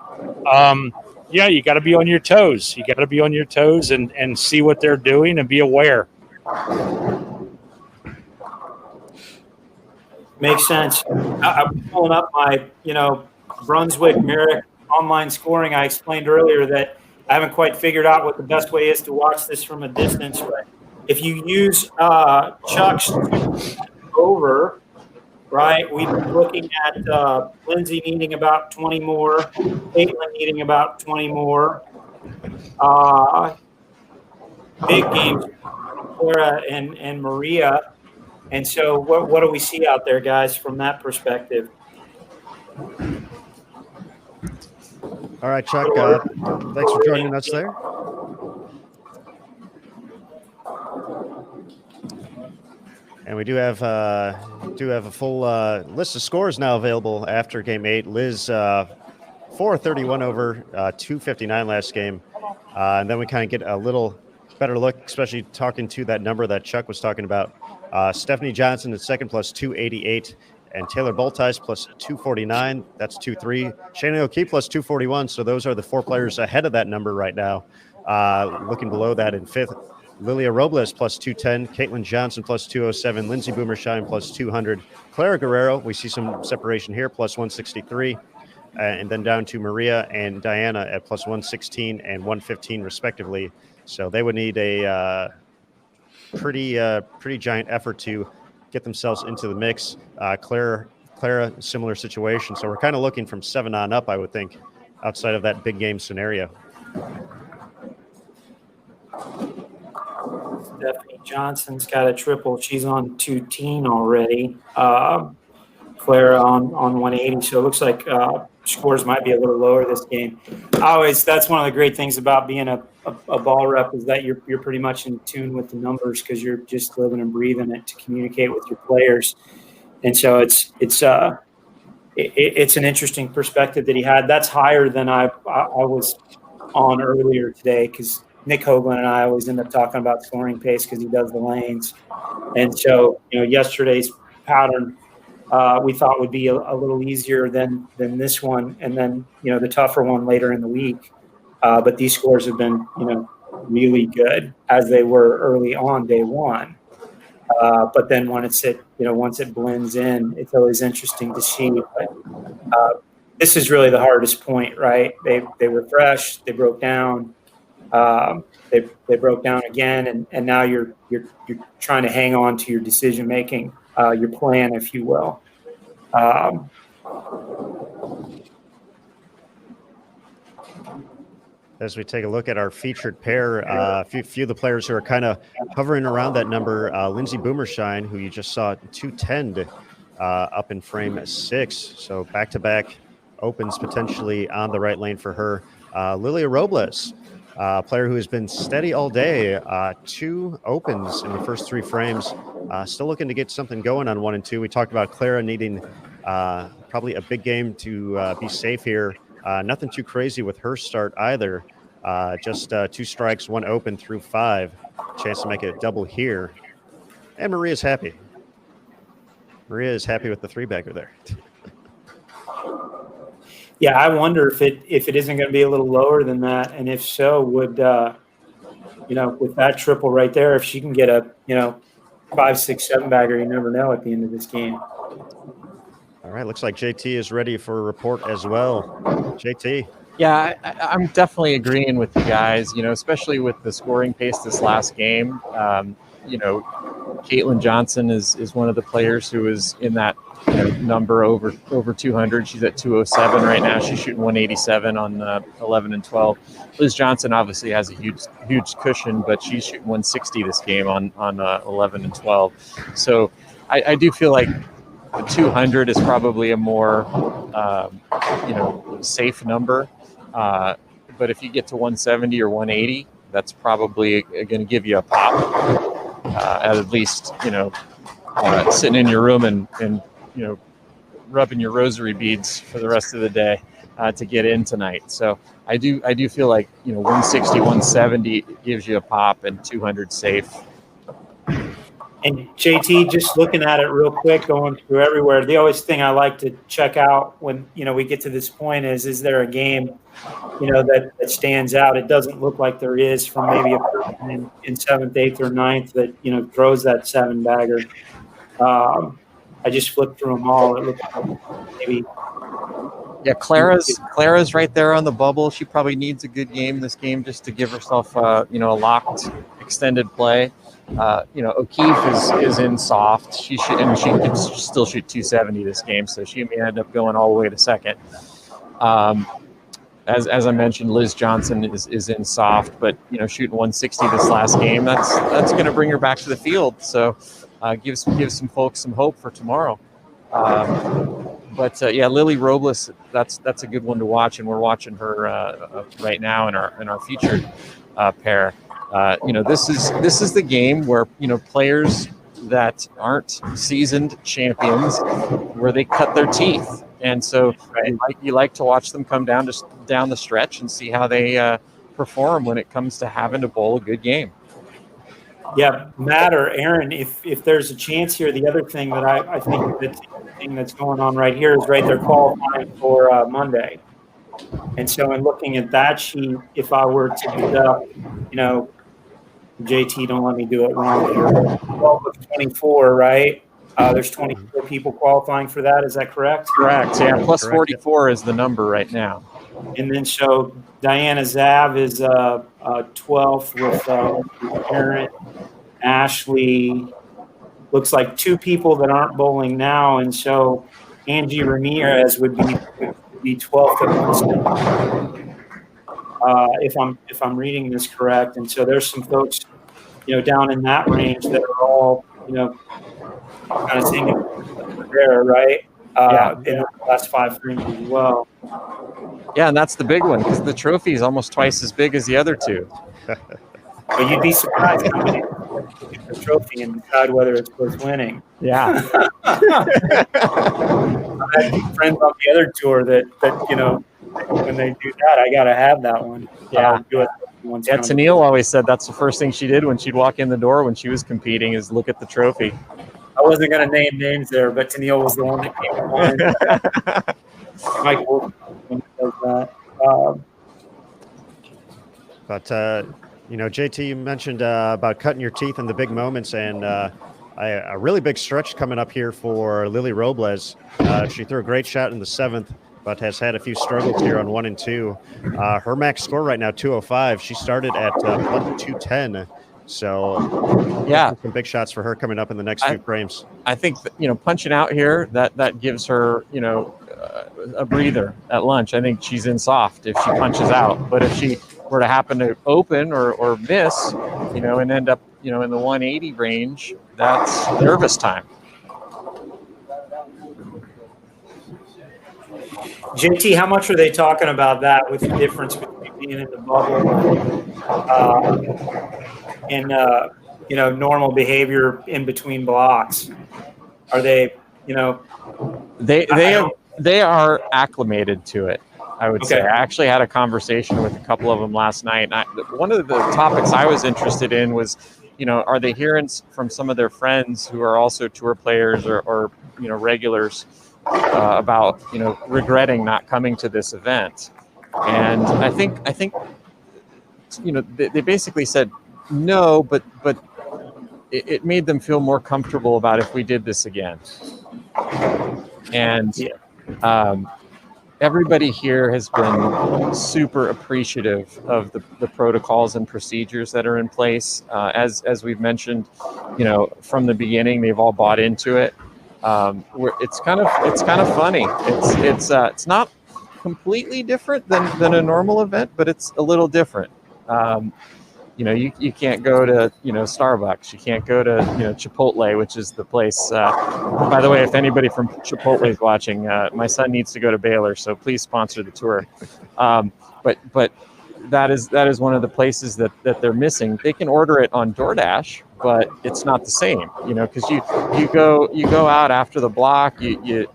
Yeah, you got to be on your toes. You got to be on your toes and see what they're doing and be aware. Makes sense. I'm pulling up my, Brunswick Merrick online scoring. I explained earlier that I haven't quite figured out what the best way is to watch this from a distance. But if you use Chuck's over, right, we've been looking at Lindsay needing about 20 more, Caitlin needing about 20 more. Big games, Clara and Maria. And so what do we see out there, guys, from that perspective? All right, Chuck, thanks for joining us there. And we do have a full list of scores now available after Game 8. Liz 431 over 259 last game. And then we kind of get a little better look, especially talking to that number that Chuck was talking about. Stephanie Johnson at second plus 288, and Taylor Boltice plus 249. That's 2-3. Shannon O'Keefe plus 241. So those are the four players ahead of that number right now. Looking below that in fifth, Lilia Robles plus 210, Caitlin Johnson plus 207, Lindsay Boomershine plus 200, Clara Guerrero, we see some separation here, plus 163, and then down to Maria and Diana at plus 116 and 115 respectively. So they would need a pretty giant effort to get themselves into the mix. Clara, similar situation. So we're kind of looking from 7 on up, I would think, outside of that big game scenario. Stephanie Johnson's got a triple. She's on 210 already. Clara on 180. So it looks like scores might be a little lower this game. That's one of the great things about being a ball rep is that you're pretty much in tune with the numbers because you're just living and breathing it to communicate with your players. And so it's an interesting perspective that he had. That's higher than I was on earlier today because Nick Hoagland and I always end up talking about scoring pace because he does the lanes. And so, yesterday's pattern we thought would be a little easier than this one. And then, the tougher one later in the week. But these scores have been, really good as they were early on day one. But then once it blends in, it's always interesting to see. But this is really the hardest point, right? They were fresh, they broke down. They broke down again, and now you're trying to hang on to your decision making, your plan, if you will. As we take a look at our featured pair, a few of the players who are kind of hovering around that number, Lindsay Boomershine, who you just saw 210 up in frame 6, so back-to-back opens potentially on the right lane for her. Lilia Robles, player who has been steady all day, 2 opens in the first 3 frames, still looking to get something going on 1 and 2. We talked about Clara needing probably a big game to be safe here. Nothing too crazy with her start either. Just 2 strikes, 1 open through 5. Chance to make it double here. And Maria's happy. Maria is happy with the 3-bagger there. Yeah, I wonder if it isn't going to be a little lower than that, and if so, would with that triple right there, if she can get a 5, 6, 7-bagger, you never know at the end of this game. All right, looks like JT is ready for a report as well. JT. Yeah, I'm definitely agreeing with you guys, especially with the scoring pace this last game. Caitlin Johnson is one of the players who is in that number over 200. She's at 207 right now. She's shooting 187 on 11 and 12. Liz Johnson obviously has a huge cushion, but she's shooting 160 this game on 11 and 12. So I do feel like the 200 is probably a more safe number. But if you get to 170 or 180, that's probably going to give you a pop. At least sitting in your room and rubbing your rosary beads for the rest of the day to get in tonight. So I do feel like 160, 170 gives you a pop, and 200 safe. And JT, just looking at it real quick, going through everywhere, the always thing I like to check out when we get to this point is there a game that stands out? It doesn't look like there is from maybe a person in 7th, 8th, or 9th that throws that 7-bagger. I just flipped through them all. It looks like maybe. Yeah, Clara's right there on the bubble. She probably needs a good game this game just to give herself a locked extended play. O'Keefe is in soft. She can still shoot 270 this game, so she may end up going all the way to second. As I mentioned, Liz Johnson is in soft, but shooting 160 this last game, that's going to bring her back to the field. So give some folks some hope for tomorrow. But Lily Robles, that's a good one to watch, and we're watching her right now in our featured pair. This is the game where players that aren't seasoned champions, where they cut their teeth, and so you like to watch them come down the stretch and see how they perform when it comes to having to bowl a good game. Yeah, Matt or Aaron, if there's a chance here, the other thing that I think that's going on right here is they're qualifying for Monday. And so in looking at that sheet, if I were to deduct, JT, don't let me do it wrong here, 12 of 24, right? There's 24 people qualifying for that. Is that correct? Correct. Yeah, plus 44 is the number right now. And then so Diana Zav is 12th with Aaron, Ashley. Looks like 2 people that aren't bowling now, and so Angie Ramirez would be 12th if I'm reading this correct. And so there's some folks down in that range that are all kind of singing there, right? In the last 5 frames as well. Yeah, and that's the big one because the trophy is almost twice as big as the other 2. But you'd be surprised how many get the trophy and decide whether it's worth winning. Yeah. I have friends on the other tour that when they do that, I got to have that one. Yeah. Do it Tennille always said that's the first thing she did when she'd walk in the door when she was competing is look at the trophy. I wasn't going to name names there, but Tennille was the one that came to mind. Mike Wolf does that. But JT, you mentioned about cutting your teeth in the big moments, and a really big stretch coming up here for Lily Robles. She threw a great shot in the 7th, but has had a few struggles here on 1 and 2. Her max score right now, 205. She started at 210. So yeah, some big shots for her coming up in the next few frames. I think punching out here that gives her a breather at lunch. I think she's in soft if she punches out, but if she were to happen to open or miss, and end up in the 180 range, that's nervous time. JT, how much are they talking about that with the difference between being in the bubble and normal behavior in between blocks? Are they they are acclimated to it, I would say. I actually had a conversation with a couple of them last night. And one of the topics I was interested in was, are they hearing from some of their friends who are also tour players or regulars about regretting not coming to this event? And I think they basically said no, but it made them feel more comfortable about if we did this again. And everybody here has been super appreciative of the protocols and procedures that are in place. As we've mentioned, from the beginning, they've all bought into it. It's kind of funny. It's not completely different than a normal event, but it's a little different. You can't go to, Starbucks. You can't go to, Chipotle, which is the place. By the way, if anybody from Chipotle is watching, my son needs to go to Baylor, so please sponsor the tour. But that is one of the places that they're missing. They can order it on DoorDash, but it's not the same, because you go out after the block, you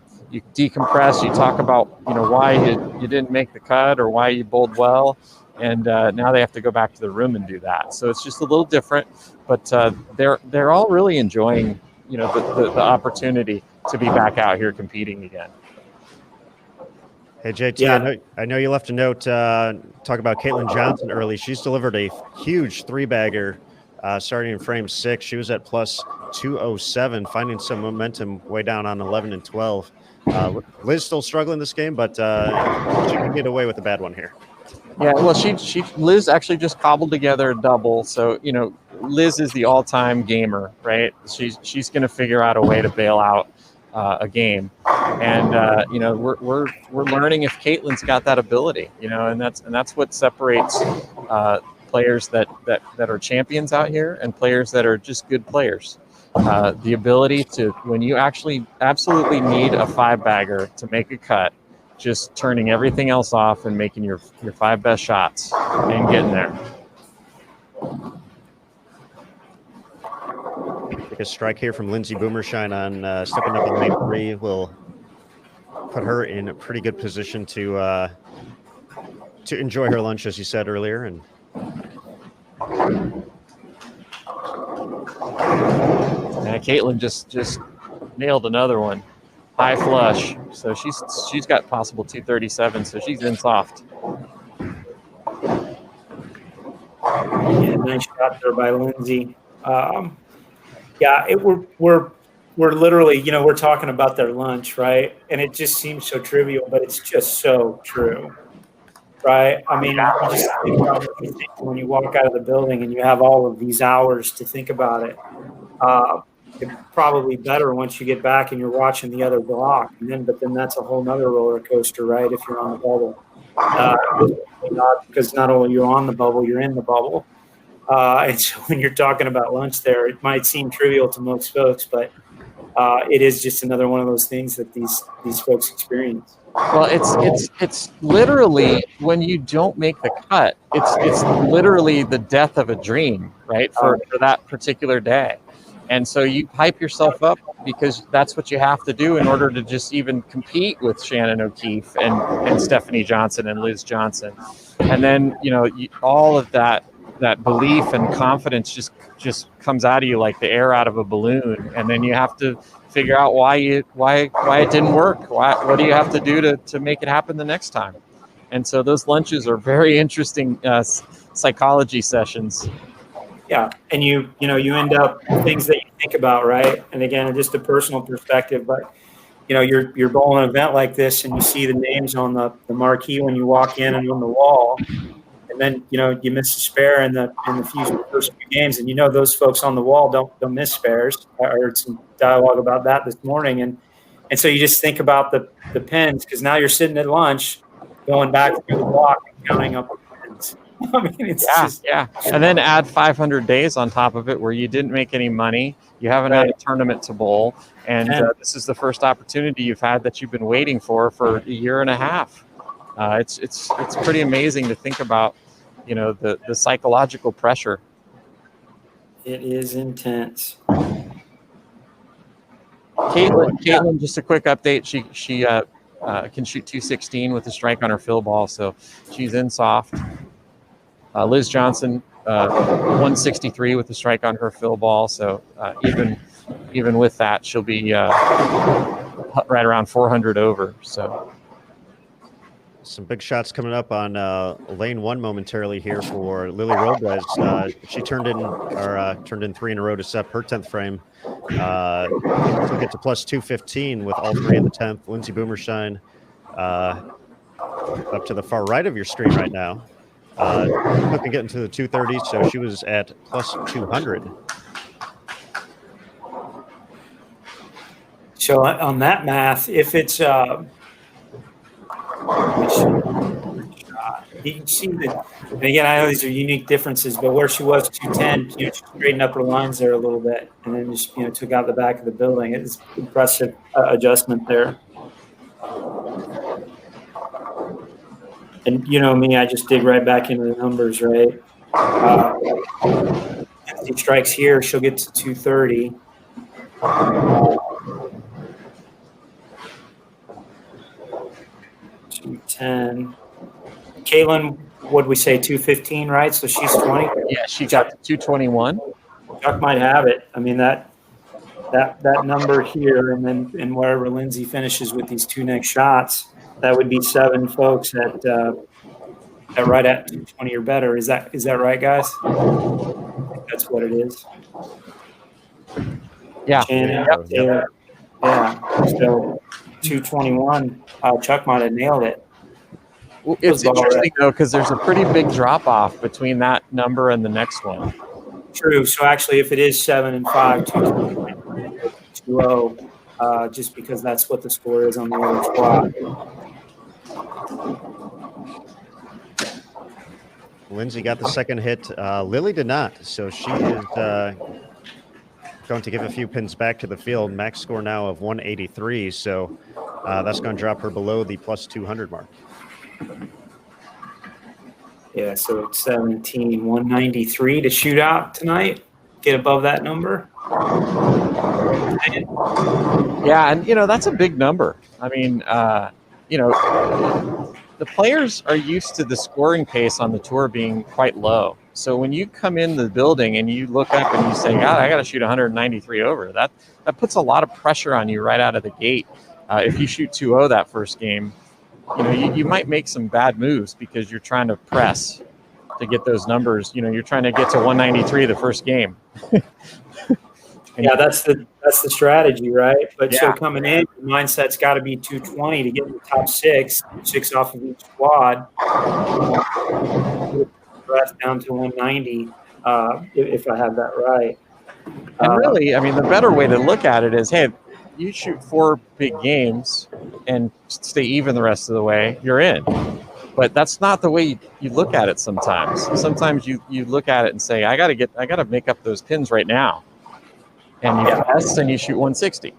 decompress, you talk about, why you didn't make the cut or why you bowled well. And now they have to go back to the room and do that. So it's just a little different, but they're all really enjoying, the opportunity to be back out here competing again. Hey, JT, I know you left a note talk about Caitlin Johnson early. She's delivered a huge three-bagger starting in frame 6. She was at plus 207, finding some momentum way down on 11 and 12. Liz still struggling this game, but she can get away with a bad one here. Yeah, well, Liz actually just cobbled together a double. So, Liz is the all-time gamer, right? She's going to figure out a way to bail out a game, and we're learning if Caitlin's got that ability, and that's what separates players that are champions out here and players that are just good players. The ability to, when you actually absolutely need a 5-bagger to make a cut, just turning everything else off and making your 5 best shots and getting there. Take a strike here from Lindsay Boomershine on stepping up in lane 3 will put her in a pretty good position to enjoy her lunch, as you said earlier. And Caitlin just nailed another one. High flush, so she's got possible 237, so she's in soft. Yeah, nice shot there by Lindsay. We're literally, we're talking about their lunch, right? And it just seems so trivial, but it's just so true, right? I mean, you just think about when you walk out of the building and you have all of these hours to think about it. It's probably better once you get back and you're watching the other block, but then that's a whole nother roller coaster, right? If you're on the bubble, because not only you're on the bubble, you're in the bubble. And so when you're talking about lunch there, it might seem trivial to most folks, but it is just another one of those things that these folks experience. Well, it's literally, when you don't make the cut, it's literally the death of a dream, right? For that particular day. And so you hype yourself up because that's what you have to do in order to just even compete with Shannon O'Keefe and Stephanie Johnson and Liz Johnson. And then, all of that belief and confidence just comes out of you like the air out of a balloon. And then you have to figure out why it didn't work. What do you have to do to make it happen the next time? And so those lunches are very interesting psychology sessions. Yeah, and you end up things that you think about, right? And again, just a personal perspective, but you're bowling an event like this, and you see the names on the marquee when you walk in and on the wall, and then you miss a spare in the first few games, and those folks on the wall don't miss spares. I heard some dialogue about that this morning, and so you just think about the pins, because now you're sitting at lunch, going back through the block and counting up the pins. I mean, it's and then add 500 days on top of it where you didn't make any money, you haven't had a tournament to bowl, and this is the first opportunity you've had that you've been waiting for a year and a half. It's pretty amazing to think about, the psychological pressure. It is intense. Caitlin, just a quick update. She can shoot 216 with a strike on her fill ball, so she's in soft. Liz Johnson, 163 with a strike on her fill ball. So even with that, she'll be right around 400 over. So some big shots coming up on lane 1 momentarily here for Lily Robles. She turned in 3 in a row to set her 10th frame. Took it to plus 215 with all 3 in the 10th. Lindsay Boomershine up to the far right of your screen right now. Looking getting to the 230, so she was at plus 200. So on that math, if it's you can see that. And again, I know these are unique differences, but where she was 210, she straightened up her lines there a little bit, and then just took out the back of the building. It's impressive adjustment there. And you know me, I just dig right back into the numbers, right? If she strikes here, she'll get to 230. 210. Caitlin, what'd we say, 215, right? So she's 20. Yeah, she got to 221. Chuck might have it. I mean, that number here, and wherever Lindsay finishes with these two next shots, that would be 7 folks at right at 220 or better. Is that right, guys? That's what it is. Yeah. Yeah. So 221. Chuck might have nailed it. Well, it's interesting though, because there's a pretty big drop off between that number and the next one. True. So actually, if it is 7 and 5, 220, just because that's what the score is on the other squad. Lindsay got the second hit. Lily did not, so she is going to give a few pins back to the field. Max score now of 183, so that's going to drop her below the plus 200 mark. Yeah, so it's 17, 193 to shoot out tonight. Get above that number. Yeah, and that's a big number. I mean, the players are used to the scoring pace on the tour being quite low. So when you come in the building and you look up and you say, God, I got to shoot 193 over, that puts a lot of pressure on you right out of the gate. If you shoot 2-0 that first game, you might make some bad moves because you're trying to press to get those numbers. You're trying to get to 193 the first game. Yeah, that's the strategy, right? But so coming in, your mindset's got to be 220 to get in the top 6 off of each squad. Breath down to 190, if I have that right. And really, I mean, the better way to look at it is, hey, you shoot 4 big games and stay even the rest of the way, you're in. But that's not the way you look at it sometimes. Sometimes you look at it and say, I got to make up those pins right now. And you press and you shoot 160.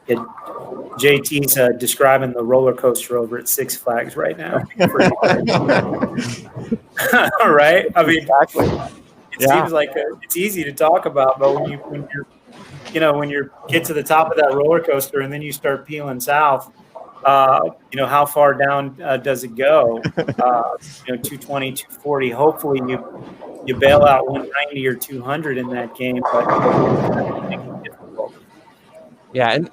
JT's describing the roller coaster over at Six Flags right now. All right. I mean, exactly. It seems like it's easy to talk about, but when you get to the top of that roller coaster and then you start peeling south, how far down does it go? 220, 240. Hopefully you bail out 190 or 200 in that game, but yeah, and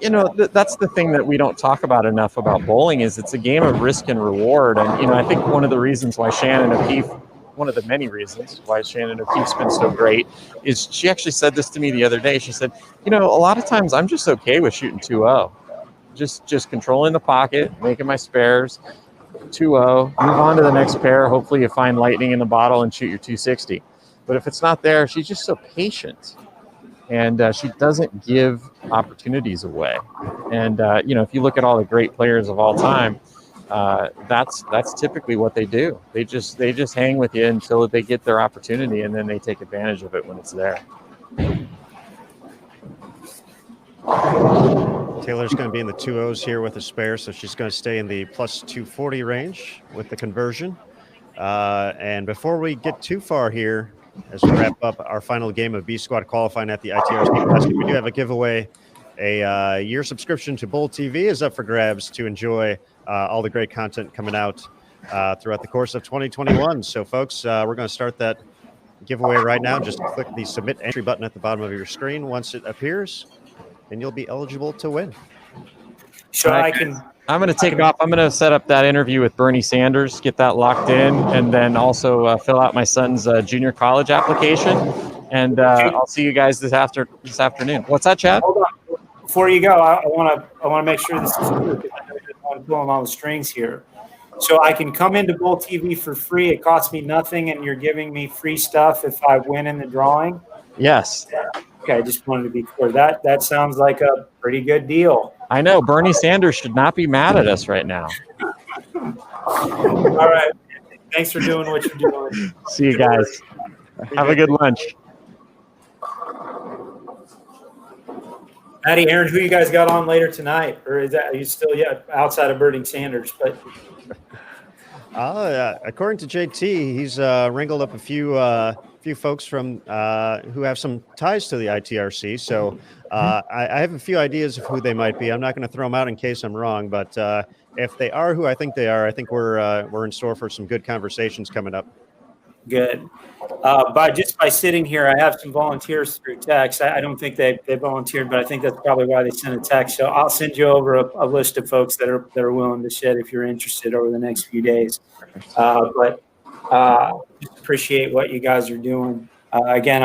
that's the thing that we don't talk about enough about bowling is it's a game of risk and reward. And I think one of the reasons why Shannon O'Keefe, one of the many reasons why Shannon O'Keefe's been so great, is she actually said this to me the other day. She said, a lot of times I'm just okay with shooting 2-0, just controlling the pocket, making my spares, 2-0, move on to the next pair. Hopefully you find lightning in the bottle and shoot your 260. But if it's not there, she's just so patient. And she doesn't give opportunities away. And, if you look at all the great players of all time, that's typically what they do. They just hang with you until they get their opportunity, and then they take advantage of it when it's there. Taylor's going to be in the 2-0s here with a spare, so she's going to stay in the plus 240 range with the conversion. And before we get too far here, as we wrap up our final game of B Squad qualifying at the ITRC Classic, we do have a giveaway. A year subscription to Bowl TV is up for grabs to enjoy all the great content coming out throughout the course of 2021. So, folks, we're going to start that giveaway right now. Just click the submit entry button at the bottom of your screen once it appears, and you'll be eligible to win. Sure, I'm going to take off. I'm going to set up that interview with Bernie Sanders, get that locked in, and then also fill out my son's junior college application. And I'll see you guys this afternoon. What's that, Chad? Hold on. Before you go, I want to make sure this is true because I know you're pulling all the strings here. So I can come into Bowl TV for free. It costs me nothing, and you're giving me free stuff if I win in the drawing. Yes. Okay, I just wanted to be clear. That sounds like a pretty good deal. I know Bernie Sanders should not be mad at us right now. All right. Thanks for doing what you're doing. See you guys. Have a good lunch. Maddie, Aaron, who you guys got on later tonight? Or are you still outside of Bernie Sanders? But according to JT, he's wrangled up a few folks from who have some ties to the ITRC. So I have a few ideas of who they might be. I'm not going to throw them out in case I'm wrong, but if they are who I think they are, I think we're in store for some good conversations coming up. good. By sitting here, I have some volunteers through text. I don't think they volunteered, but I think that's probably why they sent a text. So I'll send you over a list of folks that are willing to sit if you're interested over the next few days. But just appreciate what you guys are doing. Again,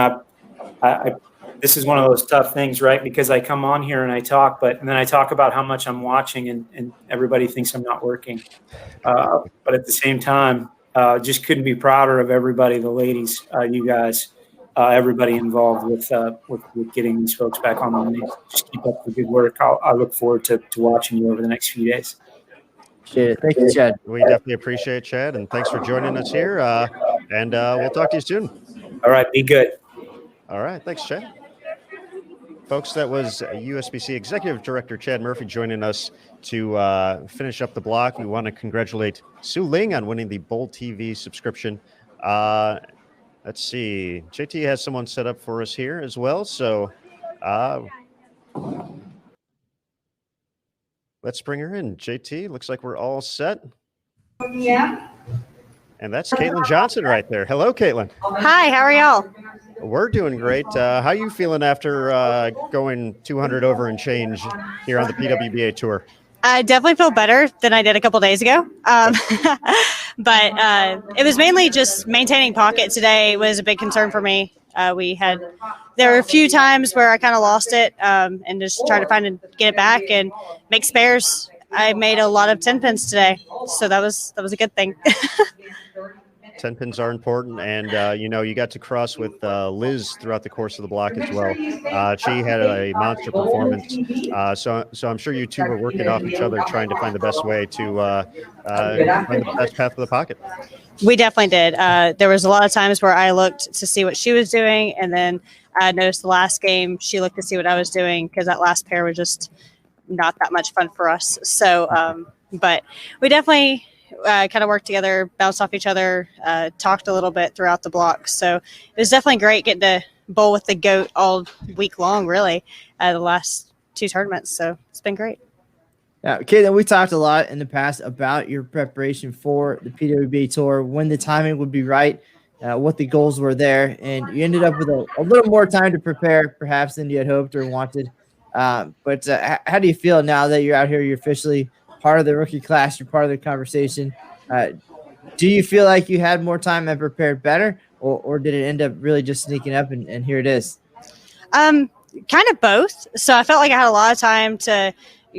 I this is one of those tough things, right? Because I come on here and I talk, and then I talk about how much I'm watching, and everybody thinks I'm not working. But at the same time, just couldn't be prouder of everybody, the ladies, you guys, everybody involved with getting these folks back on the lane. Just keep up the good work. I look forward to watching you over the next few days. Shit. Thank you, Chad. We definitely appreciate it, Chad, and thanks for joining us here. And we'll talk to you soon. All right, be good. All right, thanks, Chad. Folks, that was USBC Executive Director Chad Murphy joining us to finish up the block. We want to congratulate Sue Ling on winning the Bowl TV subscription. Let's see. JT has someone set up for us here as well. So let's bring her in. JT, looks like we're all set. Yeah. And that's Caitlin Johnson right there. Hello, Caitlin. Hi, how are y'all? We're doing great. How you feeling after going 200 over and change here on the PWBA tour? I definitely feel better than I did a couple days ago. But it was mainly just maintaining pocket today was a big concern for me. There were a few times where I kind of lost it and just tried to find and get it back and make spares. I made a lot of 10 pins today, so that was a good thing. 10 pins are important, and you got to cross with Liz throughout the course of the block as well. She had a monster performance, so I'm sure you two were working off each other, trying to find the best way to find the best path to the pocket. We definitely did. There was a lot of times where I looked to see what she was doing, and then I noticed the last game she looked to see what I was doing because that last pair was just not that much fun for us. So, but we definitely kind of worked together, bounced off each other, talked a little bit throughout the block. So it was definitely great getting to bowl with the GOAT all week long, really, the last two tournaments. So it's been great. Now, Caitlin, we talked a lot in the past about your preparation for the PWBA Tour, when the timing would be right, what the goals were there, and you ended up with a little more time to prepare perhaps than you had hoped or wanted. But how do you feel now that you're out here, you're officially part of the rookie class, you're part of the conversation? Do you feel like you had more time and prepared better, or did it end up really just sneaking up and here it is? Kind of both. So I felt like I had a lot of time to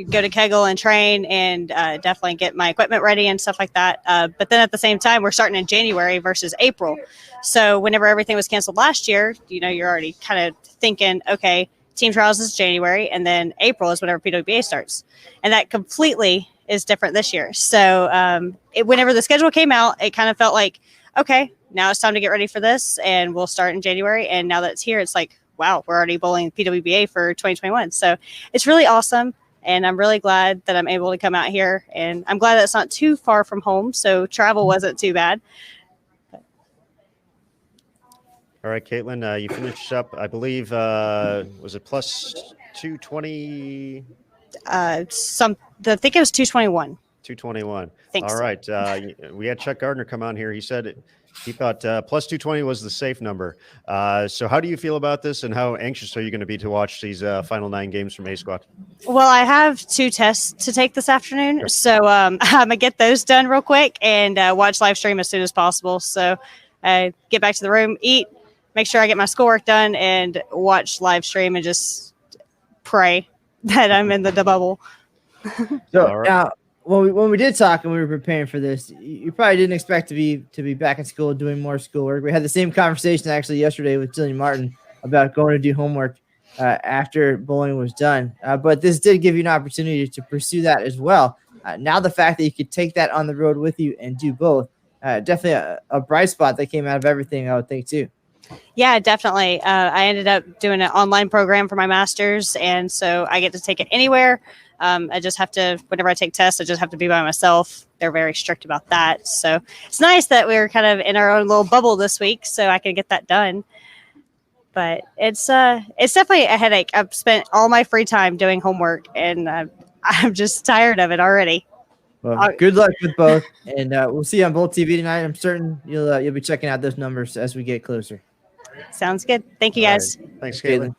go to Kegel and train and definitely get my equipment ready and stuff like that. But then at the same time, we're starting in January versus April. So whenever everything was canceled last year, you're already kind of thinking, okay, team trials is January, and then April is whenever PWBA starts. And that completely is different this year. So whenever the schedule came out, it kind of felt like, okay, now it's time to get ready for this, and we'll start in January. And now that it's here, it's like, wow, we're already bowling PWBA for 2021. So it's really awesome. And I'm really glad that I'm able to come out here. And I'm glad that it's not too far from home, so travel wasn't too bad. All right, Caitlin, you finished up, I believe, was it plus 220? I think it was 221. 221. Thanks. All right. We had Chuck Gardner come on here. He said he thought plus 220 was the safe number. So how do you feel about this, and how anxious are you going to be to watch these final 9 games from A-Squad? Well, I have 2 tests to take this afternoon, so I'm going to get those done real quick and watch live stream as soon as possible. So get back to the room, eat, make sure I get my schoolwork done, and watch live stream and just pray that I'm in the bubble. So now, when we did talk and we were preparing for this, you probably didn't expect to be back in school doing more schoolwork. We had the same conversation actually yesterday with Jillian Martin about going to do homework after bowling was done. But this did give you an opportunity to pursue that as well. Now the fact that you could take that on the road with you and do both, definitely a bright spot that came out of everything, I would think too. Yeah, definitely. I ended up doing an online program for my master's, and so I get to take it anywhere. I just have to, whenever I take tests, I just have to be by myself. They're very strict about that. So it's nice that we're kind of in our own little bubble this week, so I can get that done. But it's definitely a headache. I've spent all my free time doing homework, and I'm just tired of it already. Well, good luck with both, and we'll see you on Bolt TV tonight. I'm certain you'll be checking out those numbers as we get closer. Sounds good. Thank you, guys. Right. Thanks, Caitlin.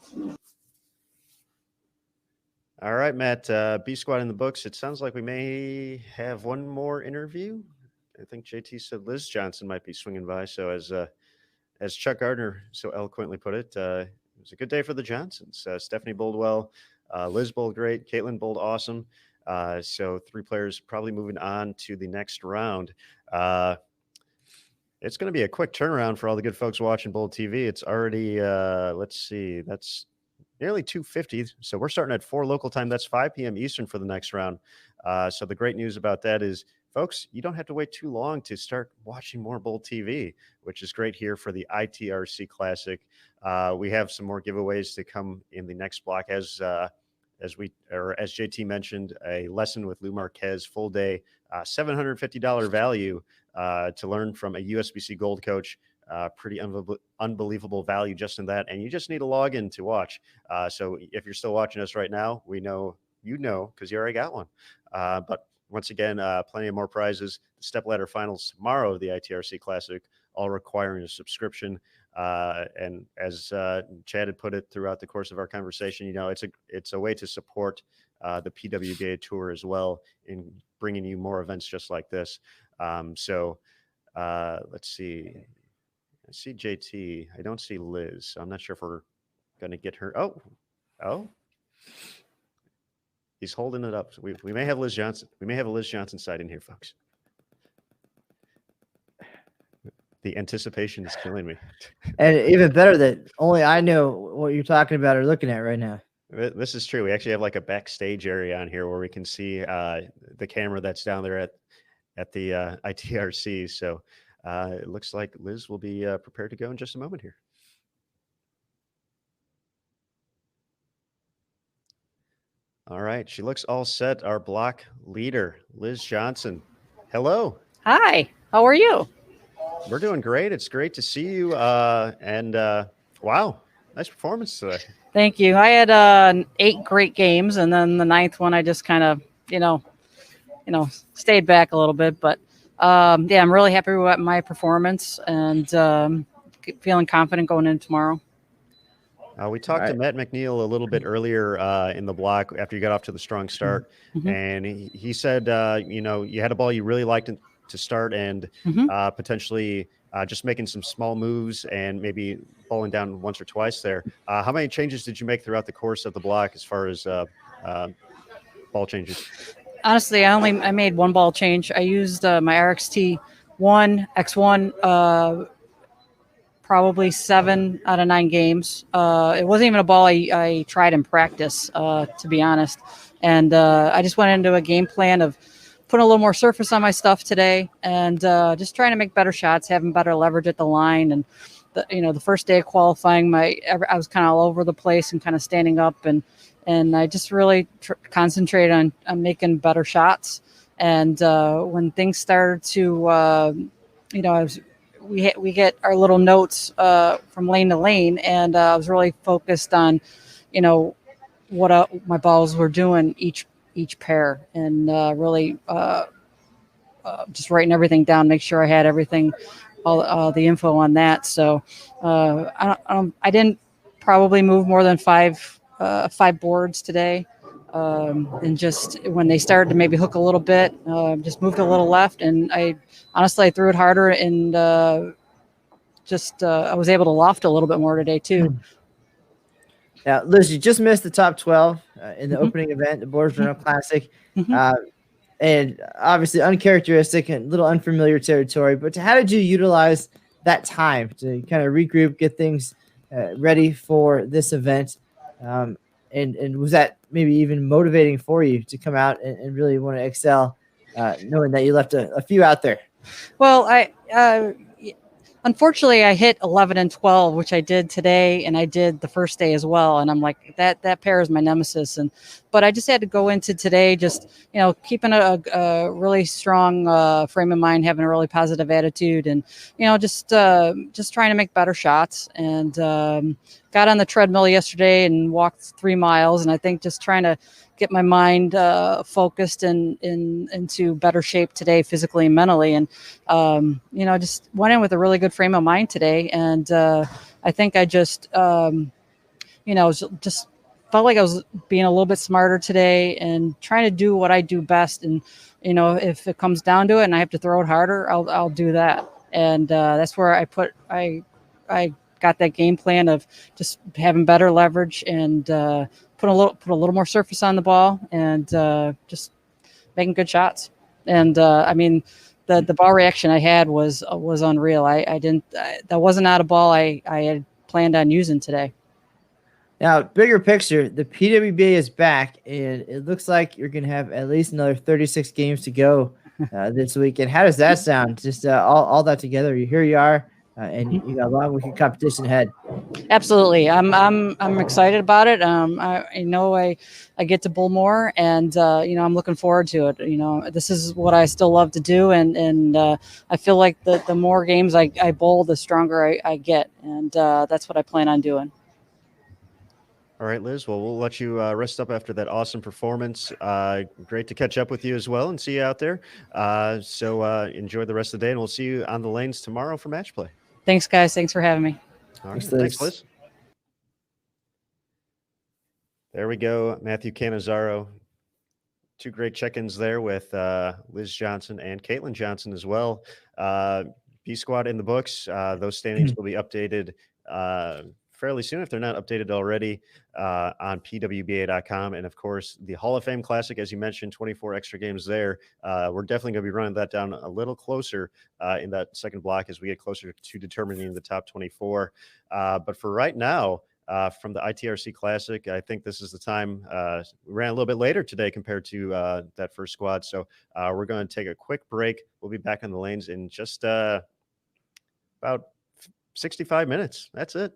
All right, Matt, B Squad in the books. It sounds like we may have one more interview. I think JT said Liz Johnson might be swinging by. So as Chuck Gardner so eloquently put it, it was a good day for the Johnsons. Stephanie bowled well, Liz bowled great, Caitlin bowled awesome. So 3 players probably moving on to the next round. It's going to be a quick turnaround for all the good folks watching Bowl TV. It's already, let's see, that's nearly 2:50. So we're starting at 4 local time. That's 5 p.m. Eastern for the next round. So the great news about that is, folks, you don't have to wait too long to start watching more Bowl TV, which is great here for the ITRC Classic. We have some more giveaways to come in the next block as JT mentioned, a lesson with Lou Marquez, full day, $750 value to learn from a USBC Gold coach. Pretty unbelievable value just in that. And you just need a login to watch. So if you're still watching us right now, we know you know because you already got one. But once again, plenty of more prizes. The stepladder finals tomorrow of the ITRC Classic, all requiring a subscription. And as Chad had put it throughout the course of our conversation, you know, it's a way to support the PWBA tour as well in bringing you more events just like this. So let's see. I see JT. I don't see Liz. So I'm not sure if we're going to get her. Oh. He's holding it up. So we may have Liz Johnson. We may have a Liz Johnson side in here, folks. The anticipation is killing me. And even better that only I know what you're talking about or looking at right now. This is true. We actually have like a backstage area on here where we can see the camera that's down there at the ITRC. So it looks like Liz will be prepared to go in just a moment here. All right. She looks all set. Our block leader, Liz Johnson. Hello. Hi. How are you? We're doing great. It's great to see you. Wow, nice performance today. Thank you. I had 8 great games, and then the 9th one I just kind of, stayed back a little bit. But yeah, I'm really happy with my performance and feeling confident going in tomorrow. We talked to Matt McNeel a little bit earlier in the block after you got off to the strong start, and he said, you had a ball you really liked to start and potentially just making some small moves and maybe bowling down once or twice there. How many changes did you make throughout the course of the block as far as ball changes? Honestly, I made 1 ball change. I used my RXT 1 X1 probably 7 out of 9 games. It wasn't even a ball I tried in practice, to be honest. And I just went into a game plan of putting a little more surface on my stuff today and just trying to make better shots, having better leverage at the line. And the first day of qualifying, I was kind of all over the place and kind of standing up, and I just really concentrated on making better shots. And when things started to, we get our little notes from lane to lane, and I was really focused on, what my balls were doing each pair, and really just writing everything down, make sure I had everything, all the info on that. So I didn't probably move more than 5 boards today, and just when they started to maybe hook a little bit, just moved a little left, and I threw it harder, and I was able to loft a little bit more today too. Now, Liz, you just missed the top 12 in the opening event, the Boards Journal Classic. and obviously uncharacteristic and a little unfamiliar territory. But how did you utilize that time to kind of regroup, get things ready for this event? And was that maybe even motivating for you to come out and really want to excel, knowing that you left a few out there? Well, unfortunately, I hit 11 and 12, which I did today, and I did the first day as well. And I'm like, that pair is my nemesis. But I just had to go into today, just keeping a really strong frame of mind, having a really positive attitude, and just trying to make better shots. And got on the treadmill yesterday and walked 3 miles, and I think just trying to get my mind focused and into better shape today, physically and mentally. And, just went in with a really good frame of mind today. And I think I just felt like I was being a little bit smarter today and trying to do what I do best. And, if it comes down to it and I have to throw it harder, I'll do that. And that's where I got that game plan of just having better leverage and put a little more surface on the ball and just making good shots. And the ball reaction I had was unreal. That wasn't out a ball I had planned on using today. Now, bigger picture, the PWBA is back, and it looks like you're going to have at least another 36 games to go this weekend. How does that sound? Just all that together. Here you are. And you got a long weekend competition ahead. Absolutely, I'm excited about it. I get to bull more, and I'm looking forward to it. This is what I still love to do, and I feel like the more games I bowl, the stronger I get, and that's what I plan on doing. All right, Liz. Well, we'll let you rest up after that awesome performance. Great to catch up with you as well and see you out there. So enjoy the rest of the day, and we'll see you on the lanes tomorrow for match play. Thanks, guys. Thanks for having me. All right. Thanks, Liz. There we go. Matthew Cannizzaro. 2 great check-ins there with Liz Johnson and Caitlin Johnson as well. B Squad in the books. Those standings will be updated fairly soon if they're not updated already on PWBA.com. And of course, the Hall of Fame Classic, as you mentioned, 24 extra games there. We're definitely going to be running that down a little closer in that second block as we get closer to determining the top 24. But for right now, from the ITRC Classic, I think this is the time. We ran a little bit later today compared to that first squad. So we're going to take a quick break. We'll be back on the lanes in just about 65 minutes. That's it.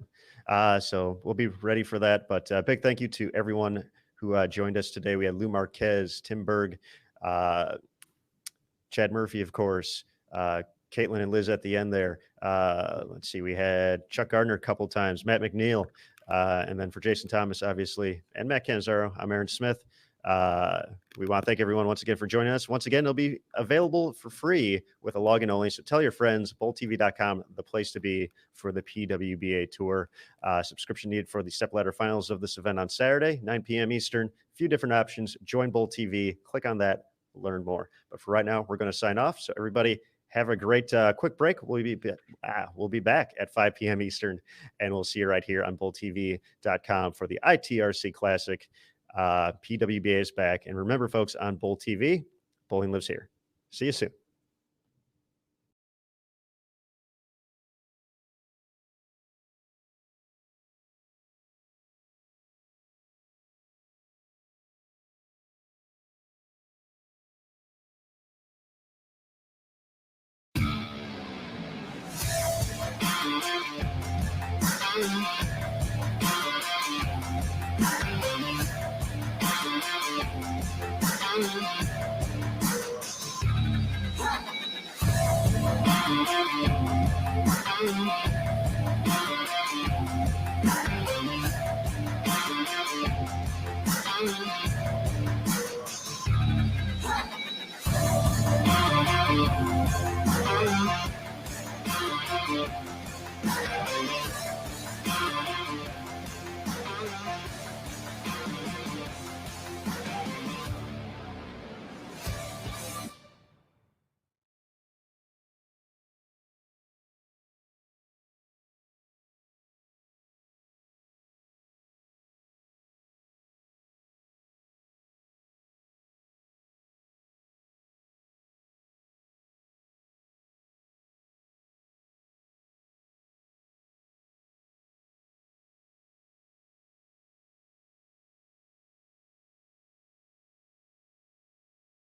So we'll be ready for that. But big thank you to everyone who joined us today. We had Lou Marquez, Tim Berg, Chad Murphy, of course, Caitlin and Liz at the end there. Let's see, we had Chuck Gardner a couple times, Matt McNeel, and then for Jason Thomas, obviously, and Matt Cannizzaro, I'm Aaron Smith. We want to thank everyone once again for joining us. Once again, it'll be available for free with a login only. So tell your friends, bowltv.com, the place to be for the PWBA Tour. Subscription needed for the stepladder finals of this event on Saturday, 9 p.m. Eastern. A few different options. Join Bowl TV. Click on that. Learn more. But for right now, we're going to sign off. So everybody have a great quick break. We'll be back at 5 p.m. Eastern, and we'll see you right here on bowltv.com for the ITRC Classic. PWBA is back. And remember, folks, on Bowl TV, bowling lives here. See you soon.